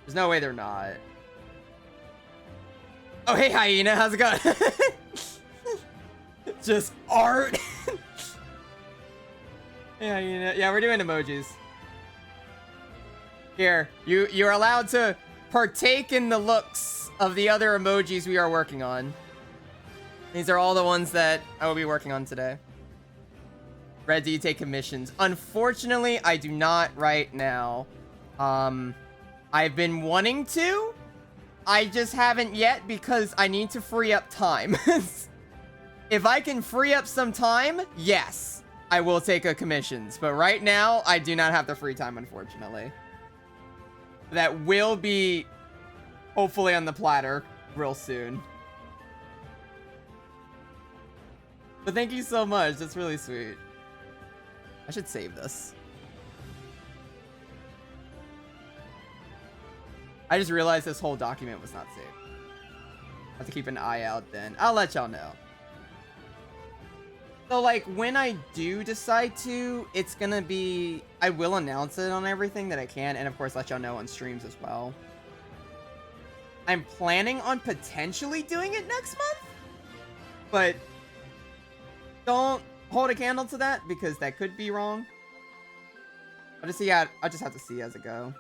S1: There's no way they're not. Oh, hey, Hyena, how's it going? Just art. Yeah, you know, yeah, we're doing emojis. Here, you're allowed to partake in the looks of the other emojis we are working on. These are all the ones that I will be working on today. Red, do you take commissions? Unfortunately, I do not right now. I've been wanting to. I just haven't yet because I need to free up time. If I can free up some time, yes, I will take a commissions. But right now, I do not have the free time, unfortunately. That will be hopefully on the platter real soon. But thank you so much. That's really sweet. I should save this. I just realized this whole document was not saved. I have to keep an eye out then. I'll let y'all know. So, like, when I do decide to, it's gonna be... I will announce it on everything that I can, and of course let y'all know on streams as well. I'm planning on potentially doing it next month, but don't hold a candle to that, because that could be wrong. I'll just see. I'll just have to see as it go.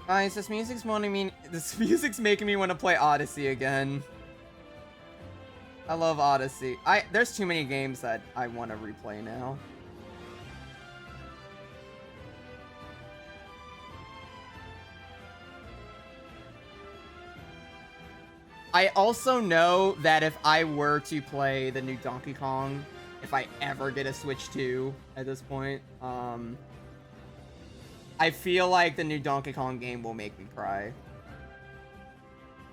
S1: Guys, this music's making me want to play Odyssey again. I love Odyssey. There's too many games that I want to replay now. I also know that if I were to play the new Donkey Kong, if I ever get a Switch 2 at this point, I feel like the new Donkey Kong game will make me cry.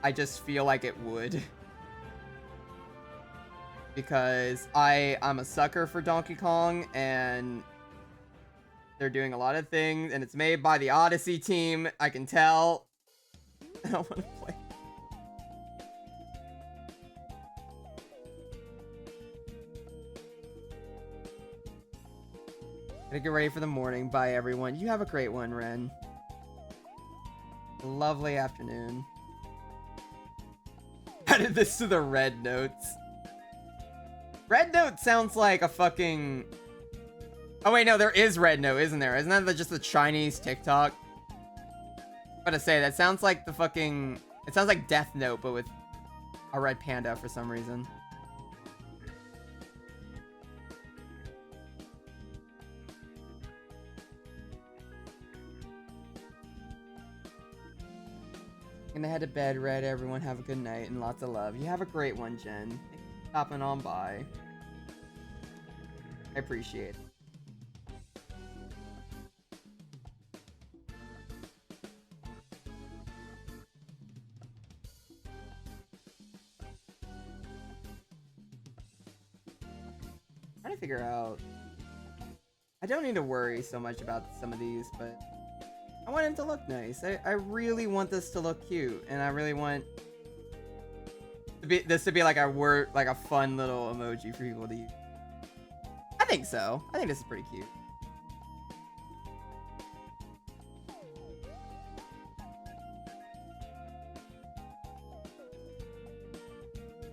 S1: I just feel like it would. Because I'm a sucker for Donkey Kong, and they're doing a lot of things, and it's made by the Odyssey team, I can tell. I don't want to play. Gotta get ready for the morning. Bye, everyone. You have a great one, Ren. Lovely afternoon. Added this to the red notes. Red note sounds like a fucking... Oh, wait, no, there is red note, isn't there? Isn't that just the Chinese TikTok? I'm about to say, that sounds like the fucking... It sounds like Death Note, but with a red panda for some reason. Gonna head to bed, Red. Everyone have a good night and lots of love. You have a great one, Jen. Thanks for stopping on by. I appreciate it. Trying to figure out... I don't need to worry so much about some of these, but... I want it to look nice. I really want this to look cute, and I really want this to be like a fun little emoji for people to use. I think so. I think this is pretty cute.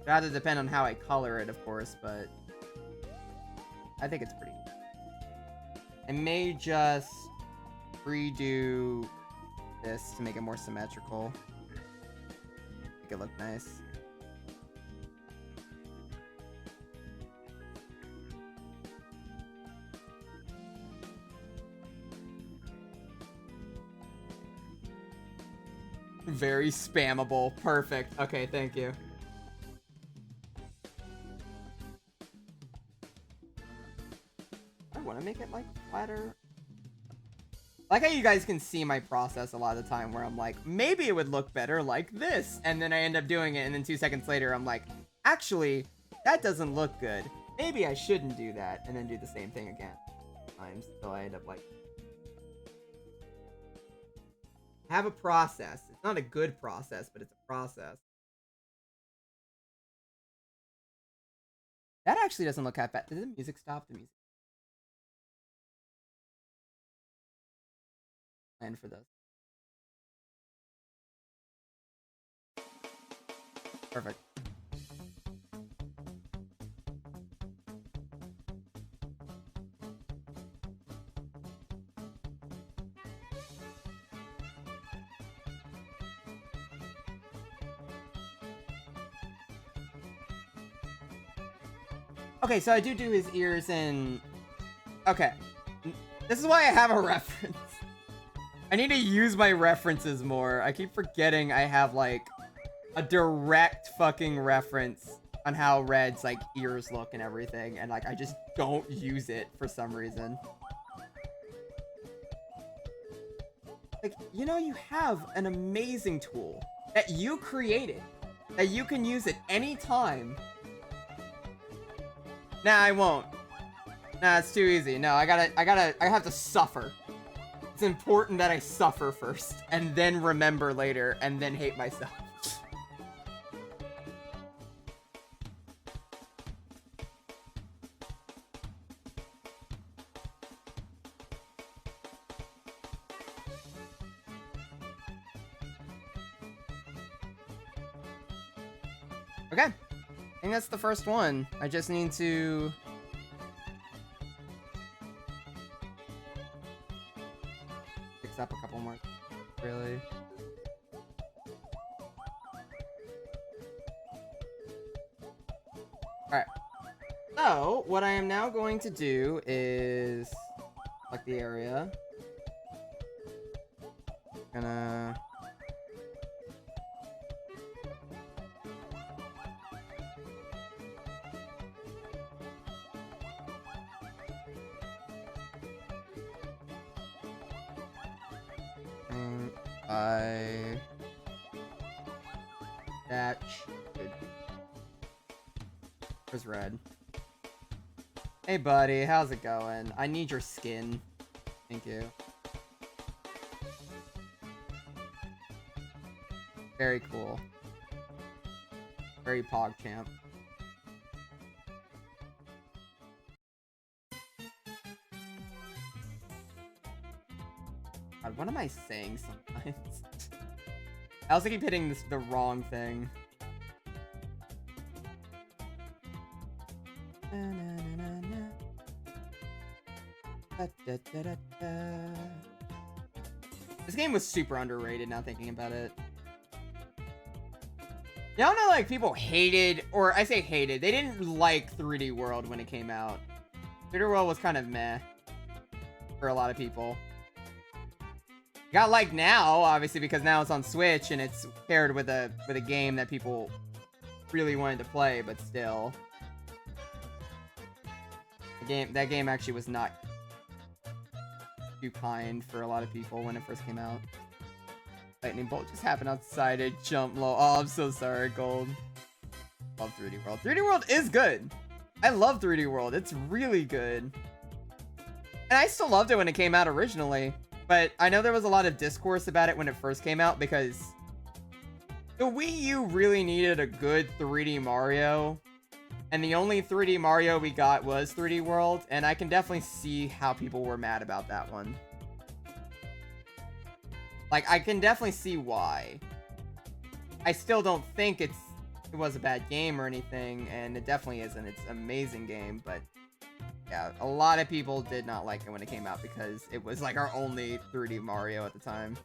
S1: It has to depend on how I color it, of course, but I think it's pretty cute. I may just redo this to make it more symmetrical. Make it look nice. Very spammable. Perfect. Okay, thank you. I want to make it like flatter. Like how you guys can see my process a lot of the time where I'm like, maybe it would look better like this. And then I end up doing it. And then 2 seconds later, I'm like, actually, that doesn't look good. Maybe I shouldn't do that. And then do the same thing again. Times. So I end up like... I have a process. It's not a good process, but it's a process. That actually doesn't look that bad. Did the music stop? The music. plan for this. Perfect. Okay, so I do his ears in... Okay. This is why I have a reference. I need to use my references more. I keep forgetting I have, like, a direct fucking reference on how Red's, like, ears look and everything. And, like, I just don't use it for some reason. Like, you know, you have an amazing tool that you created. That you can use at any time. Nah, I won't. Nah, it's too easy. No, I have to suffer. It's important that I suffer first, and then remember later, and then hate myself. Okay. I think that's the first one. I just need to... fix up a couple more. Really? Alright. So, what I am now going to do is... select the area. Gonna... that should... Where's Red? Hey buddy, how's it going? I need your skin. Thank you. Very cool. Very PogChamp. God, what am I saying sometimes? I also keep hitting the wrong thing. This game was super underrated now thinking about it. You know, like people hated, or I say hated, they didn't like 3D World when it came out. 3D World was kind of meh for a lot of people. Got like now, obviously, because now it's on Switch and it's paired with a game that people really wanted to play, but still. That game actually was not too kind for a lot of people when it first came out. Lightning bolt just happened outside, it jumped low. Oh, I'm so sorry, Gold. Love 3D World. 3D World is good. I love 3D World. It's really good. And I still loved it when it came out originally. But I know there was a lot of discourse about it when it first came out because the Wii U really needed a good 3D Mario. And the only 3D Mario we got was 3D World. And I can definitely see how people were mad about that one. Like, I can definitely see why. I still don't think it was a bad game or anything. And it definitely isn't. It's an amazing game, but... yeah, a lot of people did not like it when it came out because it was like our only 3D Mario at the time.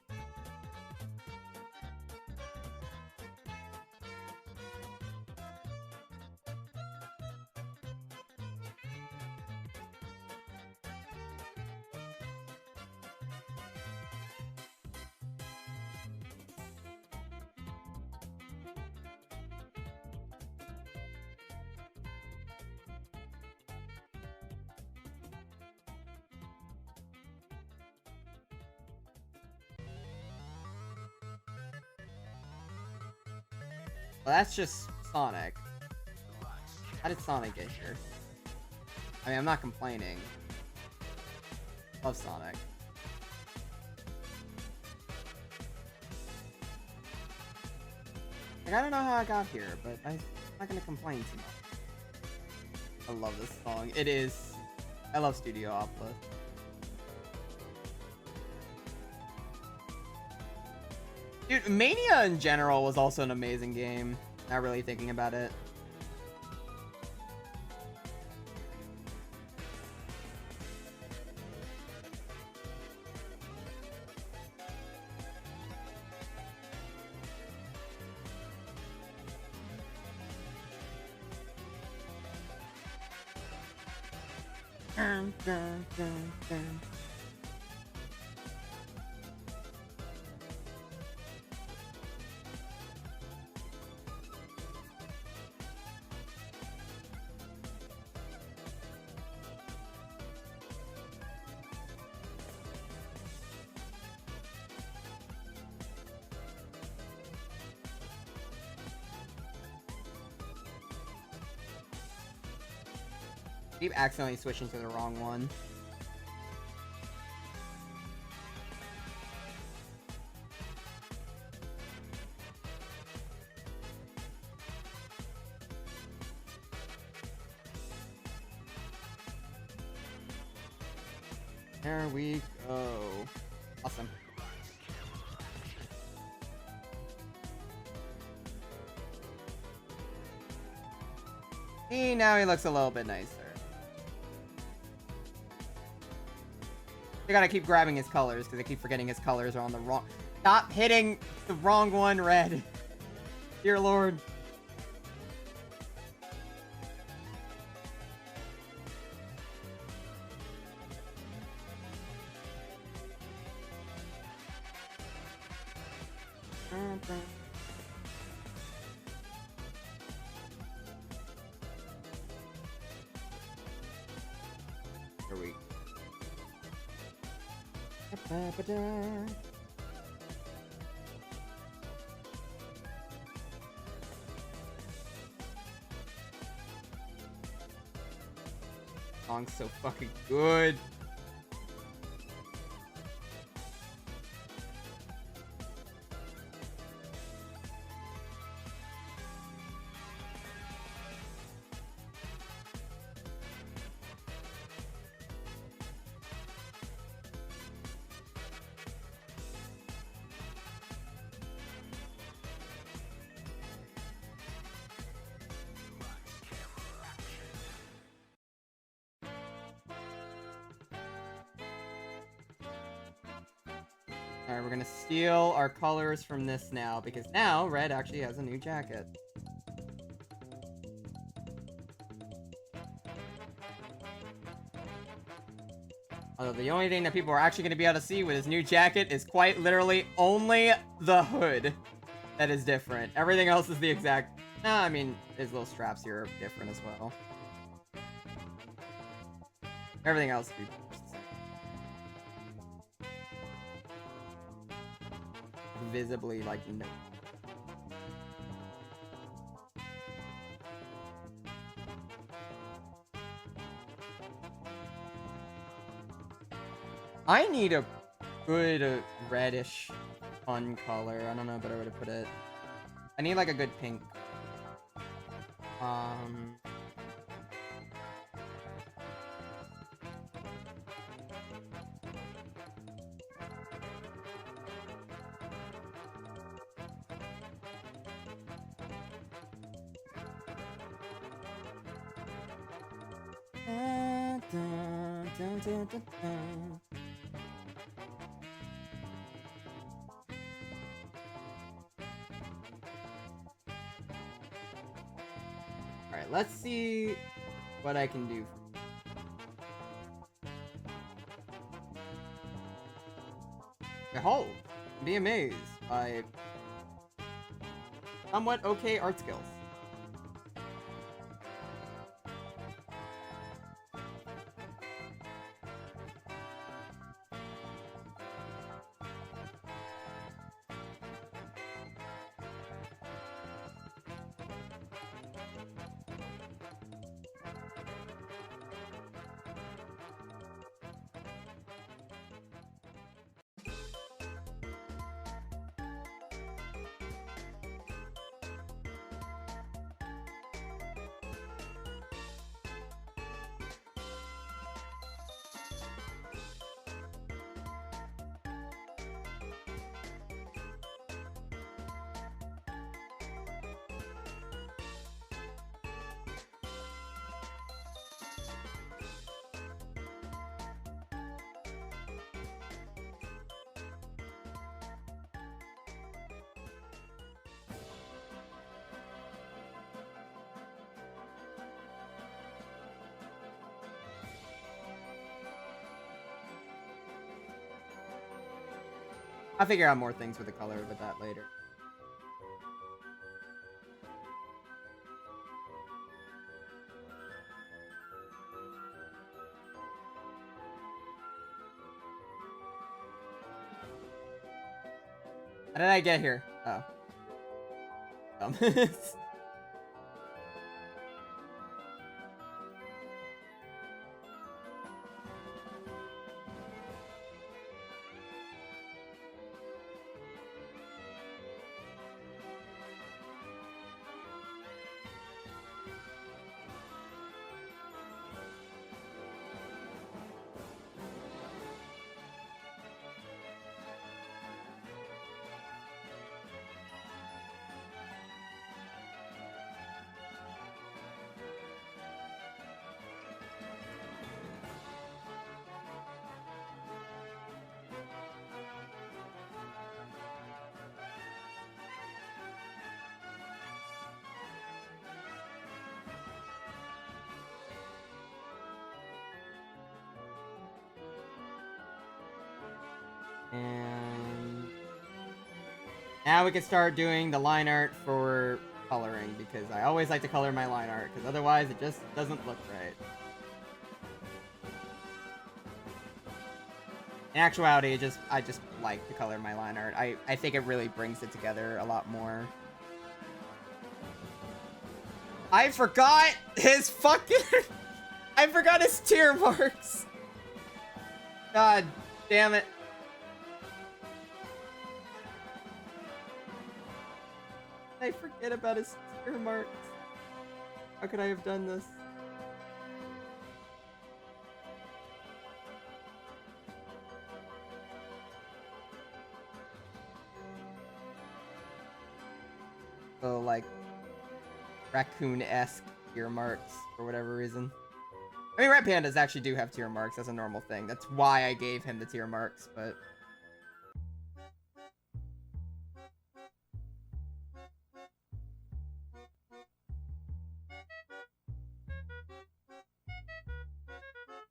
S1: Well, that's just Sonic. How did Sonic get here? I mean, I'm not complaining. Love Sonic. Like, I don't know how I got here, but I'm not gonna complain too much. I love this song. It is. I love Studio Opera. Dude, Mania in general was also an amazing game. Not really thinking about it. Keep accidentally switching to the wrong one. There we go. Awesome. See, now he looks a little bit nicer. I gotta keep grabbing his colors because I keep forgetting his colors are on the wrong. Stop hitting the wrong one, Red. Dear Lord. Here we Song's so fucking good. Alright, we're gonna steal our colors from this now, because now Red actually has a new jacket. Although the only thing that people are actually gonna be able to see with his new jacket is quite literally only the hood that is different. Everything else is the exact... Nah, I mean, his little straps here are different as well. Everything else would be... visibly, like, no. I need a good reddish fun color. I don't know a better way to put it. I need like a good pink. Alright, let's see what I can do. Behold, be amazed by somewhat okay art skills. I'll figure out more things with the color with that later. How did I get here? Oh. And now we can start doing the line art for coloring, because I always like to color my line art, because otherwise it just doesn't look right. In actuality, I just like to color my line art. I think it really brings it together a lot more. I forgot his fucking... I forgot his tier marks. God damn it. I forget about his tier marks. How could I have done this? So, like, raccoon-esque tier marks for whatever reason. I mean, red pandas actually do have tier marks. That's a normal thing. That's why I gave him the tier marks, but...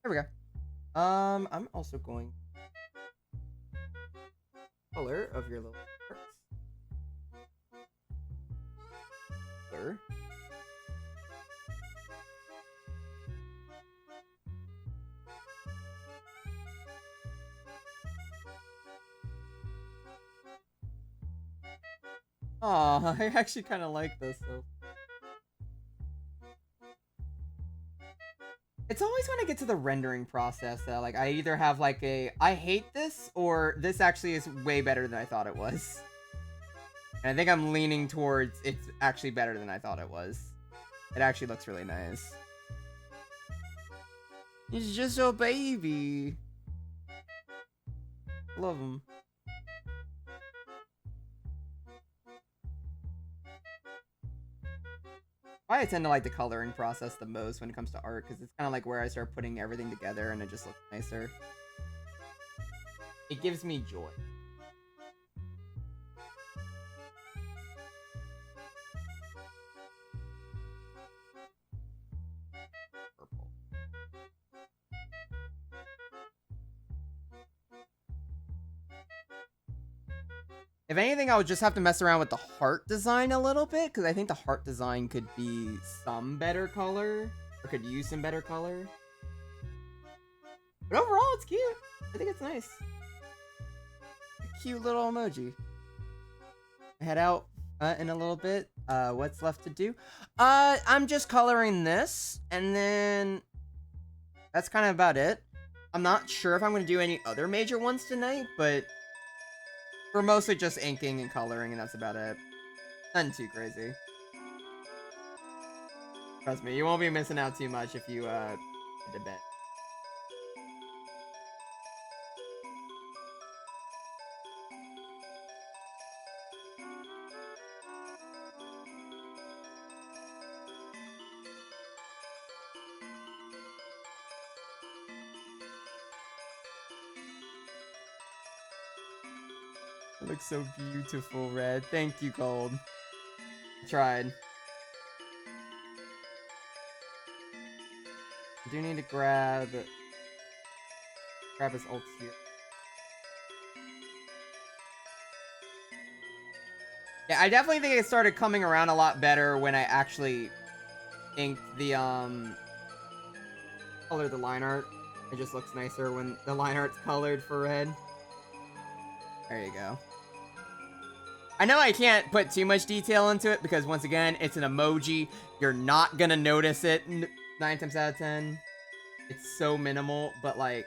S1: There we go. I'm also going... color of your little marks. Color. Aw, I actually kind of like this, though. It's always when I get to the rendering process that, like, I either have, like, I hate this, or this actually is way better than I thought it was. And I think I'm leaning towards it's actually better than I thought it was. It actually looks really nice. He's just a baby. Love him. I tend to like the coloring process the most when it comes to art, because it's kind of like where I start putting everything together and it just looks nicer. It gives me joy. Purple. If anything, I would just have to mess around with the heart design a little bit, because I think the heart design could be some better color, or could use some better color. But overall, it's cute. I think it's nice. A cute little emoji. Head out in a little bit. What's left to do? I'm just coloring this, and then that's kind of about it. I'm not sure if I'm going to do any other major ones tonight, but we're mostly just inking and coloring, and that's about it. Nothing too crazy. Trust me, you won't be missing out too much if you head to bed. It looks so beautiful, Red. Thank you, Gold. I tried. I do need to grab his ult here. Yeah, I definitely think it started coming around a lot better when I actually inked the, color the line art. It just looks nicer when the line art's colored for red. There you go. I know I can't put too much detail into it because, once again, it's an emoji. You're not gonna notice it 9 times out of 10. It's so minimal, but, like,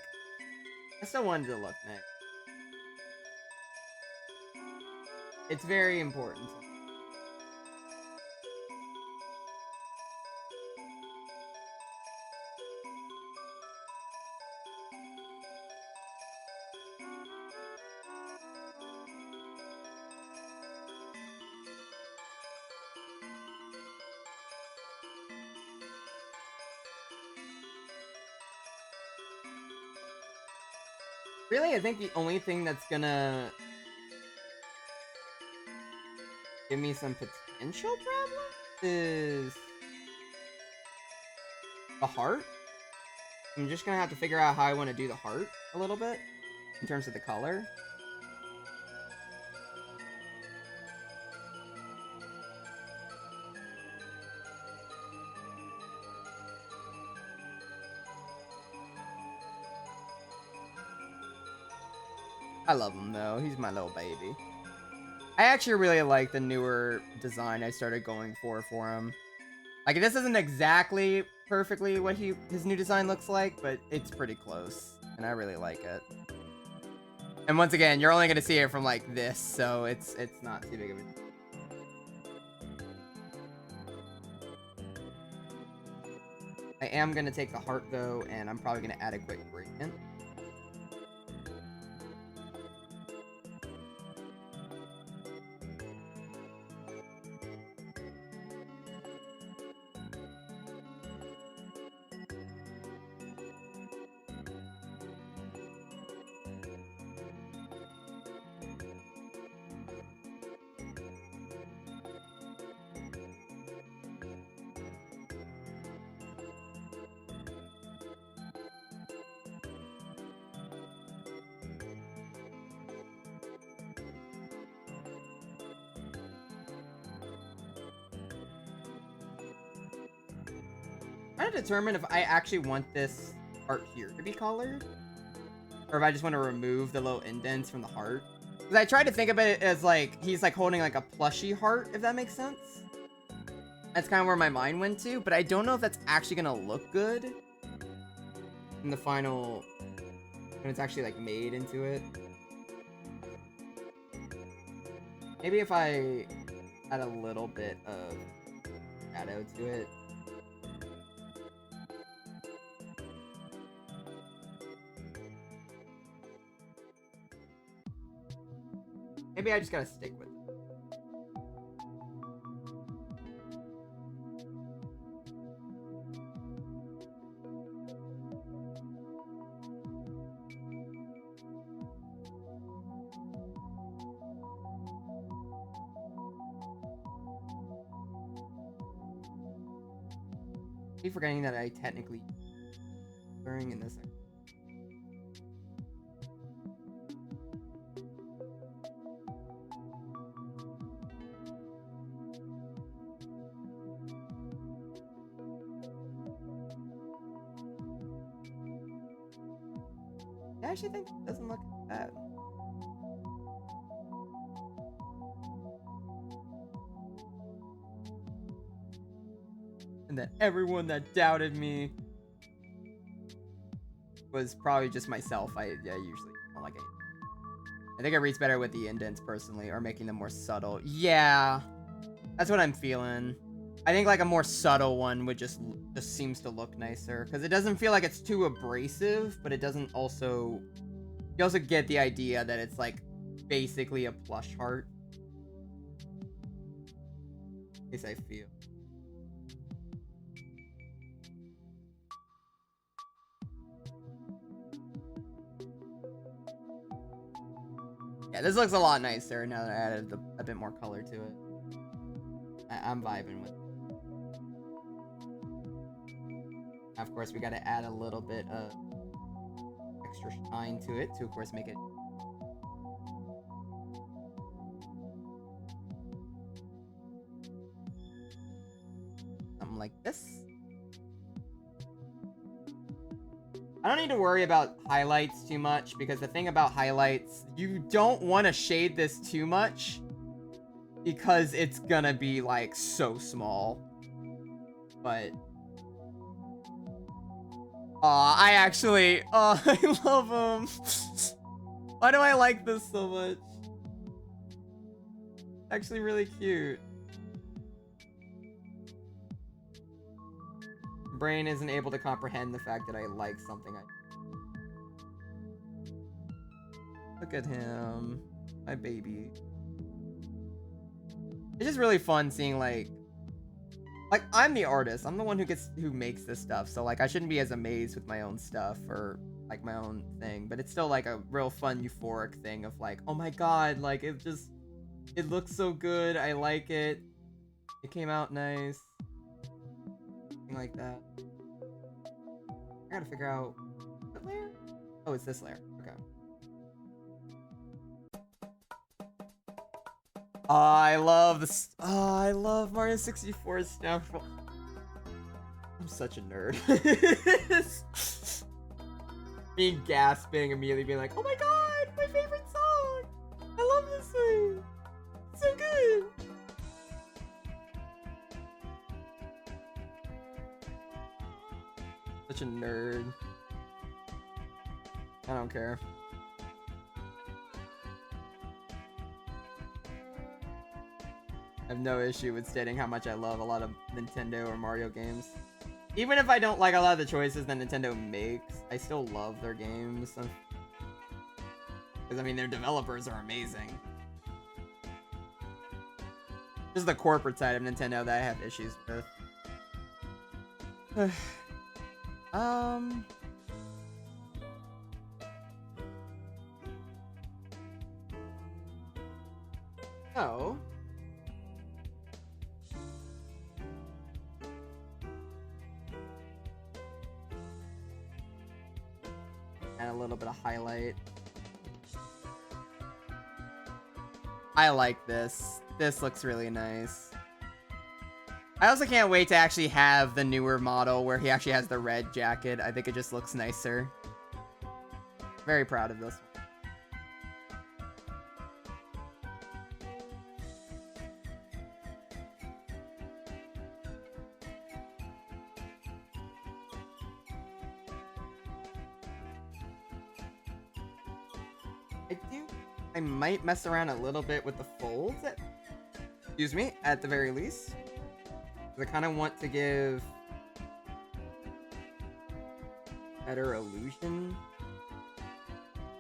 S1: I still wanted to look nice. It's very important. Really, I think the only thing that's gonna give me some potential problem is the heart. I'm just gonna have to figure out how I want to do the heart a little bit in terms of the color. I love him though. He's my little baby. I actually really like the newer design I started going for him. Like, this isn't exactly perfectly what his new design looks like, but it's pretty close, and I really like it. And once again, you're only gonna see it from like this, so it's not too big of a deal. I am gonna take the heart though, and I'm probably gonna add a quick gradient. I'm trying to determine if I actually want this heart here to be colored, or if I just want to remove the little indents from the heart. Because I tried to think of it as like he's like holding like a plushy heart, if that makes sense. That's kind of where my mind went to, but I don't know if that's actually gonna look good in the final, when it's actually like made into it. Maybe if I add a little bit of shadow to it. Maybe I just gotta stick with it. I keep forgetting that I technically blurring in this. I actually think it doesn't look bad. And then everyone that doubted me was probably just myself. I usually don't like it. I think it reads better with the indents personally, or making them more subtle. Yeah, that's what I'm feeling. I think like a more subtle one would just seems to look nicer, because it doesn't feel like it's too abrasive, but it doesn't also. You also get the idea that it's like basically a plush heart. At least I feel. Yeah, this looks a lot nicer now that I added a bit more color to it. I'm vibing with it. Of course, we gotta add a little bit of extra shine to it to, of course, make it. I don't need to worry about highlights too much, because the thing about highlights, you don't want to shade this too much because it's gonna be like so small. But I actually I love him. Why do I like this so much? Actually really cute. Brain isn't able to comprehend the fact that I like something. Look at him, my baby. It's just really fun seeing like I'm the artist. I'm the one who makes this stuff. So like I shouldn't be as amazed with my own stuff or like my own thing, but it's still like a real fun euphoric thing of like, oh my god, like it looks so good. I like it. It came out nice. Something like that. I gotta figure out what layer? Oh, it's this layer. Okay. I love this. I love Mario 64's stuff. I'm such a nerd. Being gasping, immediately being like, oh my god, my favorite song. I love this thing. It's so good. Such a nerd. I don't care. I have no issue with stating how much I love a lot of Nintendo or Mario games. Even if I don't like a lot of the choices that Nintendo makes, I still love their games. Because, I mean, their developers are amazing. This is the corporate side of Nintendo that I have issues with. Oh. And a little bit of highlight. I like this. This looks really nice. I also can't wait to actually have the newer model where he actually has the red jacket. I think it just looks nicer. Very proud of this one. I might mess around a little bit with the folds excuse me, at the very least. I kind of want to give better illusion.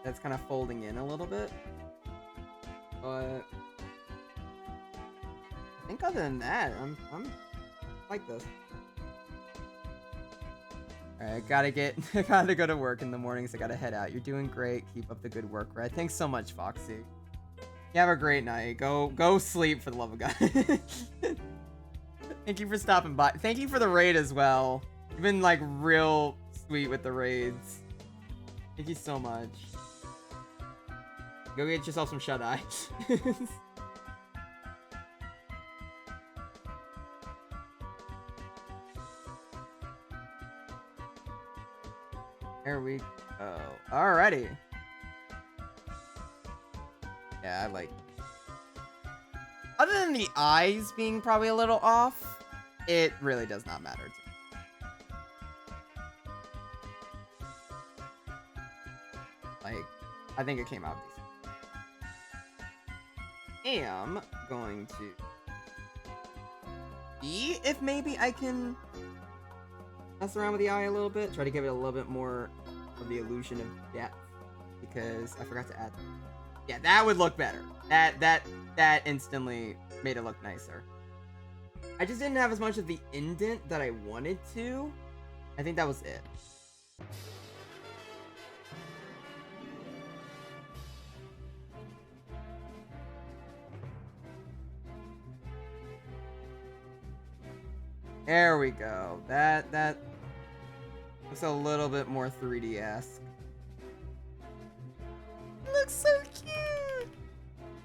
S1: That's kind of folding in a little bit. But I think other than that, I'm like this. Alright, gotta go to work in the mornings. I gotta head out. You're doing great. Keep up the good work, right? Thanks so much, Foxy. You have a great night. Go sleep, for the love of God. Thank you for stopping by. Thank you for the raid as well. You've been like real sweet with the raids. Thank you so much. Go get yourself some shut-eye. There we go. Alrighty. Yeah, I like. Other than the eyes being probably a little off, it really does not matter to me. Like, I think it came out decent. Am going to see if maybe I can mess around with the eye a little bit, try to give it a little bit more of the illusion of depth, because I forgot to add that. Yeah, that would look better. That instantly made it look nicer. I just didn't have as much of the indent that I wanted to. I think that was it. There we go. That looks a little bit more 3D-esque. Looks so cute!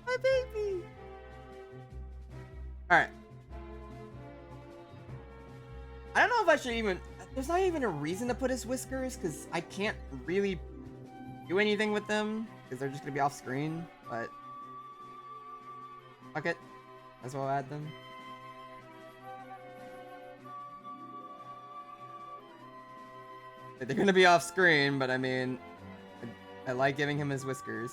S1: My baby! Alright. I don't know if I should even... there's not even a reason to put his whiskers, because I can't really do anything with them, because they're just going to be off screen, but fuck it. Might as well add them. They're going to be off screen, but I mean, I like giving him his whiskers.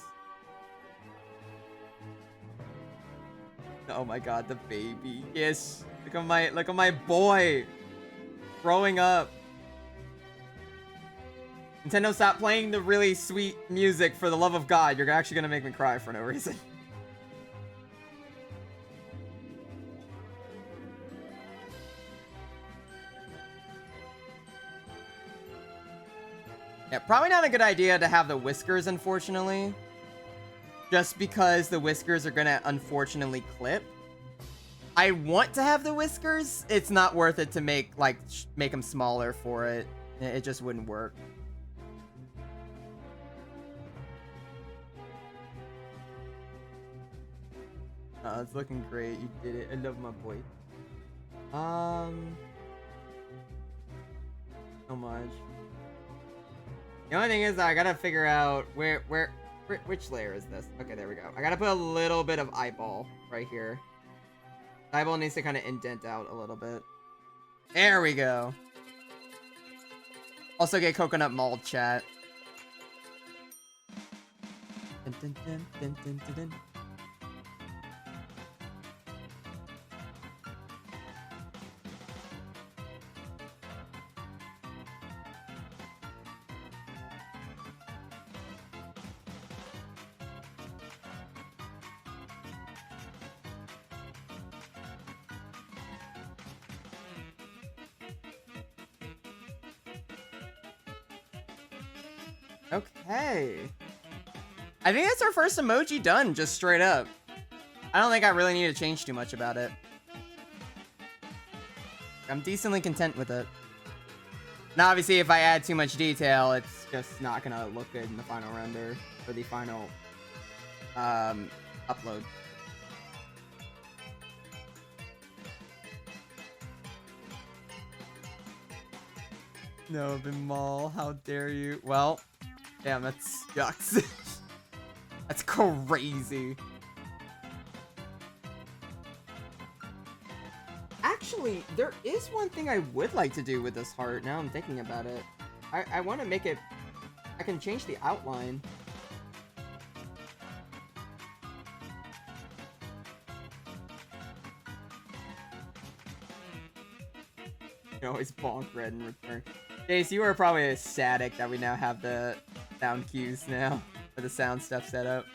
S1: Oh my god, the baby. Yes. Look at my boy growing up. Nintendo, stop playing the really sweet music, for the love of God. You're actually gonna make me cry for no reason. Yeah, probably not a good idea to have the whiskers, unfortunately. Just because the whiskers are gonna unfortunately clip. I want to have the whiskers. It's not worth it to make them smaller for it. It just wouldn't work. Oh, it's looking great. You did it. I love my boy. So much. The only thing is I gotta figure out which layer is this? Okay, there we go. I gotta put a little bit of eyeball right here. The eyeball needs to kind of indent out a little bit. There we go. Also get coconut mold, chat. Dun, dun, dun, dun, dun, dun, dun. Okay. I think that's our first emoji done, just straight up. I don't think I really need to change too much about it. I'm decently content with it. Now, obviously, if I add too much detail, it's just not gonna look good in the final render or the final upload. No, Bimal, how dare you? Well, damn, that sucks. That's crazy. Actually, there is one thing I would like to do with this heart. Now I'm thinking about it. I want to make it... I can change the outline. You always bonk red in return. Jace, you are probably ecstatic that we now have the sound cues now. For the sound stuff set up.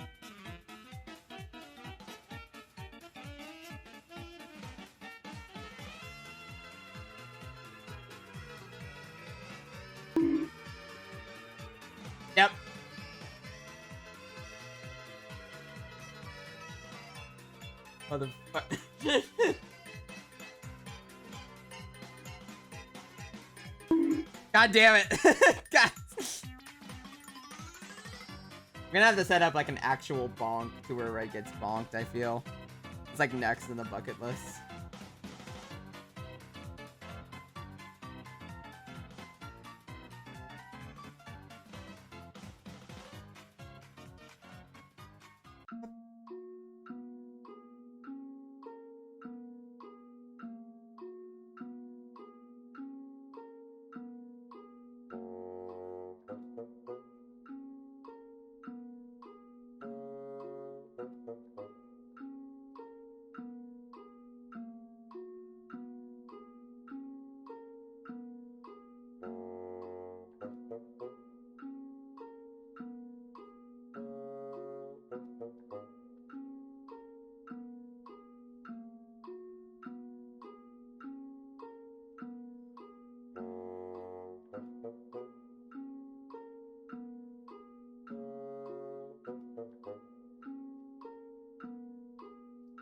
S1: Yep. Motherfucker. God damn it. God. I'm gonna have to set up like an actual bonk to where it gets bonked, I feel. It's like next in the bucket list.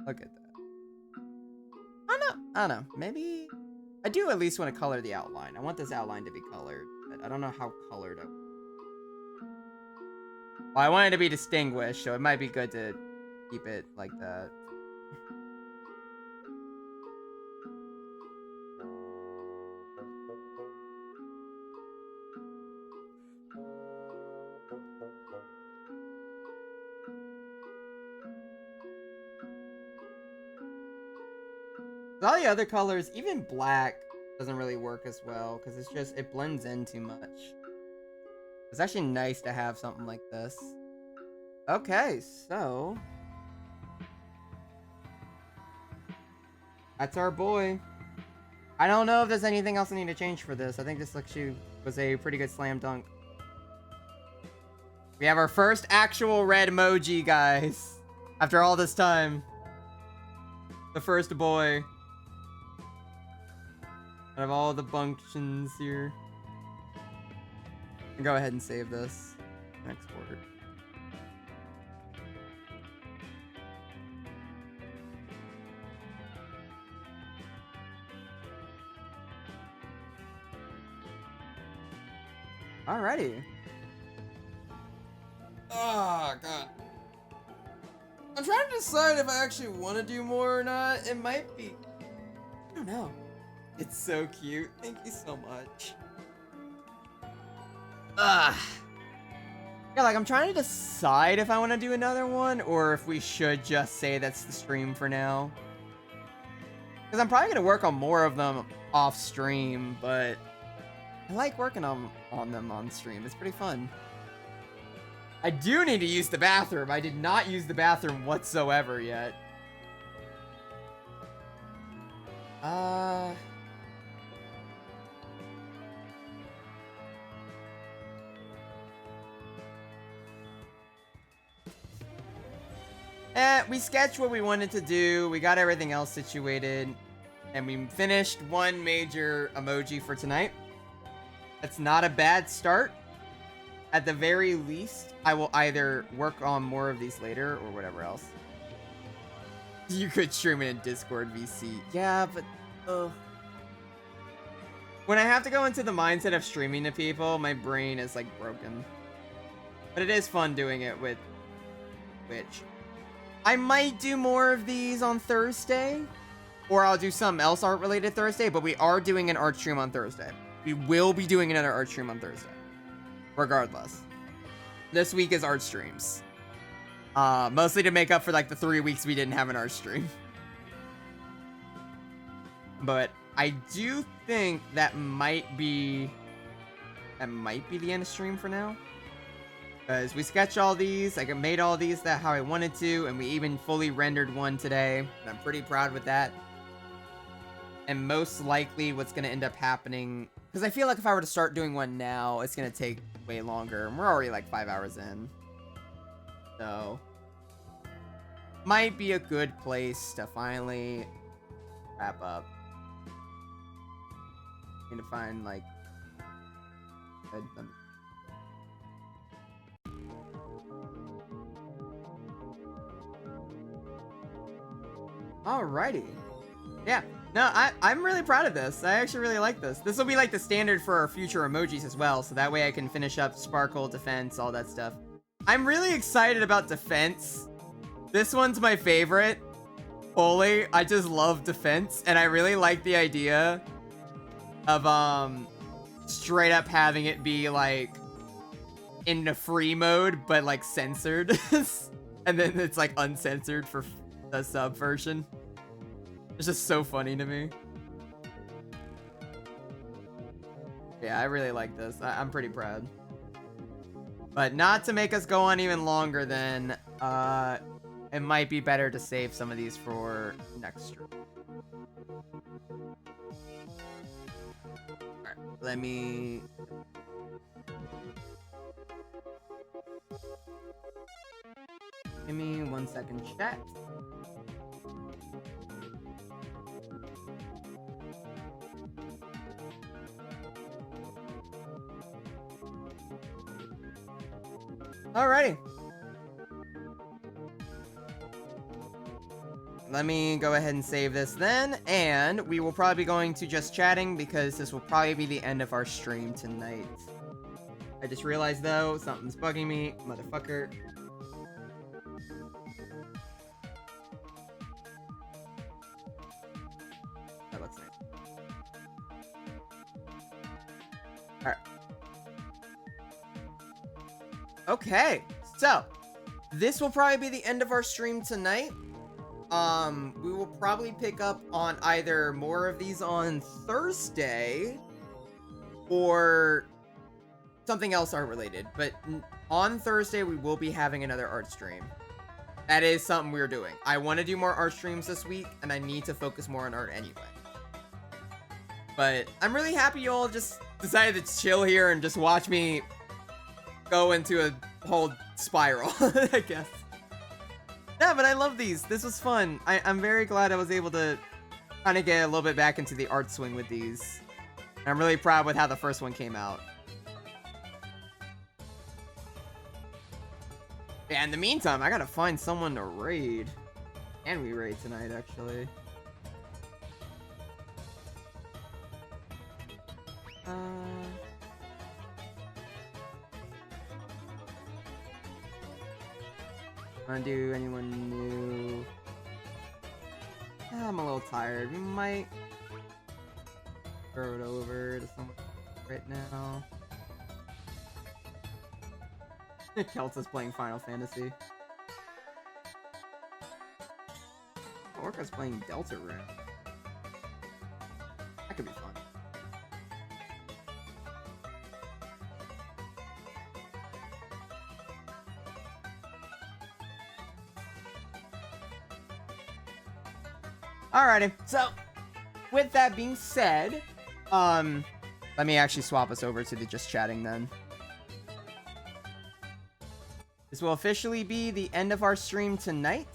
S1: Look at that. I don't know. Maybe... I do at least want to color the outline. I want this outline to be colored, but I don't know how colored it... Well, I want it to be distinguished, so it might be good to keep it like that. All the other colors, even black, doesn't really work as well because it's just, it blends in too much. It's actually nice to have something like this. Okay, so that's our boy. I don't know if there's anything else I need to change for this. I think this actually was a pretty good slam dunk. We have our first actual red emoji, guys. After all this time. The first boy. Out of all the functions here. Go ahead and save this. Export. Alrighty. Oh, God. I'm trying to decide if I actually want to do more or not. It might be. I don't know. It's so cute. Thank you so much. Yeah, like, I'm trying to decide if I want to do another one or if we should just say that's the stream for now. Because I'm probably going to work on more of them off stream, but I like working on them on stream. It's pretty fun. I do need to use the bathroom. I did not use the bathroom whatsoever yet. We sketched what we wanted to do. We got everything else situated. And we finished one major emoji for tonight. That's not a bad start. At the very least, I will either work on more of these later or whatever else. You could stream it in Discord VC. Yeah, but when I have to go into the mindset of streaming to people, my brain is like broken. But it is fun doing it with Twitch. I might do more of these on Thursday, or I'll do something else art related Thursday, but we are doing an art stream on Thursday. We will be doing another art stream on Thursday. Regardless. This week is art streams. Mostly to make up for like the 3 weeks we didn't have an art stream. But I do think that might be the end of stream for now. Because we sketched all these, I made all these that how I wanted to, and we even fully rendered one today. And I'm pretty proud with that. And most likely what's going to end up happening, because I feel like if I were to start doing one now, it's going to take way longer. And we're already like 5 hours in. So, might be a good place to finally wrap up. Need to find like alrighty. Yeah. No, I'm really proud of this. I actually really like this. This will be like the standard for our future emojis as well, so that way I can finish up Sparkle, Defense, all that stuff. I'm really excited about Defense. This one's my favorite. Holy, I just love Defense, and I really like the idea of straight up having it be like in the free mode, but like censored. And then it's like uncensored for the sub version. It's just so funny to me. Yeah, I really like this. I'm pretty proud. But not to make us go on even longer than, it might be better to save some of these for next stream. Alright, let me... Give me 1 second, chat. Alrighty. Let me go ahead and save this then, and we will probably be going to just chatting because this will probably be the end of our stream tonight. I just realized though, something's bugging me, motherfucker. That looks nice. Alright. Okay, so this will probably be the end of our stream tonight. We will probably pick up on either more of these on Thursday or something else art related. But on Thursday, we will be having another art stream. That is something we're doing. I want to do more art streams this week, and I need to focus more on art anyway. But I'm really happy you all just decided to chill here and just watch me go into a whole spiral, I guess. Yeah, but I love these. This was fun. I'm very glad I was able to kind of get a little bit back into the art swing with these. And I'm really proud with how the first one came out. Yeah, in the meantime, I gotta find someone to raid. And we raid tonight, actually. Wanna do anyone new? I'm a little tired. We might throw it over to someone right now. Kelta's playing Final Fantasy. Orca's playing Delta Rune. That could be fun. Alrighty, so with that being said, let me actually swap us over to the just chatting then. This will officially be the end of our stream tonight.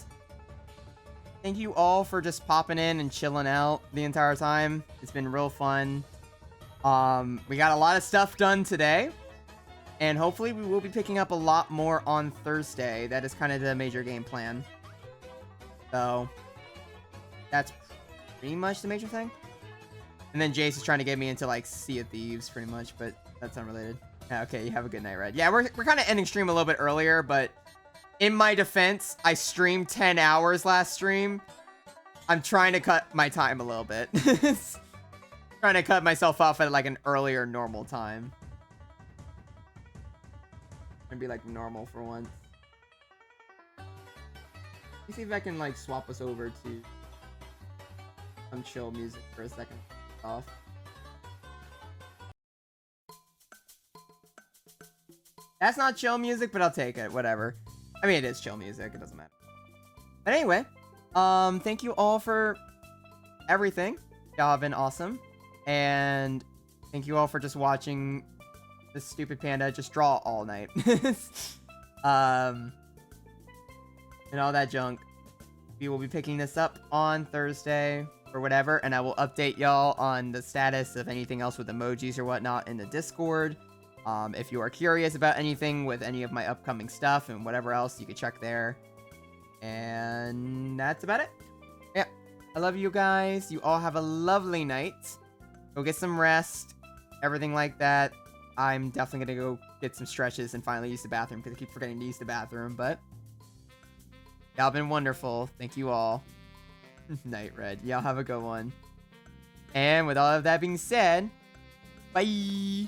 S1: Thank you all for just popping in and chilling out the entire time. It's been real fun. We got a lot of stuff done today, and hopefully we will be picking up a lot more on Thursday. That is kind of the major game plan. So that's pretty much the major thing. And then Jace is trying to get me into like Sea of Thieves pretty much, but that's unrelated. Yeah, okay, you have a good night, Red. Yeah, we're kind of ending stream a little bit earlier, but in my defense, I streamed 10 hours last stream. I'm trying to cut my time a little bit. Trying to cut myself off at like an earlier normal time. Gonna be like normal for once. Let me see if I can like swap us over to some chill music for a second off. That's not chill music, but I'll take it. Whatever. I mean, it is chill music. It doesn't matter. But anyway, thank you all for everything. Y'all have been awesome. And thank you all for just watching this stupid panda just draw all night. And all that junk. We will be picking this up on Thursday or whatever, and I will update y'all on the status of anything else with emojis or whatnot in the Discord. If you are curious about anything with any of my upcoming stuff and whatever else, you can check there. And that's about it. Yeah, I love you guys. You all have a lovely night. Go get some rest, everything like that. I'm definitely gonna go get some stretches and finally use the bathroom because I keep forgetting to use the bathroom, but y'all been wonderful. Thank you all. Night, Red. Y'all have a good one. And with all of that being said, bye.